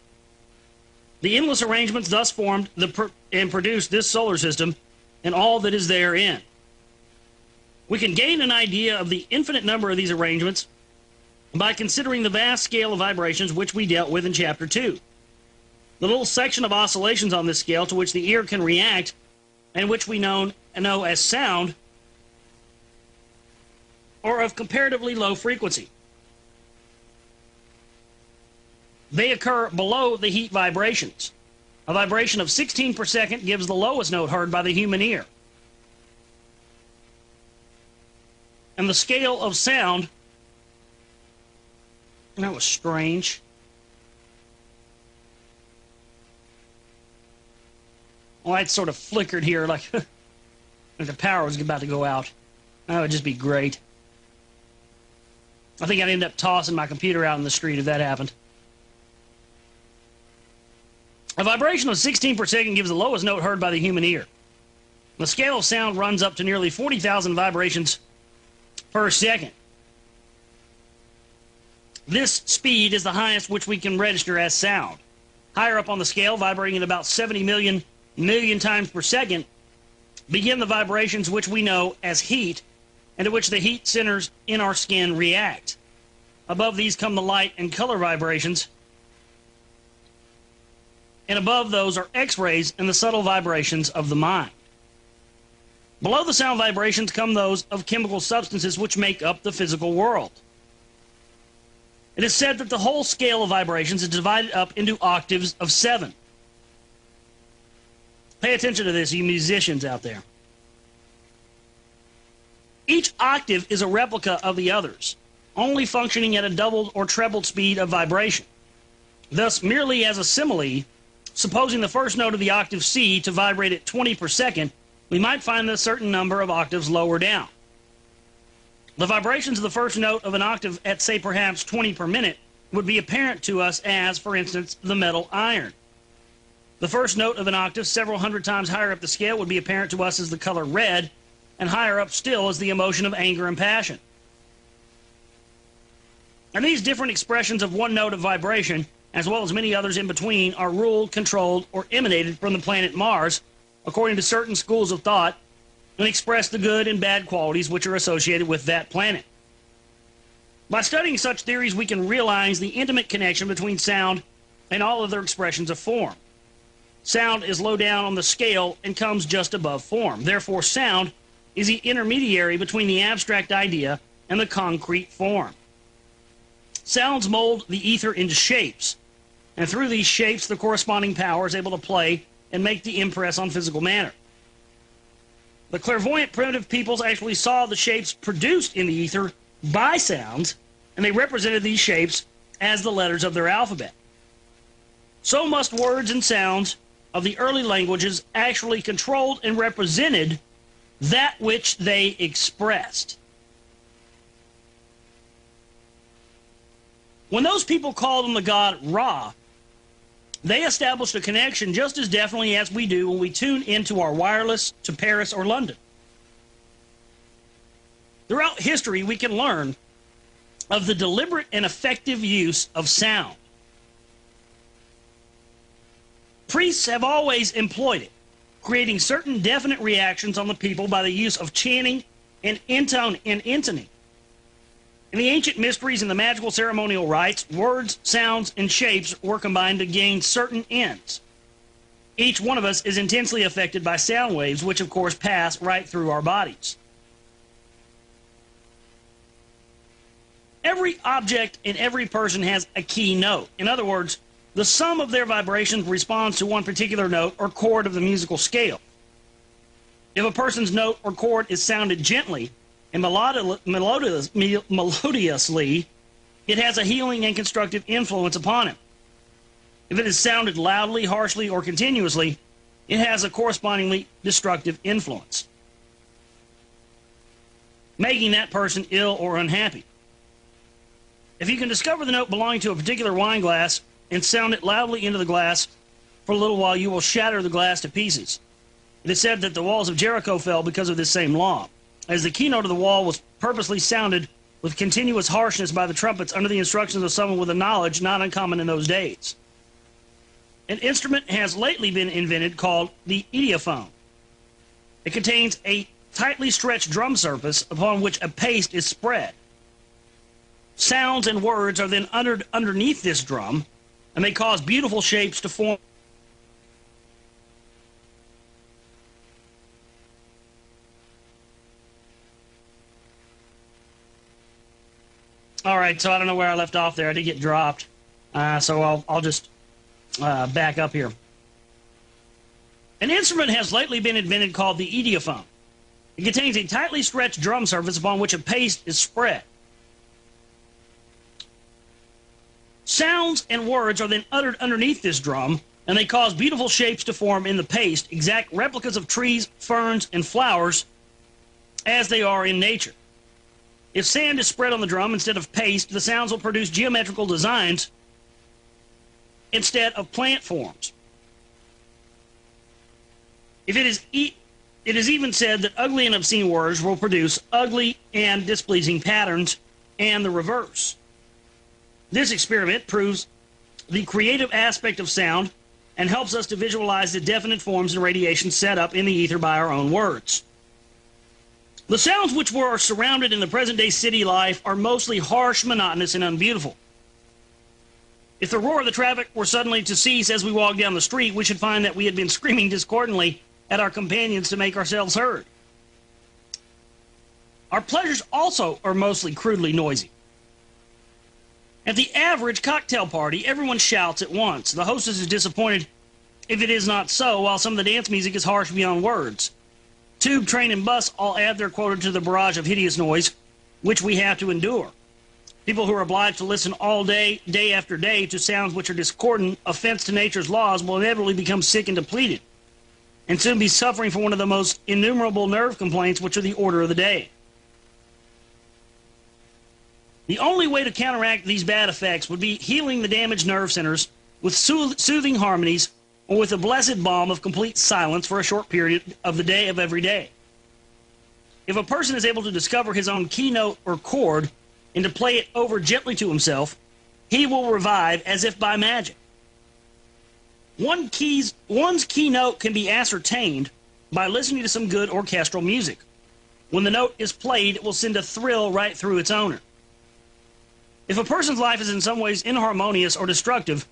The endless arrangements thus formed and produced this solar system and all that is therein. We can gain an idea of the infinite number of these arrangements by considering the vast scale of vibrations which we dealt with in Chapter 2. The little section of oscillations on this scale to which the ear can react and which we know as sound are of comparatively low frequency. They occur below the heat vibrations. A vibration of 16 per second gives the lowest note heard by the human ear. And the scale of sound, that was strange. Well, it sort of flickered here like the power was about to go out. That would just be great. I think I'd end up tossing my computer out in the street if that happened. A vibration of 16 per second gives the lowest note heard by the human ear. The scale of sound runs up to nearly 40,000 vibrations per second. This speed is the highest which we can register as sound. Higher up on the scale, vibrating at about 70 million times per second, begin the vibrations which we know as heat, and to which the heat centers in our skin react. Above these come the light and color vibrations, and above those are X-rays and the subtle vibrations of the mind. Below the sound vibrations come those of chemical substances which make up the physical world. It is said that the whole scale of vibrations is divided up into octaves of 7. Pay attention to this, you musicians out there. Each octave is a replica of the others, only functioning at a doubled or trebled speed of vibration. Thus, merely as a simile, supposing the first note of the octave C to vibrate at 20 per second, we might find a certain number of octaves lower down. The vibrations of the first note of an octave at, say, perhaps 20 per minute would be apparent to us as, for instance, the metal iron. The first note of an octave several hundred times higher up the scale would be apparent to us as the color red, and higher up still as the emotion of anger and passion. And these different expressions of one note of vibration, as well as many others in between, are ruled, controlled, or emanated from the planet Mars, according to certain schools of thought, and express the good and bad qualities which are associated with that planet. By studying such theories, we can realize the intimate connection between sound and all other expressions of form. Sound is low down on the scale and comes just above form. Therefore, sound is the intermediary between the abstract idea and the concrete form. Sounds mold the ether into shapes, and through these shapes the corresponding power is able to play and make the impress on physical matter. The clairvoyant primitive peoples actually saw the shapes produced in the ether by sounds, and they represented these shapes as the letters of their alphabet. So must words and sounds of the early languages actually controlled and represented that which they expressed. When those people called on the god Ra, they established a connection just as definitely as we do when we tune into our wireless to Paris or London. Throughout history, we can learn of the deliberate and effective use of sound. Priests have always employed it, creating certain definite reactions on the people by the use of chanting and intoning. In the ancient mysteries and the magical ceremonial rites, words, sounds, and shapes were combined to gain certain ends. Each one of us is intensely affected by sound waves, which of course pass right through our bodies. Every object and every person has a key note. In other words, the sum of their vibrations responds to one particular note or chord of the musical scale. If a person's note or chord is sounded gently and melodiously, it has a healing and constructive influence upon him. If it is sounded loudly, harshly, or continuously, it has a correspondingly destructive influence, making that person ill or unhappy. If you can discover the note belonging to a particular wine glass and sound it loudly into the glass for a little while, you will shatter the glass to pieces. It is said that the walls of Jericho fell because of this same law, as the keynote of the wall was purposely sounded with continuous harshness by the trumpets under the instructions of someone with a knowledge not uncommon in those days. An instrument has lately been invented called the idiophone. It contains a tightly stretched drum surface upon which a paste is spread. Sounds and words are then uttered underneath this drum, and they cause beautiful shapes to form. All right, so I don't know where I left off there. I did get dropped, so I'll just back up here. An instrument has lately been invented called the idiophone. It contains a tightly stretched drum surface upon which a paste is spread. Sounds and words are then uttered underneath this drum, and they cause beautiful shapes to form in the paste, exact replicas of trees, ferns, and flowers as they are in nature. If sand is spread on the drum instead of paste, the sounds will produce geometrical designs instead of plant forms. It is even said that ugly and obscene words will produce ugly and displeasing patterns, and the reverse. This experiment proves the creative aspect of sound and helps us to visualize the definite forms and radiation set up in the ether by our own words. The sounds which were surrounded in the present-day city life are mostly harsh, monotonous, and unbeautiful. If the roar of the traffic were suddenly to cease as we walk down the street, we should find that we had been screaming discordantly at our companions to make ourselves heard. Our pleasures also are mostly crudely noisy. At the average cocktail party, everyone shouts at once. The hostess is disappointed if it is not so, while some of the dance music is harsh beyond words. Tube, train, and bus all add their quota to the barrage of hideous noise, which we have to endure. People who are obliged to listen all day, day after day, to sounds which are discordant, offense to nature's laws, will inevitably become sick and depleted, and soon be suffering from one of the most innumerable nerve complaints, which are the order of the day. The only way to counteract these bad effects would be healing the damaged nerve centers with soothing harmonies, or with the blessed balm of complete silence for a short period of the day of every day. If a person is able to discover his own keynote or chord and to play it over gently to himself, he will revive as if by magic. One's keynote can be ascertained by listening to some good orchestral music. When the note is played, it will send a thrill right through its owner. If a person's life is in some ways inharmonious or destructive,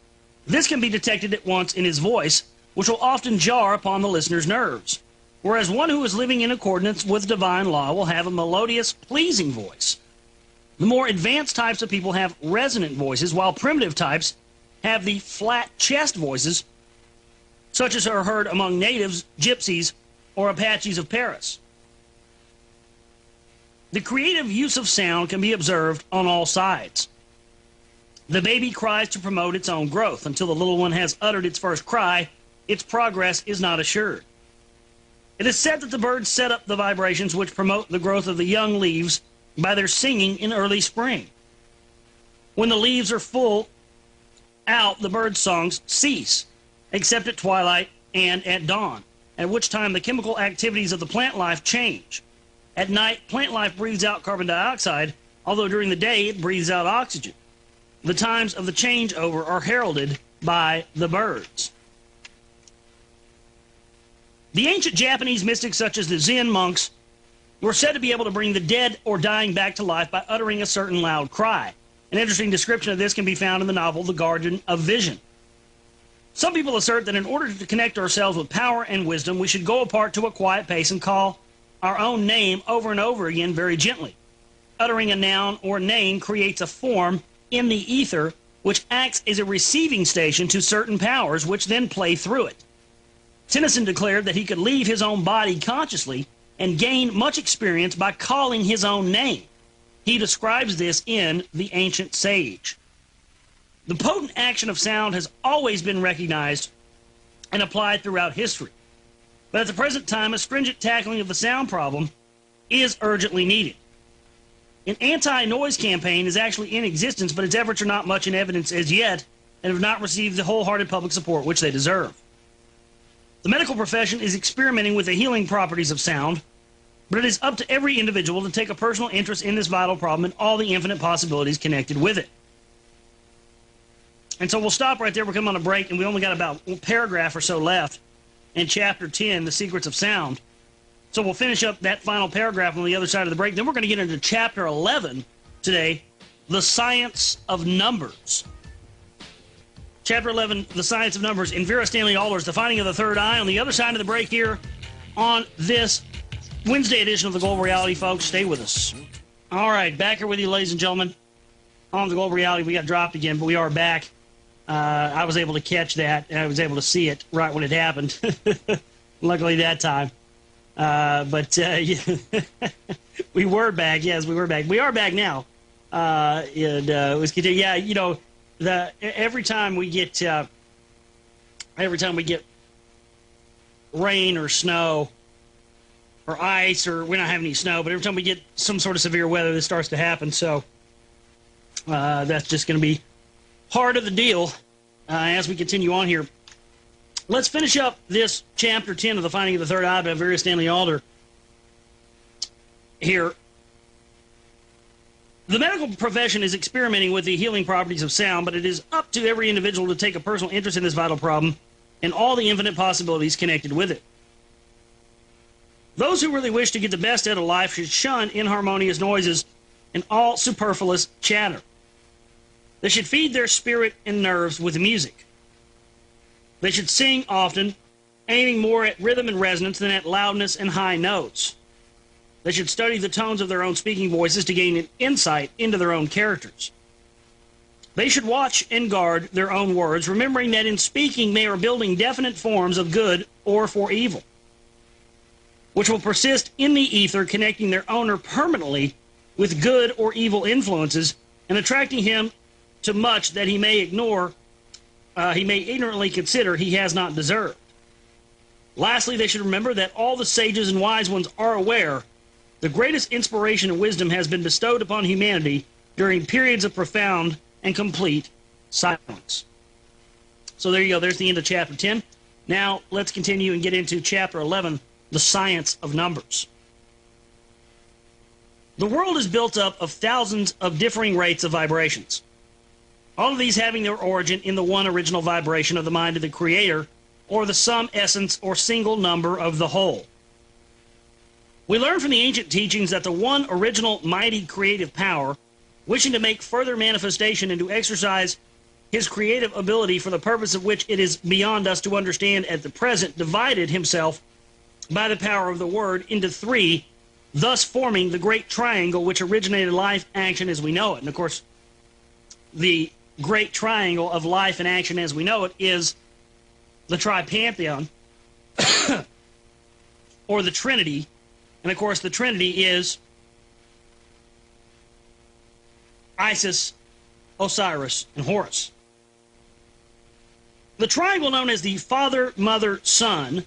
this can be detected at once in his voice, which will often jar upon the listener's nerves, whereas one who is living in accordance with divine law will have a melodious, pleasing voice. The more advanced types of people have resonant voices, while primitive types have the flat chest voices, such as are heard among natives, gypsies, or Apaches of Paris. The creative use of sound can be observed on all sides. The baby cries to promote its own growth. Until the little one has uttered its first cry, its progress is not assured. It is said that the birds set up the vibrations which promote the growth of the young leaves by their singing in early spring. When the leaves are full out, the birds' songs cease, except at twilight and at dawn, at which time the chemical activities of the plant life change. At night, plant life breathes out carbon dioxide, although during the day it breathes out oxygen. The times of the changeover are heralded by the birds. The ancient Japanese mystics, such as the Zen monks, were said to be able to bring the dead or dying back to life by uttering a certain loud cry. An interesting description of this can be found in the novel The Garden of Vision. Some people assert that in order to connect ourselves with power and wisdom, we should go apart to a quiet pace and call our own name over and over again very gently. uttering a noun or name creates a form in the ether which acts as a receiving station to certain powers which then play through it. Tennyson declared that he could leave his own body consciously and gain much experience by calling his own name. He describes this in The Ancient Sage. The potent action of sound has always been recognized and applied throughout history. But at the present time, a stringent tackling of the sound problem is urgently needed. An anti-noise campaign is actually in existence, but its efforts are not much in evidence as yet and have not received the wholehearted public support which they deserve. The medical profession is experimenting with the healing properties of sound, but it is up to every individual to take a personal interest in this vital problem and all the infinite possibilities connected with it. And so we'll stop right there. We're coming on a break, and we only got about a paragraph or so left in Chapter 10, The Secrets of Sound. So we'll finish up that final paragraph on the other side of the break. Then we're going to get into Chapter 11 today, The Science of Numbers. Chapter 11, The Science of Numbers, in Vera Stanley Alder's The Finding of the Third Eye, on the other side of the break here on this Wednesday edition of The Global Reality, folks. Stay with us. All right, back here with you, ladies and gentlemen, on The Global Reality. We got dropped again, but we are back. I was able to catch that, and I was able to see it right when it happened. Luckily that time. We were back. Yes, we were back. We are back now. Yeah, you know, every time we get rain or snow or ice, or we don't have any snow, but every time we get some sort of severe weather, this starts to happen. So that's just going to be part of the deal as we continue on here. Let's finish up this Chapter 10 of The Finding of the Third Eye by Vera Stanley Alder here. The medical profession is experimenting with the healing properties of sound, but it is up to every individual to take a personal interest in this vital problem and all the infinite possibilities connected with it. Those who really wish to get the best out of life should shun inharmonious noises and all superfluous chatter. They should feed their spirit and nerves with music. They should sing often, aiming more at rhythm and resonance than at loudness and high notes. They should study the tones of their own speaking voices to gain an insight into their own characters. They should watch and guard their own words, remembering that in speaking they are building definite forms of good or for evil, which will persist in the ether, connecting their owner permanently with good or evil influences and attracting him to much that he may ignore, he may ignorantly consider he has not deserved. Lastly, they should remember that all the sages and wise ones are aware the greatest inspiration and wisdom has been bestowed upon humanity during periods of profound and complete silence. So there you go. There's the end of Chapter 10. Now let's continue and get into Chapter 11, The Science of Numbers. The world is built up of thousands of differing rates of vibrations, all of these having their origin in the one original vibration of the mind of the Creator, or the sum, essence, or single number of the whole. We learn from the ancient teachings that the one original mighty creative power, wishing to make further manifestation and to exercise his creative ability for the purpose of which it is beyond us to understand at the present, divided himself by the power of the Word into three, thus forming the great triangle which originated life, action as we know it. And of course, the great triangle of life and action as we know it is the tripantheon, or the Trinity. And of course, the Trinity is Isis, Osiris, and Horus. The triangle known as the Father, Mother, Son.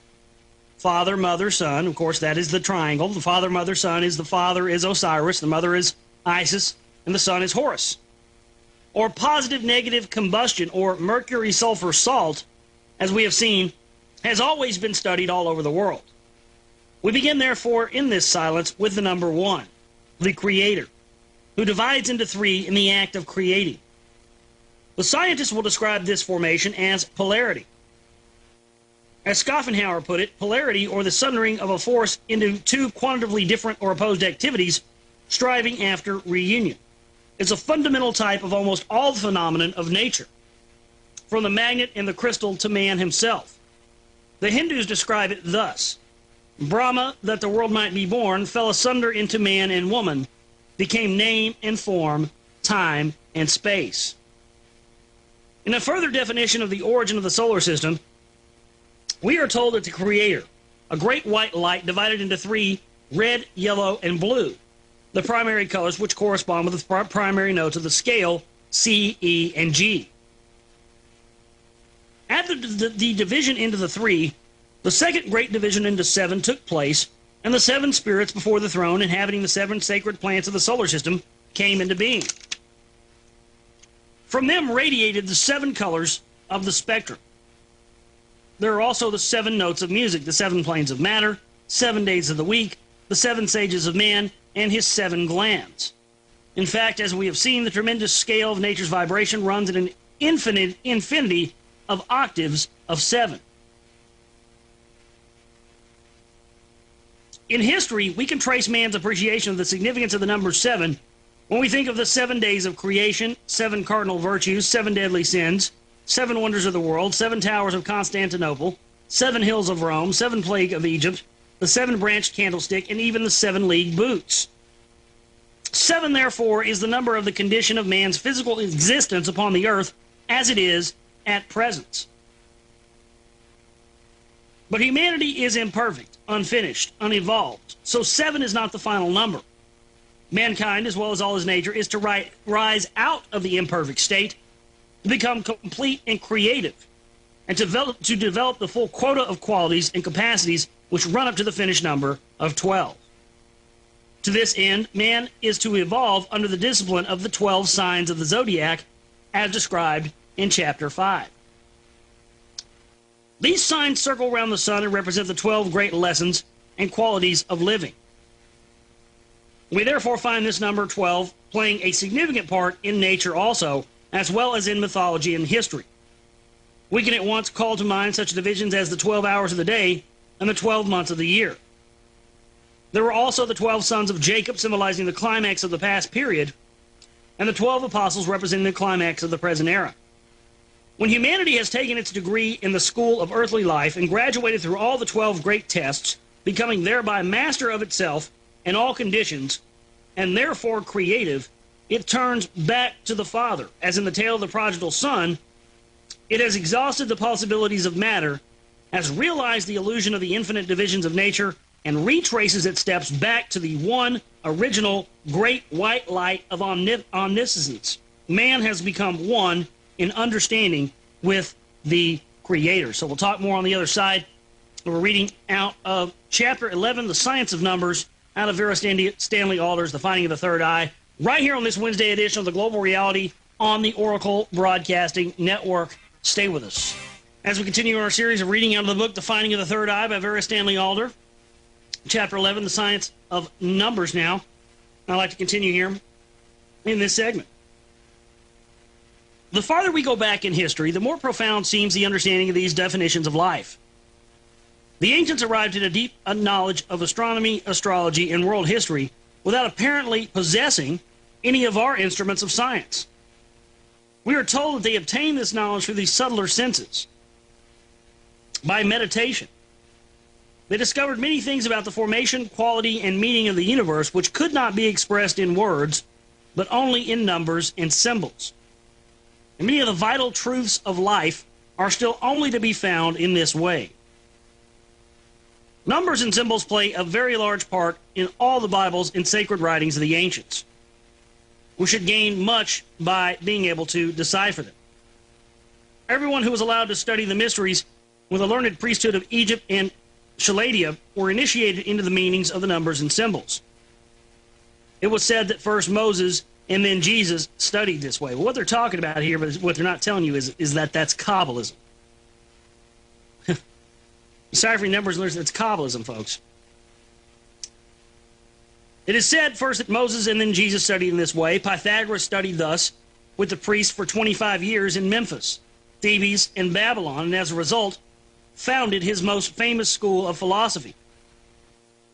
Father, Mother, Son. Of course, that is the triangle. The Father, Mother, Son is the father is Osiris, the mother is Isis, and the son is Horus. Or positive negative combustion, or mercury sulfur salt, as we have seen, has always been studied all over the world. We begin, therefore, in this silence with the number 1, the Creator, who divides into three in the act of creating. The scientists will describe this formation as polarity. As Schopenhauer put it, polarity, or the sundering of a force into two quantitatively different or opposed activities striving after reunion, is a fundamental type of almost all the phenomenon of nature, from the magnet and the crystal to man himself. The Hindus describe it thus: Brahma, that the world might be born, fell asunder into man and woman, became name and form, time and space. In a further definition of the origin of the solar system, we are told that the Creator, a great white light divided into three, red, yellow, and blue, the primary colors which correspond with the primary notes of the scale, C, E, and G. After the division into the three, the second great division into seven took place, and the seven spirits before the throne inhabiting the seven sacred planets of the solar system came into being. From them radiated the seven colors of the spectrum. There are also the seven notes of music, the seven planes of matter, 7 days of the week, the seven sages of man, and his seven glands. In fact, as we have seen, the tremendous scale of nature's vibration runs at an infinity of octaves of seven. In history, we can trace man's appreciation of the significance of the number seven when we think of the 7 days of creation, 7 cardinal virtues, 7 deadly sins, 7 wonders of the world, 7 towers of Constantinople, 7 hills of Rome, 7 plague of Egypt, the 7-branched candlestick, and even the 7-league boots. 7, therefore, is the number of the condition of man's physical existence upon the earth as it is at present. But humanity is imperfect, unfinished, unevolved, so 7 is not the final number. Mankind, as well as all his nature, is to rise out of the imperfect state, to become complete and creative, and to develop the full quota of qualities and capacities which run up to the finished number of 12. To this end, man is to evolve under the discipline of the 12 signs of the zodiac, as described in chapter 5. These signs circle around the sun and represent the 12 great lessons and qualities of living. We therefore find this number 12 playing a significant part in nature also, as well as in mythology and history. We can at once call to mind such divisions as the 12 hours of the day and the 12 months of the year. There were also the 12 sons of Jacob, symbolizing the climax of the past period, and the 12 apostles representing the climax of the present era. When humanity has taken its degree in the school of earthly life and graduated through all the 12 great tests, becoming thereby master of itself in all conditions, and therefore creative, it turns back to the Father. As in the tale of the prodigal son, it has exhausted the possibilities of matter, has realized the illusion of the infinite divisions of nature, and retraces its steps back to the one original great white light of omniscience. Man has become one in understanding with the Creator. So we'll talk more on the other side. We're reading out of chapter 11, The Science of Numbers, out of Vera Stanley Alder's The Finding of the Third Eye, right here on this Wednesday edition of the Global Reality on the Oracle Broadcasting Network. Stay with us as we continue our series of reading out of the book The Finding of the Third Eye by Vera Stanley Alder. Chapter 11, The Science of Numbers now. I'd like to continue here in this segment. The farther we go back in history, the more profound seems the understanding of these definitions of life. The ancients arrived at a deep knowledge of astronomy, astrology, and world history without apparently possessing any of our instruments of science. We are told that they obtained this knowledge through these subtler senses, by meditation. They discovered many things about the formation, quality, and meaning of the universe which could not be expressed in words, but only in numbers and symbols. And many of the vital truths of life are still only to be found in this way. Numbers and symbols play a very large part in all the Bibles and sacred writings of the ancients. We should gain much by being able to decipher them. Everyone who was allowed to study the mysteries with the learned priesthood of Egypt and Chaldea were initiated into the meanings of the numbers and symbols. It was said that first Moses and then Jesus studied this way. Well, what they're talking about here, but what they're not telling you is that that's Kabbalism. Deciphering numbers and letters, that's Kabbalism, folks. It is said first that Moses and then Jesus studied in this way. Pythagoras studied thus with the priests for 25 years in Memphis, Thebes, and Babylon, and as a result, founded his most famous school of philosophy.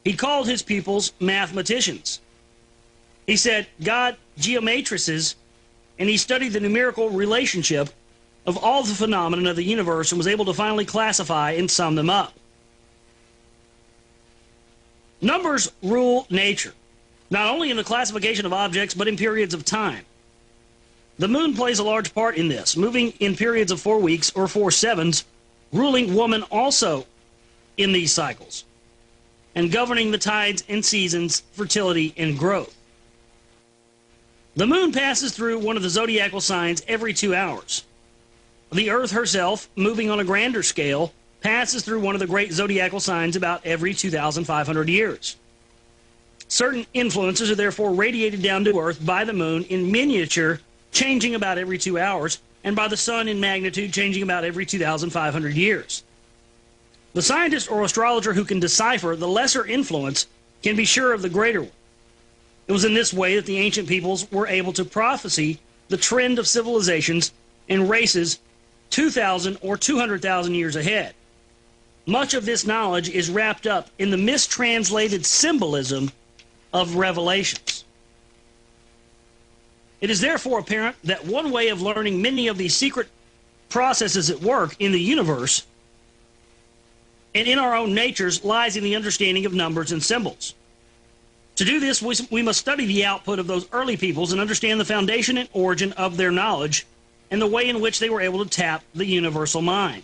He called his pupils mathematicians. He said God geometrices, and he studied the numerical relationship of all the phenomena of the universe and was able to finally classify and sum them up. Numbers rule nature. not only in the classification of objects, but in periods of time. The moon plays a large part in this, moving in periods of 4 weeks or 4 sevens, ruling woman also in these cycles, and governing the tides and seasons, fertility, and growth. The moon passes through one of the zodiacal signs every 2 hours. The Earth herself, moving on a grander scale, passes through one of the great zodiacal signs about every 2,500 years. Certain influences are therefore radiated down to Earth by the moon in miniature, changing about every 2 hours, and by the sun in magnitude, changing about every 2,500 years. The scientist or astrologer who can decipher the lesser influence can be sure of the greater one. It was in this way that the ancient peoples were able to prophesy the trend of civilizations and races 2,000 or 200,000 years ahead. Much of this knowledge is wrapped up in the mistranslated symbolism of revelations. It is therefore apparent that one way of learning many of these secret processes at work in the universe and in our own natures lies in the understanding of numbers and symbols. To do this, we must study the output of those early peoples and understand the foundation and origin of their knowledge and the way in which they were able to tap the universal mind.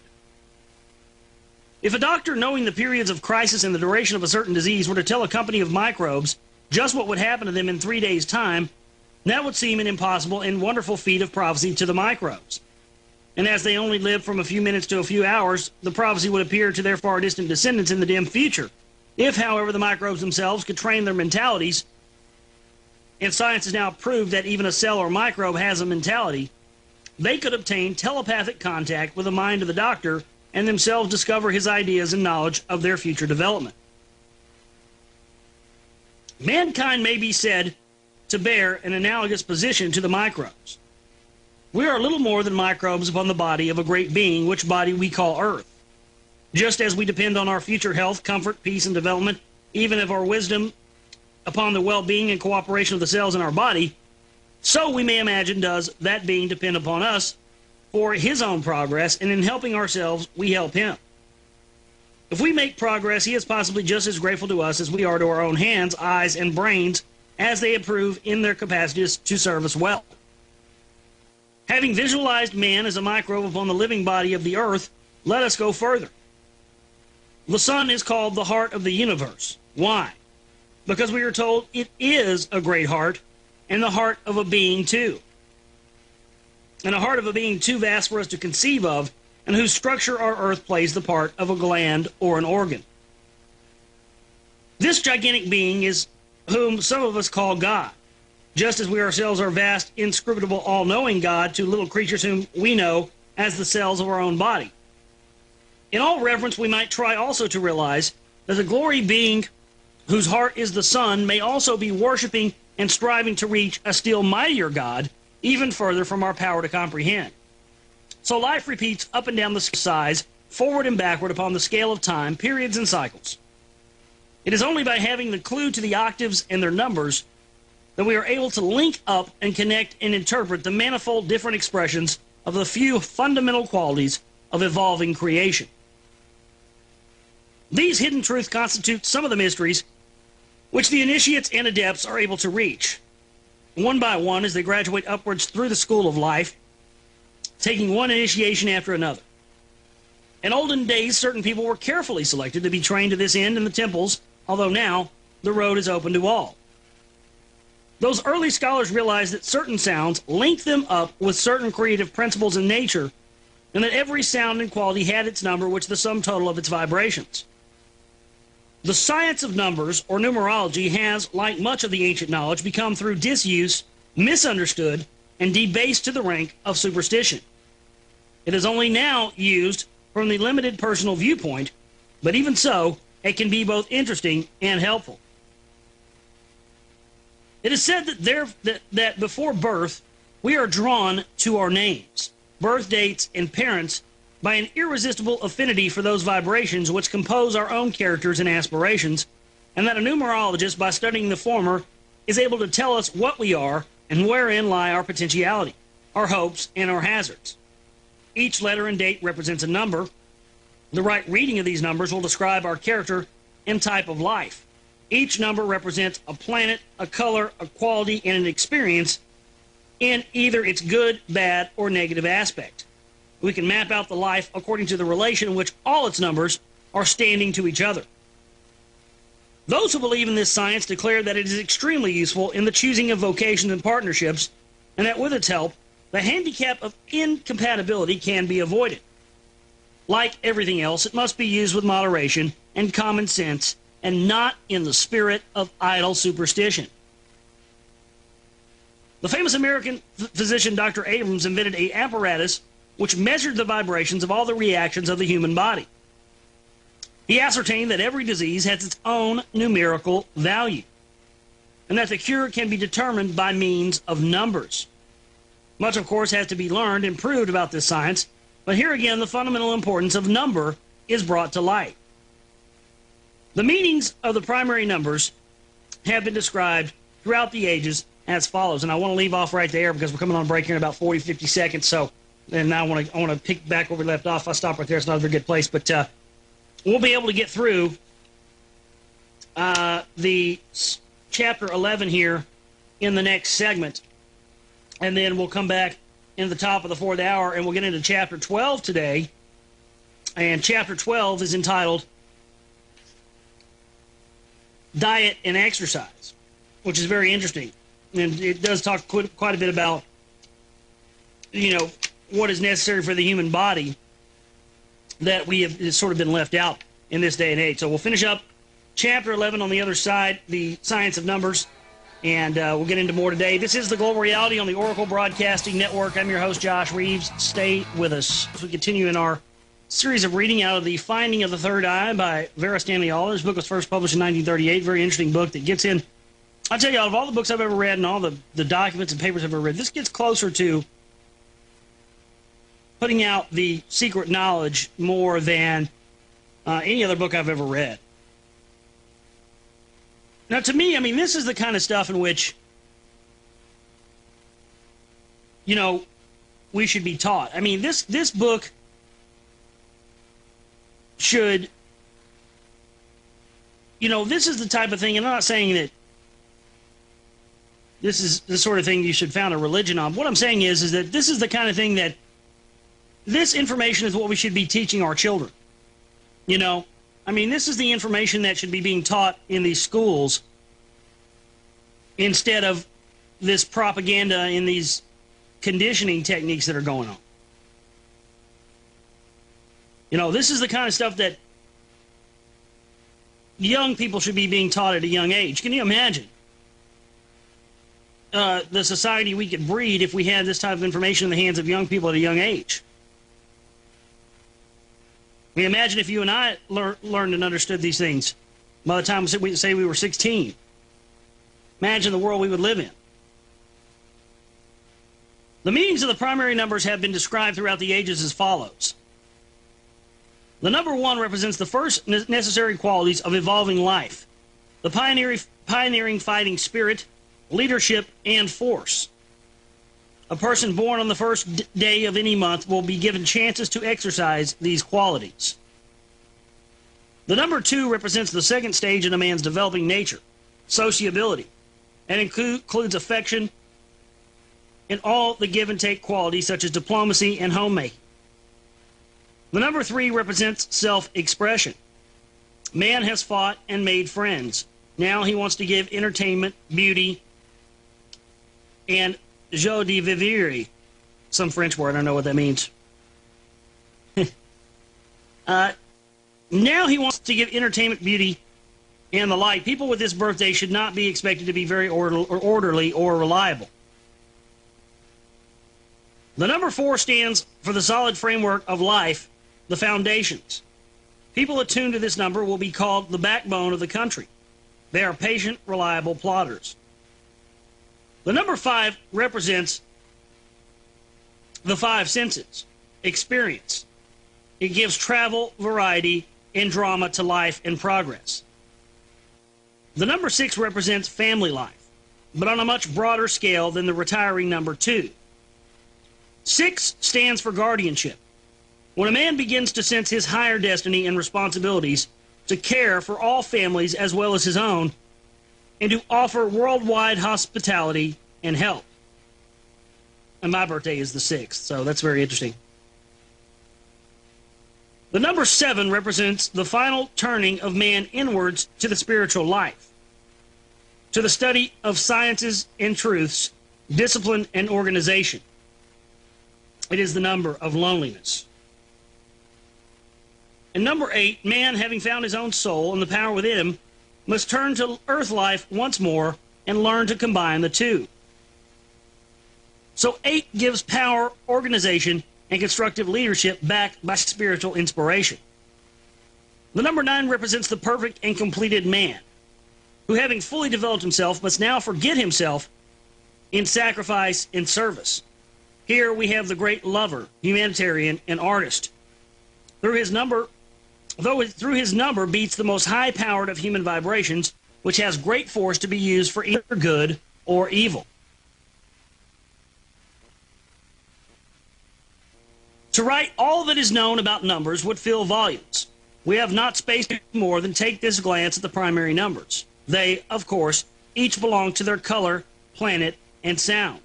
If a doctor, knowing the periods of crisis and the duration of a certain disease, were to tell a company of microbes just what would happen to them in 3 days' time, that would seem an impossible and wonderful feat of prophecy to the microbes. And as they only live from a few minutes to a few hours, the prophecy would appear to their far distant descendants in the dim future. If, however, the microbes themselves could train their mentalities, and science has now proved that even a cell or microbe has a mentality, they could obtain telepathic contact with the mind of the doctor and themselves discover his ideas and knowledge of their future development. Mankind may be said to bear an analogous position to the microbes. We are little more than microbes upon the body of a great being, which body we call Earth. Just as we depend on our future health, comfort, peace, and development, even of our wisdom, upon the well-being and cooperation of the cells in our body, so we may imagine does that being depend upon us for his own progress, and in helping ourselves, we help him. If we make progress, he is possibly just as grateful to us as we are to our own hands, eyes, and brains, as they improve in their capacities to serve us well. Having visualized man as a microbe upon the living body of the Earth, let us go further. The sun is called the heart of the universe. Why? Because we are told it is a great heart, and the heart of a being too. And a heart of a being too vast for us to conceive of, and whose structure our earth plays the part of a gland or an organ. This gigantic being is whom some of us call God, just as we ourselves are vast, inscrutable, all-knowing God to little creatures whom we know as the cells of our own body. In all reverence, we might try also to realize that the glory being whose heart is the sun may also be worshiping and striving to reach a still mightier God, even further from our power to comprehend. So life repeats up and down the sides, forward and backward upon the scale of time, periods and cycles. It is only by having the clue to the octaves and their numbers that we are able to link up and connect and interpret the manifold different expressions of the few fundamental qualities of evolving creation. These hidden truths constitute some of the mysteries which the initiates and adepts are able to reach, one by one as they graduate upwards through the school of life, taking one initiation after another. In olden days, certain people were carefully selected to be trained to this end in the temples, although now the road is open to all. Those early scholars realized that certain sounds linked them up with certain creative principles in nature, and that every sound and quality had its number, which the sum total of its vibrations. The science of numbers, or numerology, has, like much of the ancient knowledge, become through disuse, misunderstood, and debased to the rank of superstition. It is only now used from the limited personal viewpoint, but even so, it can be both interesting and helpful. It is said that before birth, we are drawn to our names, birth dates, and parents by an irresistible affinity for those vibrations which compose our own characters and aspirations, and that a numerologist, by studying the former, is able to tell us what we are and wherein lie our potentiality, our hopes, and our hazards. Each letter and date represents a number. The right reading of these numbers will describe our character and type of life. Each number represents a planet, a color, a quality, and an experience in either its good, bad, or negative aspect. We can map out the life according to the relation in which all its numbers are standing to each other. Those who believe in this science declare that it is extremely useful in the choosing of vocations and partnerships, and that with its help, the handicap of incompatibility can be avoided. Like everything else, it must be used with moderation and common sense, and not in the spirit of idle superstition. The famous American physician Dr. Abrams invented an apparatus which measured the vibrations of all the reactions of the human body. He ascertained that every disease has its own numerical value, and that the cure can be determined by means of numbers. Much, of course, has to be learned and proved about this science, but here again the fundamental importance of number is brought to light. The meanings of the primary numbers have been described throughout the ages as follows, and I want to leave off right there because we're coming on break here in about 40, 50 seconds, so and now I want to pick back where we left off. I'll stop right there. It's not a very good place, but we'll be able to get through the chapter 11 here in the next segment, and then we'll come back in the top of the fourth hour, and we'll get into chapter 12 today, and chapter 12 is entitled Diet and Exercise, which is very interesting, and it does talk quite a bit about, you know, what is necessary for the human body that we have sort of been left out in this day and age. So we'll finish up chapter 11 on the other side, the science of numbers, and we'll get into more today. This is The Global Reality on the Oracle Broadcasting Network. I'm your host, Josh Reeves. Stay with us as we continue in our series of reading out of The Finding of the Third Eye by Vera Stanley. This book was first published in 1938. Very interesting book that gets in. I'll tell you, out of all the books I've ever read and all the documents and papers I've ever read, this gets closer to putting out the secret knowledge more than any other book I've ever read. Now, to me, I mean, this is the kind of stuff in which, you know, we should be taught. I mean, this book should, you know, this is the type of thing, and I'm not saying that this is the sort of thing you should found a religion on. What I'm saying is that this is the kind of thing that this information is what we should be teaching our children. You know, I mean, this is the information that should be being taught in these schools instead of this propaganda and these conditioning techniques that are going on. You know, this is the kind of stuff that young people should be being taught at a young age. Can you imagine the society we could breed if we had this type of information in the hands of young people at a young age? I mean, imagine if you and I learned and understood these things by the time we say we were 16. Imagine the world we would live in. The meanings of the primary numbers have been described throughout the ages as follows. The number 1 represents the first necessary qualities of evolving life: the pioneering fighting spirit, leadership, and force. A person born on the first day of any month will be given chances to exercise these qualities. The number 2 represents the second stage in a man's developing nature, sociability, and includes affection and all the give and take qualities such as diplomacy and homemaking. The number 3 represents self-expression. Man has fought and made friends. Now he wants to give entertainment, beauty, and joie de vivre. Some French word, I don't know what that means. Now he wants to give entertainment, beauty, and the like. People with this birthday should not be expected to be very orderly or reliable. The number 4 stands for the solid framework of life, the foundations. People attuned to this number will be called the backbone of the country. They are patient, reliable plodders. The number 5 represents the 5 senses, experience. It gives travel, variety, and drama to life and progress. The number 6 represents family life, but on a much broader scale than the retiring number 2. 6 stands for guardianship. When a man begins to sense his higher destiny and responsibilities to care for all families as well as his own, and to offer worldwide hospitality and help. And my birthday is the 6th, so that's very interesting. The number 7 represents the final turning of man inwards to the spiritual life, to the study of sciences and truths, discipline and organization. It is the number of loneliness. And number 8, man, having found his own soul and the power within him, must turn to earth life once more and learn to combine the two. So 8 gives power, organization, and constructive leadership backed by spiritual inspiration. The number 9 represents the perfect and completed man, who, having fully developed himself, must now forget himself in sacrifice and service. Here we have the great lover, humanitarian, and artist. Through his number beats the most high-powered of human vibrations, which has great force to be used for either good or evil. To write all that is known about numbers would fill volumes. We have not space to do more than take this glance at the primary numbers. They, of course, each belong to their color, planet, and sound.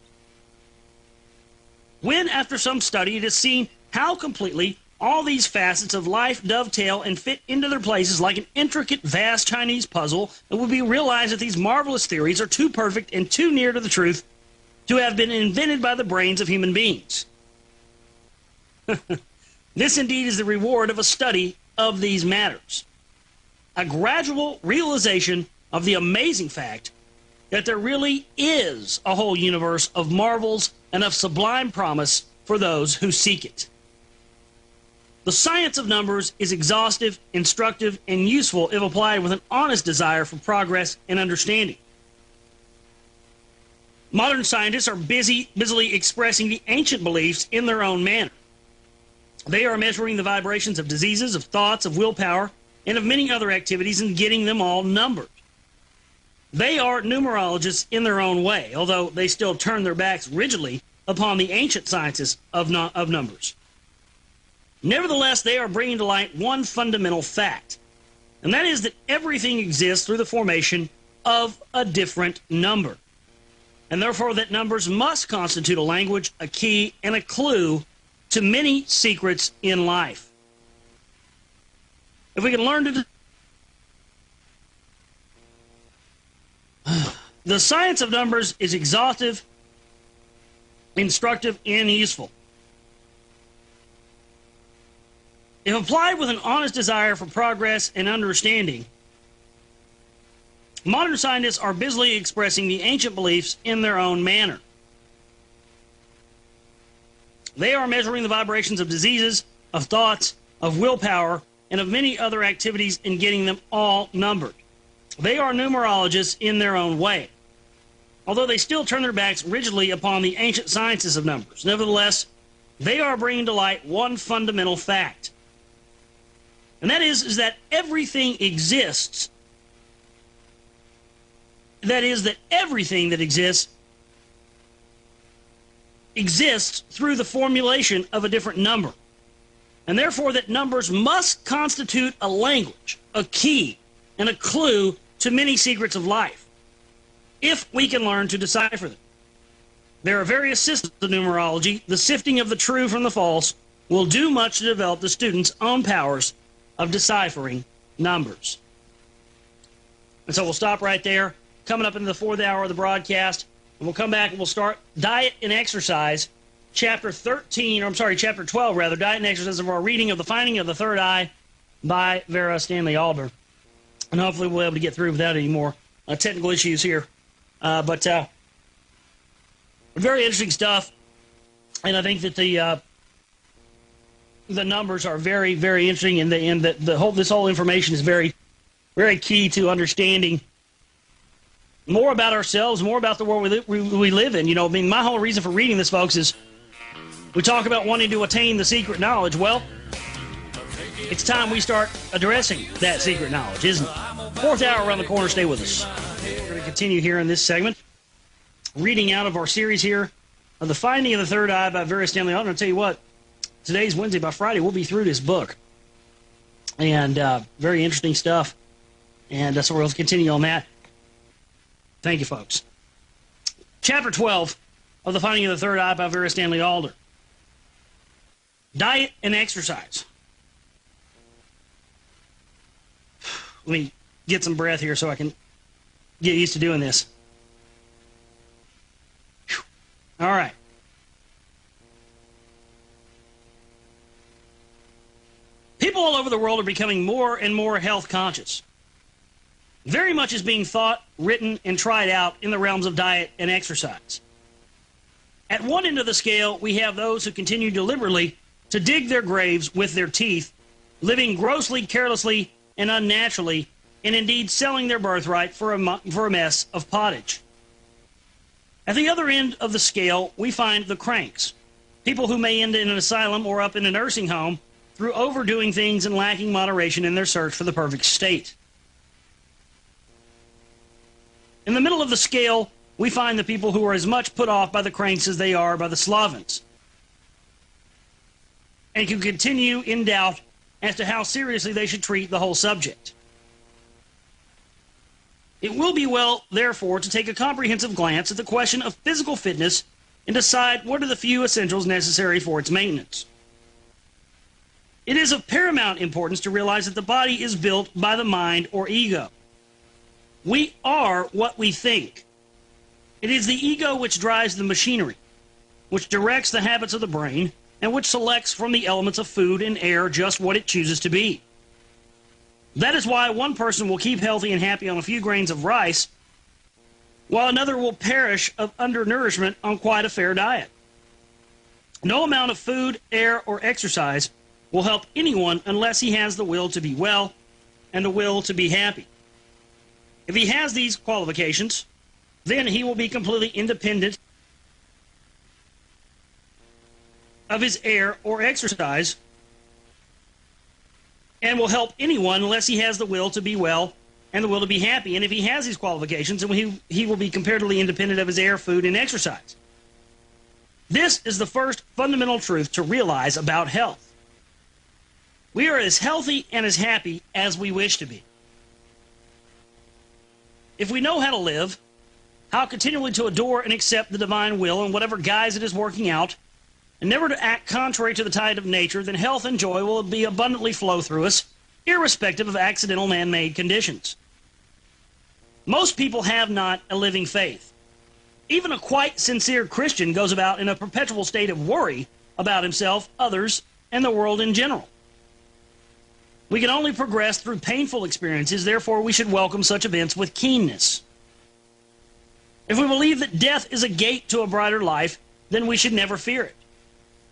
When, after some study, it is seen how completely all these facets of life dovetail and fit into their places like an intricate, vast Chinese puzzle, it will be realized that these marvelous theories are too perfect and too near to the truth to have been invented by the brains of human beings. This indeed is the reward of a study of these matters. A gradual realization of the amazing fact that there really is a whole universe of marvels and of sublime promise for those who seek it. The science of numbers is exhaustive, instructive, and useful if applied with an honest desire for progress and understanding. Modern scientists are busily expressing the ancient beliefs in their own manner. They are measuring the vibrations of diseases, of thoughts, of willpower, and of many other activities and getting them all numbered. They are numerologists in their own way, although they still turn their backs rigidly upon the ancient sciences of numbers. Nevertheless, they are bringing to light one fundamental fact, and that is that everything exists through the formation of a different number, and therefore that numbers must constitute a language, a key, and a clue to many secrets in life. If we can learn to... The science of numbers is exhaustive, instructive, and useful. If applied with an honest desire for progress and understanding, modern scientists are busily expressing the ancient beliefs in their own manner. They are measuring the vibrations of diseases, of thoughts, of willpower, and of many other activities and getting them all numbered. They are numerologists in their own way, although they still turn their backs rigidly upon the ancient sciences of numbers. Nevertheless, they are bringing to light one fundamental fact, and that is that everything exists. That is, that everything that exists through the formulation of a different number, and therefore that numbers must constitute a language, a key, and a clue to many secrets of life, if we can learn to decipher them. There are various systems of numerology. The sifting of the true from the false will do much to develop the student's own powers of deciphering numbers. And so we'll stop right there, coming up into the 4th hour of the broadcast, and we'll come back and we'll start Diet and Exercise, chapter 12, rather, Diet and Exercise of our reading of The Finding of the Third Eye by Vera Stanley Alder. And hopefully we'll be able to get through without any more technical issues here. But very interesting stuff, and I think that the numbers are very, very interesting, and this whole information is very, very key to understanding more about ourselves, more about the world we live in. You know, I mean, my whole reason for reading this, folks, is we talk about wanting to attain the secret knowledge. Well, it's time we start addressing that secret knowledge, isn't it? 4th hour around the corner. Stay with us. We're going to continue here in this segment, reading out of our series here of The Finding of the Third Eye by Vera Stanley. I'm going to tell you what, today's Wednesday. By Friday, we'll be through this book. And very interesting stuff. And so we'll continue on that. Thank you, folks. Chapter 12 of The Finding of the Third Eye by Vera Stanley Alder. Diet and exercise. Let me get some breath here so I can get used to doing this. All right. People all over the world are becoming more and more health conscious. Very much is being thought, written, and tried out in the realms of diet and exercise. At one end of the scale, we have those who continue deliberately to dig their graves with their teeth, living grossly, carelessly, and unnaturally, and indeed selling their birthright for a mess of pottage. At the other end of the scale, we find the cranks, people who may end in an asylum or up in a nursing home through overdoing things and lacking moderation in their search for the perfect state. In the middle of the scale, we find the people who are as much put off by the cranks as they are by the Slavans, and can continue in doubt as to how seriously they should treat the whole subject. It will be well, therefore, to take a comprehensive glance at the question of physical fitness and decide what are the few essentials necessary for its maintenance. It is of paramount importance to realize that the body is built by the mind or ego. We are what we think. It is the ego which drives the machinery, which directs the habits of the brain, and which selects from the elements of food and air just what it chooses to be. That is why one person will keep healthy and happy on a few grains of rice, while another will perish of undernourishment on quite a fair diet. No amount of food, air, or exercise will help anyone unless he has the will to be well and the will to be happy. If he has these qualifications, then he will be completely independent of his air or exercise and will help anyone unless he has the will to be well and the will to be happy. And if he has these qualifications, then he will be comparatively independent of his air, food, and exercise. This is the first fundamental truth to realize about health. We are as healthy and as happy as we wish to be. If we know how to live, how continually to adore and accept the divine will in whatever guise it is working out, and never to act contrary to the tide of nature, then health and joy will be abundantly flow through us, irrespective of accidental man-made conditions. Most people have not a living faith. Even a quite sincere Christian goes about in a perpetual state of worry about himself, others, and the world in general. We can only progress through painful experiences, therefore we should welcome such events with keenness. If we believe that death is a gate to a brighter life, then we should never fear it.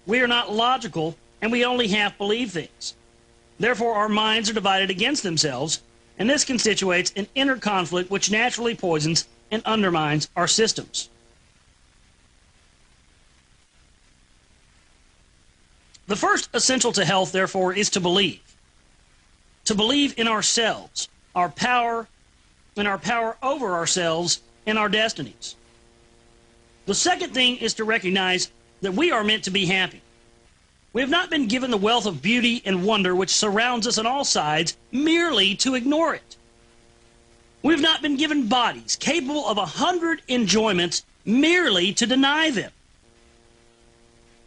We are not logical, and we only half believe things. Therefore our minds are divided against themselves, and this constitutes an inner conflict which naturally poisons and undermines our systems. The first essential to health, therefore, is to believe. To believe in ourselves, our power, and our power over ourselves and our destinies. The second thing is to recognize that we are meant to be happy. We have not been given the wealth of beauty and wonder which surrounds us on all sides merely to ignore it. We have not been given bodies capable of 100 enjoyments merely to deny them.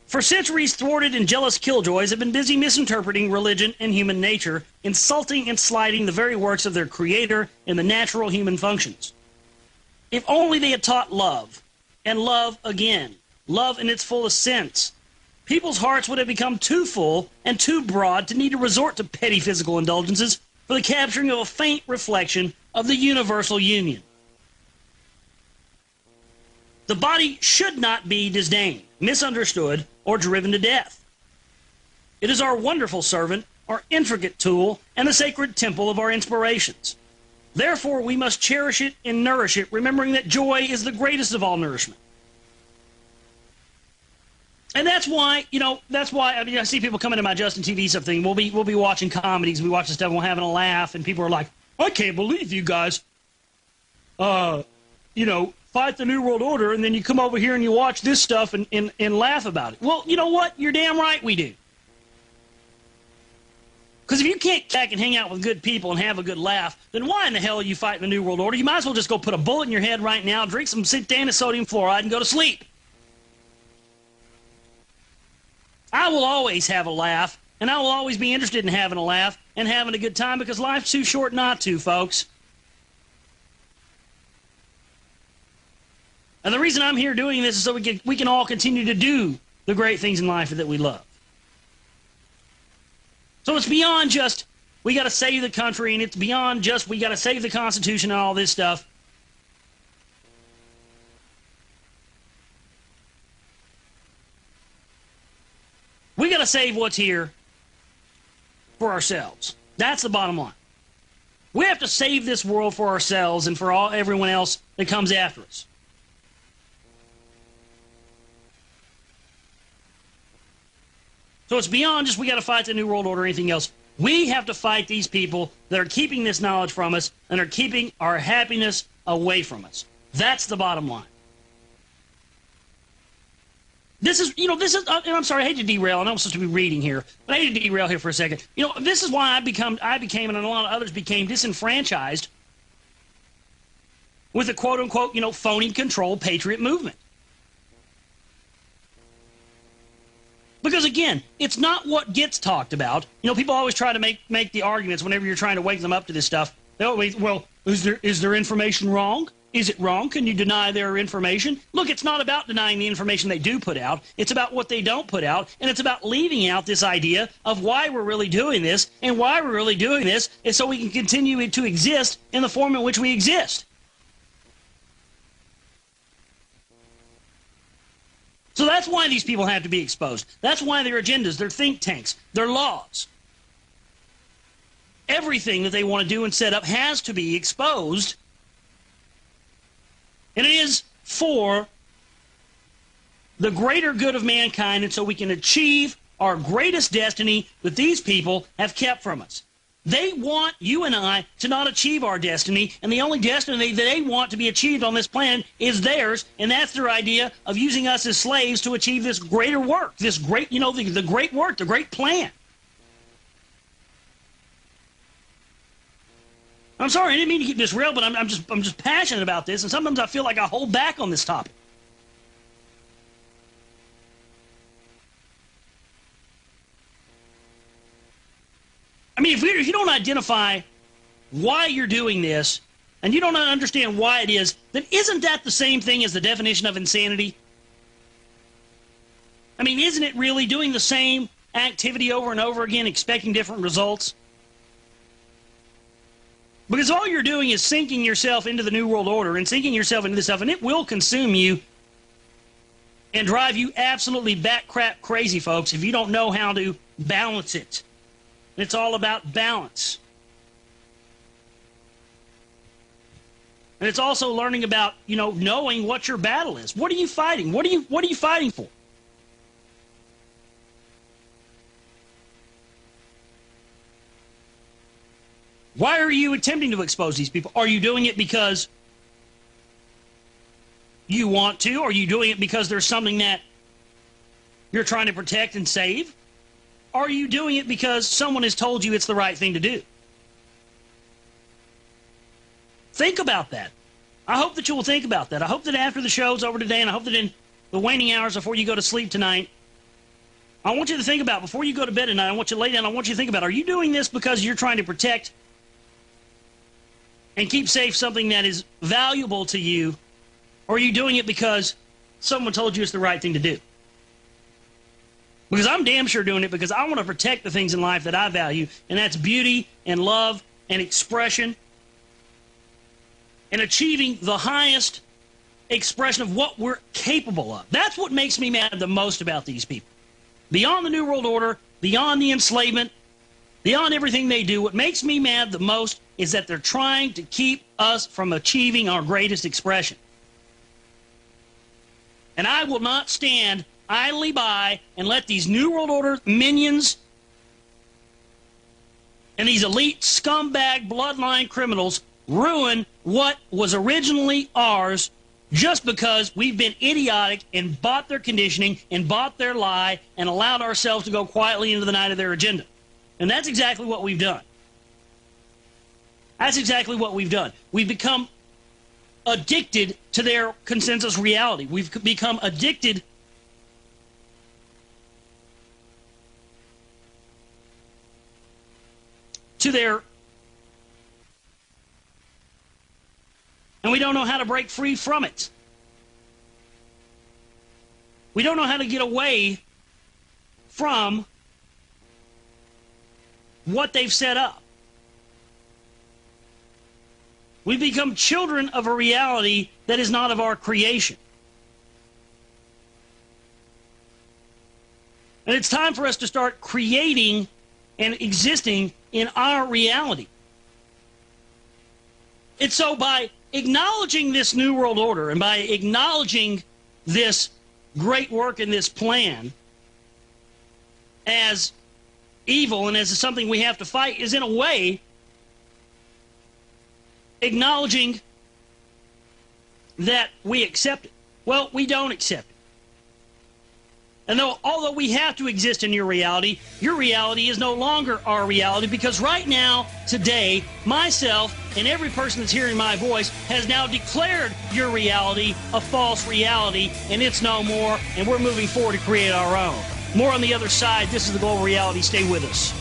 For centuries, thwarted and jealous killjoys have been busy misinterpreting religion and human nature, insulting and slighting the very works of their Creator and the natural human functions. If only they had taught love, and love again, love in its fullest sense, people's hearts would have become too full and too broad to need to resort to petty physical indulgences for the capturing of a faint reflection of the universal union. The body should not be disdained, misunderstood, or driven to death. It is our wonderful servant, our intricate tool, and the sacred temple of our inspirations. Therefore, we must cherish it and nourish it, remembering that joy is the greatest of all nourishment. And that's why, I mean, I see people coming to my Justin TV stuff thing. We'll be watching comedies, we watch the stuff, and we're having a laugh, and people are like, I can't believe you guys, fight the New World Order, and then you come over here and you watch this stuff and laugh about it. Well, you know what? You're damn right we do. Because if you can't get back and hang out with good people and have a good laugh, then why in the hell are you fighting the New World Order? You might as well just go put a bullet in your head right now, drink some standard sodium fluoride, and go to sleep. I will always have a laugh, and I will always be interested in having a laugh and having a good time because life's too short not to, folks. And the reason I'm here doing this is so we can all continue to do the great things in life that we love. So it's beyond just, we got to save the country, and it's beyond just, we got to save the Constitution and all this stuff. We got to save what's here for ourselves. That's the bottom line. We have to save this world for ourselves and for everyone else that comes after us. So it's beyond just we got to fight the New World Order or anything else. We have to fight these people that are keeping this knowledge from us and are keeping our happiness away from us. That's the bottom line. This is, and I'm sorry, I hate to derail, and I'm supposed to be reading here, but I hate to derail here for a second. This is why I became, and a lot of others became disenfranchised with the quote-unquote, phony control patriot movement. Because again, it's not what gets talked about. People always try to make the arguments whenever you're trying to wake them up to this stuff. They always, well, is there information wrong? Is it wrong? Can you deny their information? Look, it's not about denying the information they do put out. It's about what they don't put out, and it's about leaving out this idea of why we're really doing this, and why we're really doing this is so we can continue to exist in the form in which we exist. So that's why these people have to be exposed. That's why their agendas, their think tanks, their laws, everything that they want to do and set up has to be exposed. And it is for the greater good of mankind, and so we can achieve our greatest destiny that these people have kept from us. They want you and I to not achieve our destiny, and the only destiny that they want to be achieved on this planet is theirs, and that's their idea of using us as slaves to achieve this greater work, this great, the great work, the great plan. I'm sorry, I didn't mean to keep this real, but I'm just passionate about this, and sometimes I feel like I hold back on this topic. I mean, if you don't identify why you're doing this, and you don't understand why it is, then isn't that the same thing as the definition of insanity? I mean, isn't it really doing the same activity over and over again, expecting different results? Because all you're doing is sinking yourself into the New World Order and sinking yourself into this stuff, and it will consume you and drive you absolutely bat-crap crazy, folks, if you don't know how to balance it. It's all about balance. And it's also learning about, knowing what your battle is. What are you fighting? What are you fighting for? Why are you attempting to expose these people? Are you doing it because you want to? Are you doing it because there's something that you're trying to protect and save? Are you doing it because someone has told you it's the right thing to do? Think about that. I hope that you will think about that. I hope that after the show's over today, and I hope that in the waning hours before you go to sleep tonight, I want you to think about, before you go to bed tonight, I want you to lay down, I want you to think about, are you doing this because you're trying to protect and keep safe something that is valuable to you, or are you doing it because someone told you it's the right thing to do? Because I'm damn sure doing it because I want to protect the things in life that I value, and that's beauty and love and expression and achieving the highest expression of what we're capable of. That's what makes me mad the most about these people. Beyond the New World Order, beyond the enslavement, beyond everything they do, what makes me mad the most is that they're trying to keep us from achieving our greatest expression. And I will not stand idly by and let these New World Order minions and these elite scumbag bloodline criminals ruin what was originally ours just because we've been idiotic and bought their conditioning and bought their lie and allowed ourselves to go quietly into the night of their agenda. And that's exactly what we've done. That's exactly what we've done. We've become addicted to their consensus reality. We've become addicted to their... And we don't know how to break free from it. We don't know how to get away from what they've set up. We've become children of a reality that is not of our creation. And it's time for us to start creating and existing in our reality. And so by acknowledging this New World Order and by acknowledging this great work and this plan as evil and as something we have to fight is in a way acknowledging that we accept it. Well, we don't accept it. And although we have to exist in your reality is no longer our reality, because right now, today, myself and every person that's hearing my voice has now declared your reality a false reality, and it's no more, and we're moving forward to create our own. More on the other side. This is the Global Reality. Stay with us.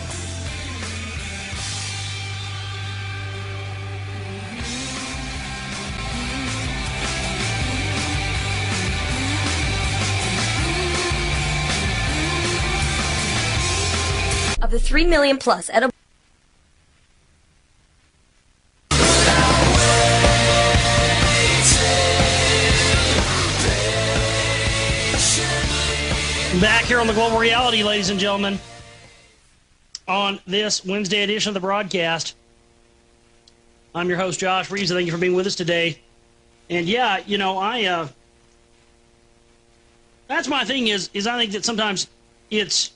Of the 3 million plus edible... Back here on the Global Reality, ladies and gentlemen, on this Wednesday edition of the broadcast. I'm your host, Josh Reeves, and thank you for being with us today. And yeah, you know, that's my thing is I think that sometimes it's...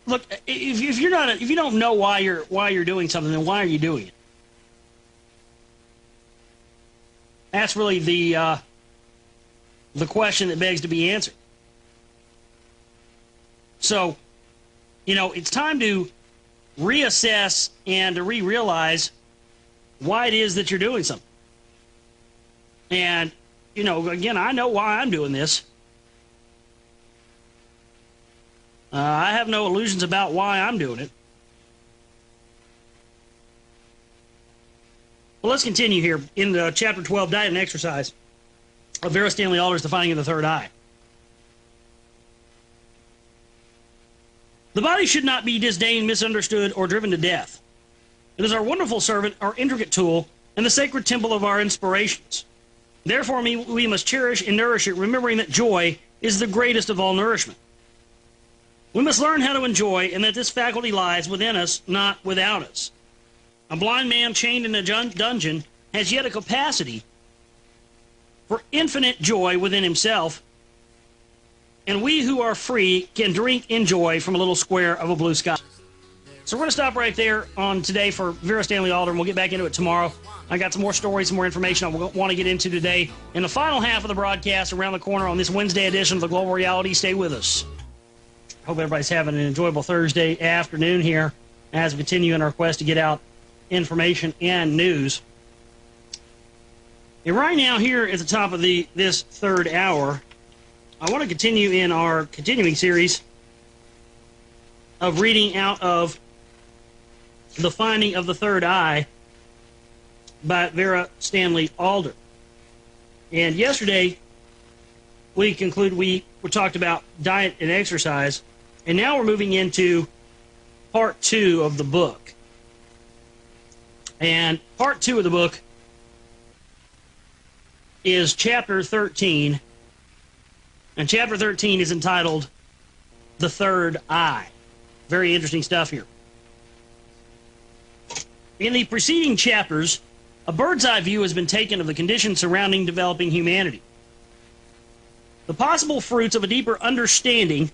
Look, if you don't know why you're doing something, then why are you doing it? That's really the question that begs to be answered. So, you know, it's time to reassess and to realize why it is that you're doing something. And, you know, again, I know why I'm doing this. I have no illusions about why I'm doing it. Well, let's continue here in Chapter 12, Diet and Exercise, of Vera Stanley Alder's The Finding of the Third Eye. The body should not be disdained, misunderstood, or driven to death. It is our wonderful servant, our intricate tool, and the sacred temple of our inspirations. Therefore, we must cherish and nourish it, remembering that joy is the greatest of all nourishment. We must learn how to enjoy, and that this faculty lies within us, not without us. A blind man chained in a dungeon has yet a capacity for infinite joy within himself, and we who are free can drink in joy from a little square of a blue sky. So we're going to stop right there on today for Vera Stanley Alder, and we'll get back into it tomorrow. I got some more stories, some more information I want to get into today. In the final half of the broadcast, around the corner on this Wednesday edition of the Global Reality, stay with us. Hope everybody's having an enjoyable Thursday afternoon here as we continue in our quest to get out information and news. And right now, here at the top of this third hour, I want to continue in our continuing series of reading out of The Finding of the Third Eye by Vera Stanley Alder. And yesterday, we talked about diet and exercise, and now we're moving into part 2 of the book. And part 2 of the book is chapter 13, and chapter 13 is entitled The Third Eye. Very interesting stuff here. In the preceding chapters, a bird's eye view has been taken of the conditions surrounding developing humanity. The possible fruits of a deeper understanding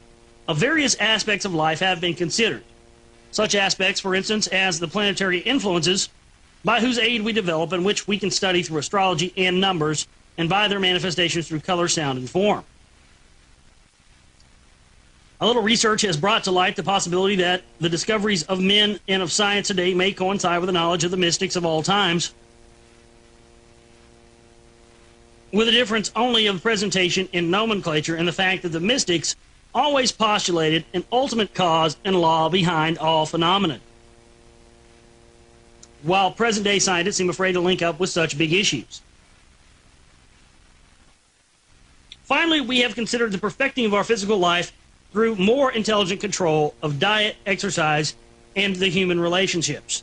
of various aspects of life have been considered. Such aspects, for instance, as the planetary influences by whose aid we develop and which we can study through astrology and numbers, and by their manifestations through color, sound, and form. A little research has brought to light the possibility that the discoveries of men and of science today may coincide with the knowledge of the mystics of all times, with a difference only of presentation in nomenclature and the fact that the mystics always postulated an ultimate cause and law behind all phenomena, while present-day scientists seem afraid to link up with such big issues. Finally, we have considered the perfecting of our physical life through more intelligent control of diet, exercise, and the human relationships.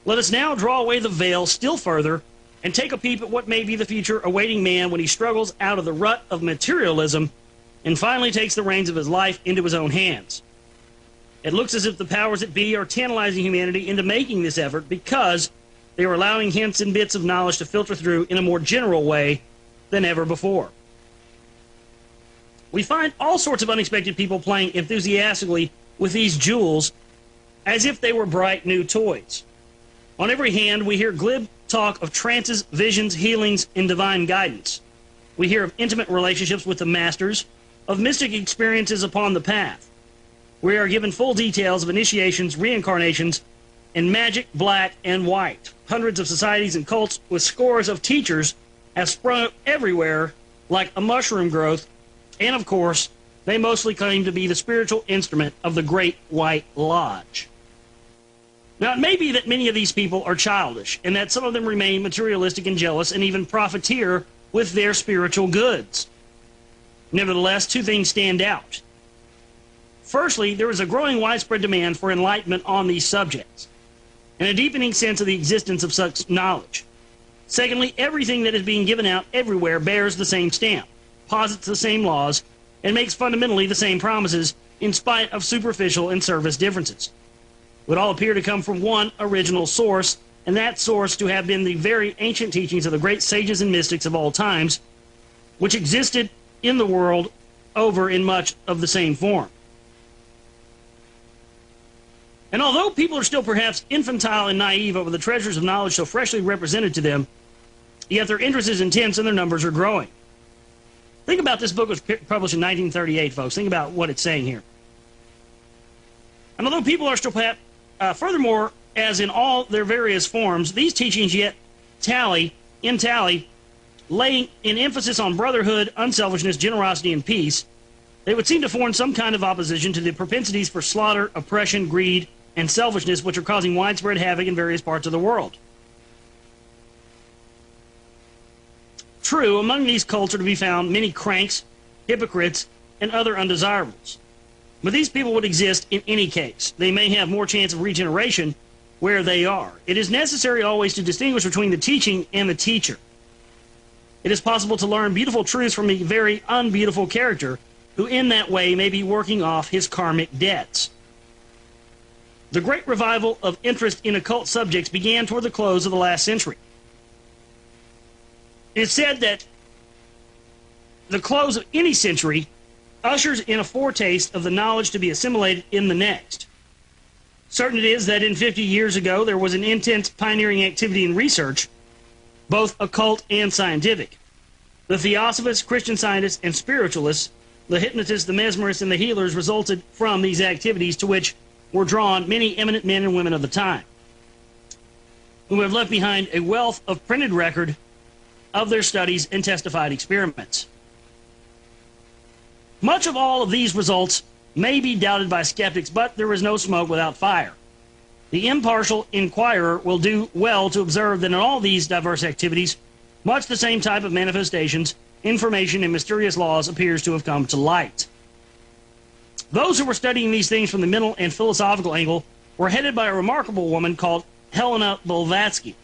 Let us now draw away the veil still further and take a peep at what may be the future awaiting man when he struggles out of the rut of materialism and finally takes the reins of his life into his own hands. It looks as if the powers that be are tantalizing humanity into making this effort because they are allowing hints and bits of knowledge to filter through in a more general way than ever before. We find all sorts of unexpected people playing enthusiastically with these jewels as if they were bright new toys. On every hand, we hear glib talk of trances, visions, healings, and divine guidance. We hear of intimate relationships with the masters, of mystic experiences upon the path. We are given full details of initiations, reincarnations, and magic, black and white. Hundreds of societies and cults with scores of teachers have sprung up everywhere like a mushroom growth, and of course, they mostly claim to be the spiritual instrument of the Great White Lodge. Now, it may be that many of these people are childish, and that some of them remain materialistic and jealous, and even profiteer with their spiritual goods. Nevertheless, two things stand out. Firstly, there is a growing widespread demand for enlightenment on these subjects, and a deepening sense of the existence of such knowledge. Secondly, everything that is being given out everywhere bears the same stamp, posits the same laws, and makes fundamentally the same promises in spite of superficial and surface differences. Would all appear to come from one original source, and that source to have been the very ancient teachings of the great sages and mystics of all times, which existed in the world over in much of the same form. And although people are still perhaps infantile and naive over the treasures of knowledge so freshly represented to them, yet their interest is intense and their numbers are growing. Think about this book was published in 1938, folks. Think about what it's saying here. And although people are still perhaps, furthermore, as in all their various forms, these teachings yet tally, laying an emphasis on brotherhood, unselfishness, generosity, and peace, they would seem to form some kind of opposition to the propensities for slaughter, oppression, greed, and selfishness which are causing widespread havoc in various parts of the world. True, among these cults are to be found many cranks, hypocrites, and other undesirables. But these people would exist in any case. They may have more chance of regeneration where they are. It is necessary always to distinguish between the teaching and the teacher. It is possible to learn beautiful truths from a very unbeautiful character who in that way may be working off his karmic debts. The great revival of interest in occult subjects began toward the close of the last century. It is said that the close of any century ushers in a foretaste of the knowledge to be assimilated in the next. Certain it is that in 50 years ago there was an intense pioneering activity in research, both occult and scientific. The theosophists, Christian scientists, and spiritualists, the hypnotists, the mesmerists, and the healers resulted from these activities to which were drawn many eminent men and women of the time, who have left behind a wealth of printed record of their studies and testified experiments. Much of all of these results may be doubted by skeptics, but there is no smoke without fire. The impartial inquirer will do well to observe that in all these diverse activities, much the same type of manifestations, information, and mysterious laws appears to have come to light. Those who were studying these things from the mental and philosophical angle were headed by a remarkable woman called Helena Blavatsky,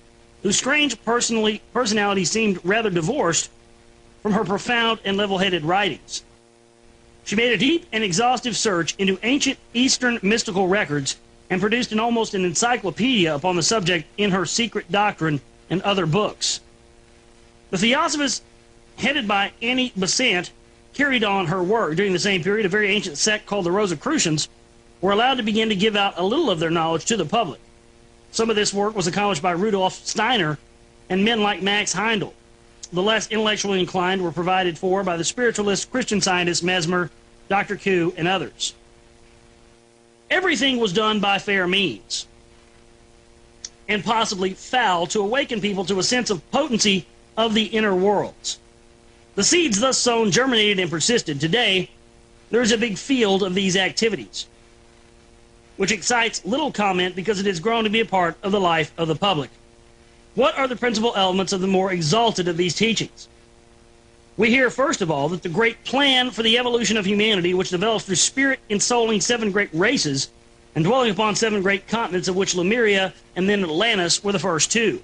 whose strange personality seemed rather divorced from her profound and level-headed writings. She made a deep and exhaustive search into ancient Eastern mystical records and produced almost an encyclopedia upon the subject in her Secret Doctrine and other books. The Theosophists, headed by Annie Besant, carried on her work. During the same period, a very ancient sect called the Rosicrucians were allowed to begin to give out a little of their knowledge to the public. Some of this work was accomplished by Rudolf Steiner and men like Max Heindel. The less intellectually inclined were provided for by the spiritualists, Christian scientists, Mesmer, Dr. Koo, and others. Everything was done by fair means, and possibly foul, to awaken people to a sense of potency of the inner worlds. The seeds thus sown germinated and persisted. Today, there is a big field of these activities, which excites little comment because it has grown to be a part of the life of the public. What are the principal elements of the more exalted of these teachings? We hear, first of all, that the great plan for the evolution of humanity, which develops through spirit ensouling 7 great races and dwelling upon 7 great continents, of which Lemuria and then Atlantis were the first 2.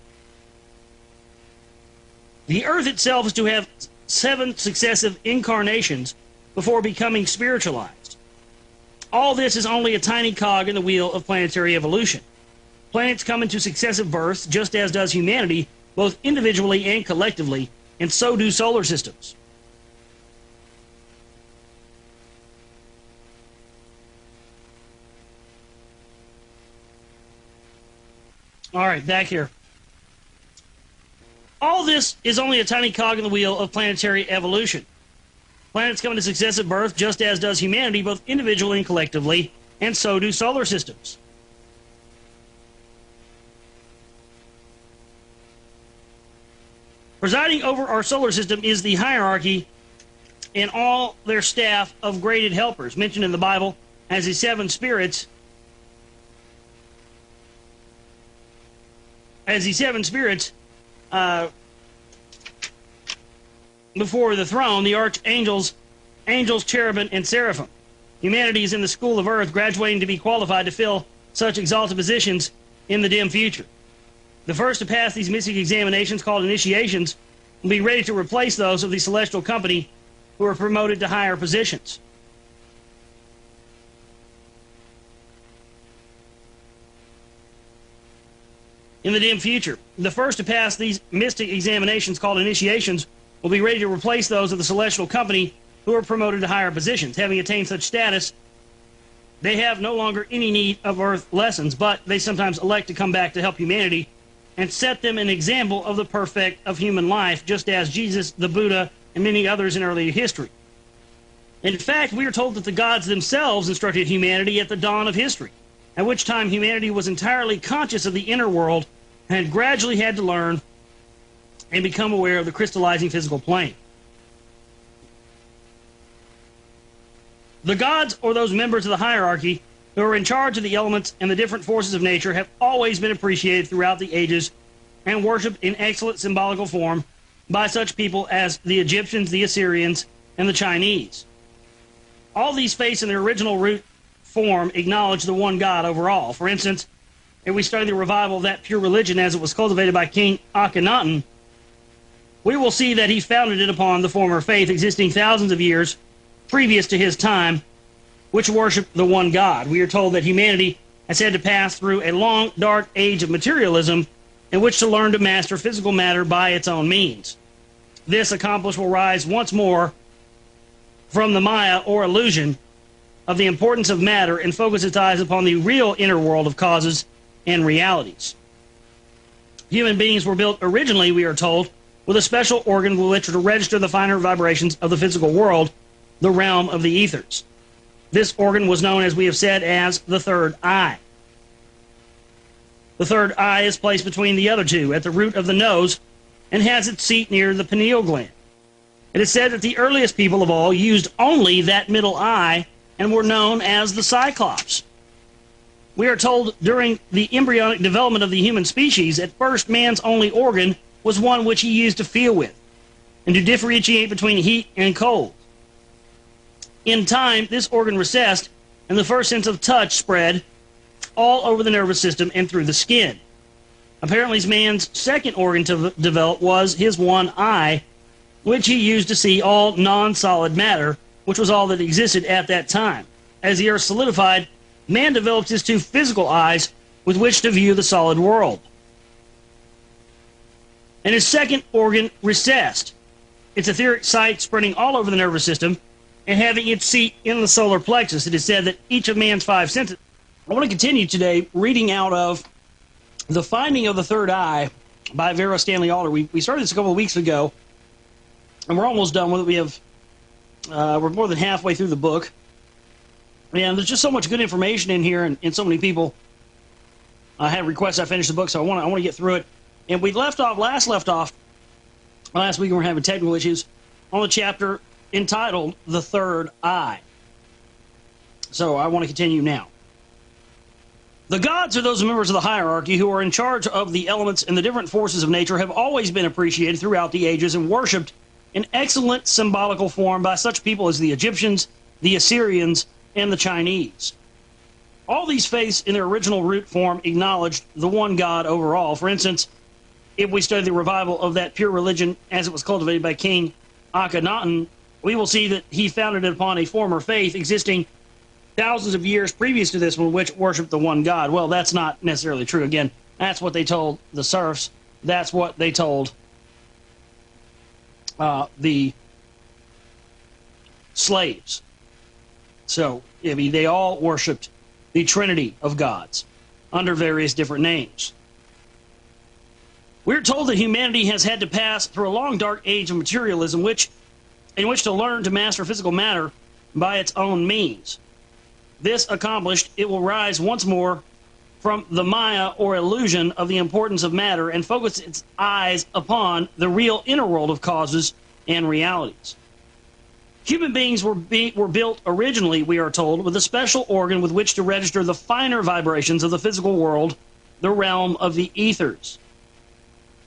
The earth itself is to have 7 successive incarnations before becoming spiritualized. All this is only a tiny cog in the wheel of planetary evolution. Planets come into successive births, just as does humanity, both individually and collectively, and so do solar systems. All right, back here. All this is only a tiny cog in the wheel of planetary evolution. Planets come into successive birth, just as does humanity, both individually and collectively, and so do solar systems. Presiding over our solar system is the hierarchy and all their staff of graded helpers, mentioned in the Bible as the 7 spirits. As the 7 spirits before the throne, the archangels, angels, cherubim, and seraphim. Humanity is in the school of earth, graduating to be qualified to fill such exalted positions in the dim future. The first to pass these mystic examinations, called initiations, will be ready to replace those of the celestial company who are promoted to higher positions. In the dim future, the first to pass these mystic examinations, called initiations, will be ready to replace those of the celestial company who are promoted to higher positions. Having attained such status, they have no longer any need of earth lessons, but they sometimes elect to come back to help humanity and set them an example of the perfect of human life, just as Jesus, the Buddha, and many others in early history. In fact, we are told that the gods themselves instructed humanity at the dawn of history, at which time humanity was entirely conscious of the inner world and gradually had to learn and become aware of the crystallizing physical plane. The gods, or those members of the hierarchy who are in charge of the elements and the different forces of nature, have always been appreciated throughout the ages and worshipped in excellent symbolical form by such people as the Egyptians, the Assyrians, and the Chinese. All these faiths in their original root form acknowledge the one God overall. For instance, if we study the revival of that pure religion as it was cultivated by King Akhenaten, we will see that he founded it upon the former faith existing thousands of years previous to his time, which worshiped the one God. We are told that humanity has had to pass through a long, dark age of materialism in which to learn to master physical matter by its own means. This accomplished will rise once more from the Maya, or illusion, of the importance of matter and focus its eyes upon the real inner world of causes and realities. Human beings were built originally, we are told, with a special organ with which to register the finer vibrations of the physical world, the realm of the ethers. This organ was known, as we have said, as the third eye. The third eye is placed between the other two, at the root of the nose, and has its seat near the pineal gland. It is said that the earliest people of all used only that middle eye and were known as the Cyclops. We are told during the embryonic development of the human species, at first man's only organ was one which he used to feel with and to differentiate between heat and cold. In time, this organ recessed, and the first sense of touch spread all over the nervous system and through the skin. Apparently, man's second organ to develop was his one eye, which he used to see all non-solid matter, which was all that existed at that time. As the earth solidified, man developed his 2 physical eyes with which to view the solid world. And his second organ recessed, its etheric sight spreading all over the nervous system and having its seat in the solar plexus. It is said that each of man's 5 senses... I want to continue today reading out of The Finding of the Third Eye by Vera Stanley. We started this a couple of weeks ago, and we're almost done with it. We have We're more than halfway through the book. And there's just so much good information in here, and so many people had requests I finish the book, so I want to get through it. And we left off last week we were having technical issues on the chapter entitled The Third Eye. So I want to continue now. The gods, or those members of the hierarchy who are in charge of the elements and the different forces of nature, have always been appreciated throughout the ages and worshipped in excellent symbolical form by such people as the Egyptians, the Assyrians, and the Chinese. All these faiths in their original root form acknowledged the one God overall. For instance, if we study the revival of that pure religion as it was cultivated by King Akhenaten, we will see that he founded it upon a former faith existing thousands of years previous to this one, which worshipped the one God. Well, that's not necessarily true. Again, that's what they told the serfs. That's what they told the slaves. So, I mean, they all worshipped the Trinity of gods under various different names. We're told that humanity has had to pass through a long dark age of materialism in which to learn to master physical matter by its own means. This accomplished, it will rise once more from the Maya or illusion of the importance of matter and focus its eyes upon the real inner world of causes and realities. Human beings were built originally, we are told, with a special organ with which to register the finer vibrations of the physical world, the realm of the ethers.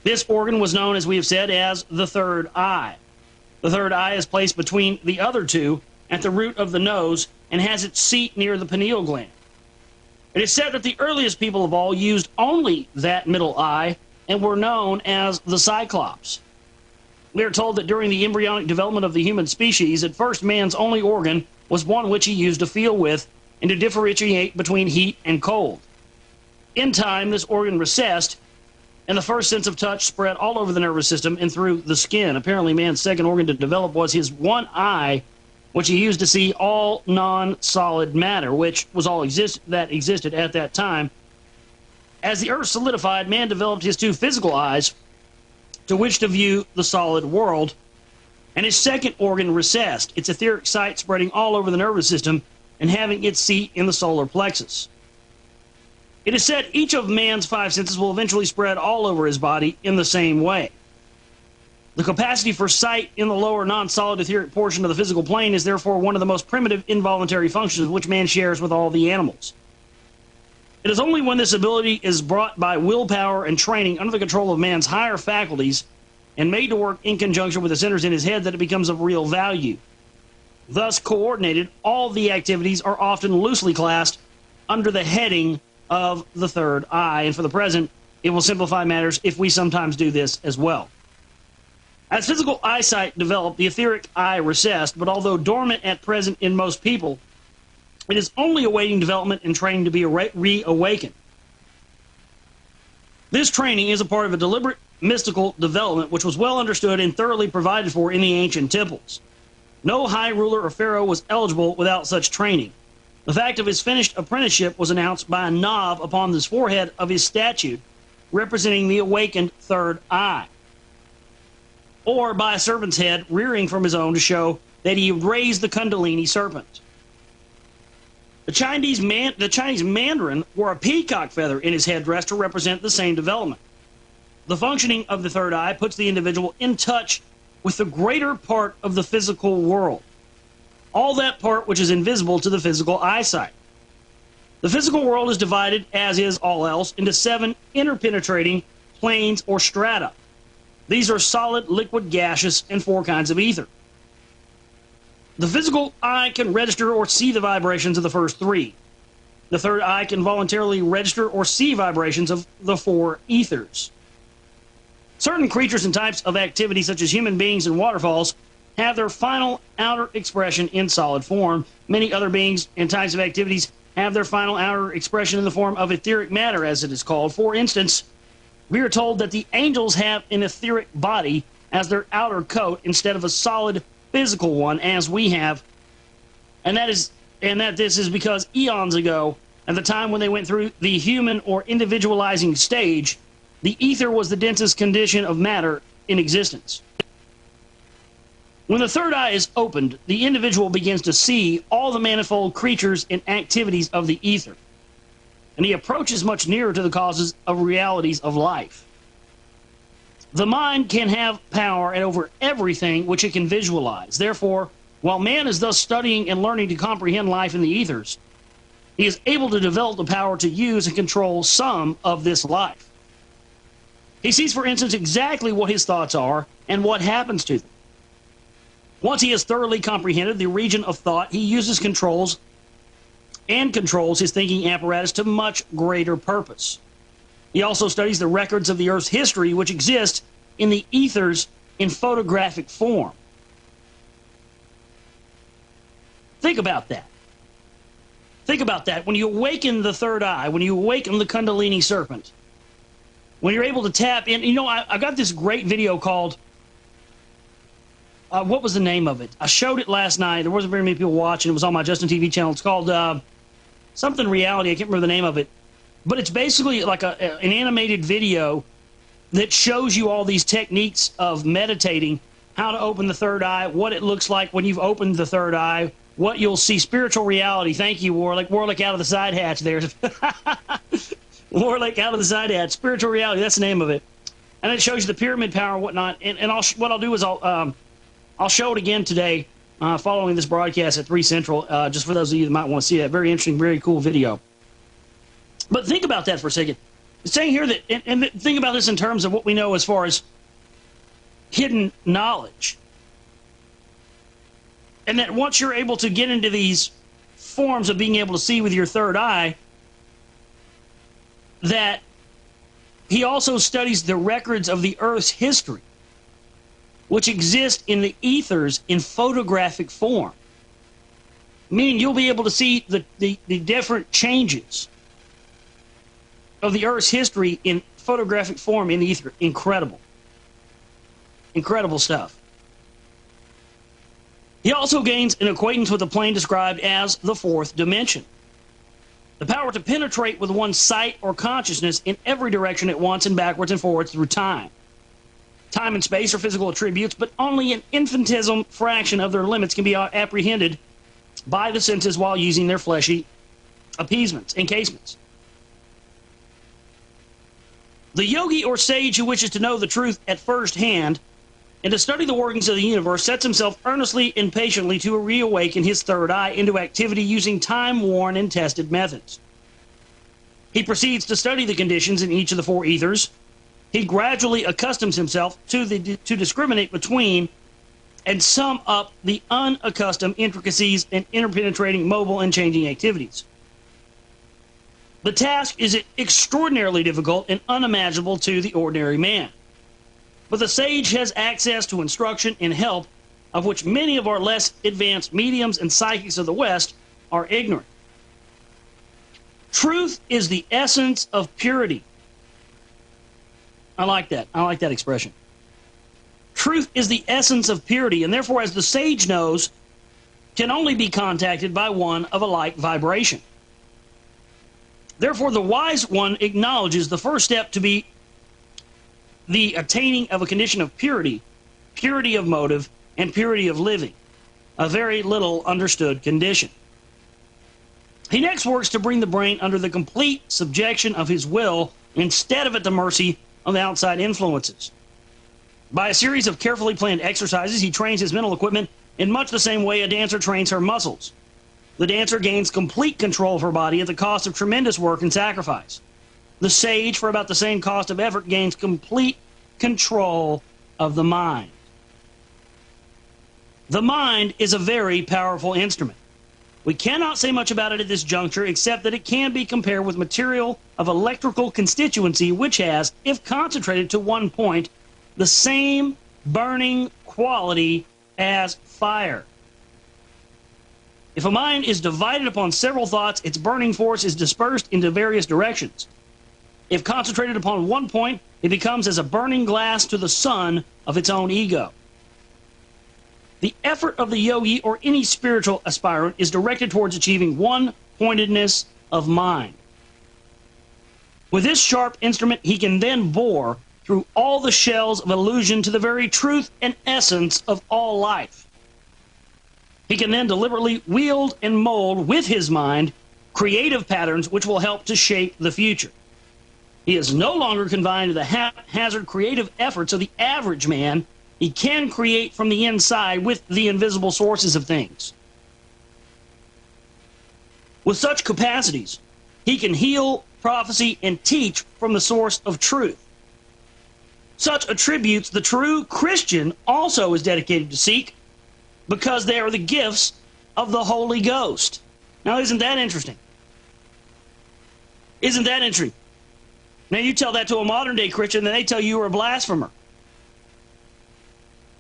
This organ was known, as we have said, as the third eye. The third eye is placed between the other two at the root of the nose and has its seat near the pineal gland. It is said that the earliest people of all used only that middle eye and were known as the Cyclops. We are told that during the embryonic development of the human species, at first man's only organ was one which he used to feel with and to differentiate between heat and cold. In time, this organ recessed, and the first sense of touch spread all over the nervous system and through the skin. Apparently, man's second organ to develop was his one eye, which he used to see all non-solid matter, which was all that existed at that time. As the earth solidified, man developed his two physical eyes, to which to view the solid world, and his second organ recessed, its etheric sight spreading all over the nervous system and having its seat in the solar plexus. It is said each of man's five senses will eventually spread all over his body in the same way. The capacity for sight in the lower non-solid etheric portion of the physical plane is therefore one of the most primitive involuntary functions which man shares with all the animals. It is only when this ability is brought by willpower and training under the control of man's higher faculties and made to work in conjunction with the centers in his head that it becomes of real value. Thus coordinated, all the activities are often loosely classed under the heading of the third eye, and for the present, it will simplify matters if we sometimes do this as well. As physical eyesight developed, the etheric eye recessed, but although dormant at present in most people, it is only awaiting development and training to be reawakened. This training is a part of a deliberate mystical development which was well understood and thoroughly provided for in the ancient temples. No high ruler or pharaoh was eligible without such training. The fact of his finished apprenticeship was announced by a knob upon the forehead of his statue, representing the awakened third eye, or by a serpent's head rearing from his own to show that he had raised the Kundalini serpent. The Chinese mandarin wore a peacock feather in his headdress to represent the same development. The functioning of the third eye puts the individual in touch with the greater part of the physical world, all that part which is invisible to the physical eyesight. The physical world is divided, as is all else, into 7 interpenetrating planes or strata. These are solid, liquid, gaseous, and 4 kinds of ether. The physical eye can register or see the vibrations of the first 3. The third eye can voluntarily register or see vibrations of the 4 ethers. Certain creatures and types of activity, such as human beings and waterfalls, have their final outer expression in solid form. Many other beings and types of activities have their final outer expression in the form of etheric matter, as it is called. For instance, we are told that the angels have an etheric body as their outer coat instead of a solid physical one as we have, and that this is because eons ago, at the time when they went through the human or individualizing stage, the ether was the densest condition of matter in existence. When the third eye is opened, the individual begins to see all the manifold creatures and activities of the ether, and he approaches much nearer to the causes of realities of life. The mind can have power over everything which it can visualize. Therefore, while man is thus studying and learning to comprehend life in the ethers, he is able to develop the power to use and control some of this life. He sees, for instance, exactly what his thoughts are and what happens to them. Once he has thoroughly comprehended the region of thought, he uses controls his thinking apparatus to much greater purpose. He also studies the records of the Earth's history, which exist in the ethers in photographic form. Think about that. Think about that. When you awaken the third eye, when you awaken the Kundalini serpent, when you're able to tap in, I got this great video called, what was the name of it? I showed it last night. There wasn't very many people watching. It was on my Justin TV channel. It's called something reality. I can't remember the name of it. But it's basically like an animated video that shows you all these techniques of meditating, how to open the third eye, what it looks like when you've opened the third eye, what you'll see, spiritual reality. Thank you, Warlick. Warlick out of the side hatch there. Warlick out of the side hatch. Spiritual reality, that's the name of it. And it shows you the pyramid power and whatnot. And what I'll do is I'll show it again today following this broadcast at 3 Central, just for those of you that might want to see that. Very interesting, very cool video. But think about that for a second. It's saying here that, and think about this in terms of what we know as far as hidden knowledge. And that once you're able to get into these forms of being able to see with your third eye, that he also studies the records of the Earth's history, which exist in the ethers in photographic form. Meaning you'll be able to see the different changes of the Earth's history in photographic form in the ether. Incredible. Incredible stuff. He also gains an acquaintance with the plane described as the fourth dimension. The power to penetrate with one's sight or consciousness in every direction at once and backwards and forwards through time. Time and space are physical attributes, but only an infinitesimal fraction of their limits can be apprehended by the senses while using their fleshy appeasements, encasements. The yogi or sage who wishes to know the truth at first hand and to study the workings of the universe sets himself earnestly and patiently to reawaken his third eye into activity using time-worn and tested methods. He proceeds to study the conditions in each of the four ethers. He gradually accustoms himself to discriminate between and sum up the unaccustomed intricacies and interpenetrating mobile and changing activities. The task is extraordinarily difficult and unimaginable to the ordinary man. But the sage has access to instruction and help of which many of our less advanced mediums and psychics of the West are ignorant. Truth is the essence of purity. I like that. I like that expression. Truth is the essence of purity, and therefore, as the sage knows, can only be contacted by one of a like vibration. Therefore, the wise one acknowledges the first step to be the attaining of a condition of purity, purity of motive, and purity of living, a very little understood condition. He next works to bring the brain under the complete subjection of his will instead of at the mercy of outside influences. By a series of carefully planned exercises, he trains his mental equipment in much the same way a dancer trains her muscles. The dancer gains complete control of her body at the cost of tremendous work and sacrifice. The sage, for about the same cost of effort, gains complete control of the mind. The mind is a very powerful instrument. We cannot say much about it at this juncture, except that it can be compared with material of electrical constituency, which has, if concentrated to one point, the same burning quality as fire. If a mind is divided upon several thoughts, its burning force is dispersed into various directions. If concentrated upon one point, it becomes as a burning glass to the sun of its own ego. The effort of the yogi or any spiritual aspirant is directed towards achieving one-pointedness of mind. With this sharp instrument, he can then bore through all the shells of illusion to the very truth and essence of all life. He can then deliberately wield and mold with his mind creative patterns which will help to shape the future. He is no longer confined to the haphazard creative efforts of the average man. He can create from the inside with the invisible sources of things. With such capacities, he can heal, prophesy, and teach from the source of truth. Such attributes the true Christian also is dedicated to seek, because they are the gifts of the Holy Ghost. Now, isn't that interesting? Isn't that interesting? Now, you tell that to a modern-day Christian, and they tell you you're a blasphemer.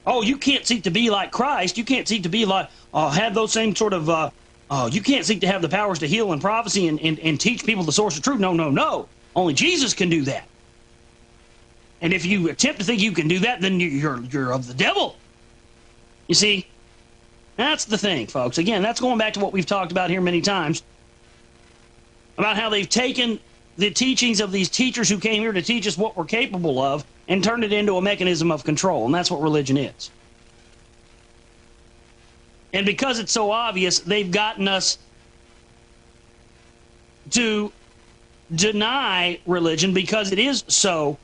Oh, you can't seek to be like Christ. You can't seek to be like, have those same sort of, you can't seek to have the powers to heal and prophecy and teach people the source of truth. No, no, no. Only Jesus can do that. And if you attempt to think you can do that, then you're of the devil. You see, that's the thing, folks. Again, that's going back to what we've talked about here many times, about how they've taken the teachings of these teachers who came here to teach us what we're capable of and turned it into a mechanism of control, and that's what religion is. And because it's so obvious, they've gotten us to deny religion because it is so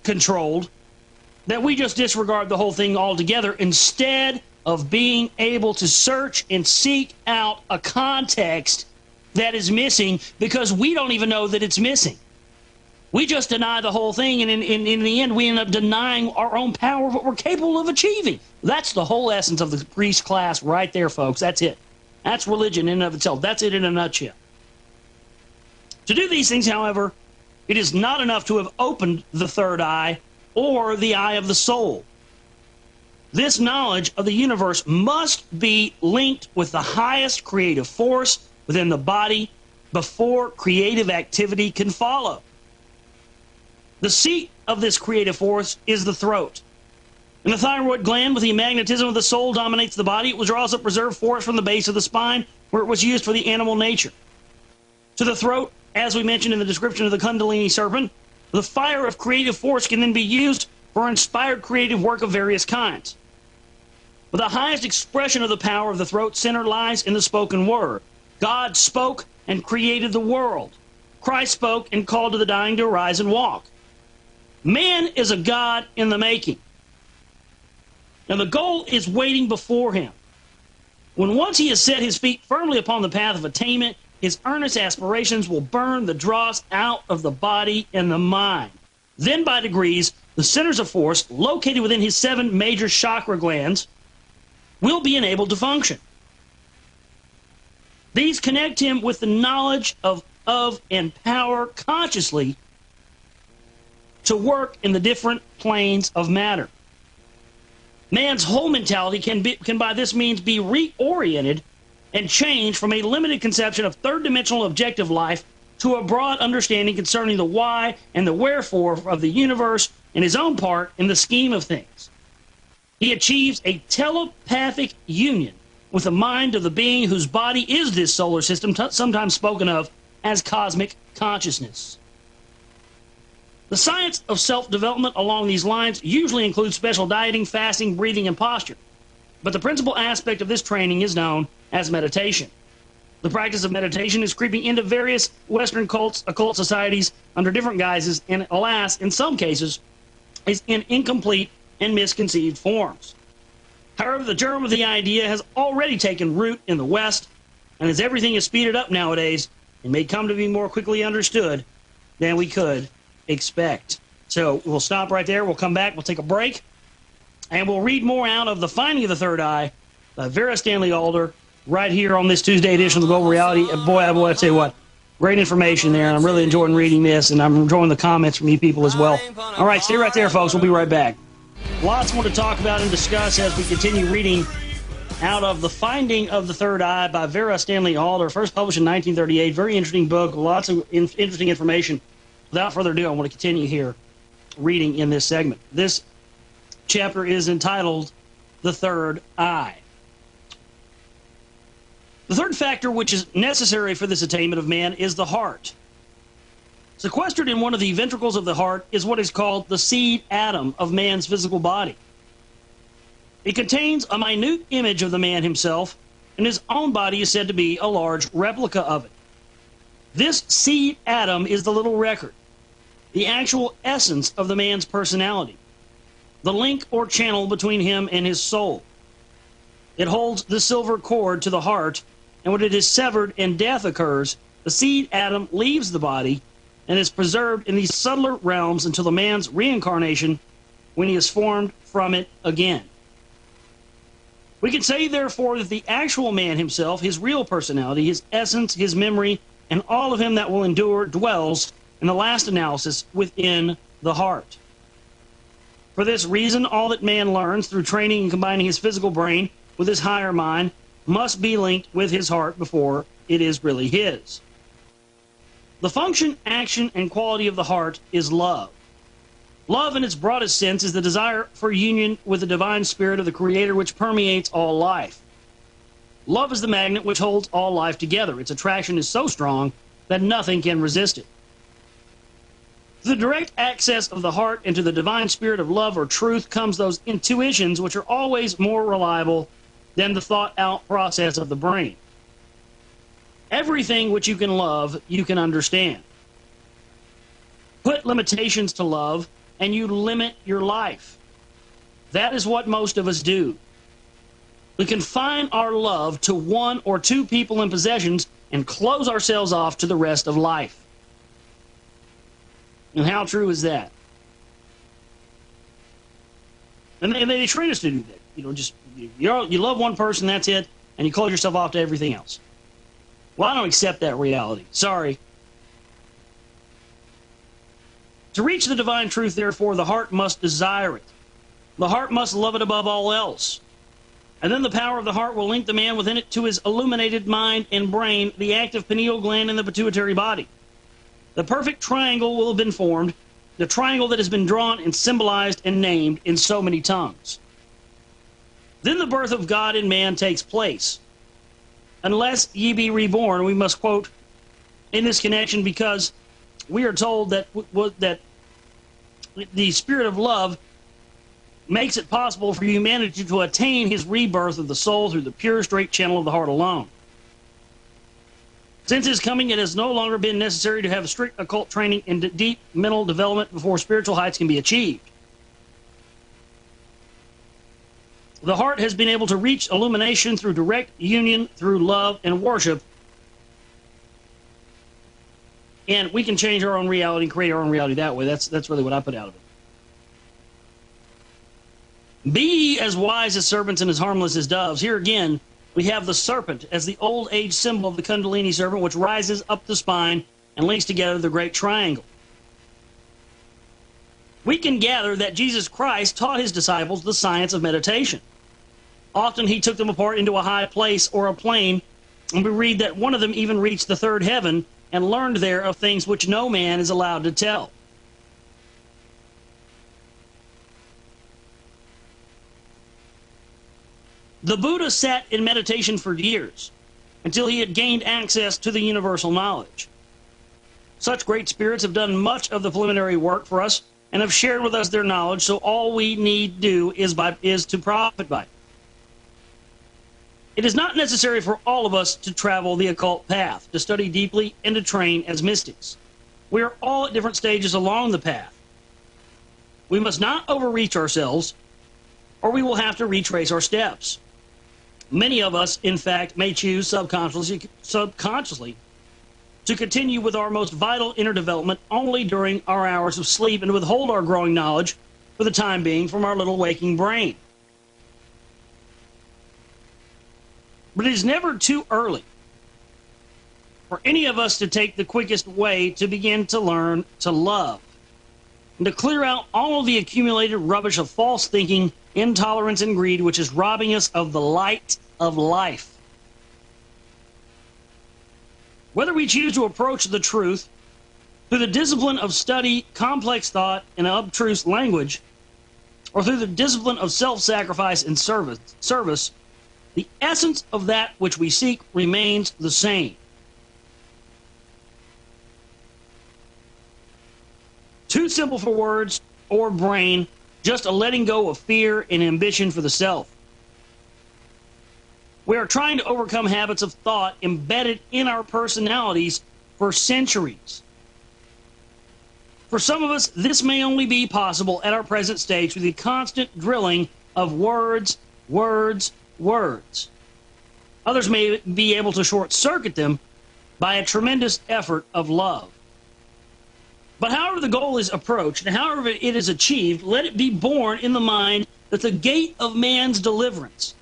controlled that we just disregard the whole thing altogether instead of being able to search and seek out a context that is missing because we don't even know that it's missing. We just deny the whole thing, and in the end, we end up denying our own power of what we're capable of achieving. That's the whole essence of the priest class right there, folks. That's it. That's religion in and of itself. That's it in a nutshell. To do these things, however, it is not enough to have opened the third eye or the eye of the soul. This knowledge of the universe must be linked with the highest creative force within the body before creative activity can follow. The seat of this creative force is the throat. And the thyroid gland, with the magnetism of the soul, dominates the body. It withdraws up reserve force from the base of the spine, where it was used for the animal nature. To the throat, as we mentioned in the description of the Kundalini serpent, the fire of creative force can then be used for inspired creative work of various kinds. But the highest expression of the power of the throat center lies in the spoken word. God spoke and created the world. Christ spoke and called to the dying to arise and walk. Man is a God in the making. Now the goal is waiting before him. When once he has set his feet firmly upon the path of attainment, his earnest aspirations will burn the dross out of the body and the mind. Then by degrees, the centers of force located within his 7 major chakra glands will be enabled to function. These connect him with the knowledge of and power consciously to work in the different planes of matter. Man's whole mentality can by this means be reoriented and changed from a limited conception of third-dimensional objective life to a broad understanding concerning the why and the wherefore of the universe and his own part in the scheme of things. He achieves a telepathic union with the mind of the being whose body is this solar system, sometimes spoken of as cosmic consciousness. The science of self-development along these lines usually includes special dieting, fasting, breathing, and posture. But the principal aspect of this training is known as meditation. The practice of meditation is creeping into various Western occult societies under different guises, and alas, in some cases, is in incomplete and misconceived forms. However, the germ of the idea has already taken root in the West, and as everything is speeded up nowadays, it may come to be more quickly understood than we could expect. So we'll stop right there. We'll come back. We'll take a break. And we'll read more out of The Finding of the Third Eye by Vera Stanley Alder right here on this Tuesday edition of the Global Reality. And boy, I tell you what, great information there. And I'm really enjoying reading this, and I'm enjoying the comments from you people as well. All right, stay right there, folks. We'll be right back. Lots more to talk about and discuss as we continue reading out of The Finding of the Third Eye by Vera Stanley Alder, first published in 1938. Very interesting book, lots of interesting information. Without further ado, I want to continue here reading in this segment. This chapter is entitled The Third Eye. The third factor which is necessary for this attainment of man is the heart. Sequestered in one of the ventricles of the heart is what is called the seed atom of man's physical body. It contains a minute image of the man himself, and his own body is said to be a large replica of it. This seed atom is the little record, the actual essence of the man's personality, the link or channel between him and his soul. It holds the silver cord to the heart, and when it is severed and death occurs, the seed atom leaves the body and is preserved in these subtler realms until the man's reincarnation, when he is formed from it again. We can say, therefore, that the actual man himself, his real personality, his essence, his memory, and all of him that will endure, dwells, in the last analysis, within the heart. For this reason, all that man learns through training and combining his physical brain with his higher mind must be linked with his heart before it is really his. The function, action, and quality of the heart is love. Love, in its broadest sense, is the desire for union with the divine spirit of the Creator which permeates all life. Love is the magnet which holds all life together. Its attraction is so strong that nothing can resist it. Through the direct access of the heart into the divine spirit of love or truth comes those intuitions which are always more reliable than the thought-out process of the brain. Everything which you can love, you can understand. Put limitations to love, and you limit your life. That is what most of us do. We confine our love to one or two people and possessions and close ourselves off to the rest of life. And how true is that? And they train us to do that. You love one person, that's it, and you close yourself off to everything else. Well, I don't accept that reality. Sorry. To reach the divine truth, therefore, the heart must desire it. The heart must love it above all else. And then the power of the heart will link the man within it to his illuminated mind and brain, the active pineal gland, and the pituitary body. The perfect triangle will have been formed, the triangle that has been drawn and symbolized and named in so many tongues. Then the birth of God in man takes place. Unless ye be reborn, we must quote in this connection, because we are told that the spirit of love makes it possible for humanity to attain his rebirth of the soul through the pure, straight channel of the heart alone. Since his coming, it has no longer been necessary to have strict occult training and deep mental development before spiritual heights can be achieved. The heart has been able to reach illumination through direct union, through love and worship. And we can change our own reality and create our own reality that way. That's really what I put out of it. Be ye as wise as serpents and as harmless as doves. Here again, we have the serpent as the old age symbol of the Kundalini serpent, which rises up the spine and links together the great triangle. We can gather that Jesus Christ taught his disciples the science of meditation. Often he took them apart into a high place or a plane, and we read that one of them even reached the third heaven and learned there of things which no man is allowed to tell. The Buddha sat in meditation for years until he had gained access to the universal knowledge. Such great spirits have done much of the preliminary work for us and have shared with us their knowledge, so all we need do is to profit by it. It is not necessary for all of us to travel the occult path, to study deeply, and to train as mystics. We are all at different stages along the path. We must not overreach ourselves, or we will have to retrace our steps. Many of us, in fact, may choose subconsciously to continue with our most vital inner development only during our hours of sleep and to withhold our growing knowledge for the time being from our little waking brain. But it is never too early for any of us to take the quickest way to begin to learn to love and to clear out all of the accumulated rubbish of false thinking, intolerance, and greed, which is robbing us of the light of life. Whether we choose to approach the truth through the discipline of study, complex thought, and obtruse language, or through the discipline of self-sacrifice and service, the essence of that which we seek remains the same. too simple for words or brain, just a letting go of fear and ambition for the self. We are trying to overcome habits of thought embedded in our personalities for centuries. For some of us, this may only be possible at our present stage with the constant drilling of words, words, words. Others may be able to short-circuit them by a tremendous effort of love. But however the goal is approached and however it is achieved, let it be born in the mind that the gate of man's deliverance,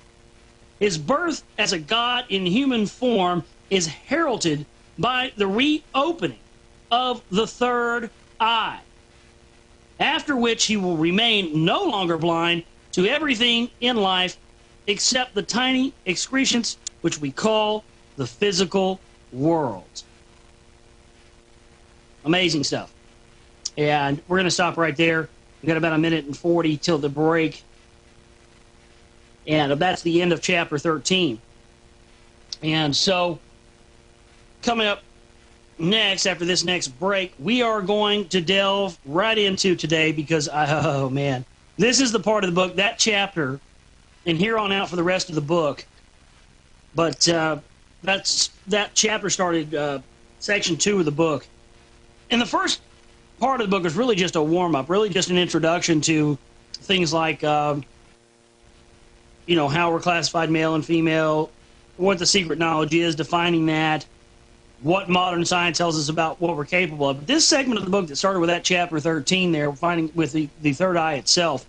his birth as a God in human form, is heralded by the reopening of the third eye, after which he will remain no longer blind to everything in life except the tiny excretions which we call the physical world. Amazing stuff. And we're going to stop right there. We've got about 1:40 till the break. And that's the end of chapter 13. And so, coming up next, after this next break, we are going to delve right into today because, oh man, this is the part of the book, that chapter, and here on out for the rest of the book. But that chapter started section 2 of the book. And the first part of the book is really just a warm-up, really just an introduction to things like, how we're classified male and female, what the secret knowledge is, defining that, what modern science tells us about what we're capable of. But this segment of the book that started with that chapter 13 there, finding with the third eye itself,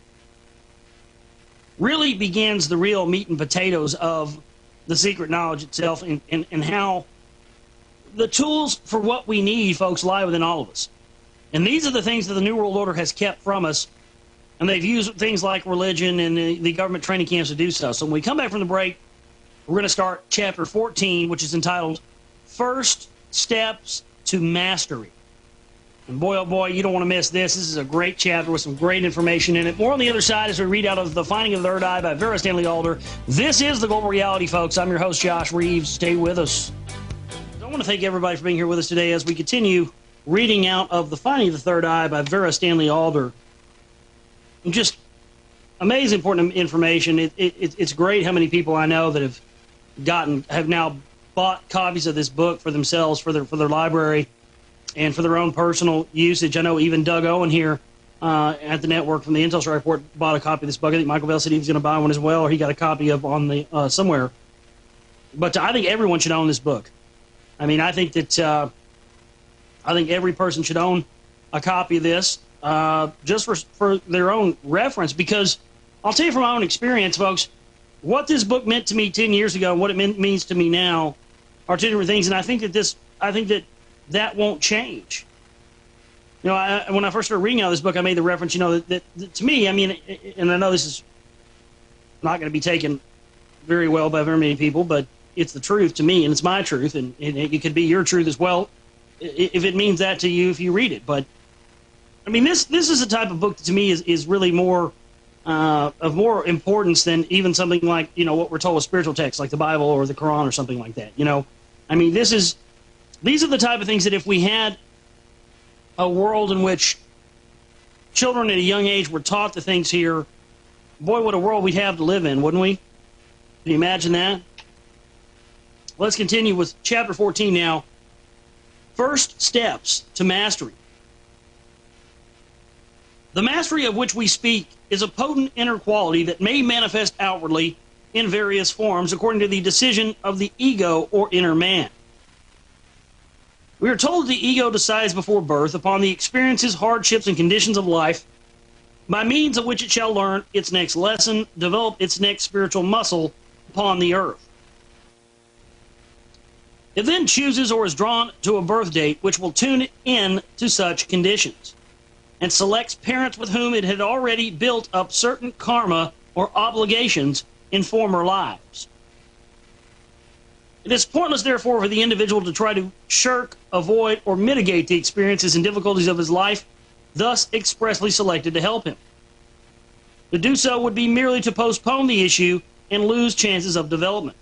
really begins the real meat and potatoes of the secret knowledge itself and how the tools for what we need, folks, lie within all of us. And these are the things that the New World Order has kept from us, and they've used things like religion and the government training camps to do so. So when we come back from the break, we're going to start chapter 14, which is entitled First Steps to Mastery. And boy, oh boy, you don't want to miss this. This is a great chapter with some great information in it. More on the other side as we read out of The Finding of the Third Eye by Vera Stanley Alder. This is The Global Reality, folks. I'm your host, Josh Reeves. Stay with us. I want to thank everybody for being here with us today as we continue reading out of The Finding of the Third Eye by Vera Stanley Alder. And just amazing important information. It's great how many people I know that have now bought copies of this book for themselves, for their library, and for their own personal usage. I know even Doug Owen here at the network from the Intel Strike Report bought a copy of this book. I think Michael Bell said he was going to buy one as well, or he got a copy of on the somewhere. But I think everyone should own this book. I mean, I think that I think every person should own a copy of this just for their own reference, because I'll tell you from my own experience, folks, what this book meant to me 10 years ago and what it means to me now are two different things, and I think that won't change. When I first started reading out this book, I made the reference, that to me, I mean, and I know this is not going to be taken very well by very many people, but it's the truth to me, and it's my truth, and it could be your truth as well, if it means that to you if you read it. But I mean, this is a type of book that to me is really more of more importance than even something like what we're told with spiritual texts like the Bible or the Quran or something like that. I mean, these are the type of things that if we had a world in which children at a young age were taught the things here, boy, what a world we'd have to live in, wouldn't we? Can you imagine that? Let's continue with chapter 14 now. First Steps to Mastery. The mastery of which we speak is a potent inner quality that may manifest outwardly in various forms according to the decision of the ego or inner man. We are told the ego decides before birth upon the experiences, hardships, and conditions of life by means of which it shall learn its next lesson, develop its next spiritual muscle upon the earth. It then chooses or is drawn to a birth date which will tune it in to such conditions, and selects parents with whom it had already built up certain karma or obligations in former lives. It is pointless, therefore, for the individual to try to shirk, avoid, or mitigate the experiences and difficulties of his life, thus expressly selected to help him. To do so would be merely to postpone the issue and lose chances of development.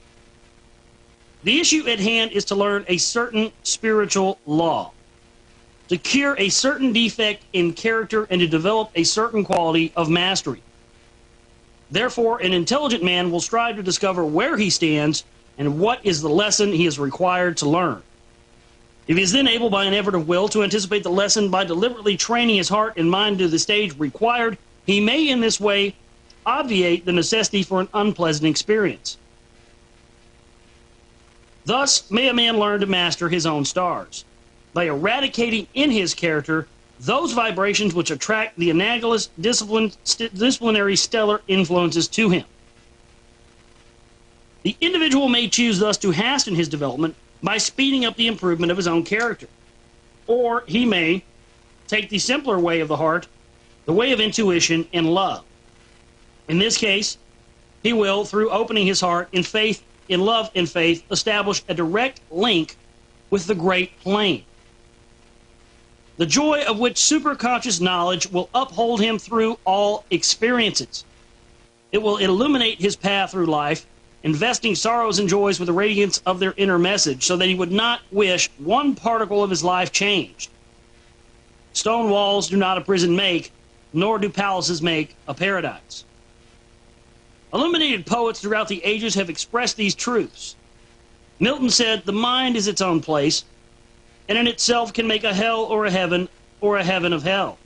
The issue at hand is to learn a certain spiritual law, to cure a certain defect in character and to develop a certain quality of mastery. Therefore, an intelligent man will strive to discover where he stands and what is the lesson he is required to learn. If he is then able by an effort of will to anticipate the lesson by deliberately training his heart and mind to the stage required, he may in this way obviate the necessity for an unpleasant experience. Thus may a man learn to master his own stars, by eradicating in his character those vibrations which attract the analogous disciplinary stellar influences to him. The individual may choose thus to hasten his development by speeding up the improvement of his own character. Or he may take the simpler way of the heart, the way of intuition and love. In this case, he will, through opening his heart in faith, in love and faith, establish a direct link with the great plane, the joy of which superconscious knowledge will uphold him through all experiences. It will illuminate his path through life, investing sorrows and joys with the radiance of their inner message, so that he would not wish one particle of his life changed. Stone walls do not a prison make, nor do palaces make a paradise. Illuminated poets throughout the ages have expressed these truths. Milton said, "The mind is its own place, and in itself can make a hell or a heaven of hell."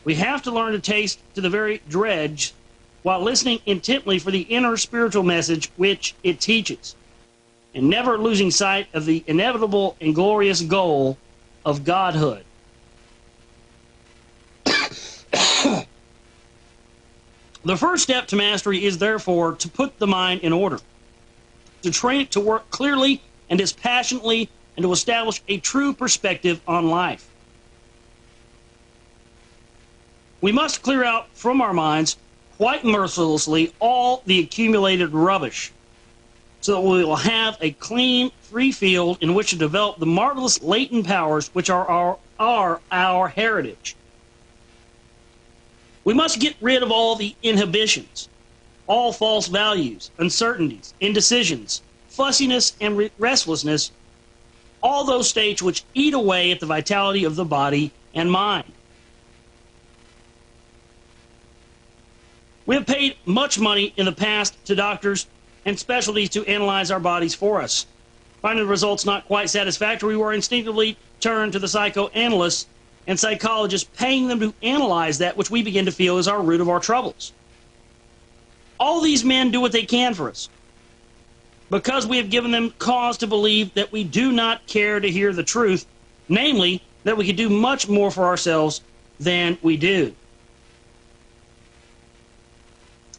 We have to learn to taste to the very dregs while listening intently for the inner spiritual message which it teaches, and never losing sight of the inevitable and glorious goal of godhood. The first step to mastery is therefore to put the mind in order, to train it to work clearly and dispassionately, and to establish a true perspective on life. We must clear out from our minds quite mercilessly all the accumulated rubbish, so that we will have a clean, free field in which to develop the marvelous latent powers which are our heritage. We must get rid of all the inhibitions, all false values, uncertainties, indecisions, fussiness, and restlessness, all those states which eat away at the vitality of the body and mind. We have paid much money in the past to doctors and specialties to analyze our bodies for us. Finding the results not quite satisfactory, we were instinctively turned to the psychoanalysts and psychologists, paying them to analyze that which we begin to feel is our root of our troubles. All these men do what they can for us, because we have given them cause to believe that we do not care to hear the truth, namely, that we can do much more for ourselves than we do.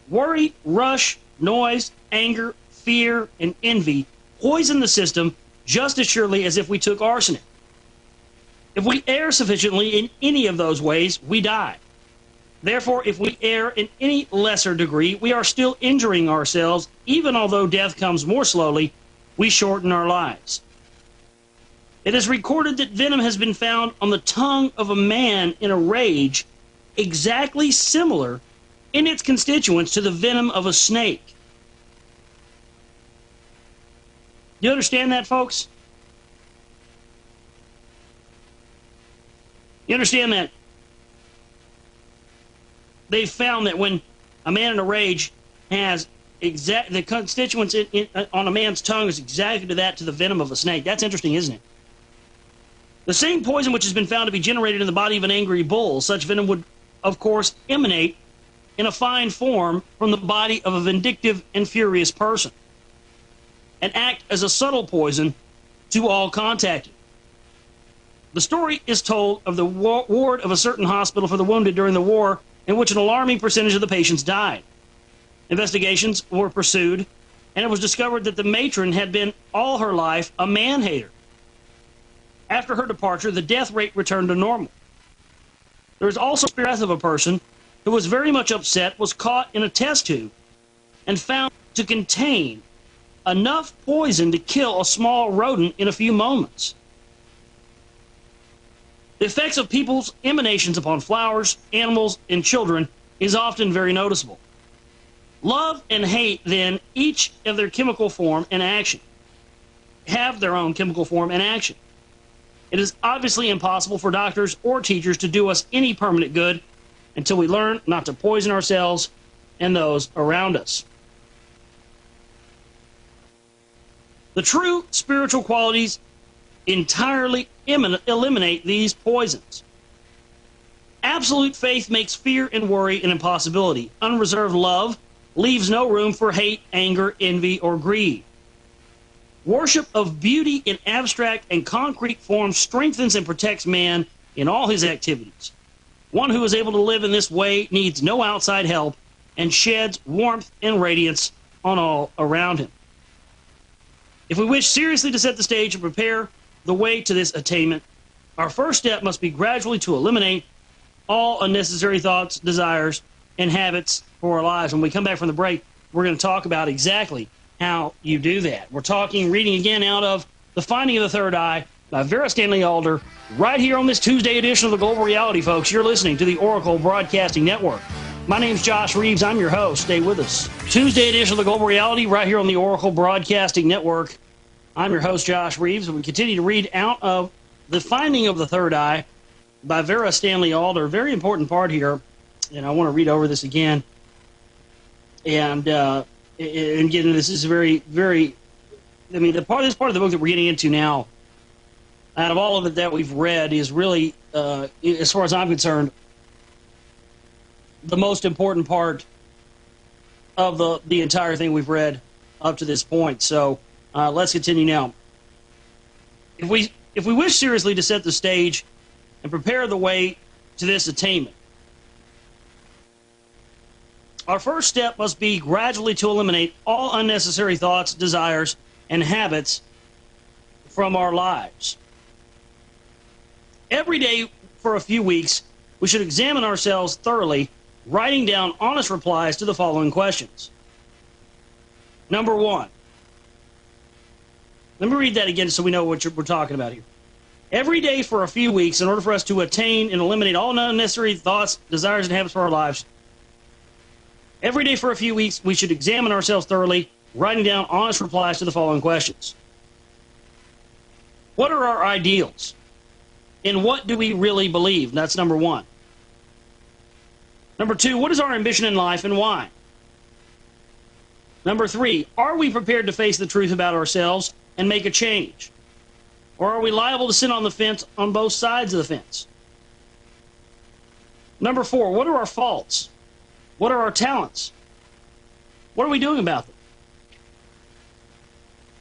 Worry, rush, noise, anger, fear, and envy poison the system just as surely as if we took arsenic. If we err sufficiently in any of those ways, we die. Therefore, if we err in any lesser degree, we are still injuring ourselves. Even although death comes more slowly, we shorten our lives. It is recorded that venom has been found on the tongue of a man in a rage, exactly similar in its constituents to the venom of a snake. You understand that, folks? You understand that? They've found that when a man in a rage has the constituents on a man's tongue is exactly to the venom of a snake. That's interesting, isn't it? The same poison which has been found to be generated in the body of an angry bull, such venom would, of course, emanate in a fine form from the body of a vindictive and furious person, and act as a subtle poison to all contacted. The story is told of the ward of a certain hospital for the wounded during the war, in which an alarming percentage of the patients died. Investigations were pursued, and it was discovered that the matron had been all her life a man-hater. After her departure, the death rate returned to normal. There is also the death of a person who was very much upset, was caught in a test tube, and found to contain enough poison to kill a small rodent in a few moments. The effects of people's emanations upon flowers, animals, and children is often very noticeable. Love and hate, then, each of their chemical form and action, have their own chemical form and action. It is obviously impossible for doctors or teachers to do us any permanent good until we learn not to poison ourselves and those around us. The true spiritual qualities entirely eliminate these poisons. Absolute faith makes fear and worry an impossibility. Unreserved love leaves no room for hate, anger, envy, or greed. Worship of beauty in abstract and concrete form strengthens and protects man in all his activities. One who is able to live in this way needs no outside help and sheds warmth and radiance on all around him. If we wish seriously to set the stage and prepare the way to this attainment, our first step must be gradually to eliminate all unnecessary thoughts, desires, and habits for our lives. When we come back from the break, we're going to talk about exactly how you do that. We're reading again out of The Finding of the Third Eye by Vera Stanley Alder, right here on this Tuesday edition of the Global Reality, folks. You're listening to the Oracle Broadcasting Network. My name's Josh Reeves. I'm your host. Stay with us. Tuesday edition of the Global Reality, right here on the Oracle Broadcasting Network. I'm your host, Josh Reeves, and we continue to read out of The Finding of the Third Eye by Vera Stanley Alder. Very important part here, and I want to read over this again. And again, this is very, very, I mean, this part of the book that we're getting into now, out of all of it that we've read, is really, as far as I'm concerned, the most important part of the entire thing we've read up to this point. So let's continue now. If we wish seriously to set the stage and prepare the way to this attainment, our first step must be gradually to eliminate all unnecessary thoughts, desires, and habits from our lives. Every day for a few weeks, we should examine ourselves thoroughly, writing down honest replies to the following questions. Number one. Let me read that again so we know what we're talking about here. Every day for a few weeks, in order for us to attain and eliminate all unnecessary thoughts, desires, and habits for our lives, every day for a few weeks, we should examine ourselves thoroughly, writing down honest replies to the following questions. What are our ideals? And what do we really believe? That's number one. Number two, what is our ambition in life and why? Number three, are we prepared to face the truth about ourselves and make a change? Or are we liable to sit on the fence on both sides of the fence? Number four, what are our faults? What are our talents? What are we doing about them?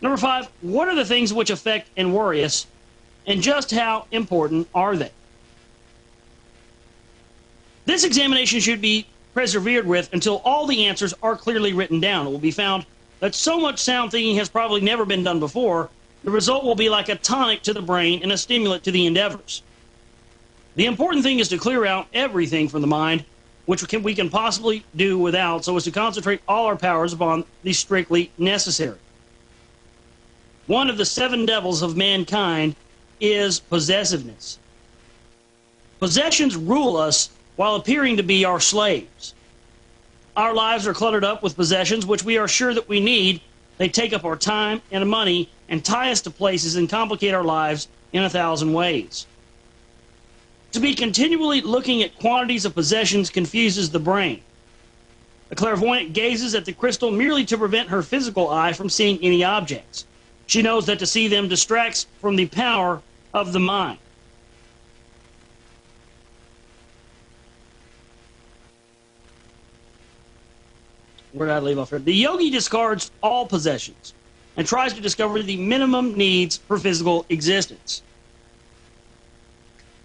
Number five, what are the things which affect and worry us, and just how important are they? This examination should be persevered with until all the answers are clearly written down. It will be found that so much sound thinking has probably never been done before. The result will be like a tonic to the brain and a stimulant to the endeavors. The important thing is to clear out everything from the mind which we can possibly do without, so as to concentrate all our powers upon the strictly necessary. One of the 7 devils of mankind is possessiveness. Possessions rule us while appearing to be our slaves. Our lives are cluttered up with possessions which we are sure that we need. They take up our time and money and tie us to places and complicate our lives in 1,000 ways. To be continually looking at quantities of possessions confuses the brain. A clairvoyant gazes at the crystal merely to prevent her physical eye from seeing any objects. She knows that to see them distracts from the power of the mind. Where did I leave off here? The yogi discards all possessions and tries to discover the minimum needs for physical existence.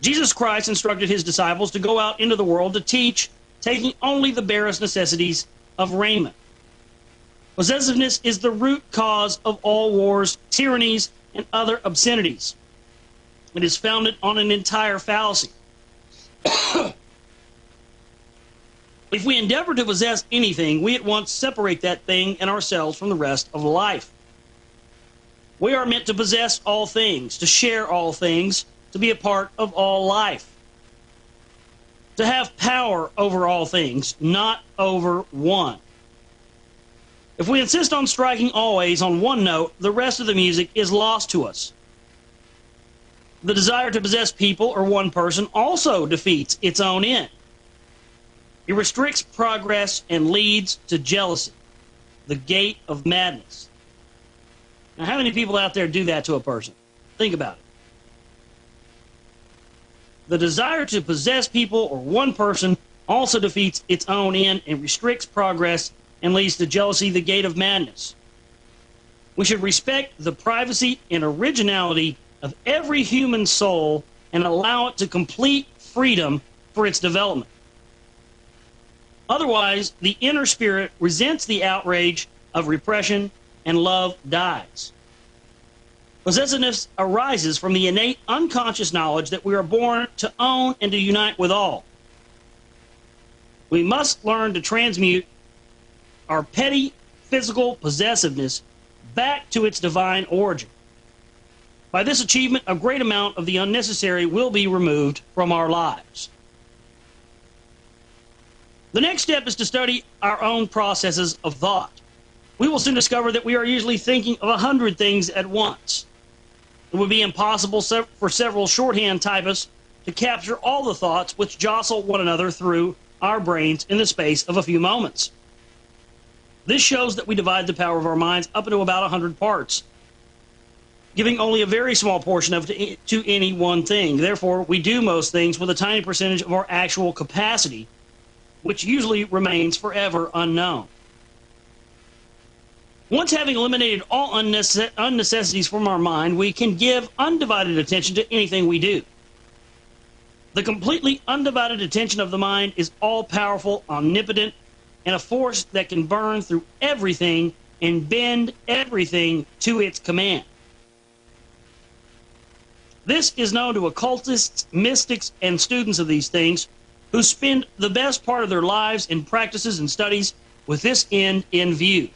Jesus Christ instructed his disciples to go out into the world to teach, taking only the barest necessities of raiment. Possessiveness is the root cause of all wars, tyrannies, and other obscenities. It is founded on an entire fallacy. If we endeavor to possess anything, we at once separate that thing and ourselves from the rest of life. We are meant to possess all things, to share all things, to be a part of all life. To have power over all things, not over one. If we insist on striking always on one note, the rest of the music is lost to us. The desire to possess people or one person also defeats its own end. It restricts progress and leads to jealousy, the gate of madness. Now, how many people out there do that to a person? Think about it. The desire to possess people or one person also defeats its own end and restricts progress and leads to jealousy, the gate of madness. We should respect the privacy and originality of every human soul and allow it to complete freedom for its development. Otherwise, the inner spirit resents the outrage of repression and love dies. Possessiveness arises from the innate unconscious knowledge that we are born to own and to unite with all. We must learn to transmute our petty physical possessiveness back to its divine origin. By this achievement, a great amount of the unnecessary will be removed from our lives. The next step is to study our own processes of thought. We will soon discover that we are usually thinking of 100 things at once. It would be impossible for several shorthand typists to capture all the thoughts which jostle one another through our brains in the space of a few moments. This shows that we divide the power of our minds up into about 100 parts, giving only a very small portion of it to any one thing. Therefore, we do most things with a tiny percentage of our actual capacity, which usually remains forever unknown. Once having eliminated all unnecessities from our mind, we can give undivided attention to anything we do. The completely undivided attention of the mind is all-powerful, omnipotent, and a force that can burn through everything and bend everything to its command. This is known to occultists, mystics, and students of these things who spend the best part of their lives in practices and studies with this end in view.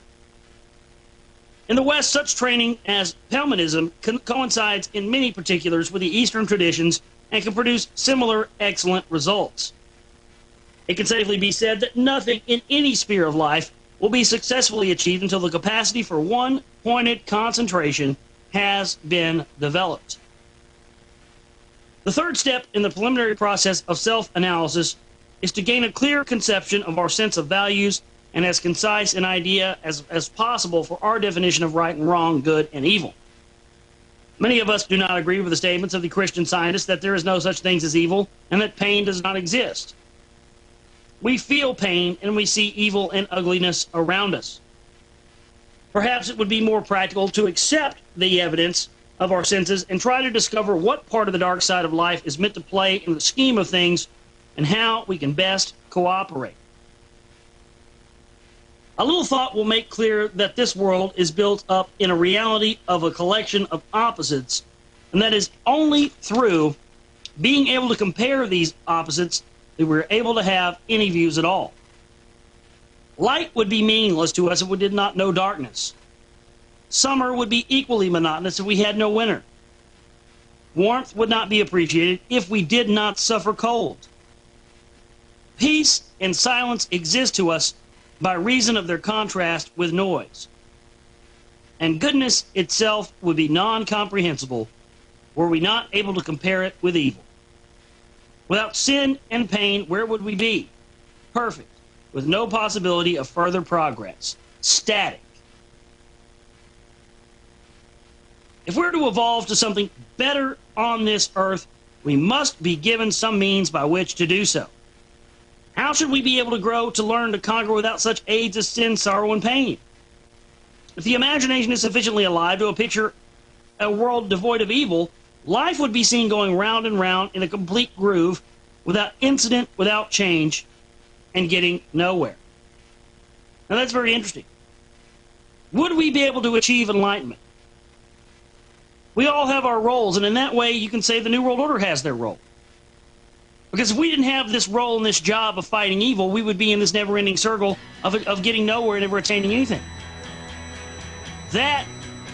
In the West, such training as Pelmanism coincides in many particulars with the Eastern traditions and can produce similar excellent results. It can safely be said that nothing in any sphere of life will be successfully achieved until the capacity for one pointed concentration has been developed. The third step in the preliminary process of self-analysis is to gain a clear conception of our sense of values and as concise an idea as possible for our definition of right and wrong, good and evil. Many of us do not agree with the statements of the Christian scientists that there is no such thing as evil and that pain does not exist. We feel pain and we see evil and ugliness around us. Perhaps it would be more practical to accept the evidence of our senses and try to discover what part of the dark side of life is meant to play in the scheme of things and how we can best cooperate. A little thought will make clear that this world is built up in a reality of a collection of opposites, and that is only through being able to compare these opposites that we're able to have any views at all. Light would be meaningless to us if we did not know darkness. Summer would be equally monotonous if we had no winter. Warmth would not be appreciated if we did not suffer cold. Peace and silence exist to us by reason of their contrast with noise. And goodness itself would be non-comprehensible were we not able to compare it with evil. Without sin and pain, where would we be? Perfect, with no possibility of further progress. Static. If we're to evolve to something better on this earth, we must be given some means by which to do so. How should we be able to grow to learn to conquer without such aids as sin, sorrow, and pain? If the imagination is sufficiently alive to picture a world devoid of evil, life would be seen going round and round in a complete groove, without incident, without change, and getting nowhere. Now that's very interesting. Would we be able to achieve enlightenment? We all have our roles, and in that way you can say the New World Order has their role. Because if we didn't have this role and this job of fighting evil, we would be in this never-ending circle of getting nowhere and never attaining anything. That,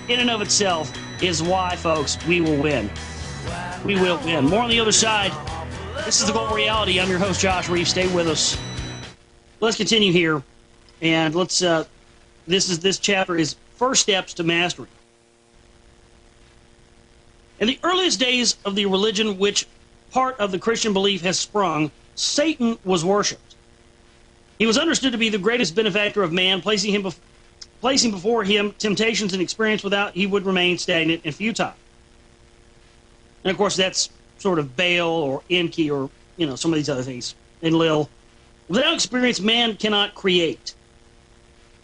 in and of itself, is why, folks, we will win. We will win. More on the other side. This is The Goal Reality. I'm your host, Josh Reeves. Stay with us. Let's continue here, and let's. This chapter is First Steps to Mastery. In the earliest days of the religion which part of the Christian belief has sprung, Satan was worshipped. He was understood to be the greatest benefactor of man, placing before him temptations and experience without he would remain stagnant and futile. And of course, that's sort of Baal or Enki or, some of these other things, Enlil. Without experience, man cannot create.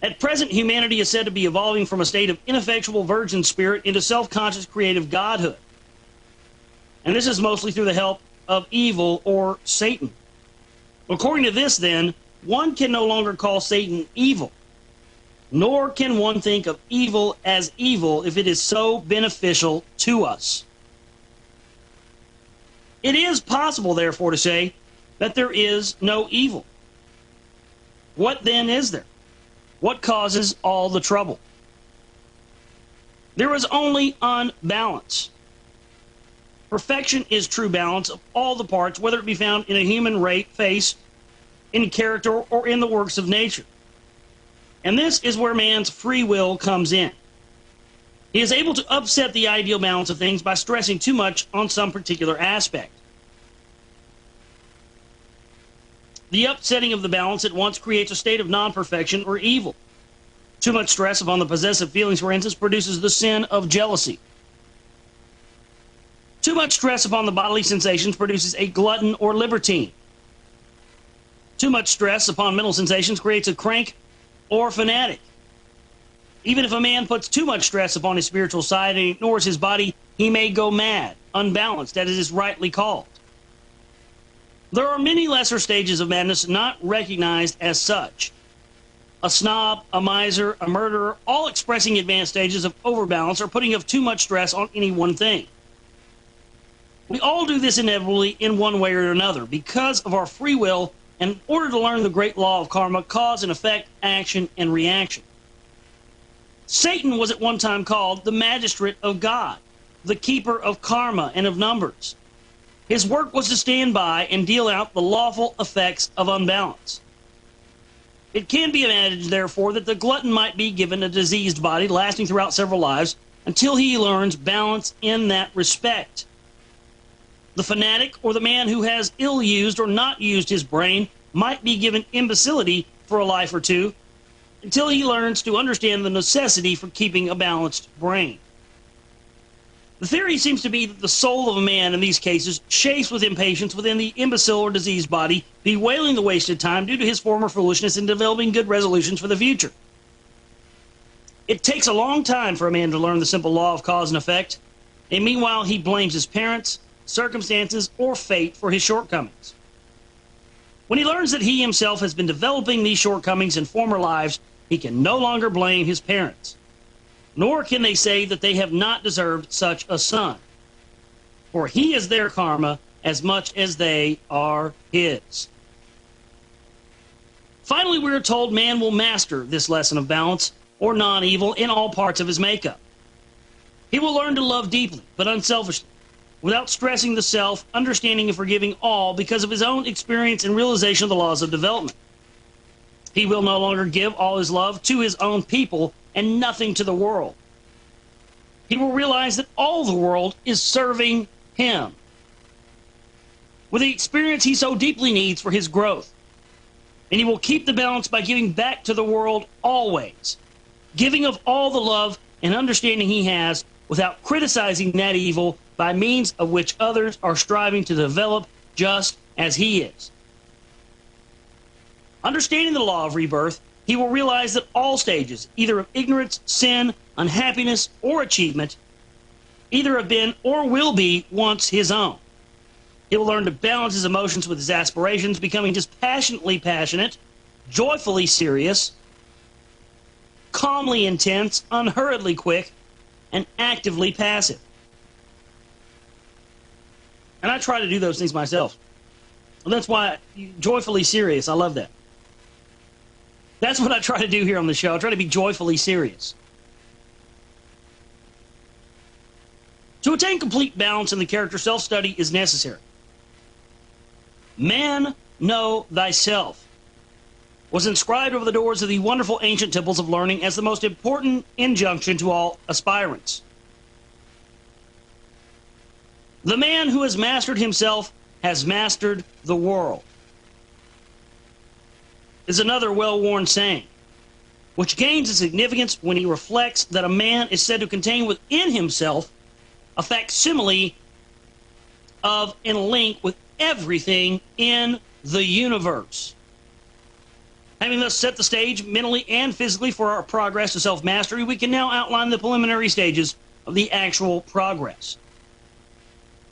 At present, humanity is said to be evolving from a state of ineffectual virgin spirit into self-conscious creative godhood. And this is mostly through the help of evil or Satan. According to this, then, one can no longer call Satan evil, nor can one think of evil as evil if it is so beneficial to us. It is possible, therefore, to say that there is no evil. What then is there? What causes all the trouble? There is only unbalance. Perfection is true balance of all the parts, whether it be found in a human face, in character, or in the works of nature. And this is where man's free will comes in. He is able to upset the ideal balance of things by stressing too much on some particular aspect. The upsetting of the balance at once creates a state of non-perfection or evil. Too much stress upon the possessive feelings, for instance, produces the sin of jealousy. Too much stress upon the bodily sensations produces a glutton or libertine. Too much stress upon mental sensations creates a crank or fanatic. Even if a man puts too much stress upon his spiritual side and ignores his body, he may go mad, unbalanced, as it is rightly called. There are many lesser stages of madness not recognized as such. A snob, a miser, a murderer, all expressing advanced stages of overbalance or putting of too much stress on any one thing. We all do this inevitably in one way or another because of our free will and in order to learn the great law of karma, cause and effect, action and reaction. Satan was at one time called the magistrate of God, the keeper of karma and of numbers. His work was to stand by and deal out the lawful effects of unbalance. It can be imagined, therefore, that the glutton might be given a diseased body lasting throughout several lives until he learns balance in that respect. The fanatic or the man who has ill-used or not used his brain might be given imbecility for a life or two until he learns to understand the necessity for keeping a balanced brain. The theory seems to be that the soul of a man in these cases chafes with impatience within the imbecile or diseased body, bewailing the wasted time due to his former foolishness in developing good resolutions for the future. It takes a long time for a man to learn the simple law of cause and effect, and meanwhile he blames his parents, circumstances, or fate for his shortcomings. When he learns that he himself has been developing these shortcomings in former lives, he can no longer blame his parents. Nor can they say that they have not deserved such a son. For he is their karma as much as they are his. Finally, we are told man will master this lesson of balance, or non-evil, in all parts of his makeup. He will learn to love deeply, but unselfishly, without stressing the self, understanding and forgiving all because of his own experience and realization of the laws of development. He will no longer give all his love to his own people and nothing to the world. He will realize that all the world is serving him with the experience he so deeply needs for his growth. And he will keep the balance by giving back to the world always, giving of all the love and understanding he has without criticizing that evil by means of which others are striving to develop just as he is. Understanding the law of rebirth, he will realize that all stages, either of ignorance, sin, unhappiness, or achievement, either have been or will be once his own. He will learn to balance his emotions with his aspirations, becoming dispassionately passionate, joyfully serious, calmly intense, unhurriedly quick, and actively passive. And I try to do those things myself. And that's why joyfully serious, I love that. That's what I try to do here on the show. I try to be joyfully serious. To attain complete balance in the character, self-study is necessary. Man, know thyself was inscribed over the doors of the wonderful ancient temples of learning as the most important injunction to all aspirants. The man who has mastered himself has mastered the world, is another well-worn saying, which gains in significance when he reflects that a man is said to contain within himself a facsimile of and a link with everything in the universe. Having thus set the stage mentally and physically for our progress to self-mastery, we can now outline the preliminary stages of the actual progress.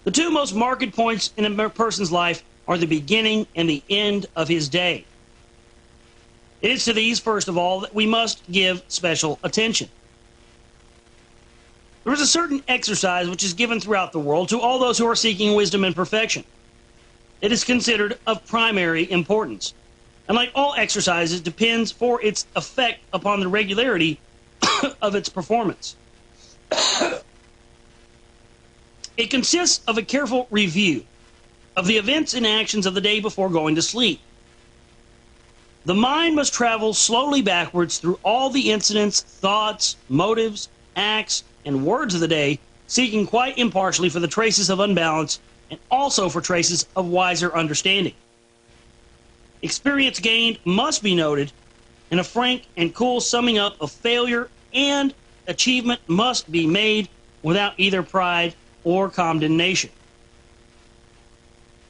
The two most marked points in a person's life are the beginning and the end of his day. It is to these, first of all, that we must give special attention. There is a certain exercise which is given throughout the world to all those who are seeking wisdom and perfection. It is considered of primary importance, and like all exercises, depends for its effect upon the regularity of its performance. It consists of a careful review of the events and actions of the day before going to sleep. The mind must travel slowly backwards through all the incidents, thoughts, motives, acts, and words of the day, seeking quite impartially for the traces of unbalance and also for traces of wiser understanding. Experience gained must be noted, and a frank and cool summing up of failure and achievement must be made without either pride or condemnation.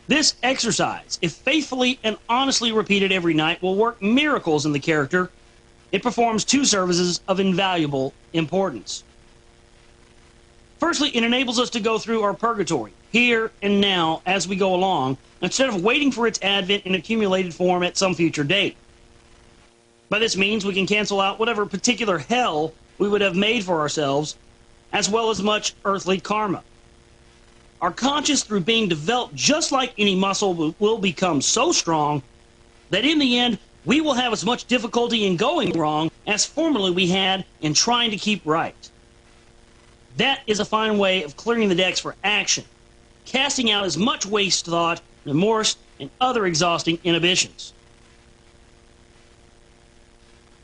This exercise, if faithfully and honestly repeated every night, will work miracles in the character. It performs two services of invaluable importance. Firstly, it enables us to go through our purgatory, here and now, as we go along, instead of waiting for its advent in accumulated form at some future date. By this means, we can cancel out whatever particular hell we would have made for ourselves, as well as much earthly karma. Our conscience, through being developed just like any muscle, will become so strong that in the end, we will have as much difficulty in going wrong as formerly we had in trying to keep right. That is a fine way of clearing the decks for action, casting out as much waste thought, remorse, and other exhausting inhibitions.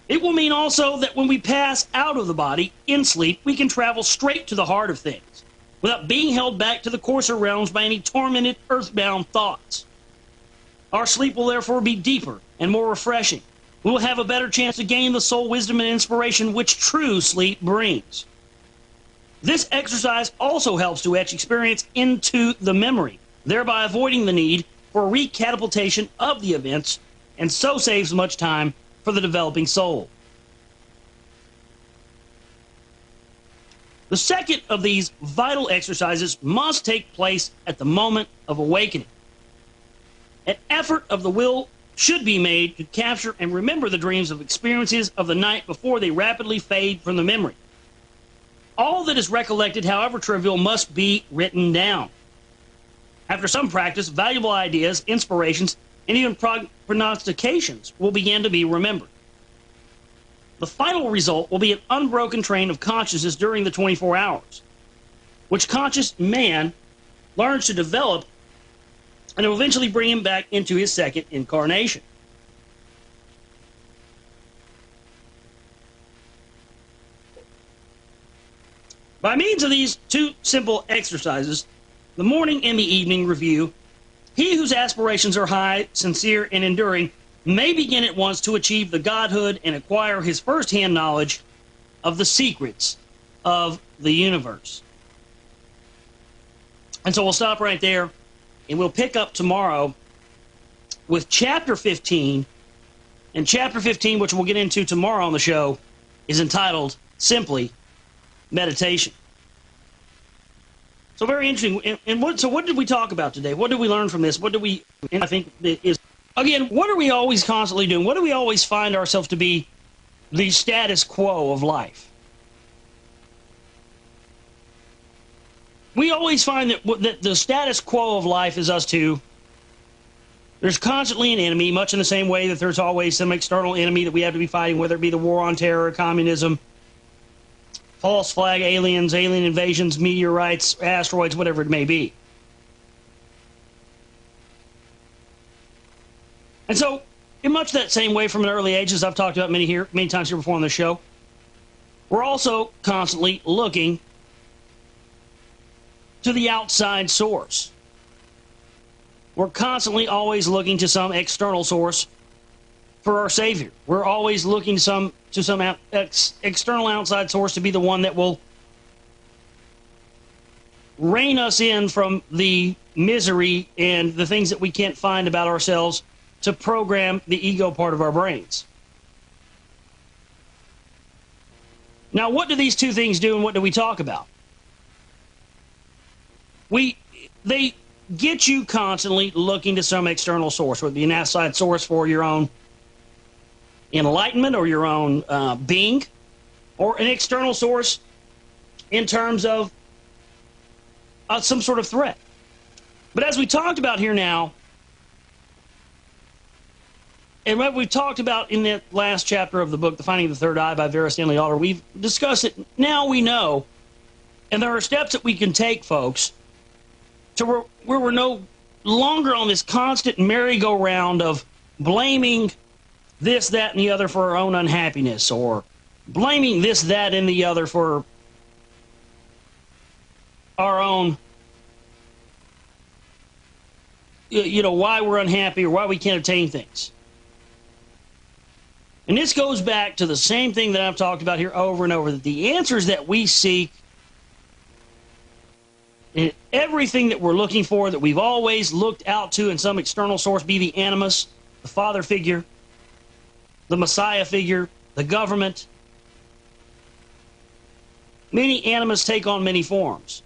It will mean also that when we pass out of the body in sleep, we can travel straight to the heart of things, without being held back to the coarser realms by any tormented, earthbound thoughts. Our sleep will therefore be deeper and more refreshing. We will have a better chance to gain the soul wisdom and inspiration which true sleep brings. This exercise also helps to etch experience into the memory, thereby avoiding the need for recatapultation of the events, and so saves much time for the developing soul. The second of these vital exercises must take place at the moment of awakening. An effort of the will should be made to capture and remember the dreams of experiences of the night before they rapidly fade from the memory. All that is recollected, however trivial, must be written down. After some practice, valuable ideas, inspirations, and even prognostications will begin to be remembered. The final result will be an unbroken train of consciousness during the 24 hours, which conscious man learns to develop, and it will eventually bring him back into his second incarnation. By means of these two simple exercises, the morning and the evening review, he whose aspirations are high, sincere, and enduring may begin at once to achieve the godhood and acquire his first-hand knowledge of the secrets of the universe. And so we'll stop right there, and we'll pick up tomorrow with Chapter 15. And Chapter 15, which we'll get into tomorrow on the show, is entitled simply Meditation. So very interesting. And so what did we talk about today? What did we learn from this? What did we, and I think is, again, what are we always constantly doing? What do we always find ourselves to be the status quo of life? We always find that the status quo of life is us too. There's constantly an enemy, much in the same way that there's always some external enemy that we have to be fighting, whether it be the war on terror, communism, false flag aliens, alien invasions, meteorites, asteroids, whatever it may be. And so, in much that same way, from an early age, as I've talked about many times here before on the show, we're also constantly looking to the outside source. We're constantly always looking to some external source for our Savior. We're always looking to some external outside source to be the one that will rein us in from the misery and the things that we can't find about ourselves to program the ego part of our brains. Now, what do these two things do and what do we talk about? They get you constantly looking to some external source, whether it be an outside source for your own enlightenment or your own being, or an external source in terms of some sort of threat. But as we talked about here now, and what we talked about in that last chapter of the book, The Finding of the Third Eye by Vera Stanley, we've discussed it. Now we know, and there are steps that we can take, folks, to where we're no longer on this constant merry-go-round of blaming this, that, and the other for our own unhappiness, or blaming this, that, and the other for our own, why we're unhappy or why we can't obtain things. And this goes back to the same thing that I've talked about here over and over, that the answers that we seek and everything that we're looking for, that we've always looked out to in some external source, be the animus, the father figure, the Messiah figure, the government. Many animus take on many forms.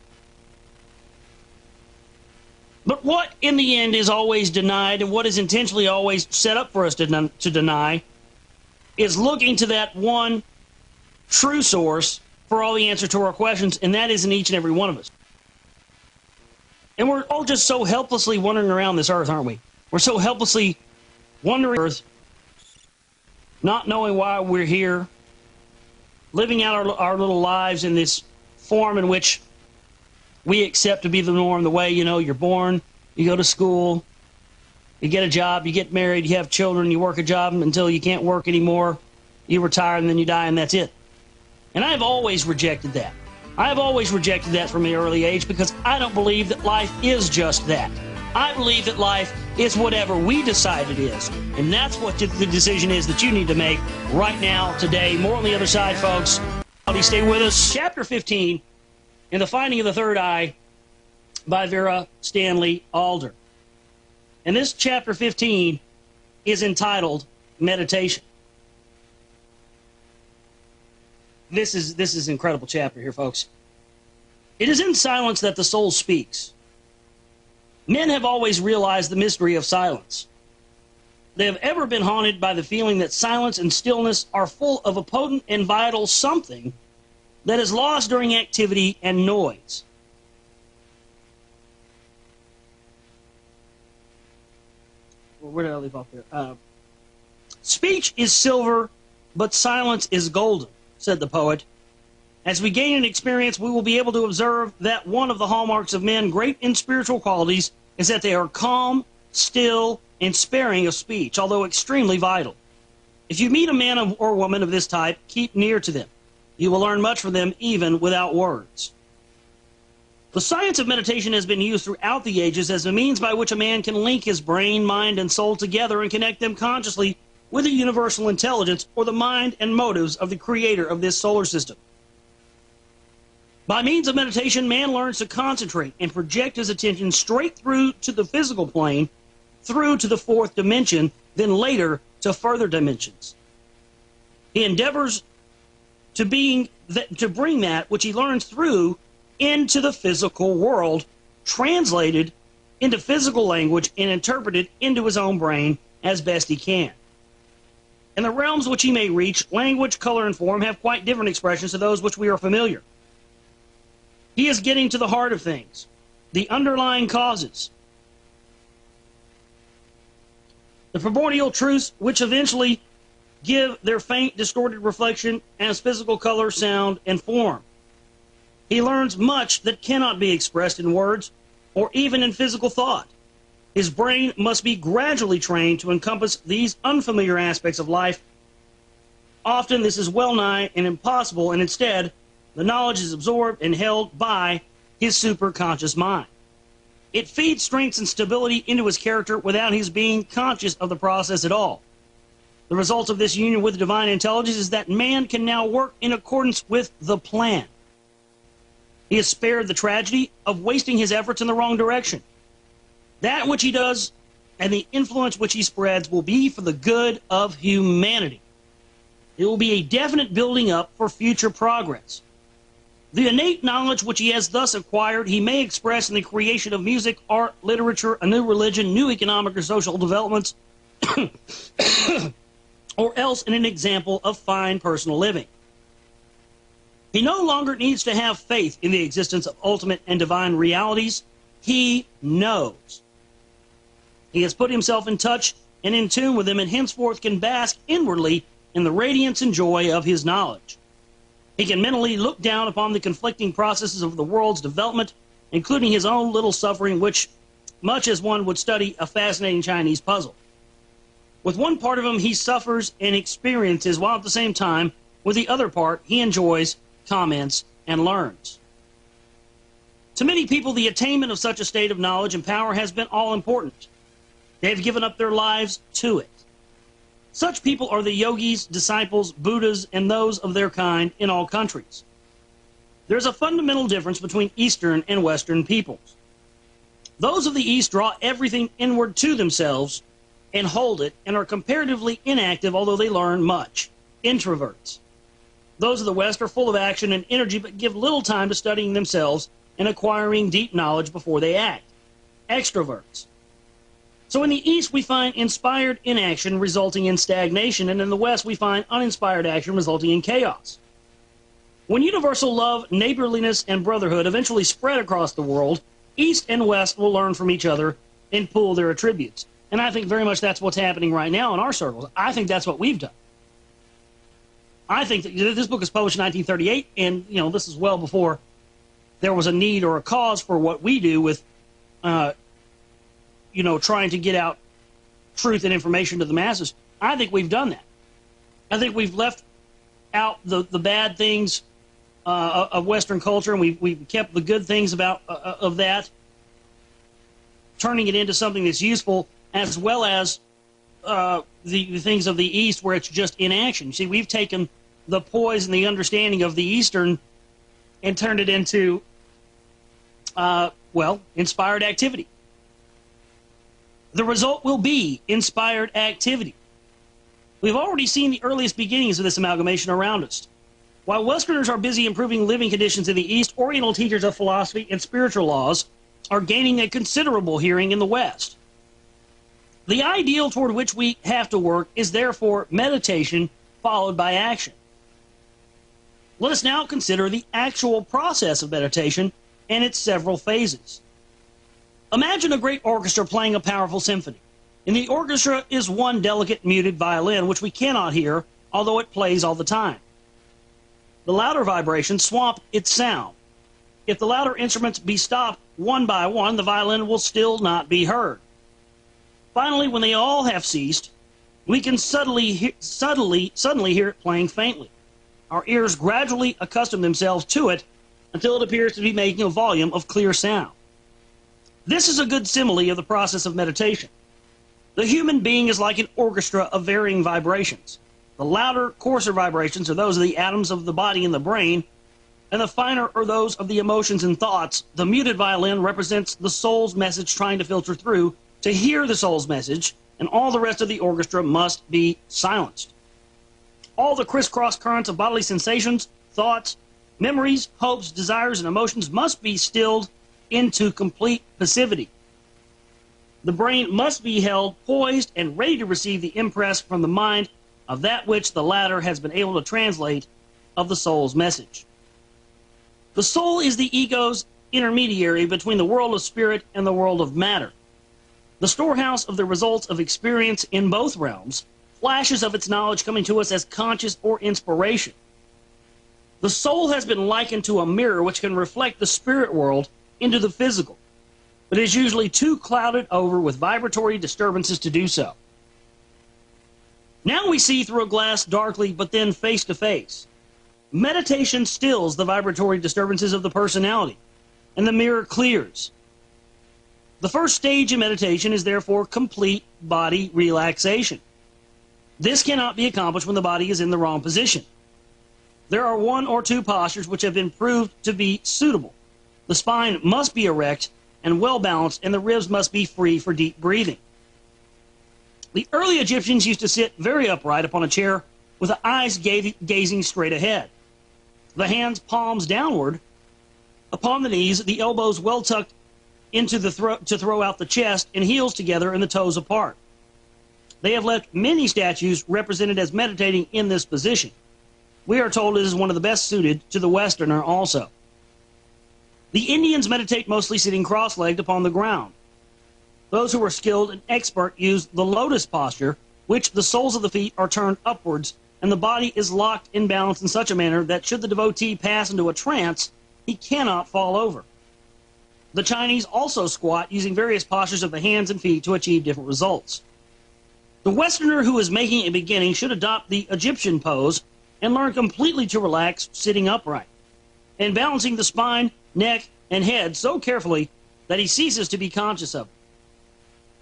But what in the end is always denied, and what is intentionally always set up for us to deny, is looking to that one true source for all the answers to our questions, and that is in each and every one of us. And we're all just so helplessly wandering around this earth, aren't we? We're so helplessly wandering earth, not knowing why we're here, living out our little lives in this form in which we accept to be the norm, the way, you're born, you go to school, you get a job, you get married, you have children, you work a job until you can't work anymore, you retire, and then you die, and that's it. And I have always rejected that. I have always rejected that from an early age because I don't believe that life is just that. I believe that life is whatever we decide it is. And that's what the decision is that you need to make right now, today. More on the other side, folks. Stay with us. Chapter 15 in The Finding of the Third Eye by Vera Stanley Alder. And this chapter 15 is entitled Meditation. This is an incredible chapter here, folks. It is in silence that the soul speaks. Men have always realized the mystery of silence. They have ever been haunted by the feeling that silence and stillness are full of a potent and vital something that is lost during activity and noise. Where did I leave off there? Speech is silver, but silence is golden, said the poet. As we gain an experience, we will be able to observe that one of the hallmarks of men great in spiritual qualities is that they are calm, still, and sparing of speech, although extremely vital. If you meet a man or woman of this type, keep near to them. You will learn much from them even without words. The science of meditation has been used throughout the ages as a means by which a man can link his brain, mind, and soul together and connect them consciously with the universal intelligence or the mind and motives of the creator of this solar system. By means of meditation, man learns to concentrate and project his attention straight through to the physical plane, through to the fourth dimension, then later to further dimensions. He endeavors to bring that which he learns through into the physical world, translated into physical language and interpreted into his own brain as best he can. In the realms which he may reach, language, color, and form have quite different expressions to those which we are familiar. He is getting to the heart of things, the underlying causes, the primordial truths which eventually give their faint, distorted reflection as physical color, sound, and form. He learns much that cannot be expressed in words or even in physical thought. His brain must be gradually trained to encompass these unfamiliar aspects of life. Often this is well nigh and impossible, and instead, the knowledge is absorbed and held by his superconscious mind. It feeds strength and stability into his character without his being conscious of the process at all. The result of this union with divine intelligence is that man can now work in accordance with the plan. He is spared the tragedy of wasting his efforts in the wrong direction. That which he does and the influence which he spreads will be for the good of humanity. It will be a definite building up for future progress. The innate knowledge which he has thus acquired, he may express in the creation of music, art, literature, a new religion, new economic or social developments, or else in an example of fine personal living. He no longer needs to have faith in the existence of ultimate and divine realities. He knows. He has put himself in touch and in tune with them, and henceforth can bask inwardly in the radiance and joy of his knowledge. He can mentally look down upon the conflicting processes of the world's development, including his own little suffering, which, much as one would study a fascinating Chinese puzzle. With one part of him he suffers and experiences, while at the same time, with the other part, he enjoys, comments, and learns. To many people, the attainment of such a state of knowledge and power has been all important. They have given up their lives to it. Such people are the yogis, disciples, Buddhas, and those of their kind in all countries. There is a fundamental difference between Eastern and Western peoples. Those of the East draw everything inward to themselves and hold it, and are comparatively inactive, although they learn much. Introverts. Those of the West are full of action and energy, but give little time to studying themselves and acquiring deep knowledge before they act. Extroverts. So in the East we find inspired inaction resulting in stagnation, and in the West we find uninspired action resulting in chaos. When universal love, neighborliness, and brotherhood eventually spread across the world, East and West will learn from each other and pool their attributes. And I think very much that's what's happening right now in our circles. I think that's what we've done. I think that this book was published in 1938, and this is well before there was a need or a cause for what we do with trying to get out truth and information to the masses. I think we've done that. I think we've left out the bad things of Western culture, and we've kept the good things of that, turning it into something that's useful, as well as the things of the East where it's just inaction. You see, we've taken the poise and the understanding of the Eastern and turned it into, inspired activity. The result will be inspired activity. We've already seen the earliest beginnings of this amalgamation around us. While Westerners are busy improving living conditions in the East, Oriental teachers of philosophy and spiritual laws are gaining a considerable hearing in the West. The ideal toward which we have to work is therefore meditation followed by action. Let us now consider the actual process of meditation and its several phases. Imagine a great orchestra playing a powerful symphony. In the orchestra is one delicate muted violin, which we cannot hear, although it plays all the time. The louder vibrations swamp its sound. If the louder instruments be stopped one by one, the violin will still not be heard. Finally, when they all have ceased, we can suddenly hear it playing faintly. Our ears gradually accustom themselves to it until it appears to be making a volume of clear sound. This is a good simile of the process of meditation. The human being is like an orchestra of varying vibrations. The louder, coarser vibrations are those of the atoms of the body and the brain, and the finer are those of the emotions and thoughts. The muted violin represents the soul's message trying to filter through to hear the soul's message, and all the rest of the orchestra must be silenced. All the crisscross currents of bodily sensations, thoughts, memories, hopes, desires, and emotions must be stilled into complete passivity. The brain must be held poised and ready to receive the impress from the mind of that which the latter has been able to translate of the soul's message. The soul is the ego's intermediary between the world of spirit and the world of matter. The storehouse of the results of experience in both realms, flashes of its knowledge coming to us as conscious or inspiration. The soul has been likened to a mirror which can reflect the spirit world into the physical, but is usually too clouded over with vibratory disturbances to do so. Now we see through a glass darkly, but then face to face. Meditation stills the vibratory disturbances of the personality, and the mirror clears. The first stage in meditation is therefore complete body relaxation. This cannot be accomplished when the body is in the wrong position. There are one or two postures which have been proved to be suitable. The spine must be erect and well balanced, and the ribs must be free for deep breathing. The early Egyptians used to sit very upright upon a chair with the eyes gazing straight ahead. The hands palms downward upon the knees, the elbows well tucked into the throat to throw out the chest, and heels together and the toes apart. They have left many statues represented as meditating in this position. We are told it is one of the best suited to the Westerner also. The Indians meditate mostly sitting cross-legged upon the ground. Those who are skilled and expert use the lotus posture, which the soles of the feet are turned upwards, and the body is locked in balance in such a manner that should the devotee pass into a trance, he cannot fall over. The Chinese also squat, using various postures of the hands and feet to achieve different results. The Westerner who is making a beginning should adopt the Egyptian pose and learn completely to relax sitting upright, and balancing the spine, neck, and head so carefully that he ceases to be conscious of it.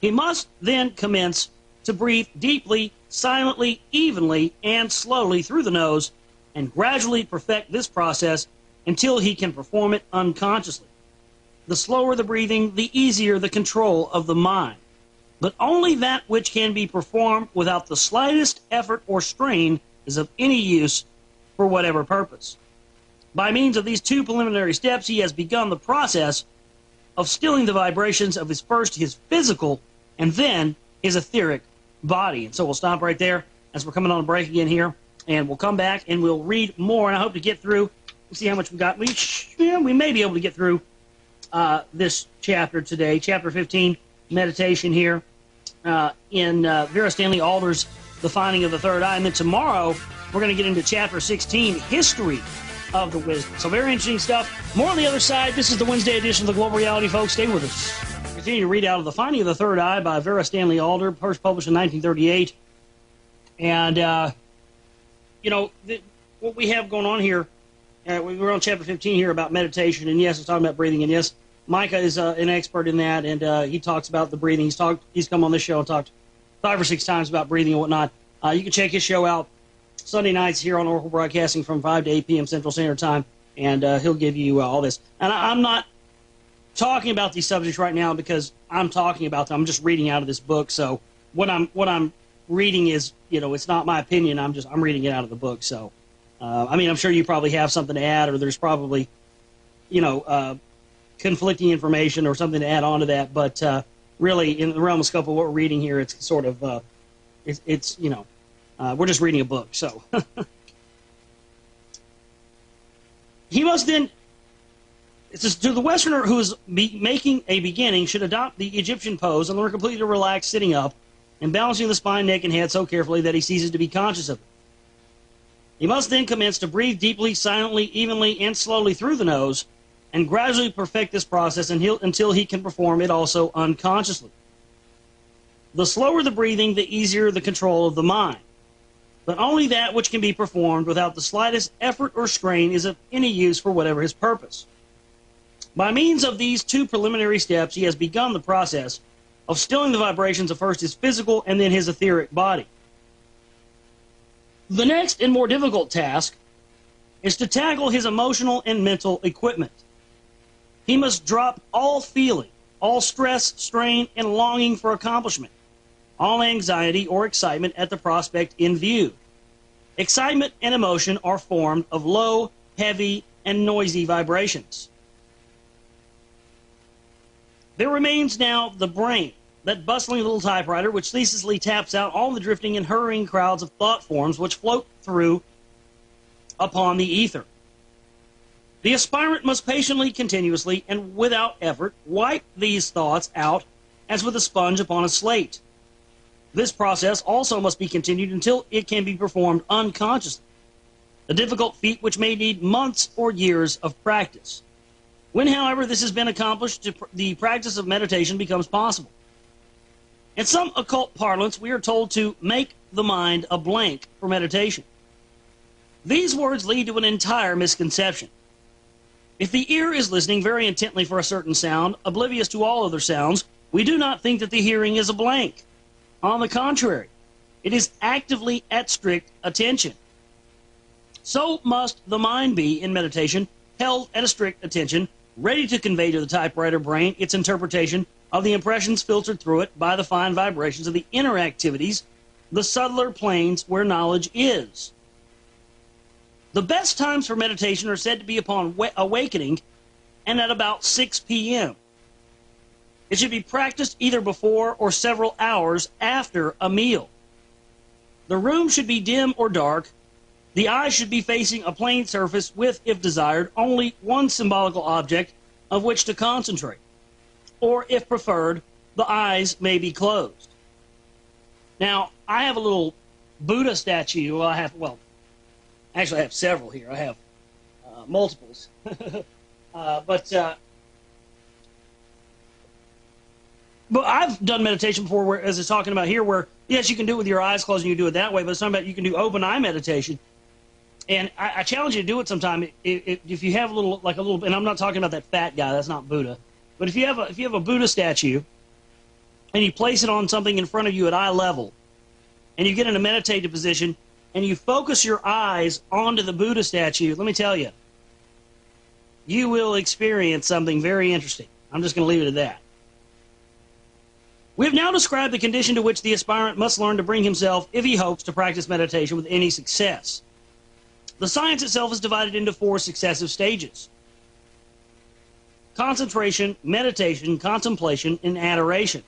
He must then commence to breathe deeply, silently, evenly, and slowly through the nose, and gradually perfect this process until he can perform it unconsciously. The slower the breathing, the easier the control of the mind. But only that which can be performed without the slightest effort or strain is of any use for whatever purpose. By means of these two preliminary steps, he has begun the process of stilling the vibrations of his physical and then his etheric body. And so we'll stop right there as we're coming on a break again here, and we'll come back and we'll read more, and I hope to get through. We'll see how much we got. We may be able to get through this chapter today, chapter 15, meditation here in Vera Stanley Alder's The Finding of the Third Eye. And then tomorrow, we're going to get into chapter 16, history of the wisdom. So very interesting stuff. More on the other side. This is the Wednesday edition of the Global Reality, folks. Stay with us. Continue to read out of The Finding of the Third Eye by Vera Stanley Alder, first published in 1938. And, what we have going on here, we're on chapter 15 here about meditation, and yes, it's talking about breathing, and yes, Micah is an expert in that, and he talks about the breathing. He's come on this show and talked 5 or 6 times about breathing and whatnot. You can check his show out Sunday nights here on Oracle Broadcasting from 5 to 8 p.m. Central Standard Time, and he'll give you all this. And I'm not talking about these subjects right now because I'm talking about them. I'm just reading out of this book, so what I'm reading is, it's not my opinion. I'm reading it out of the book. So, I'm sure you probably have something to add, or there's probably, conflicting information or something to add on to that. But really, in the realm of scope of what we're reading here, it's sort of, we're just reading a book. So he must then, it says, to the Westerner who is making a beginning should adopt the Egyptian pose and learn completely to relax sitting up and balancing the spine, neck, and head so carefully that he ceases to be conscious of it. He must then commence to breathe deeply, silently, evenly, and slowly through the nose, and gradually perfect this process until he can perform it also unconsciously. The slower the breathing, the easier the control of the mind. But only that which can be performed without the slightest effort or strain is of any use for whatever his purpose. By means of these two preliminary steps, he has begun the process of stilling the vibrations of first his physical and then his etheric body. The next and more difficult task is to tackle his emotional and mental equipment. He must drop all feeling, all stress, strain, and longing for accomplishment, all anxiety or excitement at the prospect in view. Excitement and emotion are formed of low, heavy, and noisy vibrations. There remains now the brain, that bustling little typewriter which ceaselessly taps out all the drifting and hurrying crowds of thought forms which float through upon the ether. The aspirant must patiently, continuously, and without effort wipe these thoughts out as with a sponge upon a slate. This process also must be continued until it can be performed unconsciously, a difficult feat which may need months or years of practice. When, however, this has been accomplished, the practice of meditation becomes possible. In some occult parlance, we are told to make the mind a blank for meditation. These words lead to an entire misconception. If the ear is listening very intently for a certain sound, oblivious to all other sounds, we do not think that the hearing is a blank. On the contrary, it is actively at strict attention. So must the mind be, in meditation, held at a strict attention, ready to convey to the typewriter brain its interpretation of the impressions filtered through it by the fine vibrations of the inner activities, the subtler planes where knowledge is. The best times for meditation are said to be upon awakening and at about 6 p.m. It should be practiced either before or several hours after a meal. The room should be dim or dark. The eyes should be facing a plain surface with, if desired, only one symbolical object of which to concentrate. Or, if preferred, the eyes may be closed. Now, I have a little Buddha statue. Actually, I have several here. I have multiples. But I've done meditation before, where, as it's talking about here, where, yes, you can do it with your eyes closed and you do it that way, but it's talking about you can do open eye meditation. And I challenge you to do it sometime if you have a little, and I'm not talking about that fat guy, that's not Buddha. But if you have a Buddha statue and you place it on something in front of you at eye level, and you get in a meditative position, and you focus your eyes onto the Buddha statue, let me tell you, you will experience something very interesting. I'm just going to leave it at that. We have now described the condition to which the aspirant must learn to bring himself if he hopes to practice meditation with any success. The science itself is divided into 4 successive stages: concentration, meditation, contemplation, and adoration.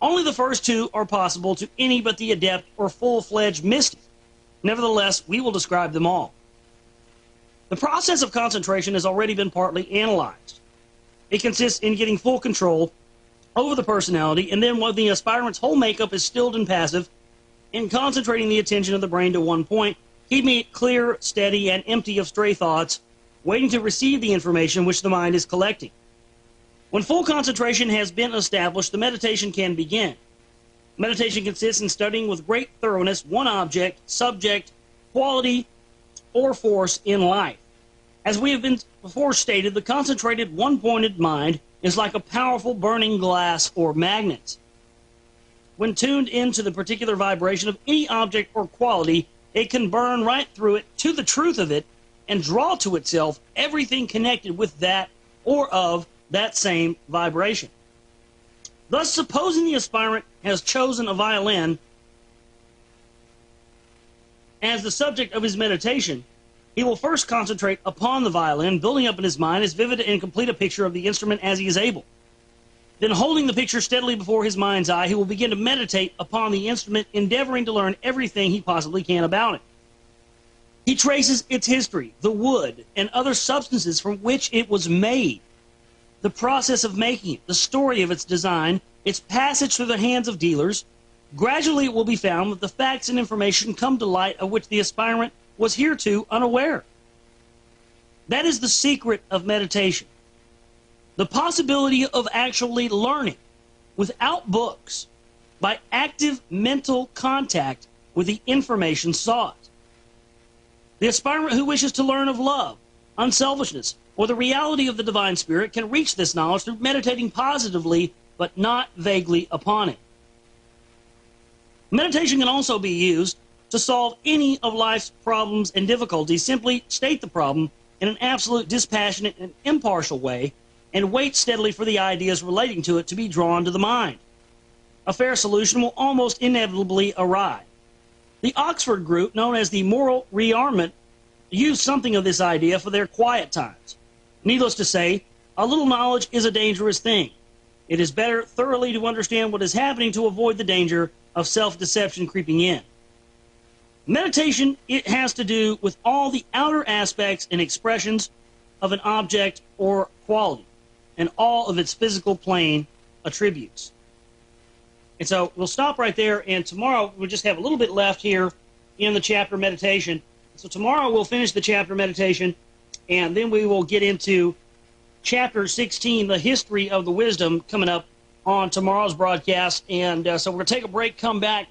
Only the first 2 are possible to any but the adept or full-fledged mystic. Nevertheless, we will describe them all. The process of concentration has already been partly analyzed. It consists in getting full control over the personality, and then when the aspirant's whole makeup is stilled and passive, in concentrating the attention of the brain to one point, keeping it clear, steady, and empty of stray thoughts, waiting to receive the information which the mind is collecting. When full concentration has been established, the meditation can begin. Meditation consists in studying with great thoroughness one object, subject, quality, or force in life. As we have been before stated, the concentrated, one-pointed mind is like a powerful burning glass or magnet. When tuned into the particular vibration of any object or quality, it can burn right through it to the truth of it and draw to itself everything connected with that or of that same vibration. Thus, supposing the aspirant has chosen a violin as the subject of his meditation, he will first concentrate upon the violin, building up in his mind as vivid and complete a picture of the instrument as he is able. Then, holding the picture steadily before his mind's eye, he will begin to meditate upon the instrument, endeavoring to learn everything he possibly can about it. He traces its history, the wood, and other substances from which it was made, the process of making it, the story of its design, its passage through the hands of dealers. Gradually it will be found that the facts and information come to light of which the aspirant was hereto unaware. That is the secret of meditation. The possibility of actually learning without books by active mental contact with the information sought. The aspirant who wishes to learn of love, unselfishness, or the reality of the divine spirit can reach this knowledge through meditating positively but not vaguely upon it. Meditation can also be used to solve any of life's problems and difficulties. Simply state the problem in an absolute, dispassionate, and impartial way, and wait steadily for the ideas relating to it to be drawn to the mind. A fair solution will almost inevitably arrive. The Oxford group, known as the Moral Rearmament, used something of this idea for their quiet times. Needless to say, a little knowledge is a dangerous thing. It is better thoroughly to understand what is happening to avoid the danger of self-deception creeping in. Meditation, it has to do with all the outer aspects and expressions of an object or quality, and all of its physical plane attributes. And so we'll stop right there, and tomorrow we'll just have a little bit left here in the chapter meditation. So tomorrow we'll finish the chapter meditation, and then we will get into chapter 16, the history of the wisdom, coming up on tomorrow's broadcast. And so we're going to take a break, come back,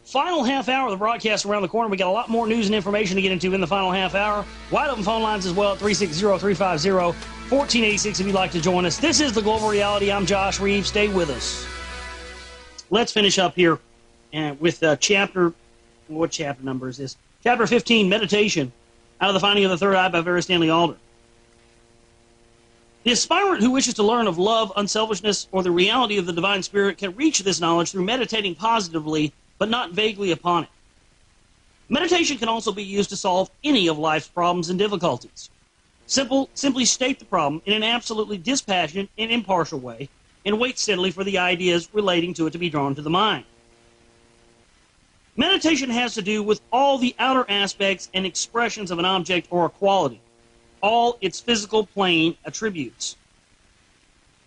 Final half hour of the broadcast around the corner. We got a lot more news and information to get into in the final half hour. Wide open phone lines as well at 360-350-1486 if you'd like to join us. This is The Global Reality. I'm Josh Reeves. Stay with us. Let's finish up here with chapter, what chapter number is this? Chapter 15, Meditation, Out of the Finding of the Third Eye by Vera Stanley Alder. The aspirant who wishes to learn of love, unselfishness, or the reality of the divine spirit can reach this knowledge through meditating positively but not vaguely upon it. Meditation can also be used to solve any of life's problems and difficulties. Simply state the problem in an absolutely dispassionate and impartial way and wait steadily for the ideas relating to it to be drawn to the mind. Meditation has to do with all the outer aspects and expressions of an object or a quality, all its physical plane attributes.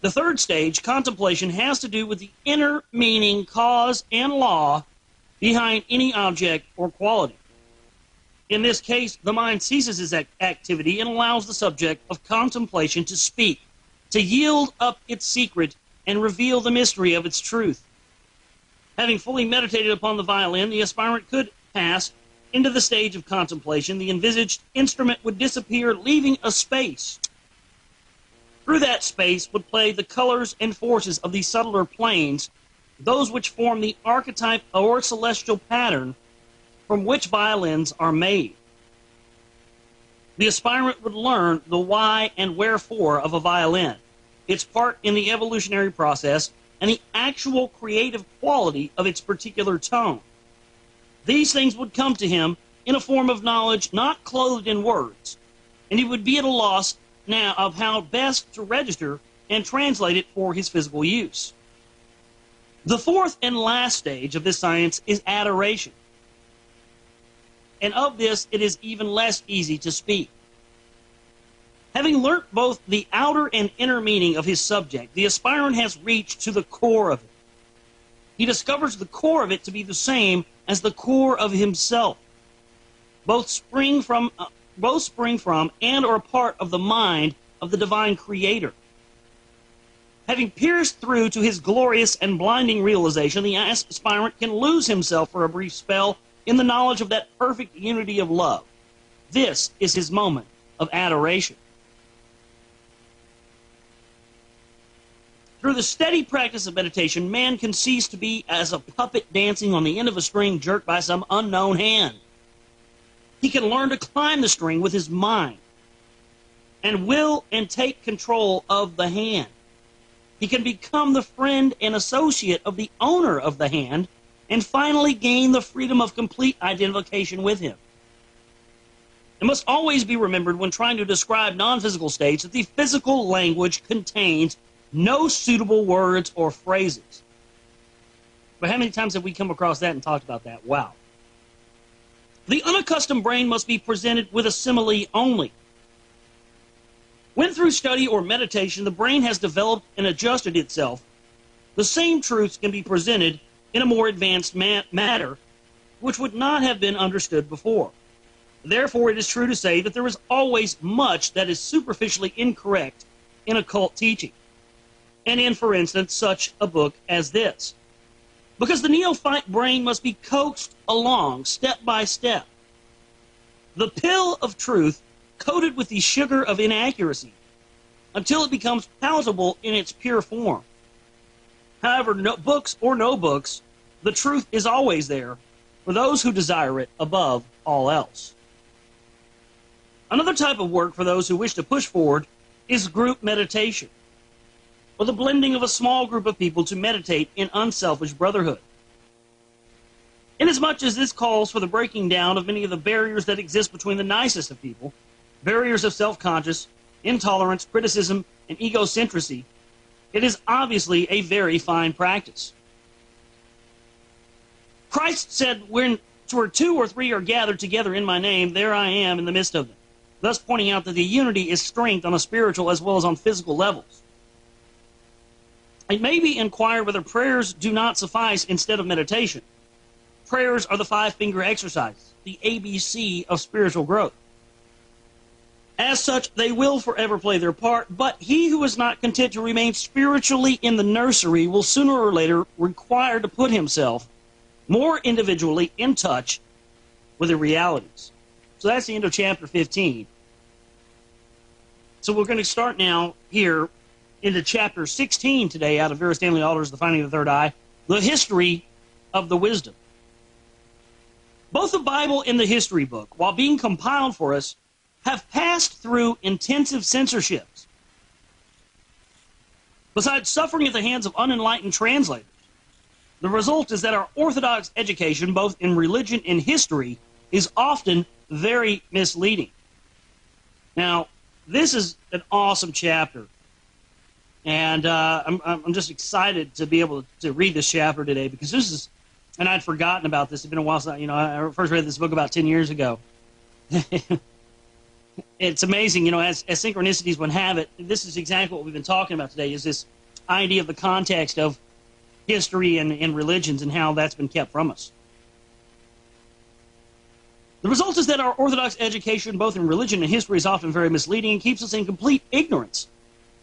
The third stage, contemplation, has to do with the inner meaning, cause, and law behind any object or quality. In this case, the mind ceases its activity and allows the subject of contemplation to speak, to yield up its secret and reveal the mystery of its truth. Having fully meditated upon the violin, the aspirant could pass into the stage of contemplation. The envisaged instrument would disappear, leaving a space. Through that space would play the colors and forces of these subtler planes, those which form the archetype or celestial pattern from which violins are made. The aspirant would learn the why and wherefore of a violin, its part in the evolutionary process, and the actual creative quality of its particular tone. These things would come to him in a form of knowledge not clothed in words, and he would be at a loss now of how best to register and translate it for his physical use. The fourth and last stage of this science is adoration. And of this, it is even less easy to speak. Having learnt both the outer and inner meaning of his subject, the aspirant has reached to the core of it. He discovers the core of it to be the same as the core of himself. Both spring from and are a part of the mind of the divine creator. Having pierced through to his glorious and blinding realization, the aspirant can lose himself for a brief spell in the knowledge of that perfect unity of love. This is his moment of adoration. Through the steady practice of meditation, man can cease to be as a puppet dancing on the end of a string jerked by some unknown hand. He can learn to climb the string with his mind and will and take control of the hand. He can become the friend and associate of the owner of the hand and finally gain the freedom of complete identification with him. It must always be remembered when trying to describe non-physical states that the physical language contains no suitable words or phrases. But how many times have we come across that and talked about that? Wow. The unaccustomed brain must be presented with a simile only. When through study or meditation the brain has developed and adjusted itself, the same truths can be presented in a more advanced matter which would not have been understood before. Therefore, it is true to say that there is always much that is superficially incorrect in occult teaching, and in, for instance, such a book as this. Because the neophyte brain must be coaxed along step by step. The pill of truth coated with the sugar of inaccuracy until it becomes palatable in its pure form. However, books or no books, the truth is always there for those who desire it above all else. Another type of work for those who wish to push forward is group meditation, or the blending of a small group of people to meditate in unselfish brotherhood. Inasmuch as this calls for the breaking down of many of the barriers that exist between the nicest of people, barriers of self-conscious, intolerance, criticism, and egocentricity, it is obviously a very fine practice. Christ said, where two or three are gathered together in my name, there I am in the midst of them, thus pointing out that the unity is strength on a spiritual as well as on physical levels. It may be inquired whether prayers do not suffice instead of meditation. Prayers are the five-finger exercises, the ABC of spiritual growth. As such, they will forever play their part, but he who is not content to remain spiritually in the nursery will sooner or later require to put himself more individually in touch with the realities. So that's the end of chapter 15. So we're going to start now here into chapter 16 today out of Vera Stanley Alder's The Finding of the Third Eye, the history of the wisdom. Both the Bible and the history book, while being compiled for us, have passed through intensive censorships. Besides suffering at the hands of unenlightened translators, the result is that our orthodox education, both in religion and history, is often very misleading. Now, this is an awesome chapter, and I'm just excited to be able to read this chapter today, because this is, and I'd forgotten about this. It's been a while since, I first read this book about 10 years ago. It's amazing, as synchronicities would have it. This is exactly what we've been talking about today, is this idea of the context of history and religions and how that's been kept from us. The result is that our orthodox education, both in religion and history, is often very misleading and keeps us in complete ignorance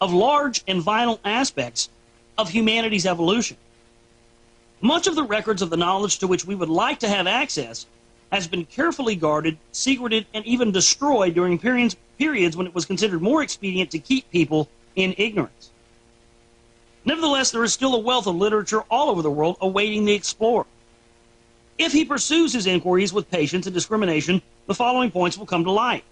of large and vital aspects of humanity's evolution. Much of the records of the knowledge to which we would like to have access has been carefully guarded, secreted, and even destroyed during periods when it was considered more expedient to keep people in ignorance. Nevertheless, there is still a wealth of literature all over the world awaiting the explorer. If he pursues his inquiries with patience and discrimination, the following points will come to light.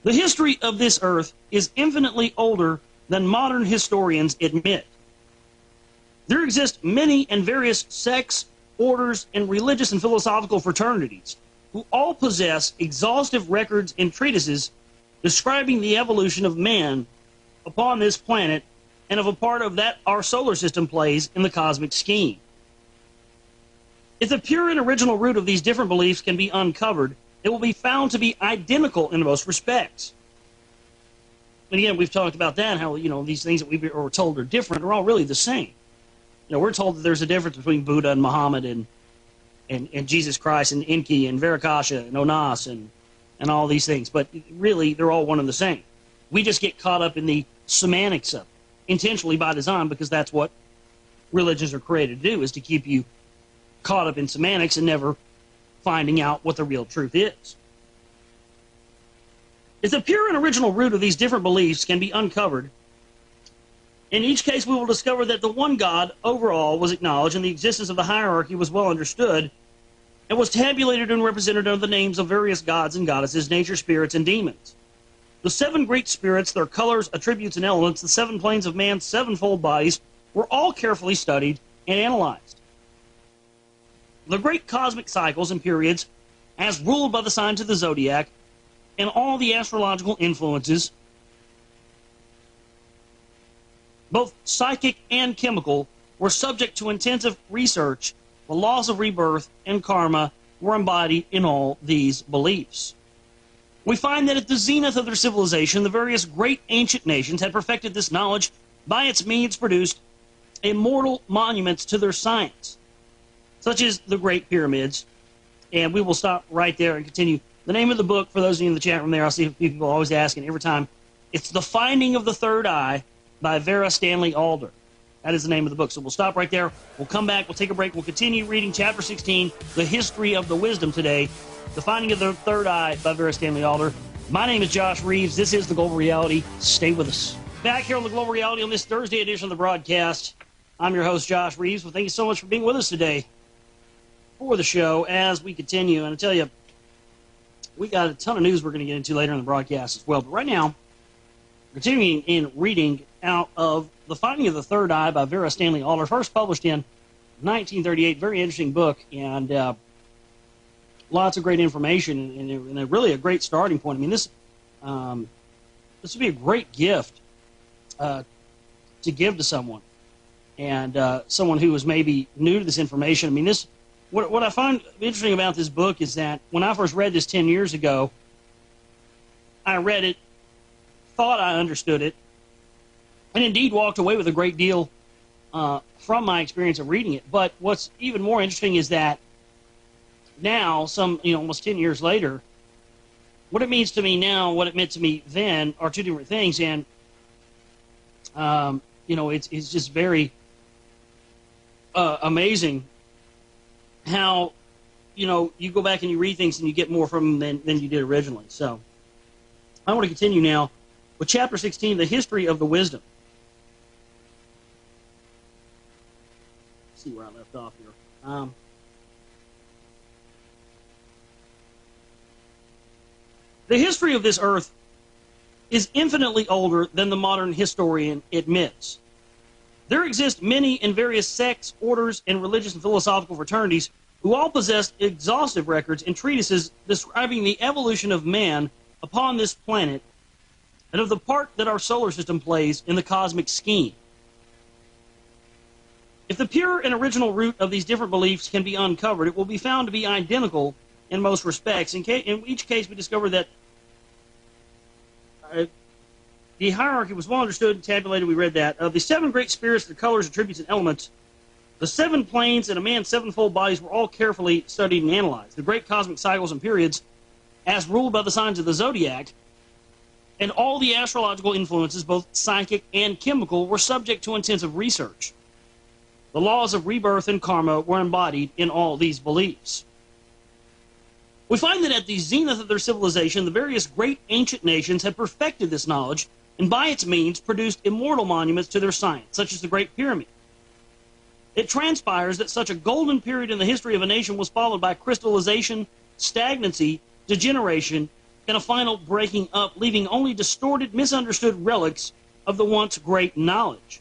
The history of this earth is infinitely older than modern historians admit. There exist many and various sects, orders, and religious and philosophical fraternities who all possess exhaustive records and treatises describing the evolution of man upon this planet and of a part of that our solar system plays in the cosmic scheme. If the pure and original root of these different beliefs can be uncovered, it will be found to be identical in most respects. And again, we've talked about that, how these things that we were told are different are all really the same. We're told that there's a difference between Buddha and Muhammad and Jesus Christ and Enki and Verakasha and Onas and all these things, but really they're all one and the same. We just get caught up in the semantics of it, intentionally by design, because that's what religions are created to do, is to keep you caught up in semantics and never finding out what the real truth is. If the pure and original root of these different beliefs can be uncovered, in each case we will discover that the one God overall was acknowledged and the existence of the hierarchy was well understood and was tabulated and represented under the names of various gods and goddesses, nature spirits, and demons. The seven great spirits, their colors, attributes, and elements, the seven planes of man's sevenfold bodies, were all carefully studied and analyzed. The great cosmic cycles and periods, as ruled by the signs of the zodiac, and all the astrological influences, both psychic and chemical, were subject to intensive research. The laws of rebirth and karma were embodied in all these beliefs. We find that at the zenith of their civilization, the various great ancient nations had perfected this knowledge, by its means produced immortal monuments to their science, such as the Great Pyramids. And we will stop right there and continue. The name of the book, for those of you in the chat room there, I see people always asking every time, it's The Finding of the Third Eye by Vera Stanley Alder. That is the name of the book. So we'll stop right there. We'll come back. We'll take a break. We'll continue reading chapter 16, The History of the Wisdom today. The Finding of the Third Eye by Vera Stanley Alder. My name is Josh Reeves. This is The Global Reality. Stay with us. Back here on The Global Reality on this Thursday edition of the broadcast. I'm your host, Josh Reeves. Well, thank you so much for being with us today for the show as we continue. And I tell you, we got a ton of news we're going to get into later in the broadcast as well. But right now, continuing in reading out of The Finding of the Third Eye by Vera Stanley Alder, first published in 1938. Very interesting book, and lots of great information, and really a great starting point. I mean, this would be a great gift to give to someone, and someone who is maybe new to this information. I mean, what I find interesting about this book is that when I first read this 10 years ago, I read it, thought I understood it, and indeed walked away with a great deal from my experience of reading it. But what's even more interesting is that now, almost 10 years later, what it means to me now, what it meant to me then, are two different things. And it's just very amazing how, you go back and you read things and you get more from them than you did originally. So I want to continue now with chapter 16, the history of the wisdom. Let's see where I left off here. The history of this earth is infinitely older than the modern historian admits. There exist many in various sects, orders, and religious and philosophical fraternities who all possess exhaustive records and treatises describing the evolution of man upon this planet and of the part that our solar system plays in the cosmic scheme. If the pure and original root of these different beliefs can be uncovered, it will be found to be identical in most respects. In each case, we discover that the hierarchy was well understood and tabulated. We read that. Of the seven great spirits, the colors, attributes, and elements, the seven planes and a man's sevenfold bodies were all carefully studied and analyzed. The great cosmic cycles and periods, as ruled by the signs of the zodiac, and all the astrological influences, both psychic and chemical, were subject to intensive research. The laws of rebirth and karma were embodied in all these beliefs. We find that at the zenith of their civilization, the various great ancient nations had perfected this knowledge and by its means produced immortal monuments to their science, such as the Great Pyramid. It transpires that such a golden period in the history of a nation was followed by crystallization, stagnancy, degeneration, and a final breaking up, leaving only distorted, misunderstood relics of the once great knowledge.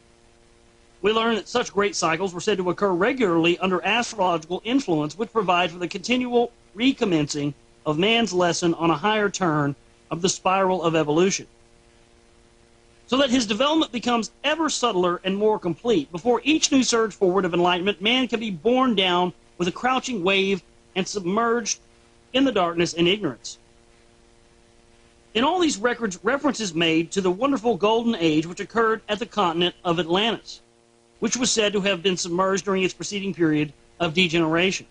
We learn that such great cycles were said to occur regularly under astrological influence, which provides for the continual recommencing of man's lesson on a higher turn of the spiral of evolution, so that his development becomes ever subtler and more complete. Before each new surge forward of enlightenment, man can be borne down with a crouching wave and submerged in the darkness and ignorance. In all these records, reference is made to the wonderful golden age which occurred at the continent of Atlantis, which was said to have been submerged during its preceding period of degeneration.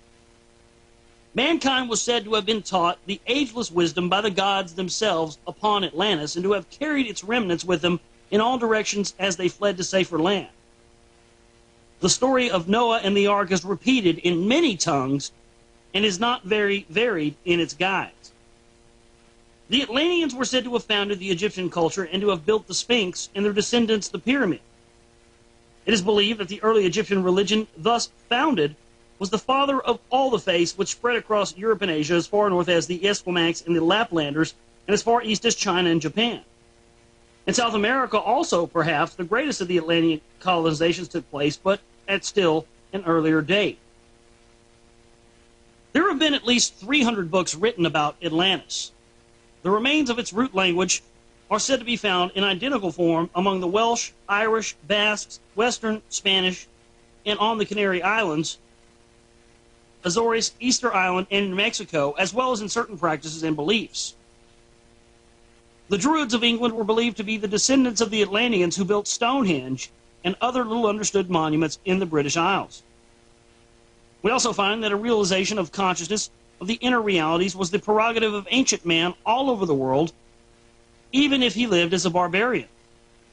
Mankind was said to have been taught the ageless wisdom by the gods themselves upon Atlantis, and to have carried its remnants with them in all directions as they fled to safer land. The story of Noah and the ark is repeated in many tongues and is not very varied in its guides. The Atlanteans were said to have founded the Egyptian culture and to have built the Sphinx, and their descendants the pyramid. It is believed that the early Egyptian religion thus founded was the father of all the faiths which spread across Europe and Asia as far north as the Esquimaux and the Laplanders, and as far east as China and Japan. In South America also, perhaps, the greatest of the Atlantean colonizations took place, but at still an earlier date. There have been at least 300 books written about Atlantis. The remains of its root language are said to be found in identical form among the Welsh, Irish, Basques, Western Spanish, and on the Canary Islands, Azores, Easter Island, and in Mexico, as well as in certain practices and beliefs. The Druids of England were believed to be the descendants of the Atlanteans who built Stonehenge and other little understood monuments in the British Isles. We also find that a realization of consciousness of the inner realities was the prerogative of ancient man all over the world, even if he lived as a barbarian.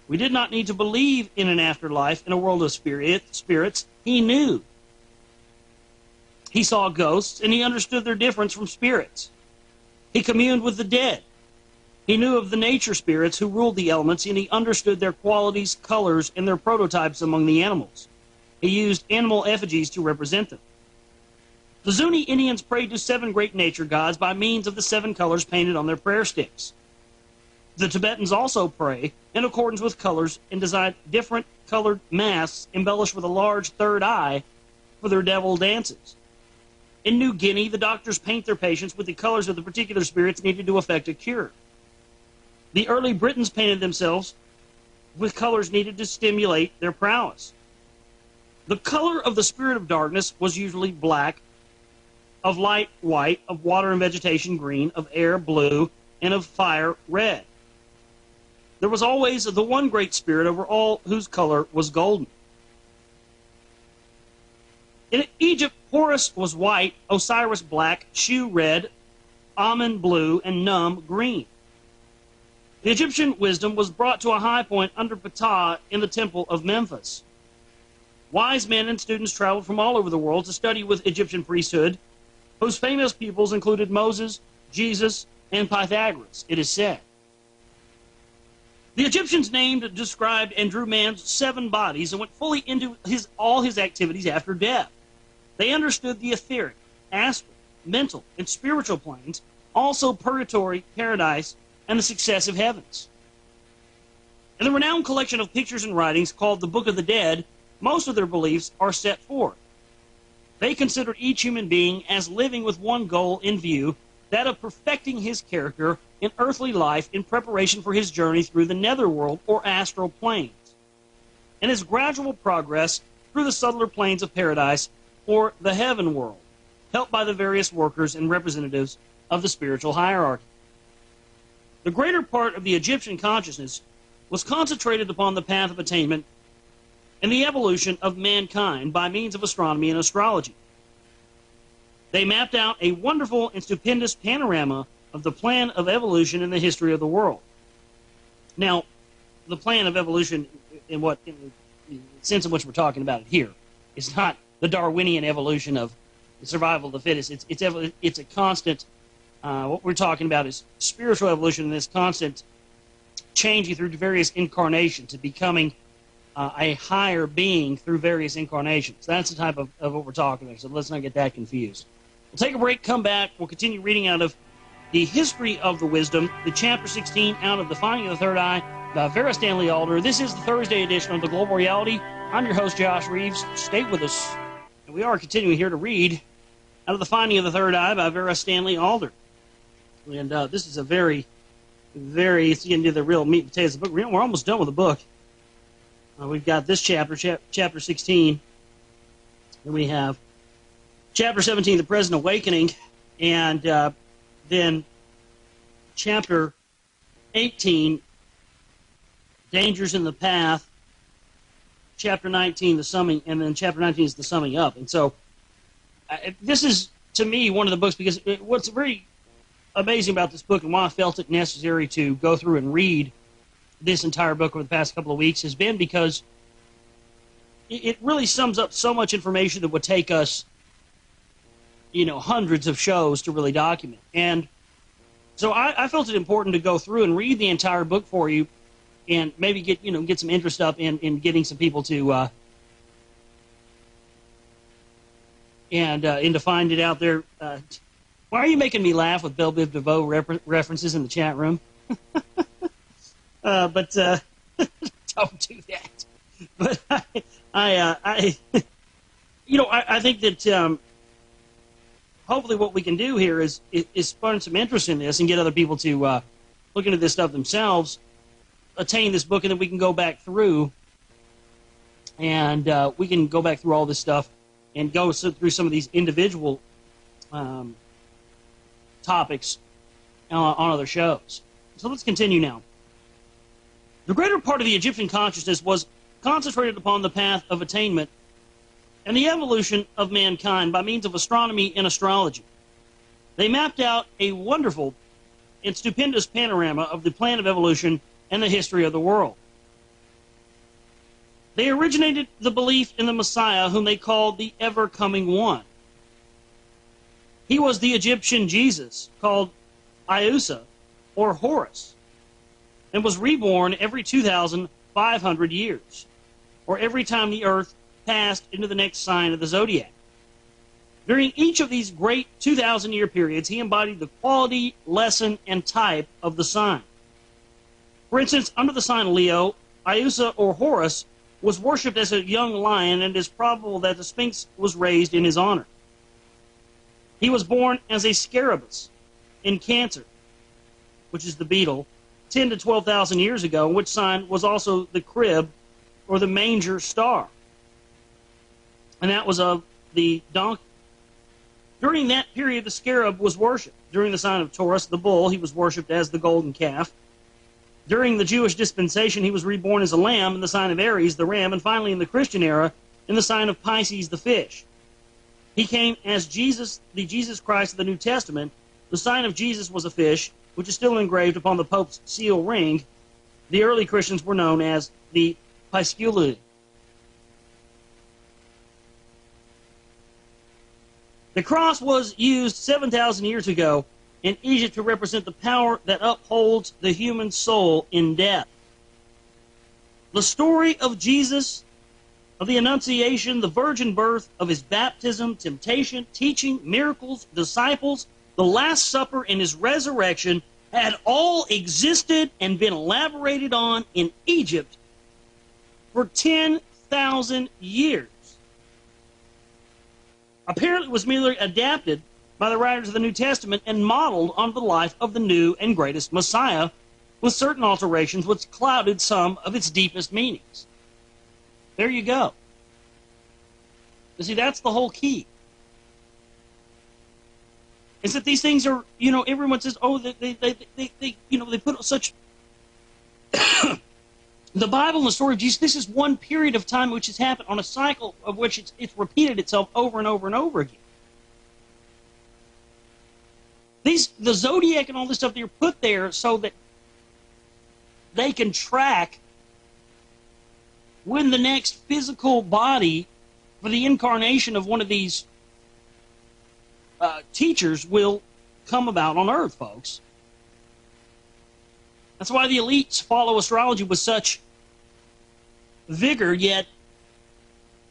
We did not need to believe in an afterlife, in a world of spirits. He knew. He saw ghosts, and he understood their difference from spirits. He communed with the dead. He knew of the nature spirits who ruled the elements, and he understood their qualities, colors, and their prototypes among the animals. He used animal effigies to represent them. The Zuni Indians prayed to 7 great nature gods by means of the 7 colors painted on their prayer sticks. The Tibetans also pray in accordance with colors and design different colored masks embellished with a large third eye for their devil dances. In New Guinea, the doctors paint their patients with the colors of the particular spirits needed to effect a cure. The early Britons painted themselves with colors needed to stimulate their prowess. The color of the spirit of darkness was usually black, of light white, of water and vegetation green, of air blue, and of fire red. There was always the one great spirit over all whose color was golden. In Egypt, Horus was white, Osiris black, Shu red, Amun blue, and Num green. The Egyptian wisdom was brought to a high point under Ptah in the temple of Memphis. Wise men and students traveled from all over the world to study with Egyptian priesthood, whose famous pupils included Moses, Jesus, and Pythagoras, it is said. The Egyptians named, described, and drew man's 7 bodies and went fully into all his activities after death. They understood the etheric, astral, mental, and spiritual planes, also purgatory, paradise, and the successive heavens. In the renowned collection of pictures and writings called the Book of the Dead, most of their beliefs are set forth. They considered each human being as living with one goal in view, that of perfecting his character in earthly life in preparation for his journey through the netherworld or astral planes, and his gradual progress through the subtler planes of paradise or the heaven world, helped by the various workers and representatives of the spiritual hierarchy. The greater part of the Egyptian consciousness was concentrated upon the path of attainment and the evolution of mankind by means of astronomy and astrology. They mapped out a wonderful and stupendous panorama of the plan of evolution in the history of the world. Now, the plan of evolution, in the sense in which we're talking about it here, is not the Darwinian evolution of the survival of the fittest. It's a constant. What we're talking about is spiritual evolution, and this constant changing through various incarnations to becoming a higher being through various incarnations. That's the type of what we're talking about. So let's not get that confused. We'll take a break, come back. We'll continue reading out of The History of the Wisdom, the Chapter 16 out of The Finding of the Third Eye by Vera Stanley Alder. This is the Thursday edition of The Global Reality. I'm your host, Josh Reeves. Stay with us. And we are continuing here to read out of The Finding of the Third Eye by Vera Stanley Alder. And this is a very, it's getting to the real meat and potatoes of the book. We're almost done with the book. We've got this chapter, chapter 16. And we have chapter 17, The Present Awakening. And then chapter 18, Dangers in the Path. Chapter 19, the summing, and then chapter 19 is the summing up. And so this is, to me, one of the books, because what's very amazing about this book and why I felt it necessary to go through and read this entire book over the past couple of weeks has been because it really sums up so much information that would take us, hundreds of shows to really document. And so I felt it important to go through and read the entire book for you and maybe get some interest up in getting some people to and to find it out there. Why are you making me laugh with Belle Biv DeVoe references in the chat room? But don't do that. But I think that hopefully what we can do here is spurn some interest in this and get other people to look into this stuff themselves, attain this book, and then we can go back through and we can go back through all this stuff and go through some of these individual topics on other shows. So let's continue now. The greater part of the Egyptian consciousness was concentrated upon the path of attainment and the evolution of mankind by means of astronomy and astrology. They mapped out a wonderful and stupendous panorama of the plan of evolution and the history of the world. They originated the belief in the Messiah, whom they called the ever-coming one. He was the Egyptian Jesus, called Iusa, or Horus, and was reborn every 2,500 years, or every time the earth passed into the next sign of the zodiac. During each of these great 2,000-year periods, he embodied the quality, lesson, and type of the sign. For instance, under the sign Leo, Iusa, or Horus, was worshipped as a young lion, and it is probable that the Sphinx was raised in his honor. He was born as a scarabus in Cancer, which is the beetle, 10 to 12,000 years ago, which sign was also the crib or the manger star. And that was of the donkey. During that period, the scarab was worshipped. During the sign of Taurus, the bull, he was worshipped as the golden calf. During the Jewish dispensation, he was reborn as a lamb in the sign of Aries, the ram, and finally in the Christian era, in the sign of Pisces, the fish. He came as Jesus, the Jesus Christ of the New Testament. The sign of Jesus was a fish, which is still engraved upon the Pope's seal ring. The early Christians were known as the Pisculi. The cross was used 7,000 years ago in Egypt to represent the power that upholds the human soul in death. The story of Jesus, of the Annunciation, the virgin birth, of his baptism, temptation, teaching, miracles, disciples, the Last Supper, and his resurrection had all existed and been elaborated on in Egypt for 10,000 years. Apparently it was merely adapted by the writers of the New Testament and modeled on the life of the new and greatest Messiah, with certain alterations which clouded some of its deepest meanings. There you go. You see, that's the whole key. Is that these things are, everyone says, oh, they put such... The Bible and the story of Jesus, this is one period of time which has happened on a cycle of which it's repeated itself over and over and over again. The zodiac and all this stuff, they're put there so that they can track when the next physical body for the incarnation of one of these teachers will come about on Earth, folks. That's why the elites follow astrology with such vigor, yet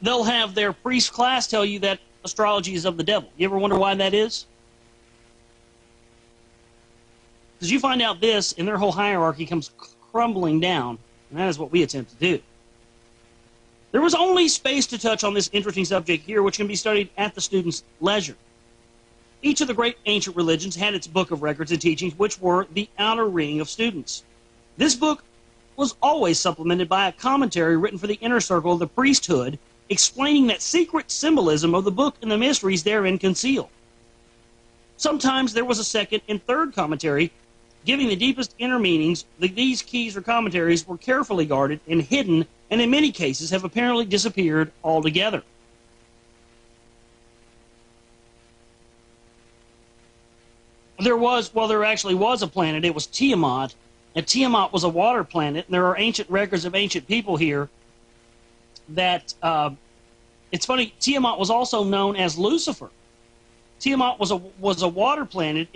they'll have their priest class tell you that astrology is of the devil. You ever wonder why that is? Because you find out this, and their whole hierarchy comes crumbling down, and that is what we attempt to do. There was only space to touch on this interesting subject here, which can be studied at the student's leisure. Each of the great ancient religions had its book of records and teachings, which were the outer ring of students. This book was always supplemented by a commentary written for the inner circle of the priesthood, explaining that secret symbolism of the book and the mysteries therein concealed. Sometimes there was a second and third commentary giving the deepest inner meanings. These keys or commentaries were carefully guarded and hidden, and in many cases have apparently disappeared altogether. There actually was a planet. It was Tiamat, and Tiamat was a water planet, and there are ancient records of ancient people here that, it's funny, Tiamat was also known as Lucifer. Tiamat was a water planet.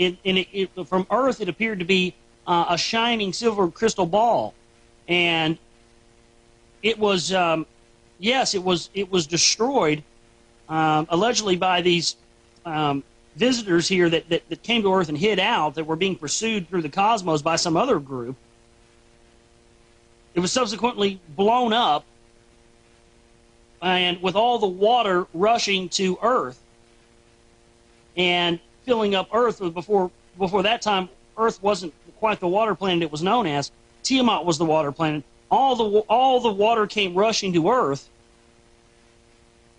From Earth, it appeared to be a shining silver crystal ball, and it was it was destroyed allegedly by these visitors here that came to Earth and hid out, that were being pursued through the cosmos by some other group. It was subsequently blown up, and with all the water rushing to Earth and filling up Earth. Before that time, Earth wasn't quite the water planet it was known as. Tiamat was the water planet. All the water came rushing to Earth.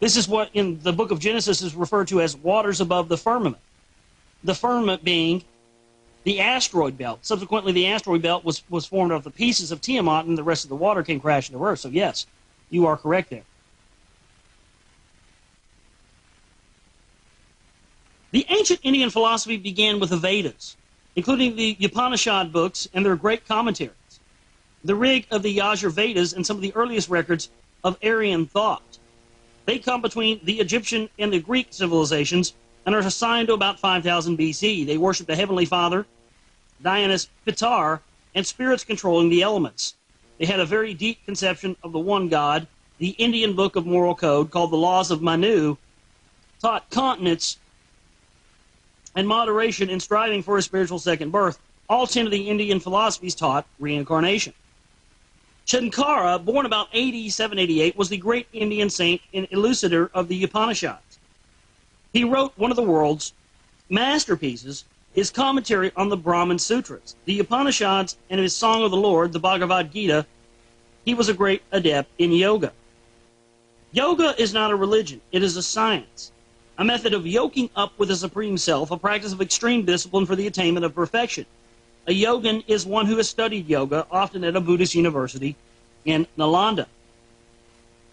This is what in the book of Genesis is referred to as waters above the firmament. The firmament being the asteroid belt. Subsequently, the asteroid belt was formed of the pieces of Tiamat, and the rest of the water came crashing to Earth. So yes, you are correct there. The ancient Indian philosophy began with the Vedas, including the Upanishad books and their great commentaries, the Rig of the Yajur Vedas, and some of the earliest records of Aryan thought. They come between the Egyptian and the Greek civilizations and are assigned to about 5000 BC. They worship the Heavenly Father, Dionysus Pitar, and spirits controlling the elements. They had a very deep conception of the one God. The Indian book of moral code, called the Laws of Manu, taught continence and moderation in striving for a spiritual second birth. All 10 of the Indian philosophies taught reincarnation. Shankara, born about AD 788, was the great Indian saint and elucidator of the Upanishads. He wrote one of the world's masterpieces, his commentary on the Brahman Sutras, the Upanishads, and his Song of the Lord, the Bhagavad Gita. He was a great adept in yoga. Yoga is not a religion, it is a science, a method of yoking up with the Supreme Self, a practice of extreme discipline for the attainment of perfection. A yogin is one who has studied yoga, often at a Buddhist university in Nalanda.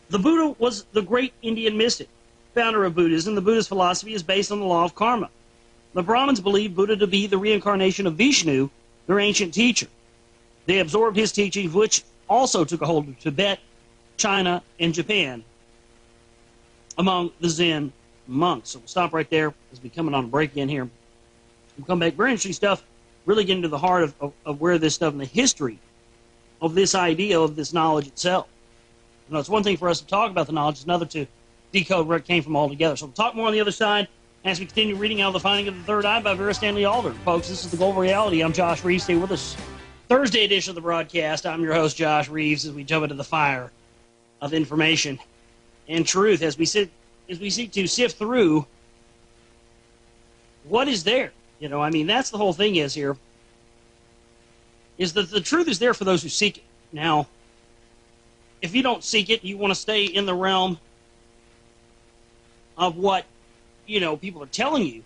The Buddha was the great Indian mystic, founder of Buddhism. The Buddhist philosophy is based on the law of karma. The Brahmins believed Buddha to be the reincarnation of Vishnu, their ancient teacher. They absorbed his teachings, which also took a hold of Tibet, China, and Japan, among the Zen monks. So we'll stop right there as we coming on a break in here. We'll come back. Very interesting stuff. Really get into the heart of where this stuff and the history of this idea of this knowledge itself. You know, it's one thing for us to talk about the knowledge, it's another to decode where it came from altogether. So we'll talk more on the other side as we continue reading out of The Finding of the Third Eye by Vera Stanley Alder. Folks, this is The Global Reality. I'm Josh Reeves. Stay with us. Thursday edition of the broadcast. I'm your host, Josh Reeves, as we jump into the fire of information and truth as we seek to sift through what is there. You know, I mean, that's the whole thing is here, is that the truth is there for those who seek it. Now, if you don't seek it, you want to stay in the realm of what, you know, people are telling you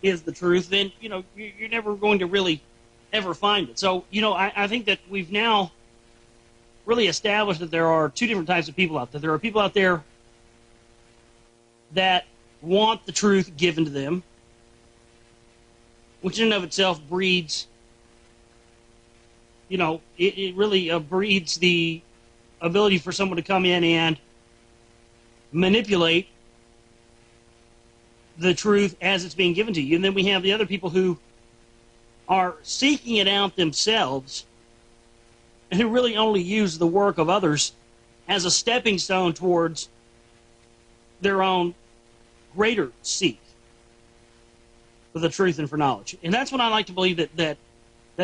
is the truth, then, you know, you're never going to really ever find it. So, you know, I think that we've now really established that there are two different types of people out there. There are people out there that want the truth given to them, which in and of itself breeds, you know, it really breeds the ability for someone to come in and manipulate the truth as it's being given to you. And then we have the other people who are seeking it out themselves and who really only use the work of others as a stepping stone towards their own greater seek for the truth and for knowledge. And that's what I like to believe that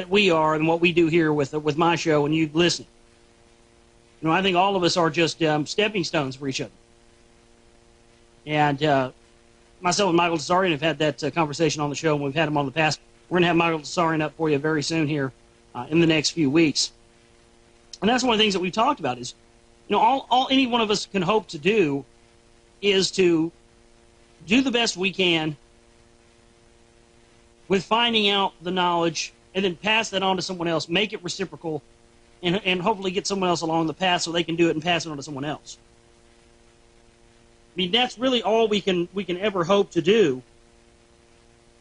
we are, and what we do here with my show and you listening. You know, I think all of us are just stepping stones for each other. And myself and Michael Tsarian have had that conversation on the show, and we've had him on the past. We're going to have Michael Tsarian up for you very soon here in the next few weeks. And that's one of the things that we've talked about is, you know, all any one of us can hope to do is to do the best we can with finding out the knowledge and then pass that on to someone else, make it reciprocal, and hopefully get someone else along the path so they can do it and pass it on to someone else. I mean, that's really all we can ever hope to do,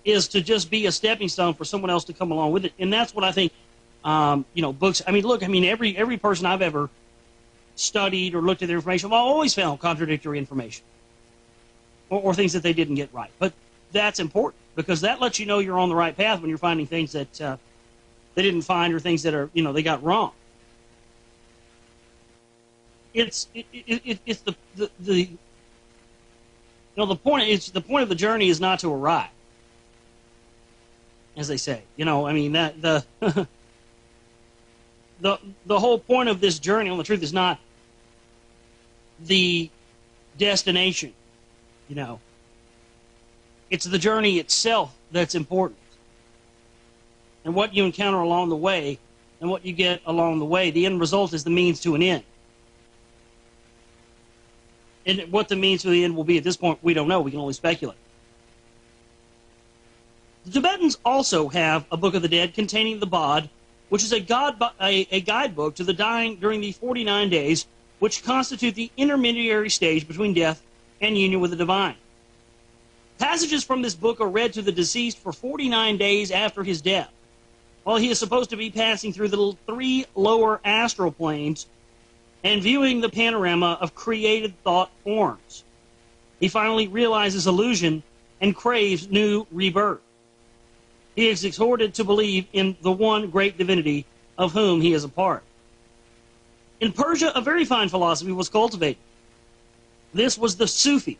is to just be a stepping stone for someone else to come along with it. And that's what I think, you know, books. I mean, look, I mean, every person I've ever studied or looked at their information, I've always found contradictory information or things that they didn't get right. But that's important, because that lets you know you're on the right path when you're finding things that they didn't find, or things that are, you know, they got wrong. It's the you know, the point of the journey is not to arrive, as they say. You know, I mean, that the whole point of this journey on the truth is not the destination. You know, it's the journey itself that's important, and what you encounter along the way, and what you get along the way. The end result is the means to an end. And what the means to the end will be at this point, we don't know. We can only speculate. The Tibetans also have a Book of the Dead containing the Bod, which is a guidebook to the dying during the 49 days, which constitute the intermediary stage between death and union with the divine. Passages from this book are read to the deceased for 49 days after his death, while he is supposed to be passing through the 3 lower astral planes and viewing the panorama of created thought forms. He finally realizes illusion and craves new rebirth. He is exhorted to believe in the one great divinity of whom he is a part. In Persia, a very fine philosophy was cultivated. This was the Sufi,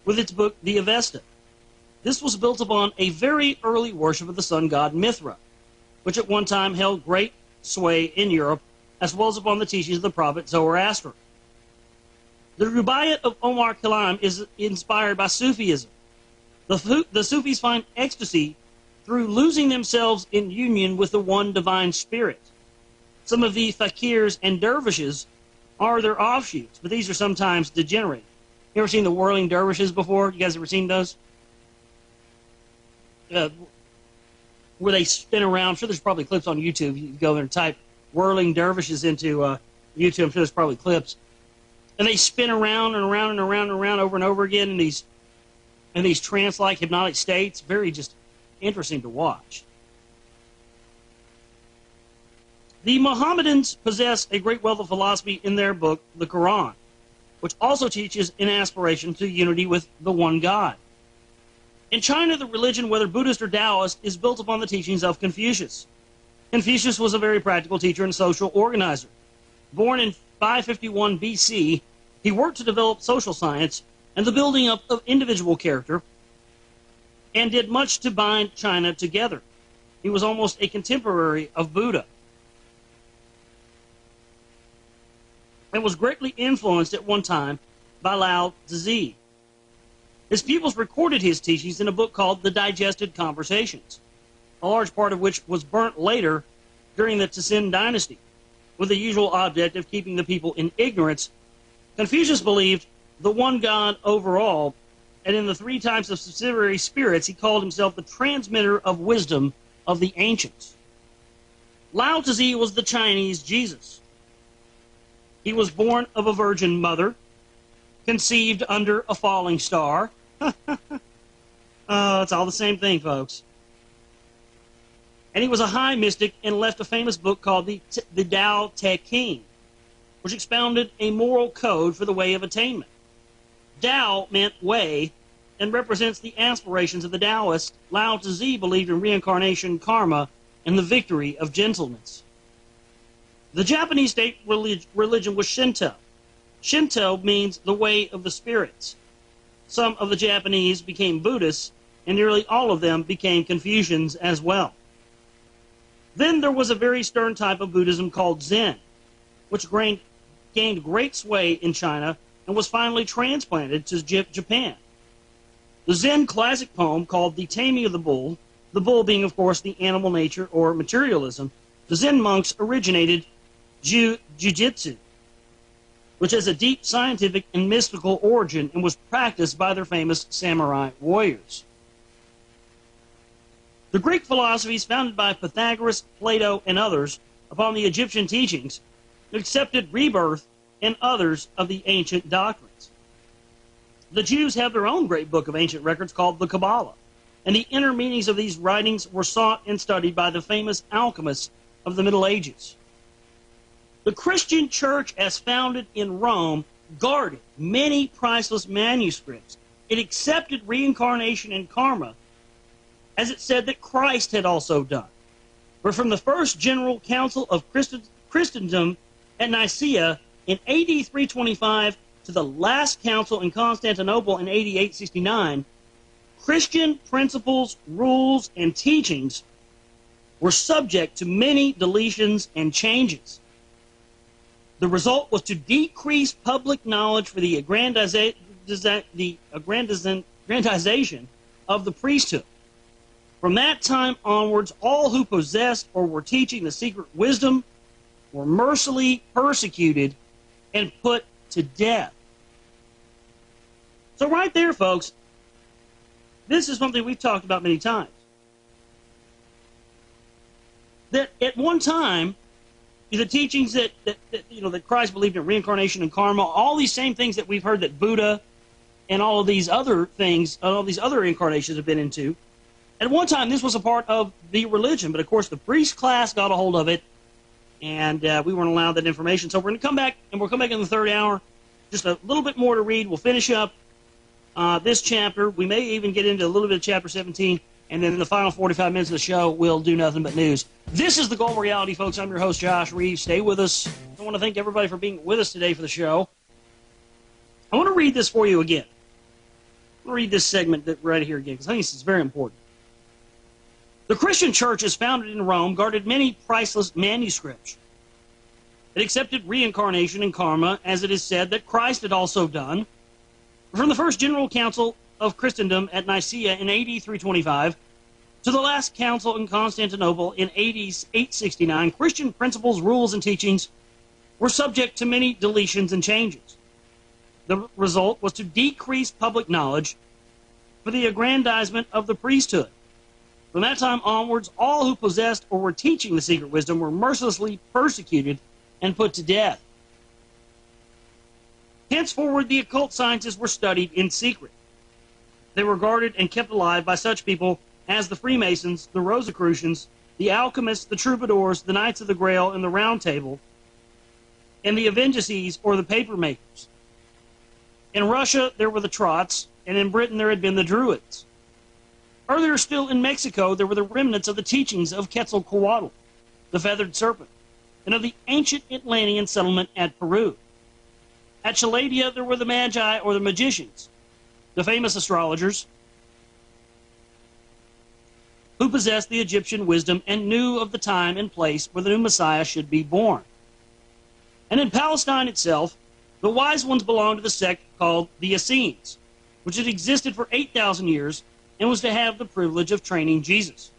with its book, the Avesta. This was built upon a very early worship of the sun god Mithra, which at one time held great sway in Europe, as well as upon the teachings of the prophet Zoroaster. The Rubaiyat of Omar Khayyam is inspired by Sufism. The Sufis find ecstasy through losing themselves in union with the one divine spirit. Some of the fakirs and dervishes are their offshoots, but these are sometimes degenerate. You ever seen the whirling dervishes before? You guys ever seen those? Where they spin around. I'm sure there's probably clips on YouTube. You can go there and type whirling dervishes into YouTube. I'm sure there's probably clips. And they spin around and around and around and around over and over again in these trance-like hypnotic states. Very just interesting to watch. The Mohammedans possess a great wealth of philosophy in their book, the Quran. which also teaches an aspiration to unity with the one God. In China, the religion, whether Buddhist or Taoist, is built upon the teachings of Confucius. Confucius was a very practical teacher and social organizer. Born in 551 BC, he worked to develop social science and the building up of individual character, and did much to bind China together. He was almost a contemporary of Buddha, and was greatly influenced at one time by Lao Tzu. His pupils recorded his teachings in a book called The Digested Conversations, a large part of which was burnt later during the Tsin dynasty, with the usual object of keeping the people in ignorance. Confucius believed the one God overall, and in the three types of subsidiary spirits, he called himself the transmitter of wisdom of the ancients. Lao Tzu was the Chinese Jesus. He was born of a virgin mother, conceived under a falling star. It's all the same thing, folks. And he was a high mystic and left a famous book called the Tao Te Ching, which expounded a moral code for the way of attainment. Tao meant way and represents the aspirations of the Taoists. Lao Tzu believed in reincarnation, karma, and the victory of gentleness. The Japanese state religion was Shinto. Shinto means the way of the spirits. Some of the Japanese became Buddhists, and nearly all of them became Confucians as well. Then there was a very stern type of Buddhism called Zen, which gained great sway in China and was finally transplanted to Japan. The Zen classic poem called The Taming of the Bull being, of course, the animal nature or materialism, the Zen monks originated Jiu-Jitsu, which has a deep scientific and mystical origin and was practiced by their famous samurai warriors. The Greek philosophies founded by Pythagoras, Plato, and others upon the Egyptian teachings accepted rebirth and others of the ancient doctrines. The Jews have their own great book of ancient records called the Kabbalah, and the inner meanings of these writings were sought and studied by the famous alchemists of the Middle Ages. The Christian church, as founded in Rome, guarded many priceless manuscripts. It accepted reincarnation and karma, as it said that Christ had also done. For from the first general council of Christendom at Nicaea in AD 325 to the last council in Constantinople in AD 869, Christian principles, rules, and teachings were subject to many deletions and changes. The result was to decrease public knowledge for the aggrandization of the priesthood. From that time onwards, all who possessed or were teaching the secret wisdom were mercilessly persecuted and put to death. So right there, folks, this is something we've talked about many times. That at one time, the teachings that Christ believed in reincarnation and karma, all these same things that we've heard that Buddha and all of these other things, all these other incarnations have been into, at one time this was a part of the religion, but of course the priest class got a hold of it, and we weren't allowed that information. So we're going to come back, and we'll come back in the third hour. Just a little bit more to read. We'll finish up this chapter. We may even get into a little bit of chapter 17, and then in the final 45 minutes of the show, we'll do nothing but news. This is The Goal Reality, folks. I'm your host, Josh Reeves. Stay with us. I want to thank everybody for being with us today for the show. I want to read this for you again. I'm going to read this segment right here again, because I think this is very important. The Christian church is founded in Rome, guarded many priceless manuscripts. It accepted reincarnation and karma, as it is said that Christ had also done. From the first general council of Christendom at Nicaea in AD 325 to the last council in Constantinople in AD 869, Christian principles, rules, and teachings were subject to many deletions and changes. The result was to decrease public knowledge for the aggrandizement of the priesthood. From that time onwards, all who possessed or were teaching the secret wisdom were mercilessly persecuted and put to death. Henceforward, the occult sciences were studied in secret. They were guarded and kept alive by such people as the Freemasons, the Rosicrucians, the alchemists, the troubadours, the Knights of the Grail, and the Round Table, and the Avengesses, or the paper makers. In Russia, there were the Trots, and in Britain there had been the Druids. Earlier still, in Mexico, there were the remnants of the teachings of Quetzalcoatl, the feathered serpent, and of the ancient Atlantean settlement at Peru. At Chaladia, there were the Magi, or the magicians, the famous astrologers, who possessed the Egyptian wisdom and knew of the time and place where the new Messiah should be born. And in Palestine itself, the wise ones belonged to the sect called the Essenes, which had existed for 8,000 years and was to have the privilege of training Jesus.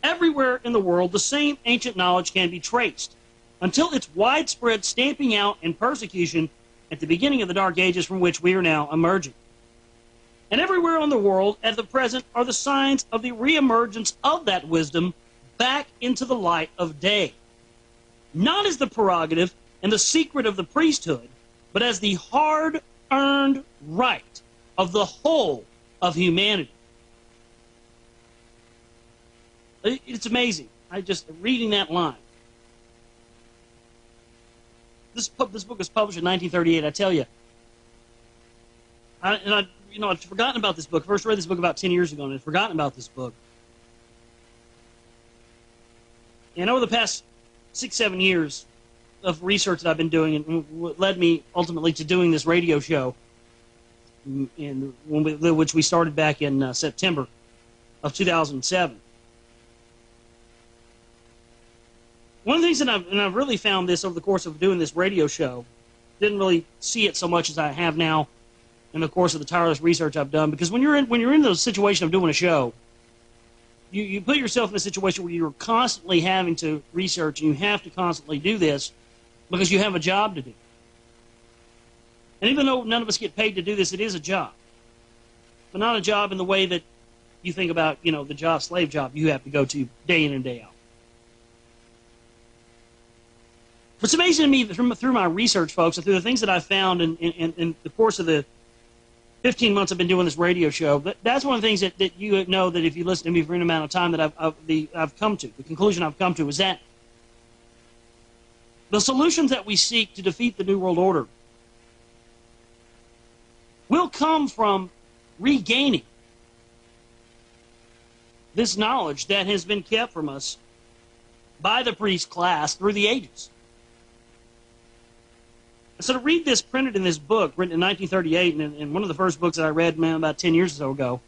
Everywhere in the world, the same ancient knowledge can be traced until its widespread stamping out and persecution at the beginning of the Dark Ages from which we are now emerging. And everywhere in the world at the present are the signs of the reemergence of that wisdom back into the light of day. Not as the prerogative and the secret of the priesthood, but as the hard-earned right of the whole of humanity. It's amazing. Reading that line. This book was published in 1938, I tell you. I'd forgotten about this book. First read this book about 10 years ago, and I'd forgotten about this book. And over the past 6-7 years of research that I've been doing, and what led me ultimately to doing this radio show, which we started back in September of 2007. One of the things that I've really found this over the course of doing this radio show, didn't really see it so much as I have now in the course of the tireless research I've done, because when you're in the situation of doing a show, you put yourself in a situation where you're constantly having to research, and you have to constantly do this because you have a job to do. And even though none of us get paid to do this, it is a job. But not a job in the way that you think about, the slave job you have to go to day in and day out. What's amazing to me through my research, folks, and through the things that I've found in the course of the 15 months I've been doing this radio show, that's one of the things that you know, that if you listen to me for any amount of time, that I've come to, the conclusion I've come to, is that the solutions that we seek to defeat the New World Order will come from regaining this knowledge that has been kept from us by the priest class through the ages. So to read this printed in this book, written in 1938, and one of the first books that I read, about 10 years or so ago,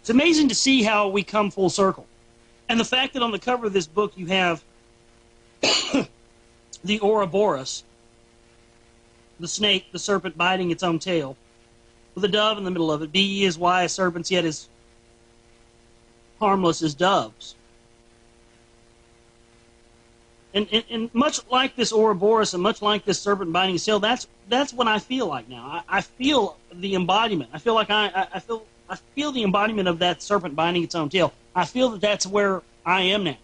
it's amazing to see how we come full circle. And the fact that on the cover of this book you have the Ouroboros, the snake, the serpent biting its own tail, with a dove in the middle of it. Be ye as wise as serpents, yet as harmless as doves. And much like this Ouroboros, and much like this serpent biting its tail, that's what I feel like now. I feel the embodiment. I feel like I feel the embodiment of that serpent biting its own tail. I feel that that's where I am now.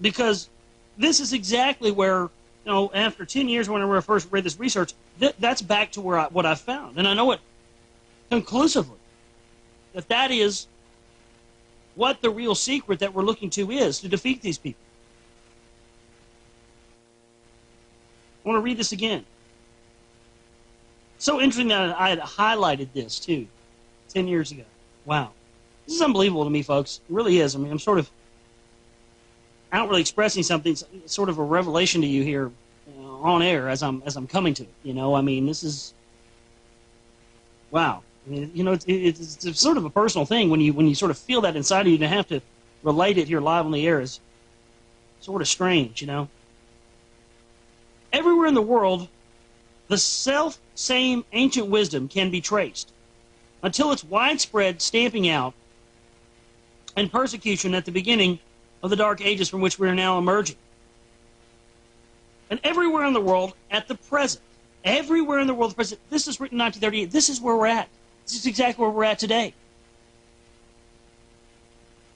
Because this is exactly where, after 10 years when I first read this research, that's back to what I found. And I know it conclusively, that is what the real secret that we're looking to is, to defeat these people. I want to read this again. So interesting that I had highlighted this, too, 10 years ago. Wow. This is unbelievable to me, folks. It really is. I mean, I'm sort of outwardly expressing something, sort of a revelation to you here on air as I'm coming to it. I mean, this is, wow. I mean, it's sort of a personal thing when you sort of feel that inside of you, to have to relate it here live on the air is sort of strange, Everywhere in the world, the self-same ancient wisdom can be traced until its widespread stamping out and persecution at the beginning of the Dark Ages from which we are now emerging. And everywhere in the world at the present, everywhere in the world at the present, this is written in 1938, this is where we're at. This is exactly where we're at today.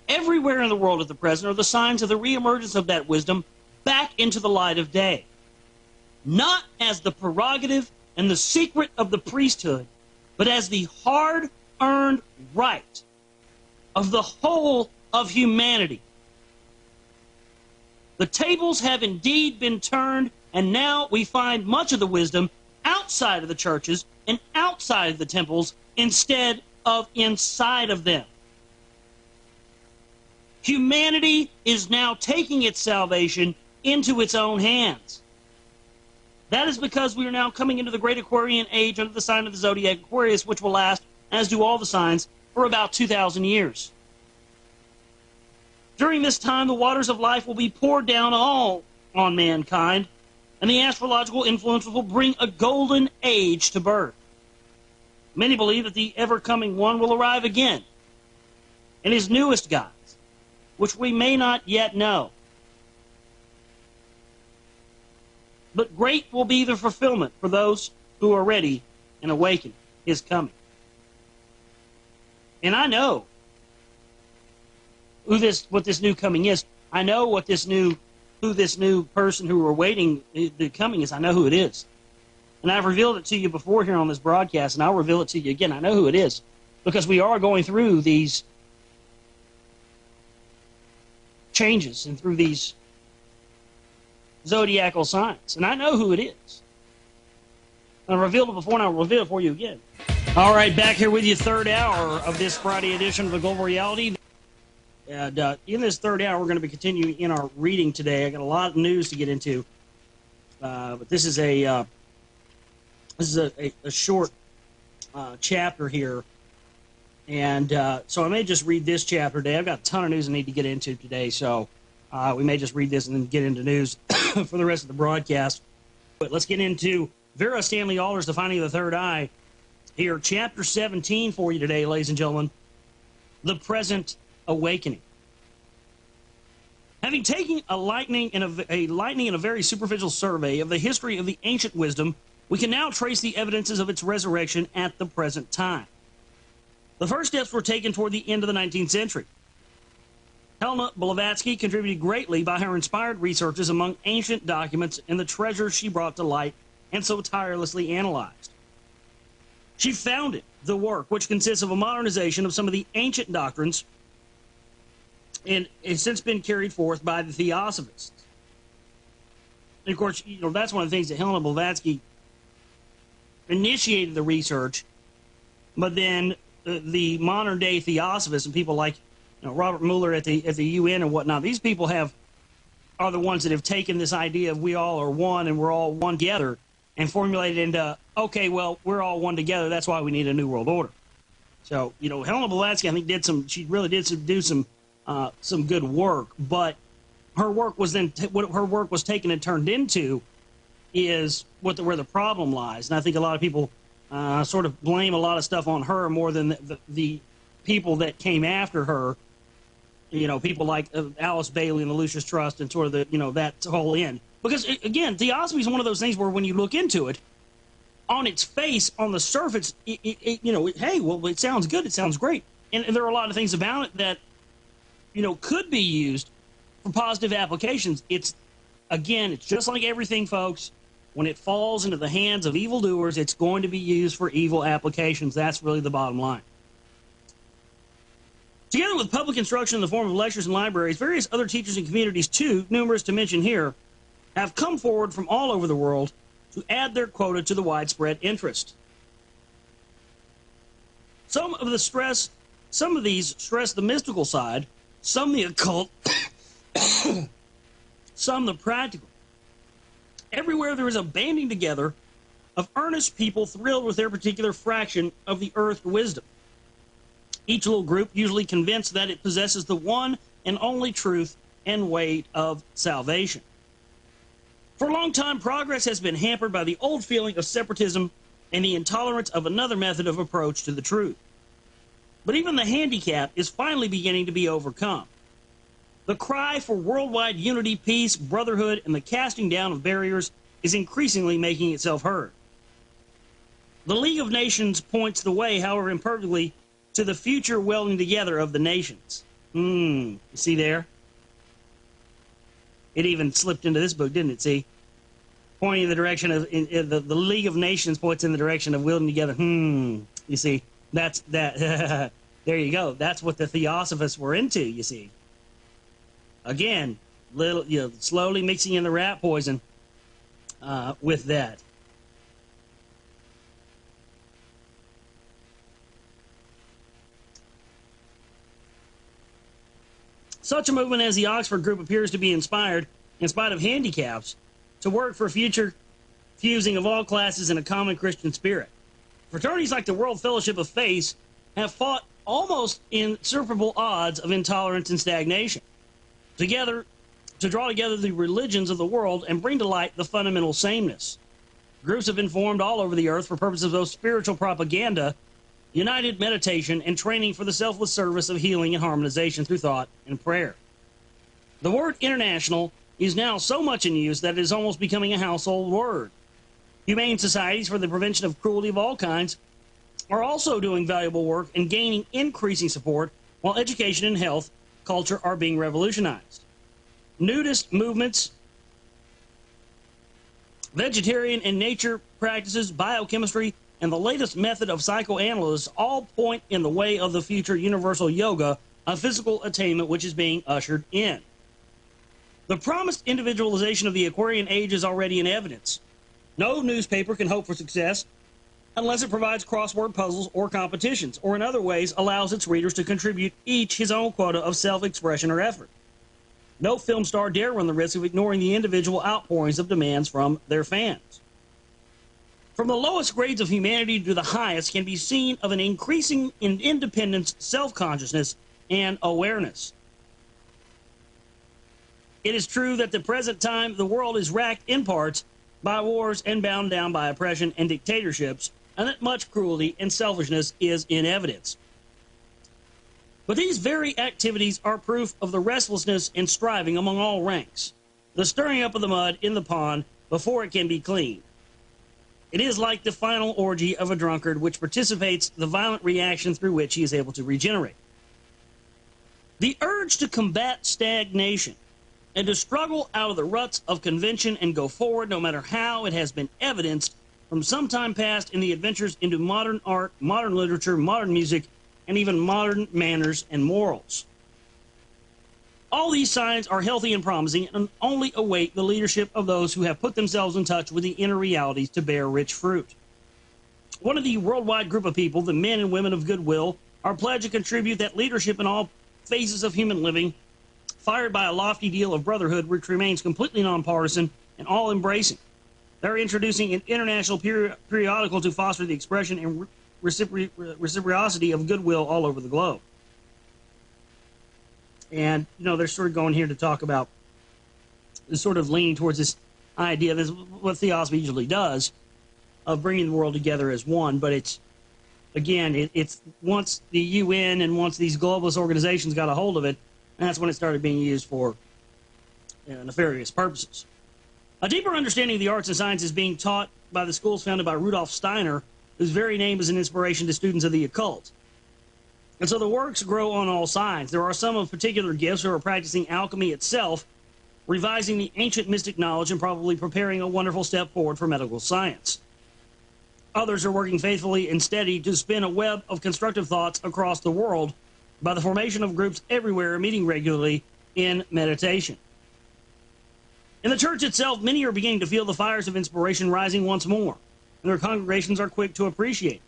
Everywhere in the world at the present are the signs of the reemergence of that wisdom back into the light of day. Not as the prerogative and the secret of the priesthood, but as the hard-earned right of the whole of humanity. The tables have indeed been turned, and now we find much of the wisdom outside of the churches and outside of the temples instead of inside of them. Humanity is now taking its salvation into its own hands. That is because we are now coming into the great Aquarian age under the sign of the zodiac Aquarius, which will last, as do all the signs, for about 2,000 years. During this time, the waters of life will be poured down all on mankind, and the astrological influences will bring a golden age to birth. Many believe that the ever-coming one will arrive again in his newest guise, which we may not yet know. But great will be the fulfillment for those who are ready and awaken his coming. And I know what this new coming is. I know who this new person who are waiting the coming is. I know who it is. And I've revealed it to you before here on this broadcast, and I'll reveal it to you again. I know who it is, because we are going through these changes and through these zodiacal signs. And I know who it is. I revealed it before, and I'll reveal it for you again. All right, back here with you, third hour of this Friday edition of The Global Reality. And in this third hour, we're going to be continuing in our reading today. I got a lot of news to get into, but this is a short chapter here, and so I may just read this chapter today. I've got a ton of news I need to get into today, so we may just read this and then get into news for the rest of the broadcast. But let's get into Vera Stanley Aller's The Finding of the Third Eye here, chapter 17 for you today, ladies and gentlemen. The Present Awakening. Having taken a lightning and a very superficial survey of the history of the ancient wisdom, we can now trace the evidences of its resurrection at the present time. The first steps were taken toward the end of the 19th century. Helena Blavatsky contributed greatly by her inspired researches among ancient documents and the treasures she brought to light and so tirelessly analyzed. She founded the work, which consists of a modernization of some of the ancient doctrines, and it's since been carried forth by the Theosophists. And of course, that's one of the things that Helena Blavatsky initiated the research, but then the modern day Theosophists and people like Robert Mueller at the UN and whatnot, these people are the ones that have taken this idea of we all are one and we're all one together and formulated into, okay, well, we're all one together, that's why we need a new world order. So, Helena Blavatsky, I think, she really did do some good work, but her work was what her work was taken and turned into is where the problem lies. And I think a lot of people sort of blame a lot of stuff on her more than the people that came after her. People like Alice Bailey and the Lucis Trust and sort of that whole end. Because again, Theosophy is one of those things where when you look into it, on its face, on the surface, hey, well, it sounds good, it sounds great, and there are a lot of things about it that could be used for positive applications. It's just like everything, folks. When it falls into the hands of evildoers, it's going to be used for evil applications. That's really the bottom line. Together with public instruction in the form of lectures and libraries, various other teachers and communities, too numerous to mention here, have come forward from all over the world to add their quota to the widespread interest. Some of these stress the mystical side, some the occult, some the practical. Everywhere there is a banding together of earnest people thrilled with their particular fraction of the earth wisdom. Each little group usually convinced that it possesses the one and only truth and way of salvation. For a long time, progress has been hampered by the old feeling of separatism and the intolerance of another method of approach to the truth. But even the handicap is finally beginning to be overcome. The cry for worldwide unity, peace, brotherhood, and the casting down of barriers is increasingly making itself heard. The League of Nations points the way, however imperfectly, to the future welding together of the nations. You see there? It even slipped into this book, didn't it? See? Pointing in the direction of the League of Nations points in the direction of welding together. You see? That's that. There you go. That's what the Theosophists were into, you see. Again, slowly mixing in the rat poison with that. Such a movement as the Oxford Group appears to be inspired, in spite of handicaps, to work for future fusing of all classes in a common Christian spirit. Fraternities like the World Fellowship of Faith have fought almost insuperable odds of intolerance and stagnation, together to draw together the religions of the world and bring to light the fundamental sameness. Groups have been formed all over the earth for purposes of spiritual propaganda, united meditation, and training for the selfless service of healing and harmonization through thought and prayer. The word international is now so much in use that it is almost becoming a household word. Humane societies for the prevention of cruelty of all kinds are also doing valuable work and gaining increasing support, while education and health culture are being revolutionized. Nudist movements, vegetarian and nature practices, biochemistry, and the latest method of psychoanalysis all point in the way of the future universal yoga of physical attainment which is being ushered in. The promised individualization of the Aquarian age is already in evidence. No newspaper can hope for success unless it provides crossword puzzles or competitions, or in other ways allows its readers to contribute each his own quota of self-expression or effort. No film star dare run the risk of ignoring the individual outpourings of demands from their fans. From the lowest grades of humanity to the highest can be seen of an increasing in independence, self-consciousness, and awareness. It is true that at the present time the world is racked in parts by wars and bound down by oppression and dictatorships, and that much cruelty and selfishness is in evidence. But these very activities are proof of the restlessness and striving among all ranks, the stirring up of the mud in the pond before it can be cleaned. It is like the final orgy of a drunkard which participates the violent reaction through which he is able to regenerate. The urge to combat stagnation and to struggle out of the ruts of convention and go forward no matter how it has been evidenced from some time past in the adventures into modern art, modern literature, modern music, and even modern manners and morals. All these signs are healthy and promising and only await the leadership of those who have put themselves in touch with the inner realities to bear rich fruit. One of the worldwide group of people, the men and women of goodwill, are pledged to contribute that leadership in all phases of human living, fired by a lofty deal of brotherhood which remains completely nonpartisan and all-embracing. They're introducing an international periodical to foster the expression and reciprocity of goodwill all over the globe. And, they're sort of going here to talk about, sort of leaning towards this idea, this is what theosophy usually does, of bringing the world together as one, but it's, again, it's once the UN and once these globalist organizations got a hold of it, that's when it started being used for nefarious purposes. A deeper understanding of the arts and sciences being taught by the schools founded by Rudolf Steiner, whose very name is an inspiration to students of the occult. And so the works grow on all sides. There are some of particular gifts who are practicing alchemy itself, revising the ancient mystic knowledge and probably preparing a wonderful step forward for medical science. Others are working faithfully and steady to spin a web of constructive thoughts across the world by the formation of groups everywhere meeting regularly in meditation. In the church itself, many are beginning to feel the fires of inspiration rising once more, and their congregations are quick to appreciate it.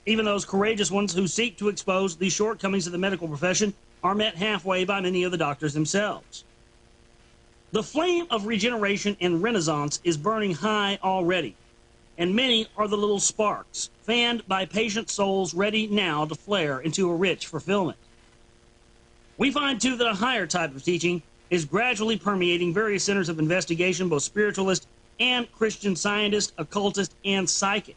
Even those courageous ones who seek to expose the shortcomings of the medical profession are met halfway by many of the doctors themselves. The flame of regeneration and renaissance is burning high already, and many are the little sparks, fanned by patient souls ready now to flare into a rich fulfillment. We find, too, that a higher type of teaching is gradually permeating various centers of investigation, both spiritualist and Christian scientist, occultist, and psychic.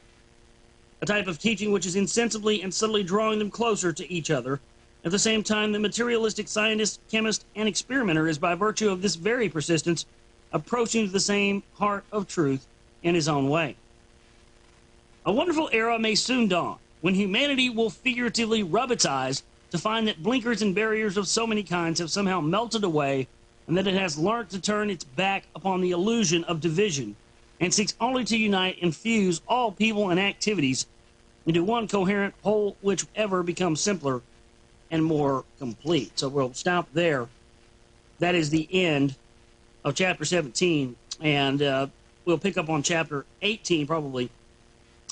A type of teaching which is insensibly and subtly drawing them closer to each other. At the same time, the materialistic scientist, chemist, and experimenter is, by virtue of this very persistence, approaching to the same heart of truth in his own way. A wonderful era may soon dawn, when humanity will figuratively rub its eyes to find that blinkers and barriers of so many kinds have somehow melted away, and that it has learnt to turn its back upon the illusion of division, and seeks only to unite and fuse all people and activities into one coherent whole, whichever becomes simpler and more complete. So we'll stop there that is the end of chapter 17, and we'll pick up on chapter 18 probably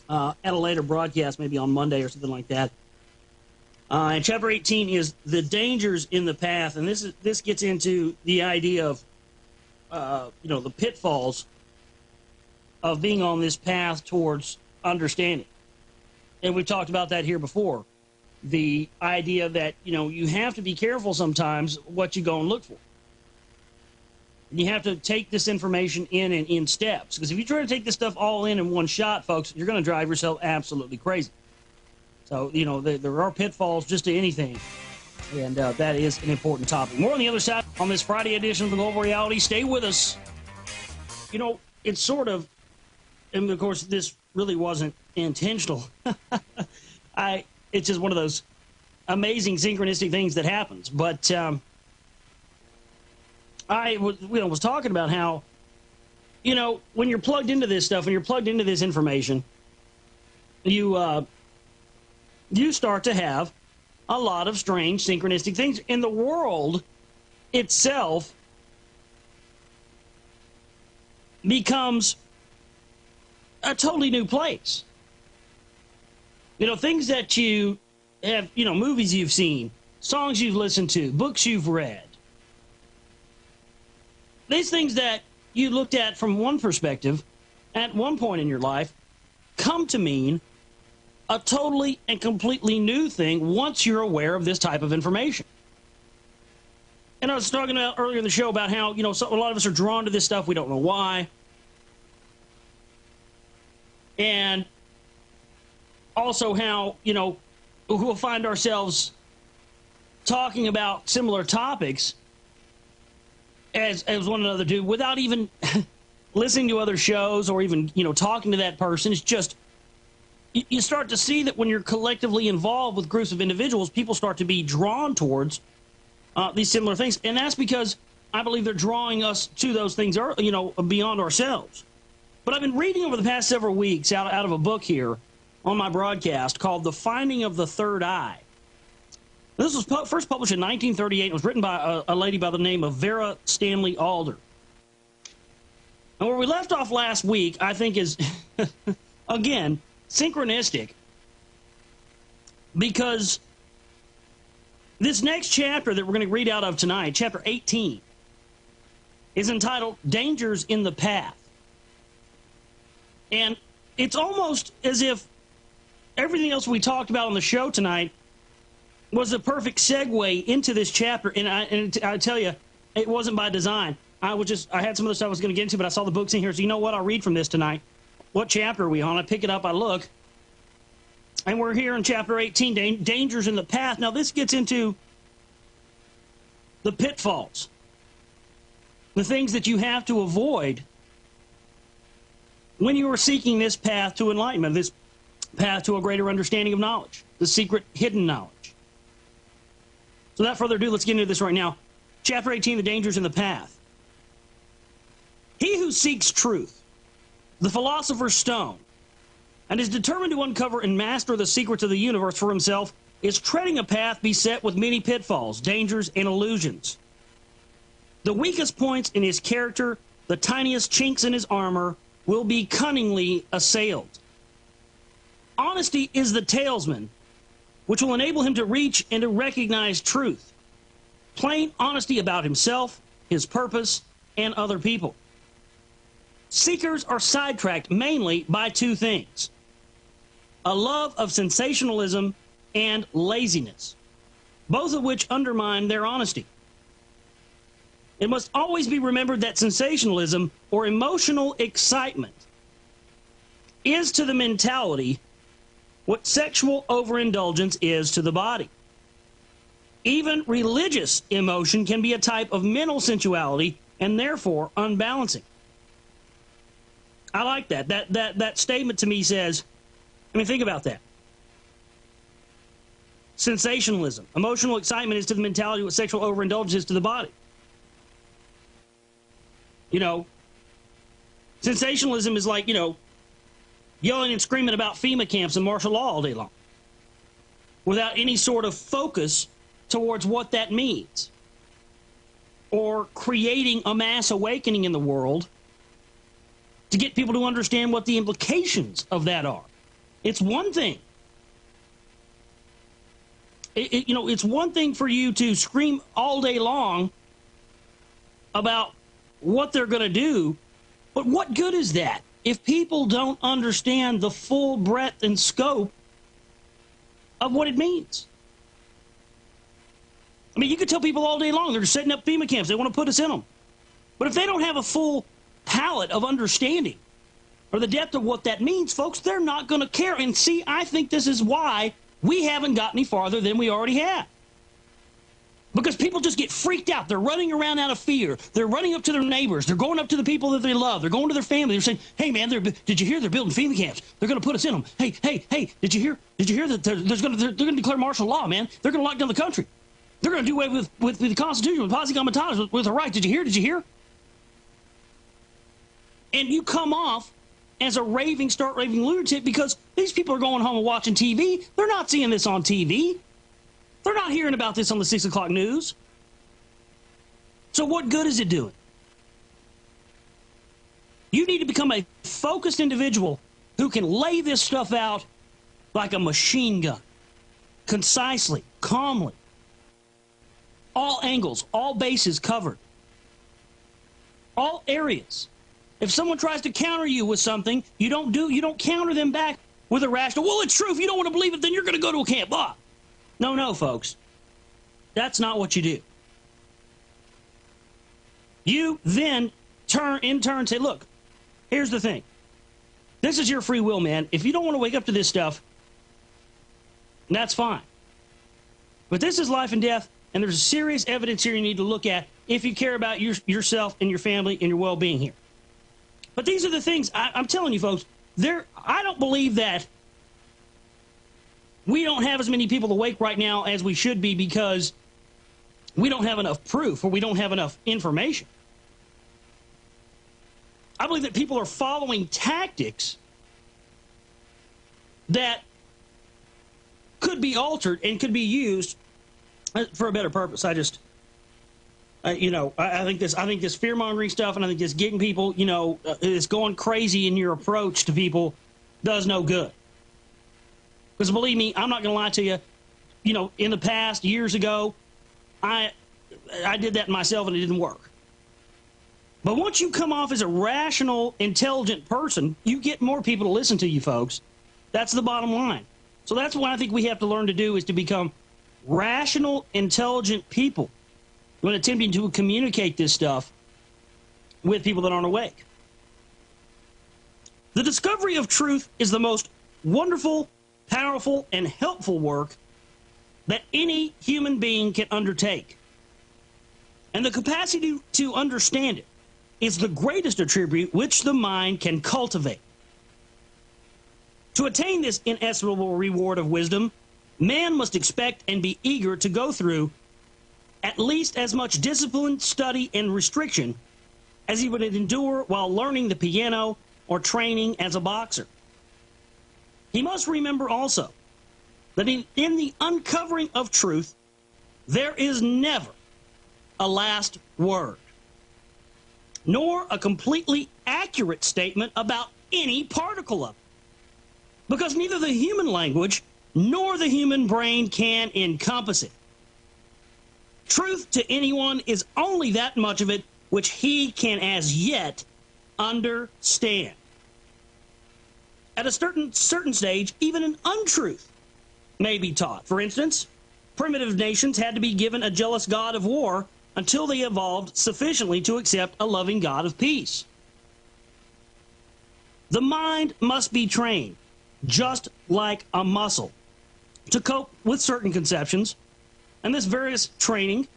at a later broadcast, maybe on Monday or something like that. And chapter 18 is the dangers in the path, and this gets into the idea of the pitfalls of being on this path towards understanding. And we've talked about that here before. The idea that, you have to be careful sometimes what you go and look for. And you have to take this information in steps. Because if you try to take this stuff all in one shot, folks, you're going to drive yourself absolutely crazy. So, there are pitfalls just to anything. And that is an important topic. More on the other side on this Friday edition of the Global Reality. Stay with us. It's sort of, and of course, this really wasn't intentional. It's just one of those amazing synchronistic things that happens. But I was talking about how, when you're plugged into this stuff, when you're plugged into this information, you start to have a lot of strange synchronistic things. In the world itself becomes a totally new place. Things that you have, movies you've seen, songs you've listened to, books you've read. These things that you looked at from one perspective at one point in your life come to mean a totally and completely new thing once you're aware of this type of information. And I was talking about earlier in the show about how, a lot of us are drawn to this stuff. We don't know why. And also how, we'll find ourselves talking about similar topics as one another do without even listening to other shows or even, talking to that person. It's just, you start to see that when you're collectively involved with groups of individuals, people start to be drawn towards these similar things. And that's because I believe they're drawing us to those things, beyond ourselves. But I've been reading over the past several weeks out of a book here on my broadcast called The Finding of the Third Eye. This was first published in 1938. It was written by a lady by the name of Vera Stanley Alder. And where we left off last week, I think is, again, synchronistic, because this next chapter that we're going to read out of tonight, chapter 18, is entitled Dangers in the Path. And it's almost as if everything else we talked about on the show tonight was the perfect segue into this chapter. And I tell you, it wasn't by design. I had some other stuff I was going to get into, but I saw the books in here, so you know what? I'll read from this tonight. What chapter are we on? I pick it up, I look, and we're here in chapter 18, Dangers in the Path. Now, this gets into the pitfalls, the things that you have to avoid when you are seeking this path to enlightenment, this path to a greater understanding of knowledge, the secret hidden knowledge. So without further ado, let's get into this right now. Chapter 18, the dangers in the path. He who seeks truth, the philosopher's stone, and is determined to uncover and master the secrets of the universe for himself, is treading a path beset with many pitfalls, dangers, and illusions. The weakest points in his character, the tiniest chinks in his armor, will be cunningly assailed. Honesty is the talesman, which will enable him to reach and to recognize truth. Plain honesty about himself, his purpose, and other people. Seekers are sidetracked mainly by two things: a love of sensationalism and laziness, both of which undermine their honesty. It must always be remembered that sensationalism, or emotional excitement, is to the mentality what sexual overindulgence is to the body. Even religious emotion can be a type of mental sensuality and therefore unbalancing. I like that. That statement to me says, think about that. Sensationalism. Emotional excitement is to the mentality what sexual overindulgence is to the body. Sensationalism is like, yelling and screaming about FEMA camps and martial law all day long without any sort of focus towards what that means. or creating a mass awakening in the world to get people to understand what the implications of that are. It's one thing. It's one thing for you to scream all day long about what they're going to do, but what good is that if people don't understand the full breadth and scope of what it means? I mean, you could tell people all day long they're setting up FEMA camps. They want to put us in them. But if they don't have a full palette of understanding or the depth of what that means, folks, they're not going to care. And see, I think this is why we haven't got any farther than we already have. Because people just get freaked out. They're running around out of fear. They're running up to their neighbors. They're going up to the people that they love. They're going to their family. They're saying, hey, man, did you hear they're building FEMA camps? They're going to put us in them. Hey, did you hear that they're going to declare martial law, man? They're going to lock down the country. They're going to do away with the Constitution, with posse comitatus, with the right. Did you hear? And you come off as a start raving lunatic because these people are going home and watching TV. They're not seeing this on TV. They're not hearing about this on the 6 o'clock news. So what good is it doing? You need to become a focused individual who can lay this stuff out like a machine gun, concisely, calmly. All angles, all bases covered. All areas. If someone tries to counter you with something, you don't counter them back with a rational, well, it's true. If you don't want to believe it, then you're going to go to a camp. Blah. No, folks. That's not what you do. You then in turn say, look, here's the thing. This is your free will, man. If you don't want to wake up to this stuff, that's fine. But this is life and death, and there's serious evidence here you need to look at if you care about yourself and your family and your well-being here. But these are the things, I'm telling you, folks, I don't believe that we don't have as many people awake right now as we should be because we don't have enough proof or we don't have enough information. I believe that people are following tactics that could be altered and could be used for a better purpose. I think this fear-mongering stuff, and I think this getting people, is going crazy in your approach to people does no good. Because believe me, I'm not going to lie to you. In the past, years ago, I did that myself and it didn't work. But once you come off as a rational, intelligent person, you get more people to listen to you, folks. That's the bottom line. So that's what I think we have to learn to do, is to become rational, intelligent people when attempting to communicate this stuff with people that aren't awake. The discovery of truth is the most wonderful, powerful, and helpful work that any human being can undertake. And the capacity to understand it is the greatest attribute which the mind can cultivate. To attain this inestimable reward of wisdom, man must expect and be eager to go through at least as much discipline, study, and restriction as he would endure while learning the piano or training as a boxer. He must remember also that in the uncovering of truth, there is never a last word, nor a completely accurate statement about any particle of it, because neither the human language nor the human brain can encompass it. Truth to anyone is only that much of it which he can as yet understand. At a certain stage, even an untruth may be taught. For instance, primitive nations had to be given a jealous god of war until they evolved sufficiently to accept a loving god of peace. The mind must be trained, just like a muscle, to cope with certain conceptions, and this very training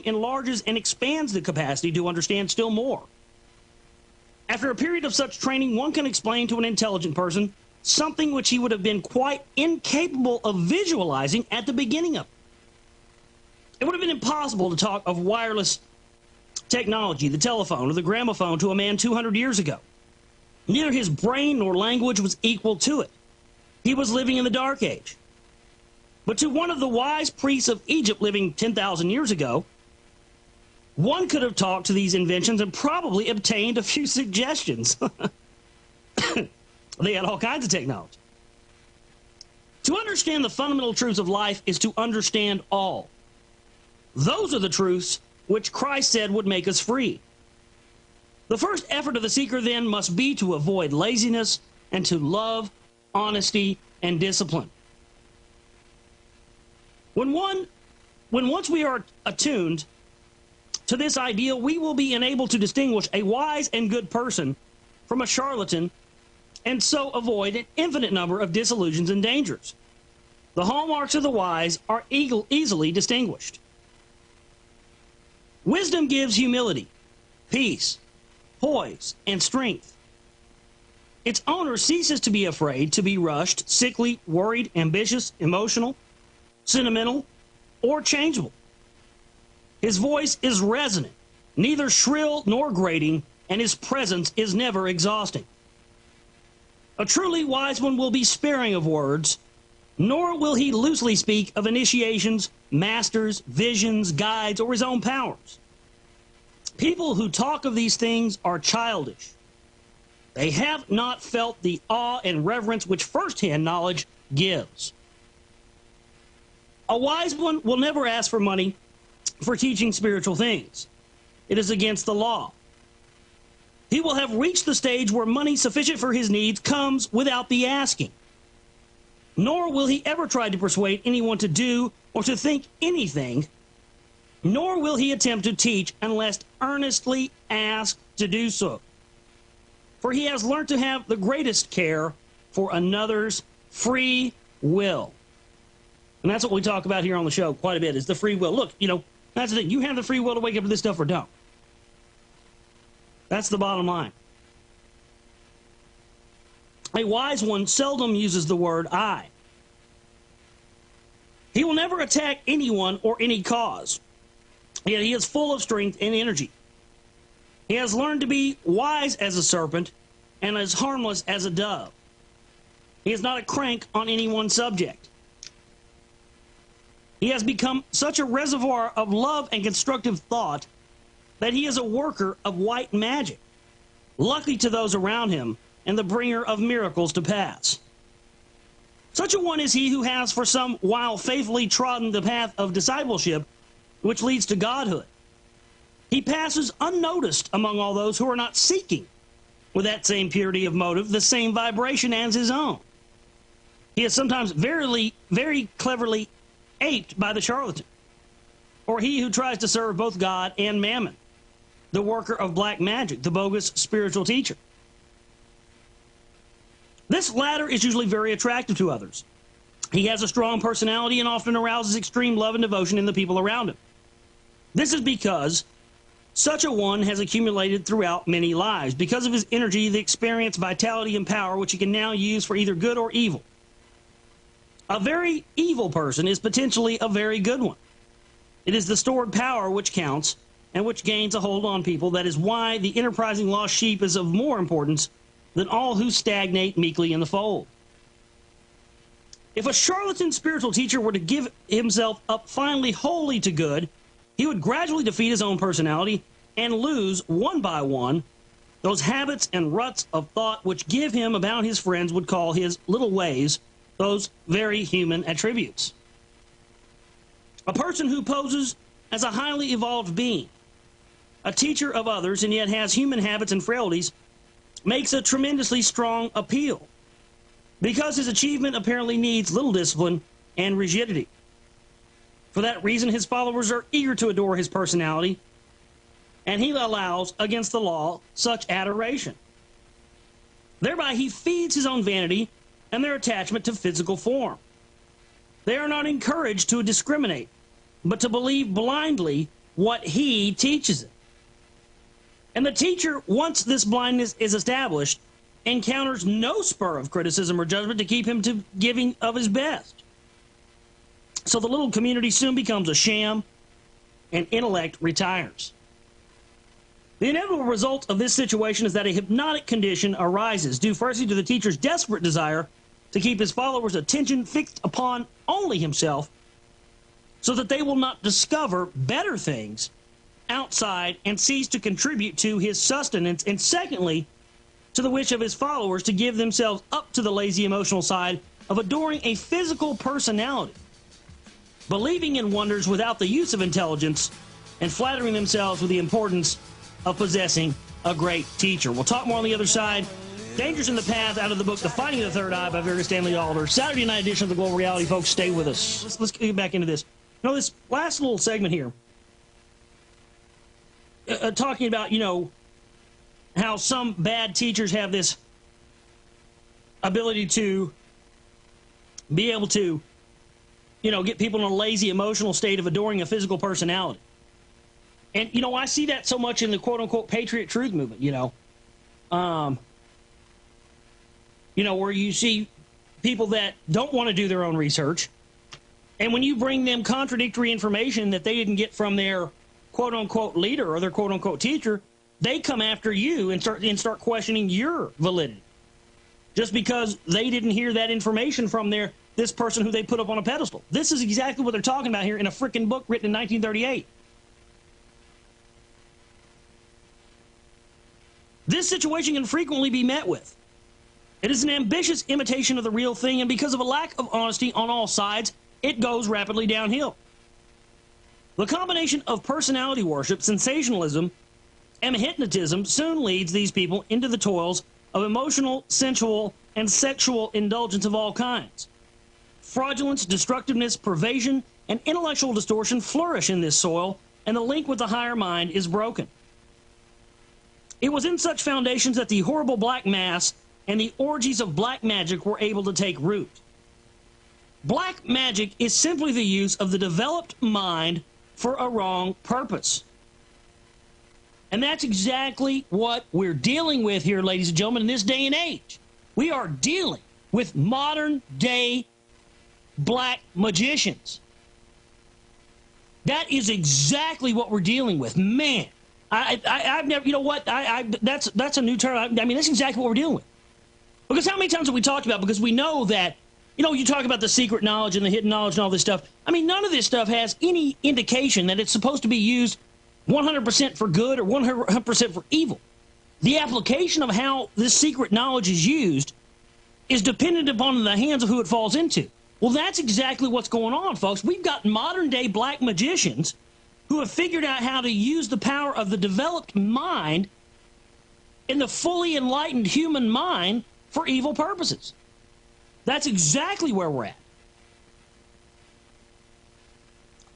enlarges and expands the capacity to understand still more. After a period of such training, one can explain to an intelligent person something which he would have been quite incapable of visualizing at the beginning of it. It would have been impossible to talk of wireless technology, the telephone, or the gramophone to a man 200 years ago. Neither his brain nor language was equal to it. He was living in the Dark Age. But to one of the wise priests of Egypt living 10,000 years ago, One could have talked to these inventions and probably obtained a few suggestions. They had all kinds of technology. To understand the fundamental truths of life is to understand all. Those are the truths which Christ said would make us free. The first effort of the seeker then must be to avoid laziness and to love honesty and discipline. When once we are attuned to this ideal, we will be enabled to distinguish a wise and good person from a charlatan, and so avoid an infinite number of disillusions and dangers. The hallmarks of the wise are easily distinguished. Wisdom gives humility, peace, poise, and strength. Its owner ceases to be afraid to be rushed, sickly, worried, ambitious, emotional, sentimental, or changeable. His voice is resonant, neither shrill nor grating, and his presence is never exhausting. A truly wise one will be sparing of words, nor will he loosely speak of initiations, masters, visions, guides, or his own powers. People who talk of these things are childish. They have not felt the awe and reverence which first-hand knowledge gives. A wise one will never ask for money for teaching spiritual things. It is against the law. He will have reached the stage where money sufficient for his needs comes without the asking. Nor will he ever try to persuade anyone to do or to think anything, nor will he attempt to teach unless earnestly asked to do so. For he has learned to have the greatest care for another's free will. And that's what we talk about here on the show quite a bit, is the free will. Look, that's the thing. You have the free will to wake up to this stuff or don't. That's the bottom line. A wise one seldom uses the word I. He will never attack anyone or any cause, yet he is full of strength and energy. He has learned to be wise as a serpent and as harmless as a dove. He is not a crank on any one subject. He has become such a reservoir of love and constructive thought that he is a worker of white magic, lucky to those around him and the bringer of miracles to pass. Such a one is he who has for some while faithfully trodden the path of discipleship which leads to godhood. He passes unnoticed among all those who are not seeking, with that same purity of motive, the same vibration as his own. He is sometimes very cleverly aped by the charlatan, or he who tries to serve both God and mammon, the worker of black magic, the bogus spiritual teacher. This latter is usually very attractive to others. He has a strong personality and often arouses extreme love and devotion in the people around him. This is because such a one has accumulated throughout many lives, because of his energy, the experience, vitality, and power, which he can now use for either good or evil. A very evil person is potentially a very good one. It is the stored power which counts and which gains a hold on people. That is why the enterprising lost sheep is of more importance than all who stagnate meekly in the fold. If a charlatan spiritual teacher were to give himself up finally wholly to good, he would gradually defeat his own personality and lose, one by one, those habits and ruts of thought which give him about his friends would call his little ways, those very human attributes. A person who poses as a highly evolved being, a teacher of others, and yet has human habits and frailties, makes a tremendously strong appeal, because his achievement apparently needs little discipline and rigidity. For that reason, his followers are eager to adore his personality, and he allows, against the law, such adoration. Thereby he feeds his own vanity and their attachment to physical form. They are not encouraged to discriminate, but to believe blindly what he teaches it. And the teacher, once this blindness is established, encounters no spur of criticism or judgment to keep him to giving of his best. So the little community soon becomes a sham, and intellect retires. The inevitable result of this situation is that a hypnotic condition arises, due firstly to the teacher's desperate desire to keep his followers' attention fixed upon only himself, so that they will not discover better things outside and cease to contribute to his sustenance, and secondly, to the wish of his followers to give themselves up to the lazy emotional side of adoring a physical personality, believing in wonders without the use of intelligence, and flattering themselves with the importance of possessing a great teacher. We'll talk more on the other side. Dangers in the Path, out of the book The Fighting of the Third Eye by Vera Stanley Alder. Saturday night edition of the Global Reality. Folks, stay with us. Let's get back into this. You know, this last little segment here, talking about, you know, how some bad teachers have this ability to be able to, you know, get people in a lazy emotional state of adoring a physical personality. And, you know, I see that so much in the quote-unquote patriot truth movement, you know. Where you see people that don't want to do their own research, and when you bring them contradictory information that they didn't get from their quote-unquote leader or their quote-unquote teacher, they come after you and start questioning your validity. Just because they didn't hear that information from this person who they put up on a pedestal. This is exactly what they're talking about here in a frickin' book written in 1938. This situation can frequently be met with. It is an ambitious imitation of the real thing, and because of a lack of honesty on all sides, it goes rapidly downhill. The combination of personality worship, sensationalism, and hypnotism soon leads these people into the toils of emotional, sensual, and sexual indulgence of all kinds. Fraudulence, destructiveness, pervasion, and intellectual distortion flourish in this soil, and the link with the higher mind is broken. It was in such foundations that the horrible black mass and the orgies of black magic were able to take root. Black magic is simply the use of the developed mind for a wrong purpose. And that's exactly what we're dealing with here, ladies and gentlemen, in this day and age. We are dealing with modern-day black magicians. That is exactly what we're dealing with. Man, I've never, you know what, that's a new term. I mean, that's exactly what we're dealing with. Because how many times have we talked about, because we know that, you know, you talk about the secret knowledge and the hidden knowledge and all this stuff. I mean, none of this stuff has any indication that it's supposed to be used 100% for good or 100% for evil. The application of how this secret knowledge is used is dependent upon the hands of who it falls into. Well, that's exactly what's going on, folks. We've got modern-day black magicians who have figured out how to use the power of the developed mind in the fully enlightened human mind for evil purposes. That's exactly where we're at.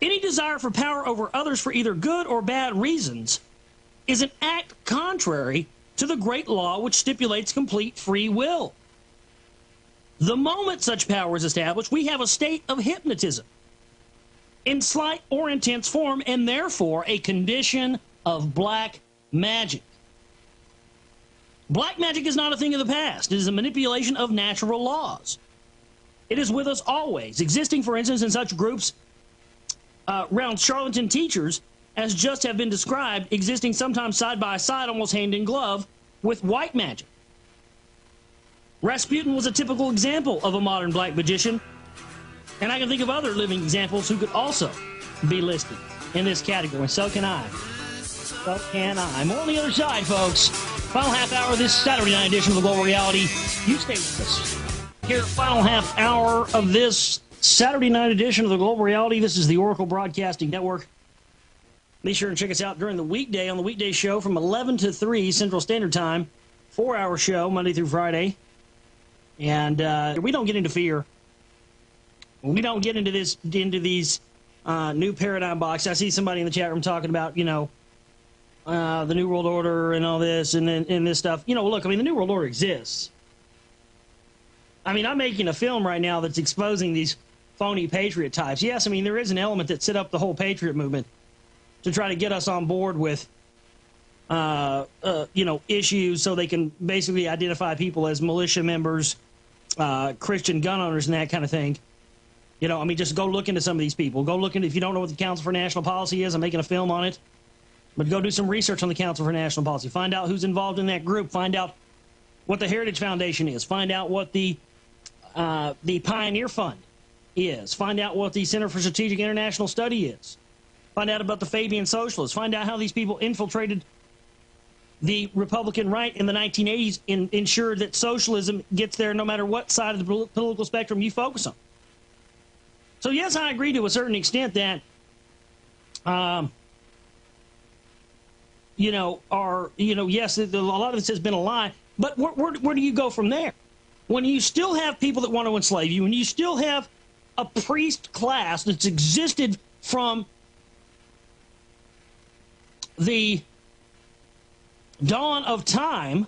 Any desire for power over others for either good or bad reasons is an act contrary to the great law which stipulates complete free will. The moment such power is established, we have a state of hypnotism in slight or intense form, and therefore a condition of black magic. Black magic is not a thing of the past. It is a manipulation of natural laws. It is with us always, existing, for instance, in such groups around charlatan teachers as just have been described, existing sometimes side by side, almost hand in glove, with white magic. Rasputin was a typical example of a modern black magician, and I can think of other living examples who could also be listed in this category. So can I. So can I. More on the other side, folks. Final half hour of this Saturday night edition of the Global Reality. You stay with us. Here, final half hour of this Saturday night edition of the Global Reality. This is the Oracle Broadcasting Network. Be sure and check us out during the weekday on the weekday show from 11 to 3 Central Standard Time. 4-hour show, Monday through Friday. And we don't get into fear. We don't get into these new paradigm boxes. I see somebody in the chat room talking about, you know, the New World Order and all this and this stuff. You know, look, I mean, the New World Order exists. I mean, I'm making a film right now that's exposing these phony patriot types. Yes, I mean, there is an element that set up the whole patriot movement to try to get us on board with, you know, issues so they can basically identify people as militia members, Christian gun owners, and that kind of thing. You know, I mean, just go look into some of these people. Go look into, if you don't know what the Council for National Policy is, I'm making a film on it. But go do some research on the Council for National Policy. Find out who's involved in that group. Find out what the Heritage Foundation is. Find out what the Pioneer Fund is. Find out what the Center for Strategic International Study is. Find out about the Fabian socialists. Find out how these people infiltrated the Republican right in the 1980s and ensured that socialism gets there no matter what side of the political spectrum you focus on. So yes, I agree to a certain extent that, yes, a lot of this has been a lie, but where do you go from there? When you still have people that want to enslave you, when you still have a priest class that's existed from the dawn of time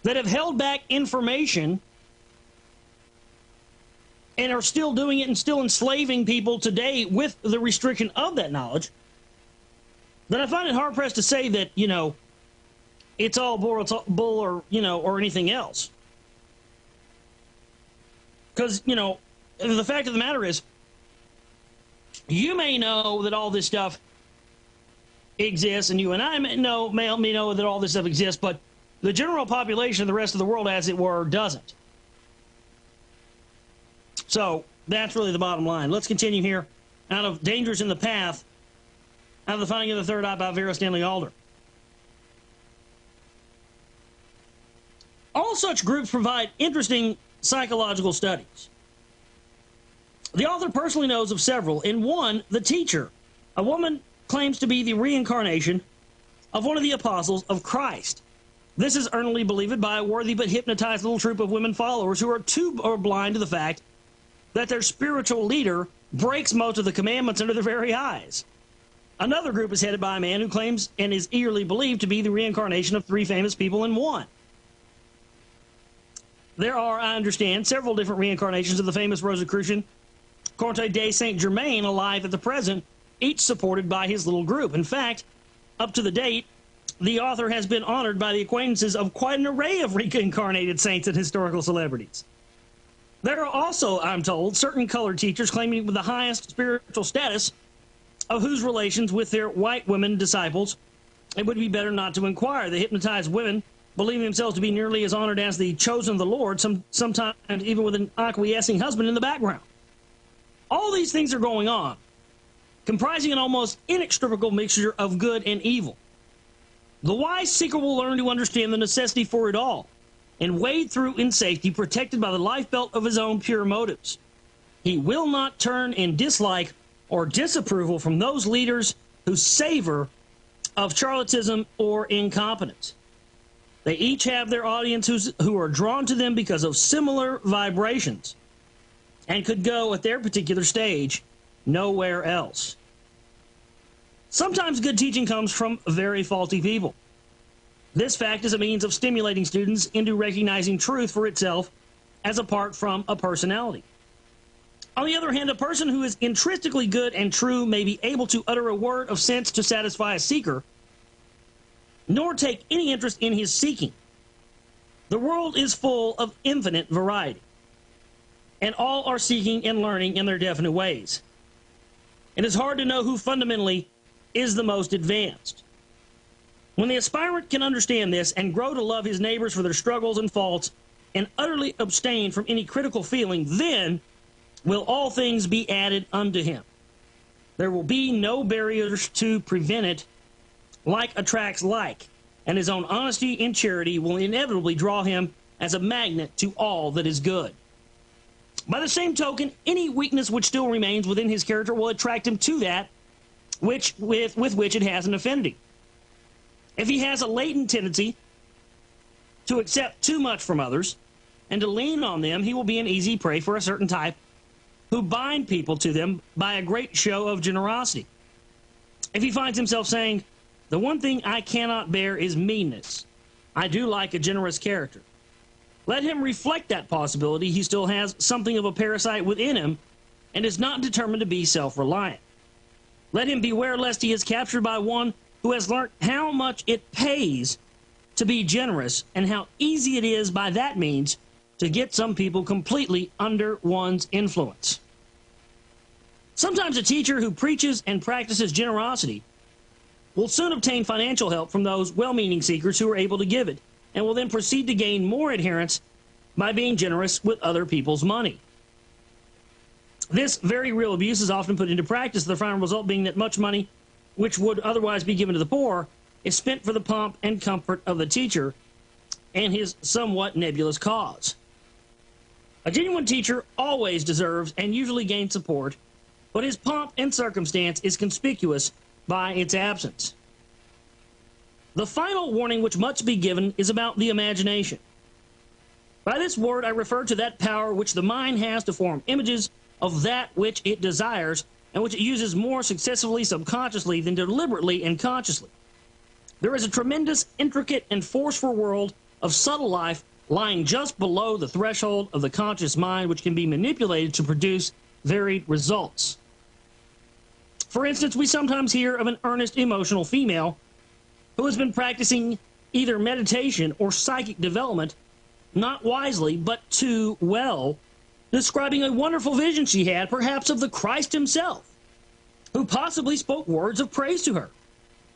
that have held back information and are still doing it and still enslaving people today with the restriction of that knowledge, then I find it hard-pressed to say that, it's all bull or, or anything else. Because, the fact of the matter is, you may know that all this stuff exists, and you and I may know that all this stuff exists, but the general population of the rest of the world, as it were, doesn't. So that's really the bottom line. Let's continue here. Out of Dangers in the Path, out of The Finding of the Third Eye by Vera Stanley Alder. All such groups provide interesting psychological studies. The author personally knows of several. In one, The Teacher, a woman claims to be the reincarnation of one of the apostles of Christ. This is earnestly believed by a worthy but hypnotized little troop of women followers who are blind to the fact that their spiritual leader breaks most of the commandments under their very eyes. Another group is headed by a man who claims and is eagerly believed to be the reincarnation of three famous people in one. There are, I understand, several different reincarnations of the famous Rosicrucian Comte de Saint-Germain alive at the present, each supported by his little group. In fact, up to the date, the author has been honored by the acquaintances of quite an array of reincarnated saints and historical celebrities. There are also, I'm told, certain colored teachers claiming the highest spiritual status, of whose relations with their white women disciples it would be better not to inquire. The hypnotized women, believing themselves to be nearly as honored as the chosen of the Lord, sometimes even with an acquiescing husband in the background. All these things are going on, comprising an almost inextricable mixture of good and evil. The wise seeker will learn to understand the necessity for it all, and wade through in safety, protected by the life belt of his own pure motives. He will not turn in dislike or disapproval from those leaders who savor of charlatanism or incompetence. They each have their audience who are drawn to them because of similar vibrations, and could go at their particular stage nowhere else. Sometimes good teaching comes from very faulty people. This fact is a means of stimulating students into recognizing truth for itself as apart from a personality. On the other hand, a person who is intrinsically good and true may be able to utter a word of sense to satisfy a seeker, nor take any interest in his seeking. The world is full of infinite variety, and all are seeking and learning in their definite ways. It is hard to know who fundamentally is the most advanced. When the aspirant can understand this and grow to love his neighbors for their struggles and faults and utterly abstain from any critical feeling, then will all things be added unto him. There will be no barriers to prevent it. Like attracts like, and his own honesty and charity will inevitably draw him as a magnet to all that is good. By the same token, any weakness which still remains within his character will attract him to that with which it has an affinity. If he has a latent tendency to accept too much from others and to lean on them, he will be an easy prey for a certain type who bind people to them by a great show of generosity. If he finds himself saying, "The one thing I cannot bear is meanness. I do like a generous character," let him reflect that possibility he still has something of a parasite within him and is not determined to be self-reliant. Let him beware lest he is captured by one who has learnt how much it pays to be generous and how easy it is by that means to get some people completely under one's influence. Sometimes a teacher who preaches and practices generosity will soon obtain financial help from those well-meaning seekers who are able to give it, and will then proceed to gain more adherents by being generous with other people's money. This very real abuse is often put into practice, the final result being that much money, which would otherwise be given to the poor, is spent for the pomp and comfort of the teacher and his somewhat nebulous cause. A genuine teacher always deserves and usually gains support, but his pomp and circumstance is conspicuous by its absence. The final warning which must be given is about the imagination. By this word I refer to that power which the mind has to form images of that which it desires, and which it uses more successfully subconsciously than deliberately and consciously. There is a tremendous, intricate, and forceful world of subtle life lying just below the threshold of the conscious mind, which can be manipulated to produce varied results. For instance, we sometimes hear of an earnest, emotional female who has been practicing either meditation or psychic development, not wisely, but too well, describing a wonderful vision she had, perhaps of the Christ himself, who possibly spoke words of praise to her.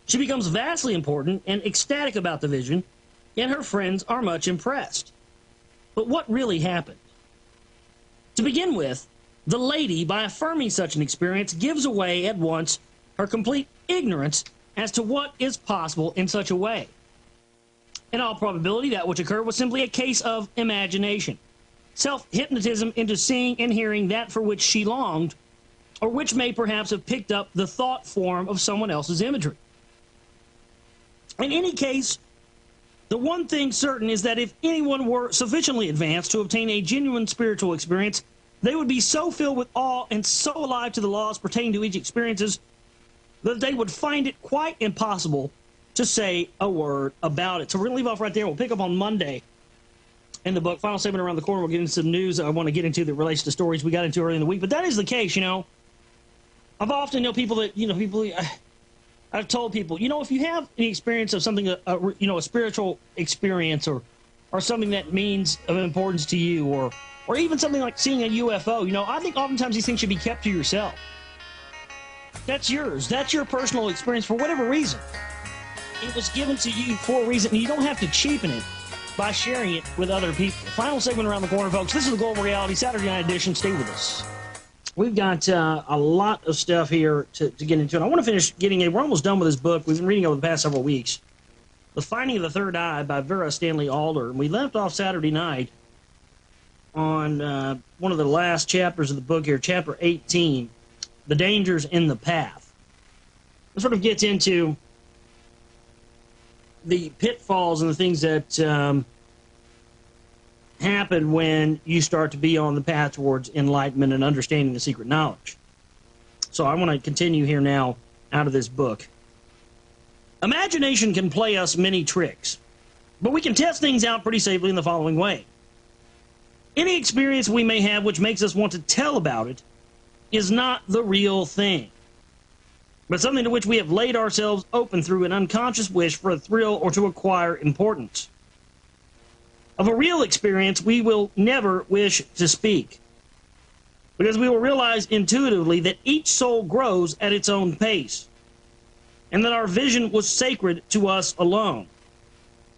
She becomes vastly important and ecstatic about the vision, and her friends are much impressed. But what really happened? To begin with, the lady, by affirming such an experience, gives away at once her complete ignorance as to what is possible in such a way. In all probability, that which occurred was simply a case of imagination. Self-hypnotism into seeing and hearing that for which she longed, or which may perhaps have picked up the thought form of someone else's imagery. In any case, the one thing certain is that if anyone were sufficiently advanced to obtain a genuine spiritual experience, they would be so filled with awe and so alive to the laws pertaining to each experiences that they would find it quite impossible to say a word about it. So we're going to leave off right there. We'll pick up on Monday in the book. Final segment around the corner. We'll get into some news I want to get into that relates to stories we got into early in the week. But that is the case, you know. I've often known people that, I've told people, if you have any experience of something, a spiritual experience or something that means of importance to you, or even something like seeing a UFO, I think oftentimes these things should be kept to yourself. That's yours. That's your personal experience for whatever reason. It was given to you for a reason, and you don't have to cheapen it by sharing it with other people. Final segment around the corner, folks. This is the Global Reality Saturday Night Edition. Stay with us. We've got a lot of stuff here to get into. And I want to finish we're almost done with this book. We've been reading over the past several weeks. The Finding of the Third Eye by Vera Stanley Alder. And we left off Saturday night on one of the last chapters of the book here, chapter 18, The Dangers in the Path. It sort of gets into the pitfalls and the things that happen when you start to be on the path towards enlightenment and understanding the secret knowledge. So I want to continue here now out of this book. Imagination can play us many tricks, but we can test things out pretty safely in the following way. Any experience we may have which makes us want to tell about it is not the real thing, but something to which we have laid ourselves open through an unconscious wish for a thrill or to acquire importance. Of a real experience, we will never wish to speak, because we will realize intuitively that each soul grows at its own pace, and that our vision was sacred to us alone.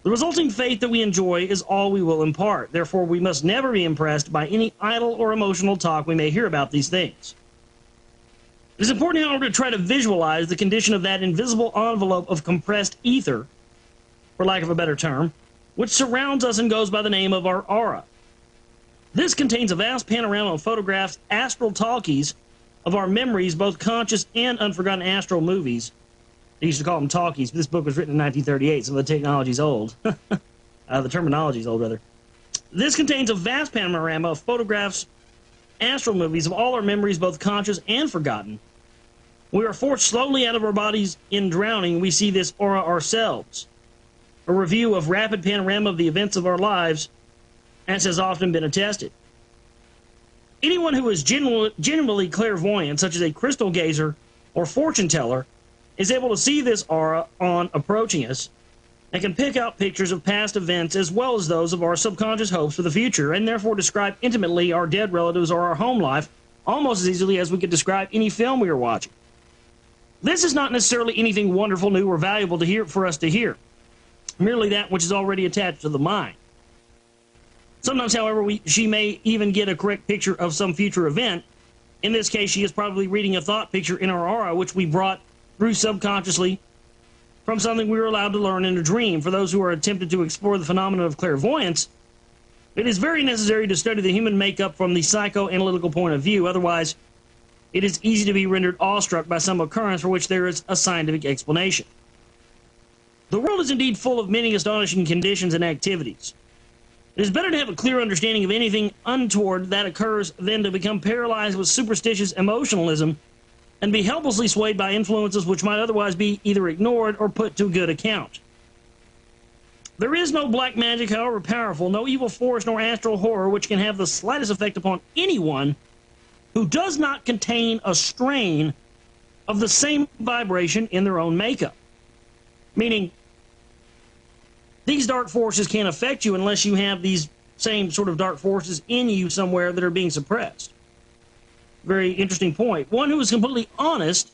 The resulting faith that we enjoy is all we will impart. Therefore, we must never be impressed by any idle or emotional talk we may hear about these things. It is important, however, to try to visualize the condition of that invisible envelope of compressed ether, for lack of a better term, which surrounds us and goes by the name of our aura. This contains a vast panorama of photographs, astral talkies of our memories, both conscious and unforgotten astral movies. They used to call them talkies, but this book was written in 1938, so the technology's old. The terminology's old, rather. This contains a vast panorama of photographs, astral movies of all our memories, both conscious and forgotten. We are forced slowly out of our bodies in drowning. We see this aura ourselves. A review of rapid panorama of the events of our lives, as has often been attested. Anyone who is genuinely clairvoyant, such as a crystal gazer or fortune teller, is able to see this aura on approaching us and can pick out pictures of past events as well as those of our subconscious hopes for the future, and therefore describe intimately our dead relatives or our home life almost as easily as we could describe any film we are watching. This is not necessarily anything wonderful, new, or valuable to hear for us to hear, merely that which is already attached to the mind. Sometimes, however, she may even get a correct picture of some future event, In this case, she is probably reading a thought picture in our aura, which we brought through subconsciously from something we were allowed to learn in a dream. For those who are attempted to explore the phenomenon of clairvoyance, it is very necessary to study the human makeup from the psychoanalytical point of view. Otherwise, it is easy to be rendered awestruck by some occurrence for which there is a scientific explanation. The world is indeed full of many astonishing conditions and activities. It is better to have a clear understanding of anything untoward that occurs than to become paralyzed with superstitious emotionalism and be helplessly swayed by influences which might otherwise be either ignored or put to good account. There is no black magic, however powerful, no evil force nor astral horror which can have the slightest effect upon anyone who does not contain a strain of the same vibration in their own makeup. Meaning, these dark forces can't affect you unless you have these same sort of dark forces in you somewhere that are being suppressed. Very interesting point. One who is completely honest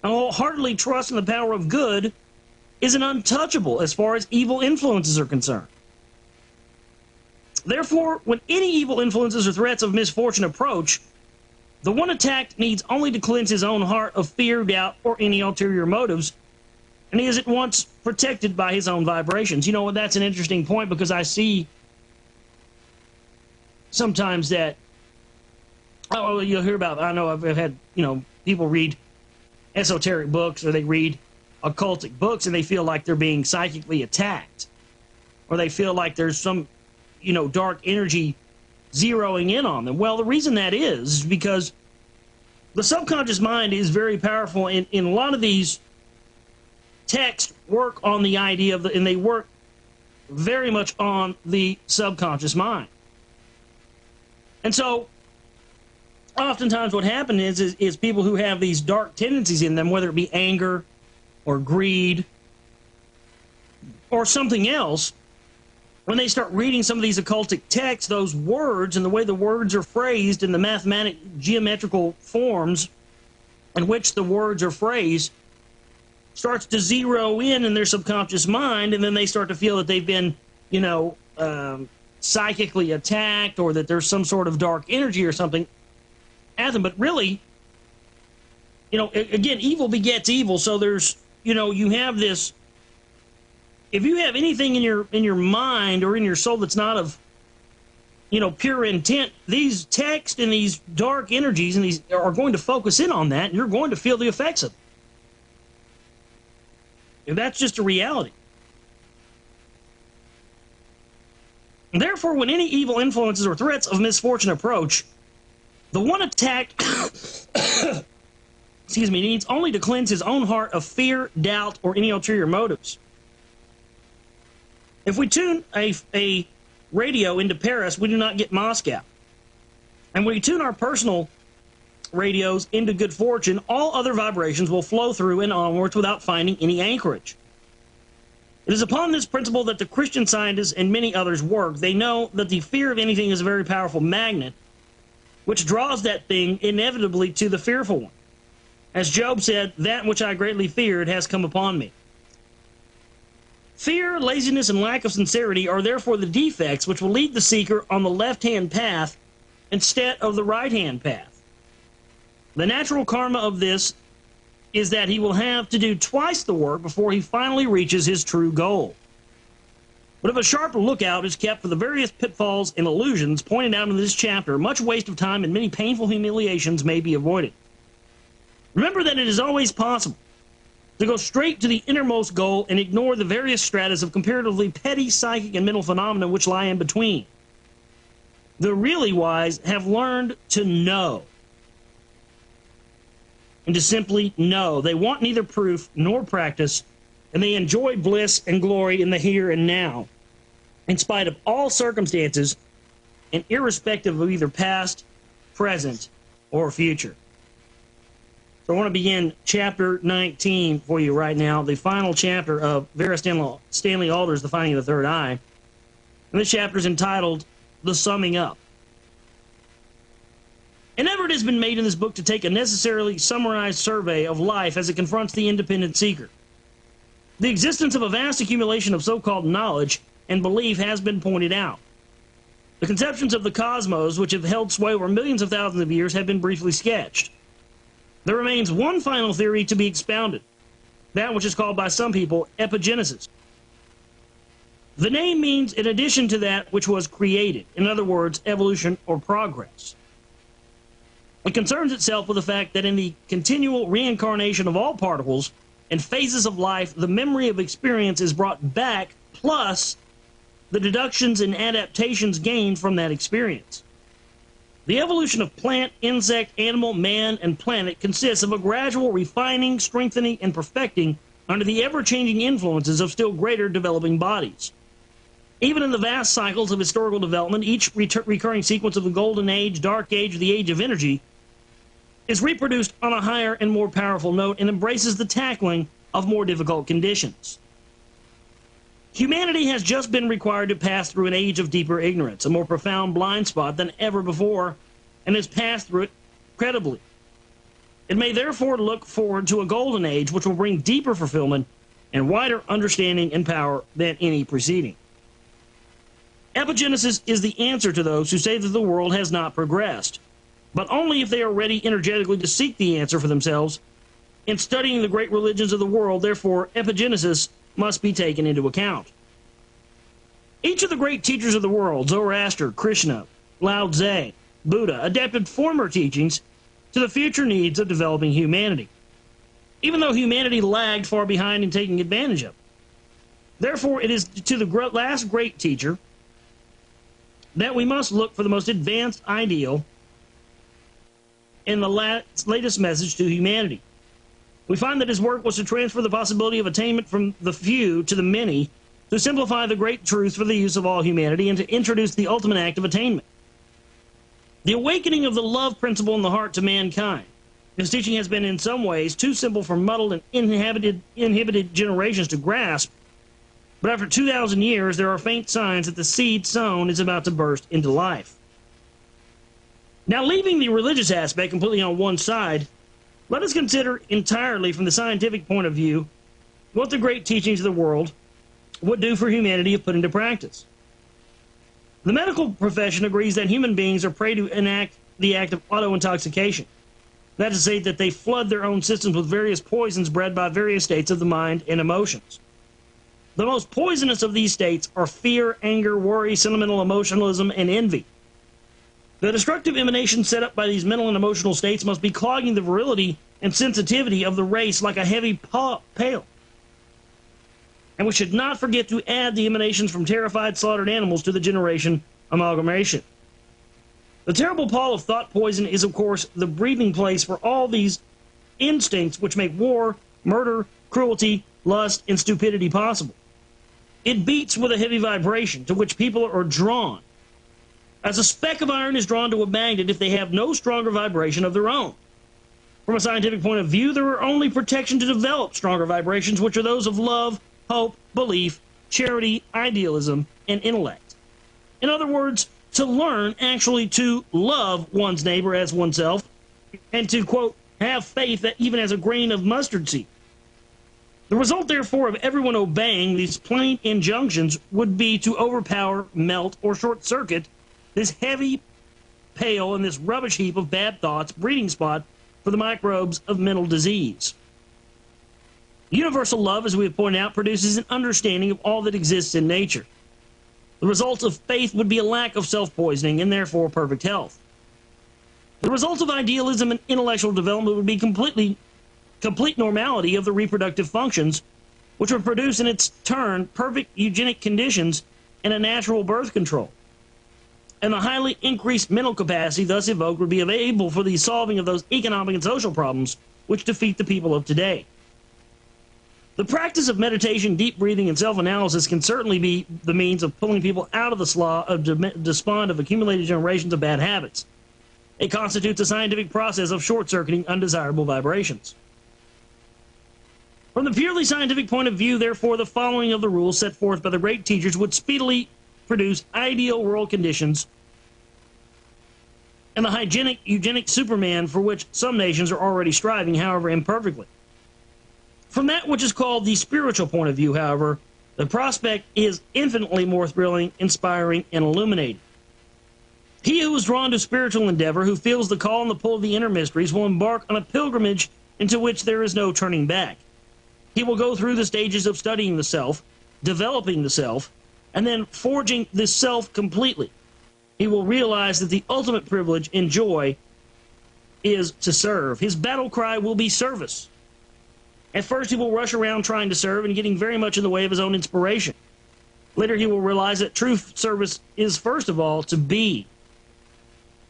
and wholeheartedly trusts in the power of good is an untouchable as far as evil influences are concerned. Therefore, when any evil influences or threats of misfortune approach, the one attacked needs only to cleanse his own heart of fear, doubt, or any ulterior motives, and he is at once protected by his own vibrations. You know, that's an interesting point, because I see sometimes that, oh, you'll hear about, I know I've had, people read esoteric books, or they read occultic books, and they feel like they're being psychically attacked, or they feel like there's some, dark energy zeroing in on them. Well, the reason that is because the subconscious mind is very powerful, in a lot of these texts work on the idea of and they work very much on the subconscious mind. And so oftentimes what happens is people who have these dark tendencies in them, whether it be anger or greed or something else, when they start reading some of these occultic texts, those words and the way the words are phrased and the mathematic geometrical forms in which the words are phrased starts to zero in their subconscious mind, and then they start to feel that they've been, psychically attacked, or that there's some sort of dark energy or something at them. But really, again, evil begets evil. So there's, you have this. If you have anything in your mind or in your soul that's not of, pure intent, these texts and these dark energies and these are going to focus in on that, and you're going to feel the effects of it. And that's just a reality. And therefore, when any evil influences or threats of misfortune approach, the one attacked needs only to cleanse his own heart of fear, doubt, or any ulterior motives. If we tune a radio into Paris, we do not get Moscow. And when we tune our personal radios into good fortune, all other vibrations will flow through and onwards without finding any anchorage. It is upon this principle that the Christian scientists and many others work. They know that the fear of anything is a very powerful magnet, which draws that thing inevitably to the fearful one. As Job said, "That which I greatly feared has come upon me." Fear, laziness, and lack of sincerity are therefore the defects which will lead the seeker on the left-hand path instead of the right-hand path. The natural karma of this is that he will have to do twice the work before he finally reaches his true goal. But if a sharper lookout is kept for the various pitfalls and illusions pointed out in this chapter, much waste of time and many painful humiliations may be avoided. Remember that it is always possible to go straight to the innermost goal and ignore the various stratas of comparatively petty psychic and mental phenomena which lie in between. The really wise have learned to know, and to simply know. They want neither proof nor practice, and they enjoy bliss and glory in the here and now, in spite of all circumstances and irrespective of either past, present, or future. So I want to begin chapter 19 for you right now, the final chapter of Vera Stanley Alder's The Finding of the Third Eye. And this chapter is entitled The Summing Up. An effort has been made in this book to take a necessarily summarized survey of life as it confronts the independent seeker. The existence of a vast accumulation of so-called knowledge and belief has been pointed out. The conceptions of the cosmos, which have held sway over millions of thousands of years, have been briefly sketched. There remains one final theory to be expounded, that which is called by some people epigenesis. The name means in addition to that which was created, in other words, evolution or progress. It concerns itself with the fact that in the continual reincarnation of all particles and phases of life, the memory of experience is brought back, plus the deductions and adaptations gained from that experience. The evolution of plant, insect, animal, man, and planet consists of a gradual refining, strengthening, and perfecting under the ever-changing influences of still greater developing bodies. Even in the vast cycles of historical development, each recurring sequence of the Golden Age, Dark Age, or the Age of Energy is reproduced on a higher and more powerful note and embraces the tackling of more difficult conditions. Humanity has just been required to pass through an age of deeper ignorance, a more profound blind spot than ever before, and has passed through it credibly. It may therefore look forward to a golden age which will bring deeper fulfillment and wider understanding and power than any preceding. Epigenesis is the answer to those who say that the world has not progressed, but only if they are ready energetically to seek the answer for themselves. In studying the great religions of the world, therefore, epigenesis must be taken into account. Each of the great teachers of the world, Zoroaster, Krishna, Lao Tzu, Buddha, adapted former teachings to the future needs of developing humanity, even though humanity lagged far behind in taking advantage of it. Therefore, it is to the last great teacher that we must look for the most advanced ideal in the latest message to humanity. We find that his work was to transfer the possibility of attainment from the few to the many, to simplify the great truth for the use of all humanity, and to introduce the ultimate act of attainment. The awakening of the love principle in the heart to mankind. His teaching has been in some ways too simple for muddled and inhibited generations to grasp, but after 2,000 years there are faint signs that the seed sown is about to burst into life. Now, leaving the religious aspect completely on one side, let us consider entirely from the scientific point of view what the great teachings of the world would do for humanity if put into practice. The medical profession agrees that human beings are prey to enact the act of auto-intoxication. That is to say that they flood their own systems with various poisons bred by various states of the mind and emotions. The most poisonous of these states are fear, anger, worry, sentimental emotionalism, and envy. The destructive emanations set up by these mental and emotional states must be clogging the virility and sensitivity of the race like a heavy pail. And we should not forget to add the emanations from terrified, slaughtered animals to the generation amalgamation. The terrible pall of thought poison is, of course, the breeding place for all these instincts which make war, murder, cruelty, lust, and stupidity possible. It beats with a heavy vibration to which people are drawn, as a speck of iron is drawn to a magnet if they have no stronger vibration of their own. From a scientific point of view, there are only protection to develop stronger vibrations, which are those of love, hope, belief, charity, idealism, and intellect. In other words, to learn actually to love one's neighbor as oneself, and to, quote, have faith that even as a grain of mustard seed. The result, therefore, of everyone obeying these plain injunctions would be to overpower, melt, or short-circuit this heavy pail and this rubbish heap of bad thoughts, breeding spot for the microbes of mental disease. Universal love, as we have pointed out, produces an understanding of all that exists in nature. The result of faith would be a lack of self-poisoning and therefore perfect health. The result of idealism and intellectual development would be complete normality of the reproductive functions, which would produce in its turn perfect eugenic conditions and a natural birth control. And the highly increased mental capacity thus evoked would be available for the solving of those economic and social problems which defeat the people of today. The practice of meditation, deep breathing, and self-analysis can certainly be the means of pulling people out of the slough of despond of accumulated generations of bad habits. It constitutes a scientific process of short-circuiting undesirable vibrations. From the purely scientific point of view, therefore, the following of the rules set forth by the great teachers would speedily produce ideal world conditions and the hygienic, eugenic Superman for which some nations are already striving, however imperfectly. From that which is called the spiritual point of view, however, the prospect is infinitely more thrilling, inspiring, and illuminating. who is drawn to spiritual endeavor, who feels the call and the pull of the inner mysteries, will embark on a pilgrimage into which there is no turning back. He will go through the stages of studying the self, developing the self, and then forging this self completely. He will realize that the ultimate privilege and joy is to serve. His battle cry will be service. At first, he will rush around trying to serve and getting very much in the way of his own inspiration. Later, he will realize that true service is, first of all, to be.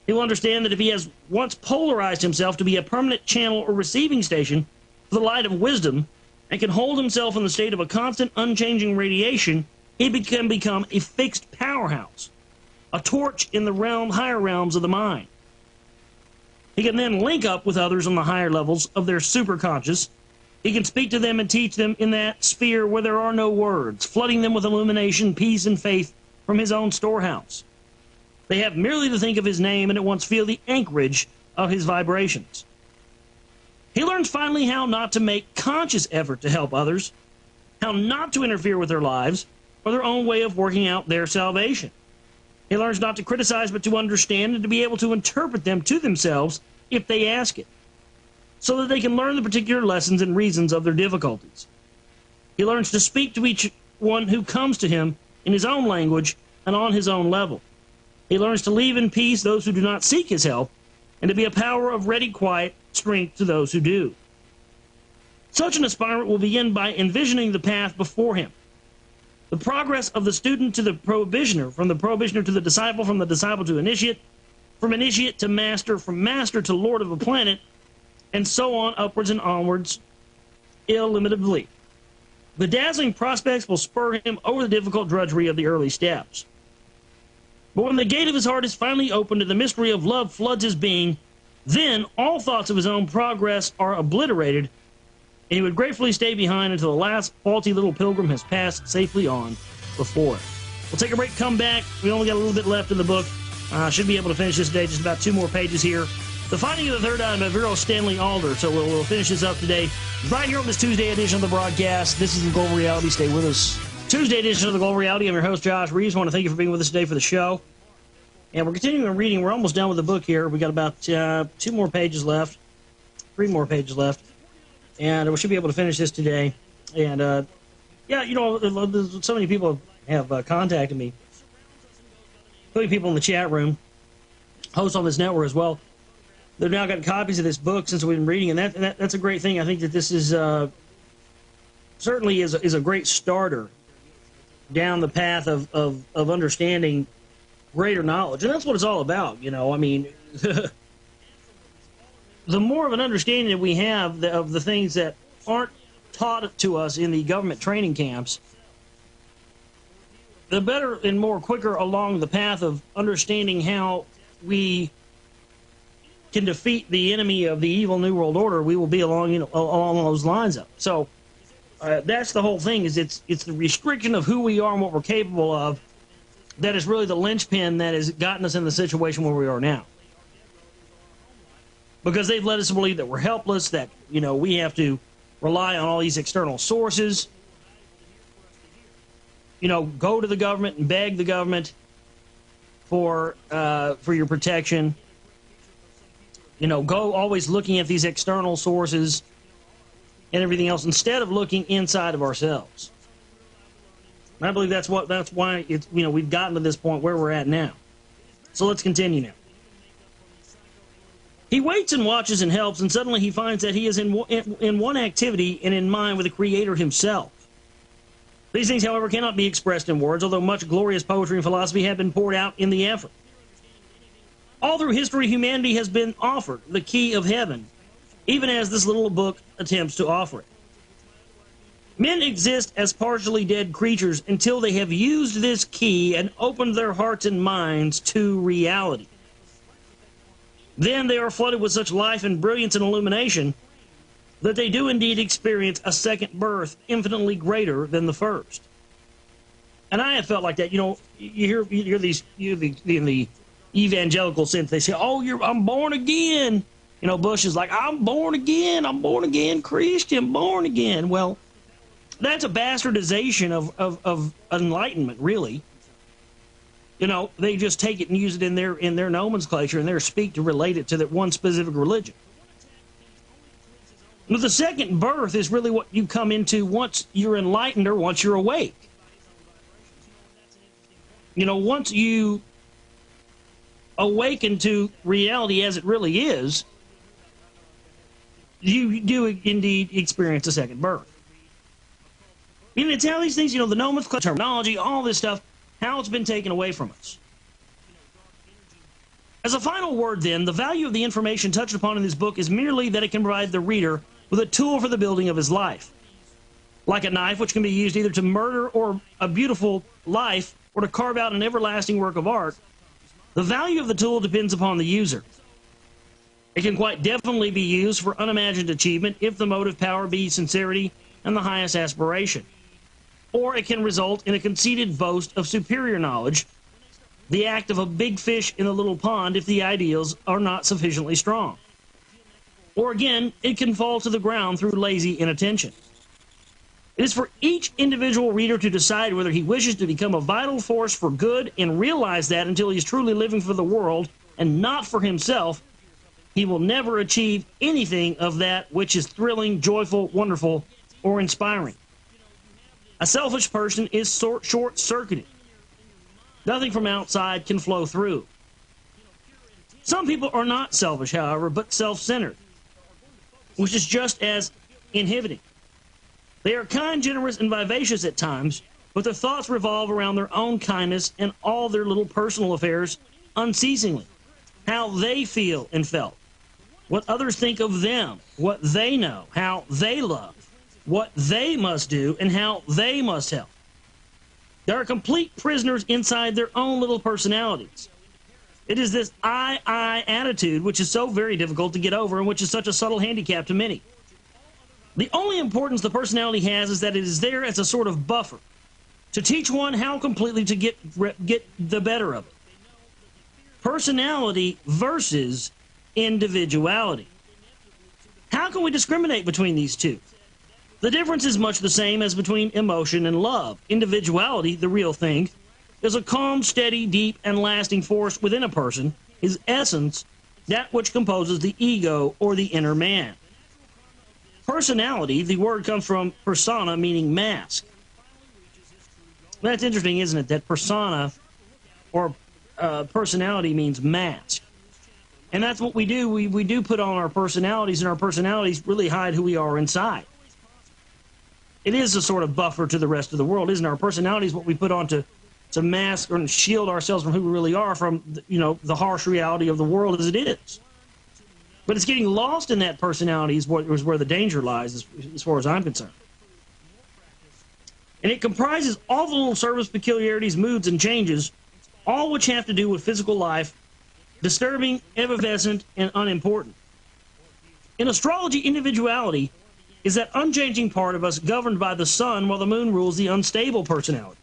He will understand that if he has once polarized himself to be a permanent channel or receiving station for the light of wisdom and can hold himself in the state of a constant, unchanging radiation, he can become a fixed powerhouse, a torch in the higher realms of the mind. He can then link up with others on the higher levels of their superconscious. He can speak to them and teach them in that sphere where there are no words, flooding them with illumination, peace, and faith from his own storehouse. They have merely to think of his name and at once feel the anchorage of his vibrations. He learns finally how not to make conscious effort to help others, how not to interfere with their lives or their own way of working out their salvation. He learns not to criticize but to understand and to be able to interpret them to themselves if they ask it, so that they can learn the particular lessons and reasons of their difficulties. He learns to speak to each one who comes to him in his own language and on his own level. He learns to leave in peace those who do not seek his help, and to be a power of ready, quiet strength to those who do. Such an aspirant will begin by envisioning the path before him. The progress of the student to the prohibitioner, from the prohibitioner to the disciple, from the disciple to initiate, from initiate to master, from master to lord of a planet, and so on upwards and onwards, illimitably. The dazzling prospects will spur him over the difficult drudgery of the early steps. But when the gate of his heart is finally opened and the mystery of love floods his being, then all thoughts of his own progress are obliterated, and he would gratefully stay behind until the last faulty little pilgrim has passed safely on before him. We'll take a break, come back. We only got a little bit left in the book. Should be able to finish this today, just about 2 more pages here. The Finding of the Third Eye by Vera Stanley Alder. So we'll finish this up today, right here on this Tuesday edition of the broadcast. This is the Global Reality. Stay with us. Tuesday edition of the Global Reality. I'm your host, Josh Reeves. I want to thank you for being with us today for the show. And we're continuing reading. We're almost done with the book here. We got about 2 more pages left, 3 more pages left, and we should be able to finish this today. And yeah, you know, so many people have contacted me, including people in the chat room, hosts on this network as well. They've now got copies of this book since we've been reading, and that's a great thing. I think that this is certainly is a great starter down the path of understanding greater knowledge, and that's what it's all about. You know, I mean, the more of an understanding that we have of the things that aren't taught to us in the government training camps, the better and more quicker along the path of understanding how we can defeat the enemy of the evil New World Order we will be along, you know, along those lines of. So that's the whole thing. Is it's the restriction of who we are and what we're capable of that is really the linchpin that has gotten us in the situation where we are now. Because they've led us to believe that we're helpless, that, you know, we have to rely on all these external sources. You know, go to the government and beg the government for your protection. You know, go always looking at these external sources and everything else instead of looking inside of ourselves. And I believe that's why it's, you know, we've gotten to this point where we're at now. So let's continue now. He waits and watches and helps, and suddenly he finds that he is in one activity and in mind with the Creator himself. These things, however, cannot be expressed in words, although much glorious poetry and philosophy have been poured out in the effort. All through history, humanity has been offered the key of heaven, even as this little book attempts to offer it. Men exist as partially dead creatures until they have used this key and opened their hearts and minds to reality. Then they are flooded with such life and brilliance and illumination that they do indeed experience a second birth infinitely greater than the first. And I have felt like that. You know, you hear these in the evangelical sense. They say, "Oh, I'm born again." You know, Bush is like, "I'm born again. I'm born again Christian, born again." Well, that's a bastardization of enlightenment, really. You know, they just take it and use it in their nomenclature and their speak to relate it to that one specific religion. But the second birth is really what you come into once you're enlightened or once you're awake. You know, once you awaken to reality as it really is, you do indeed experience a second birth. And it's how these things, you know, the nomenclature, terminology, all this stuff, how it's been taken away from us. As a final word then, the value of the information touched upon in this book is merely that it can provide the reader with a tool for the building of his life. Like a knife, which can be used either to murder or a beautiful life or to carve out an everlasting work of art, the value of the tool depends upon the user. It can quite definitely be used for unimagined achievement if the motive power be sincerity and the highest aspiration. Or it can result in a conceited boast of superior knowledge, the act of a big fish in a little pond if the ideals are not sufficiently strong. Or again, it can fall to the ground through lazy inattention. It is for each individual reader to decide whether he wishes to become a vital force for good and realize that until he is truly living for the world and not for himself, he will never achieve anything of that which is thrilling, joyful, wonderful, or inspiring. A selfish person is short-circuited. Nothing from outside can flow through. Some people are not selfish, however, but self-centered, which is just as inhibiting. They are kind, generous, and vivacious at times, but their thoughts revolve around their own kindness and all their little personal affairs unceasingly. How they feel and felt, what others think of them, what they know, how they love, what they must do, and how they must help. They are complete prisoners inside their own little personalities. It is this I attitude which is so very difficult to get over and which is such a subtle handicap to many. The only importance the personality has is that it is there as a sort of buffer to teach one how completely to get the better of it. Personality versus individuality. How can we discriminate between these two? The difference is much the same as between emotion and love. Individuality, the real thing, is a calm, steady, deep, and lasting force within a person, his essence, that which composes the ego or the inner man. Personality, the word comes from persona, meaning mask. That's interesting, isn't it? That persona or personality means mask. And that's what we do. We do put on our personalities, and our personalities really hide who we are inside. It is a sort of buffer to the rest of the world, isn't it? Our personality is what we put on to mask or shield ourselves from who we really are, from, you know, the harsh reality of the world as it is. But it's getting lost in that personality is where the danger lies, as far as I'm concerned. And it comprises all the little service peculiarities, moods, and changes, all which have to do with physical life, disturbing, evanescent, and unimportant. In astrology, individuality is that unchanging part of us governed by the sun while the moon rules the unstable personality.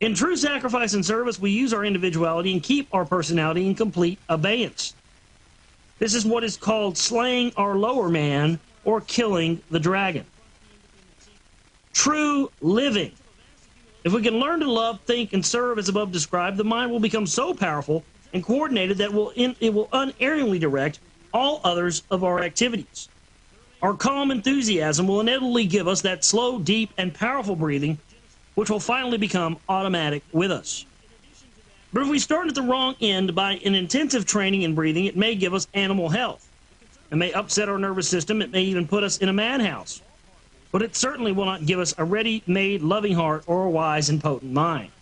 In true sacrifice and service, we use our individuality and keep our personality in complete abeyance. This is what is called slaying our lower man or killing the dragon. True living. If we can learn to love, think, and serve as above described, the mind will become so powerful and coordinated that it will unerringly direct all others of our activities. Our calm enthusiasm will inevitably give us that slow, deep, and powerful breathing, which will finally become automatic with us. But if we start at the wrong end by an intensive training in breathing, it may give us animal health. It may upset our nervous system. It may even put us in a madhouse. But it certainly will not give us a ready-made loving heart or a wise and potent mind.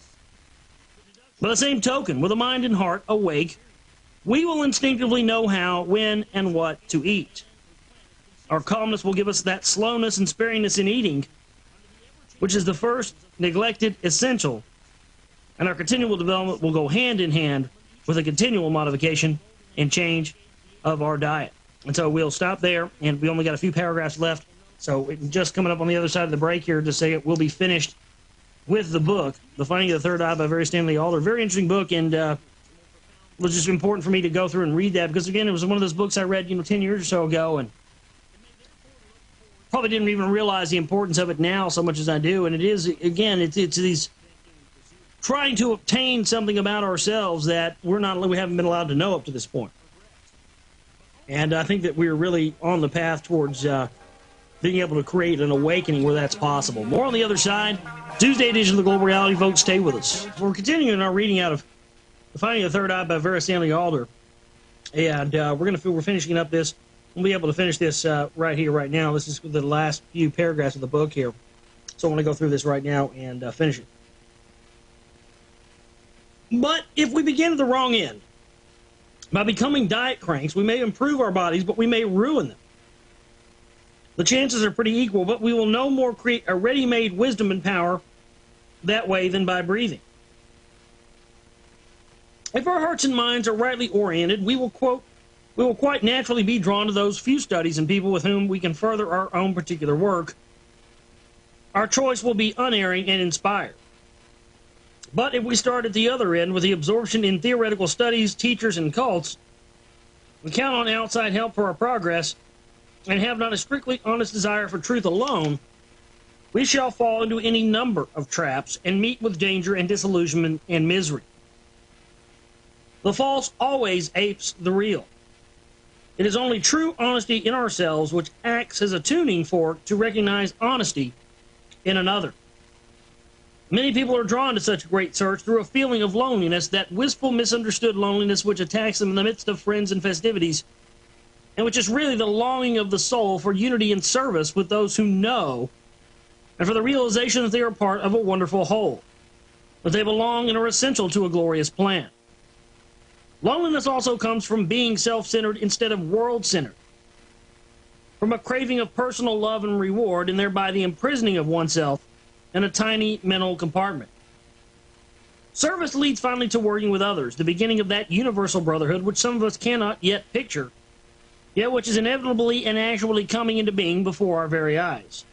By the same token, with a mind and heart awake, we will instinctively know how, when, and what to eat. Our calmness will give us that slowness and sparingness in eating, which is the first neglected essential, and our continual development will go hand in hand with a continual modification and change of our diet. And so we'll stop there, and we only got a few paragraphs left, so just coming up on the other side of the break here to say it will be finished with the book, The Finding of the Third Eye by Vera Stanley. Very interesting book, and it was just important for me to go through and read that, because again, it was one of those books I read 10 years or so ago, and probably didn't even realize the importance of it now so much as I do. And it is, again, it's these trying to obtain something about ourselves that we haven't been allowed to know up to this point. And I think that we're really on the path towards being able to create an awakening where that's possible. More on the other side. Tuesday edition of the Global Reality Folks. Stay with us. We're continuing our reading out of The Finding of the Third Eye by Vera Stanley Alder. And we're finishing up this. We'll be able to finish this right here, right now. This is the last few paragraphs of the book here. So I want to go through this right now and finish it. But if we begin at the wrong end, by becoming diet cranks, we may improve our bodies, but we may ruin them. The chances are pretty equal, but we will no more create a ready-made wisdom and power that way than by breathing. If our hearts and minds are rightly oriented, we will quite naturally be drawn to those few studies and people with whom we can further our own particular work. Our choice will be unerring and inspired. But if we start at the other end with the absorption in theoretical studies, teachers, and cults, we count on outside help for our progress, and have not a strictly honest desire for truth alone, we shall fall into any number of traps and meet with danger and disillusionment and misery. The false always apes the real. It is only true honesty in ourselves which acts as a tuning fork to recognize honesty in another. Many people are drawn to such a great search through a feeling of loneliness, that wistful, misunderstood loneliness which attacks them in the midst of friends and festivities, and which is really the longing of the soul for unity and service with those who know, and for the realization that they are part of a wonderful whole, that they belong and are essential to a glorious plan. Loneliness also comes from being self-centered instead of world-centered, from a craving of personal love and reward, and thereby the imprisoning of oneself in a tiny mental compartment. Service leads finally to working with others, the beginning of that universal brotherhood which some of us cannot yet picture, yet which is inevitably and actually coming into being before our very eyes.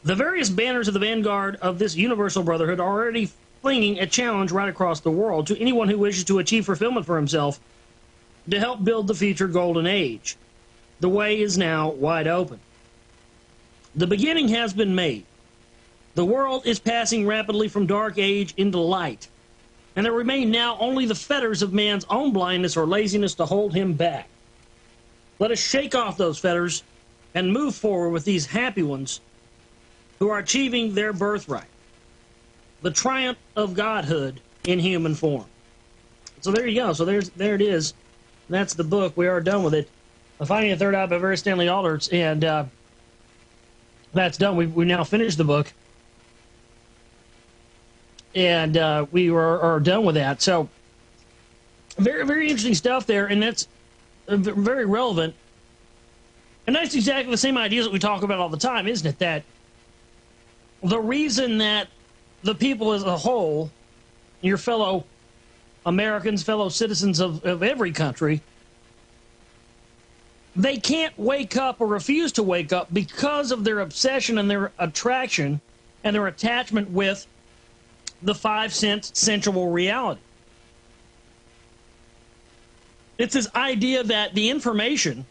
The various banners of the vanguard of this universal brotherhood are already flinging a challenge right across the world to anyone who wishes to achieve fulfillment for himself to help build the future golden age. The way is now wide open. The beginning has been made. The world is passing rapidly from dark age into light, and there remain now only the fetters of man's own blindness or laziness to hold him back. Let us shake off those fetters and move forward with these happy ones who are achieving their birthright, the triumph of godhood in human form. So there you go. So there it is. That's the book. We are done with it. The Finding of the Third Eye by Vera Stanley Alder, and that's done. We now finished the book. And we are done with that. So, very, very interesting stuff there, and that's very relevant. And that's exactly the same ideas that we talk about all the time, isn't it? That the reason that the people as a whole, your fellow Americans, fellow citizens of every country, they can't wake up or refuse to wake up because of their obsession and their attraction and their attachment with the 5 cent sensual reality. It's this idea that the information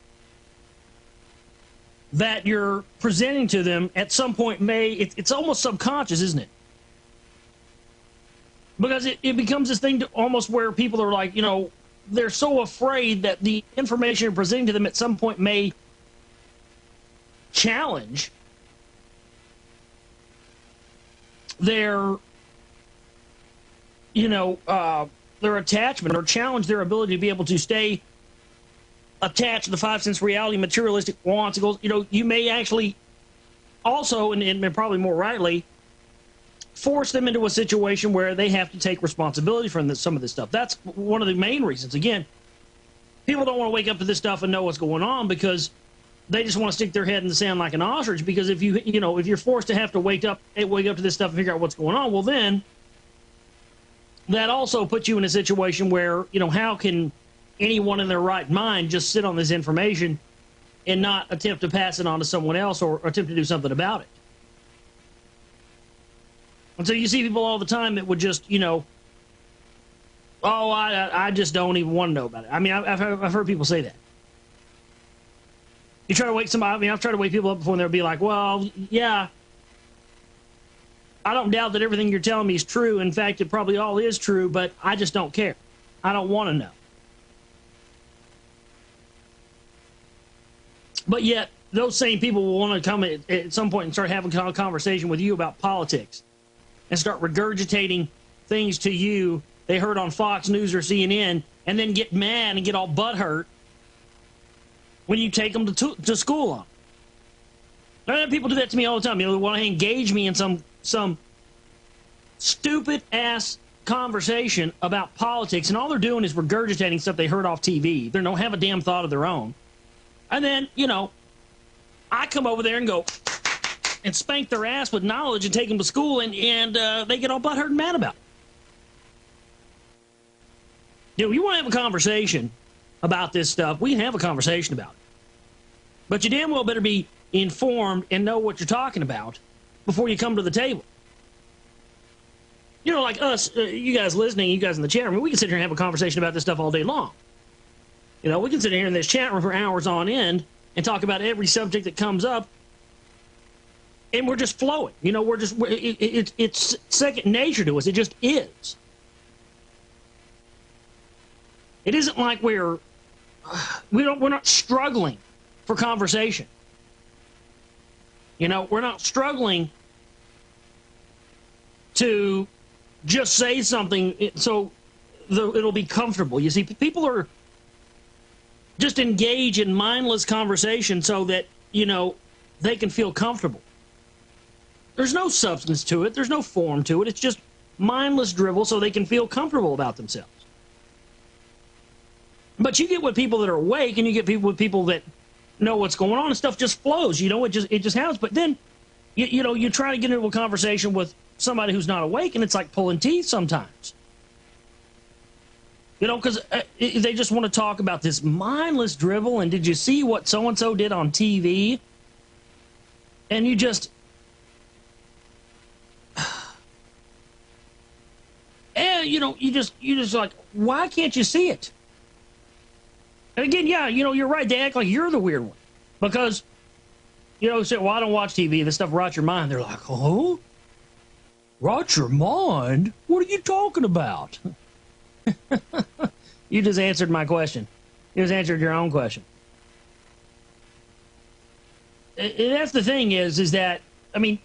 that you're presenting to them at some point it's almost subconscious, isn't it? Because it becomes this thing to almost where people are like, they're so afraid that the information you're presenting to them at some point may challenge their their attachment, or challenge their ability to be able to stay attached to the 5 cents reality, materialistic wants, goals. You may actually also, and probably more rightly, force them into a situation where they have to take responsibility for some of this stuff. That's one of the main reasons. Again, people don't want to wake up to this stuff and know what's going on because they just want to stick their head in the sand like an ostrich. Because if if you're forced to have to wake up to this stuff and figure out what's going on, well then that also puts you in a situation where, how can anyone in their right mind just sit on this information and not attempt to pass it on to someone else or attempt to do something about it? And so you see people all the time that would just, I just don't even want to know about it. I mean, I've heard people say that. You try to wake somebody, I've tried to wake people up before and they'll be like, well, yeah, I don't doubt that everything you're telling me is true. In fact, it probably all is true, but I just don't care. I don't want to know. But yet, those same people will want to come at some point and start having a conversation with you about politics and start regurgitating things to you they heard on Fox News or CNN, and then get mad and get all butthurt when you take them to school on. I have people do that to me all the time. You know, they want to engage me in some stupid-ass conversation about politics, and all they're doing is regurgitating stuff they heard off TV. They don't have a damn thought of their own. And then, you know, I come over there and go and spank their ass with knowledge and take them to school, and they get all butthurt and mad about it. You know, you want to have a conversation about this stuff, we can have a conversation about it. But you damn well better be informed and know what you're talking about before you come to the table. You know, like us, you guys listening, you guys in the chat room, we can sit here and have a conversation about this stuff all day long. You know, we can sit here in this chat room for hours on end and talk about every subject that comes up, and we're just flowing. You know, it's second nature to us. It just is. It isn't like we're not struggling for conversation. You know, we're not struggling to just say something so it'll be comfortable. You see, people are just engage in mindless conversation so that, you know, they can feel comfortable. There's no substance to it. There's no form to it. It's just mindless drivel so they can feel comfortable about themselves. But you get with people that are awake, and you get people with people that know what's going on, and stuff just flows. You know, it just happens. But then, you know, you try to get into a conversation with somebody who's not awake, and it's like pulling teeth sometimes. You know, because they just want to talk about this mindless drivel, and did you see what so-and-so did on TV? And you just... and, you know, you just like, why can't you see it? And again, yeah, you know, you're right. They act like you're the weird one. Because, you know, say, well, I don't watch TV. This stuff rots your mind. They're like, oh? Rot your mind? What are you talking about? You just answered my question. You just answered your own question. And that's the thing is that, I mean,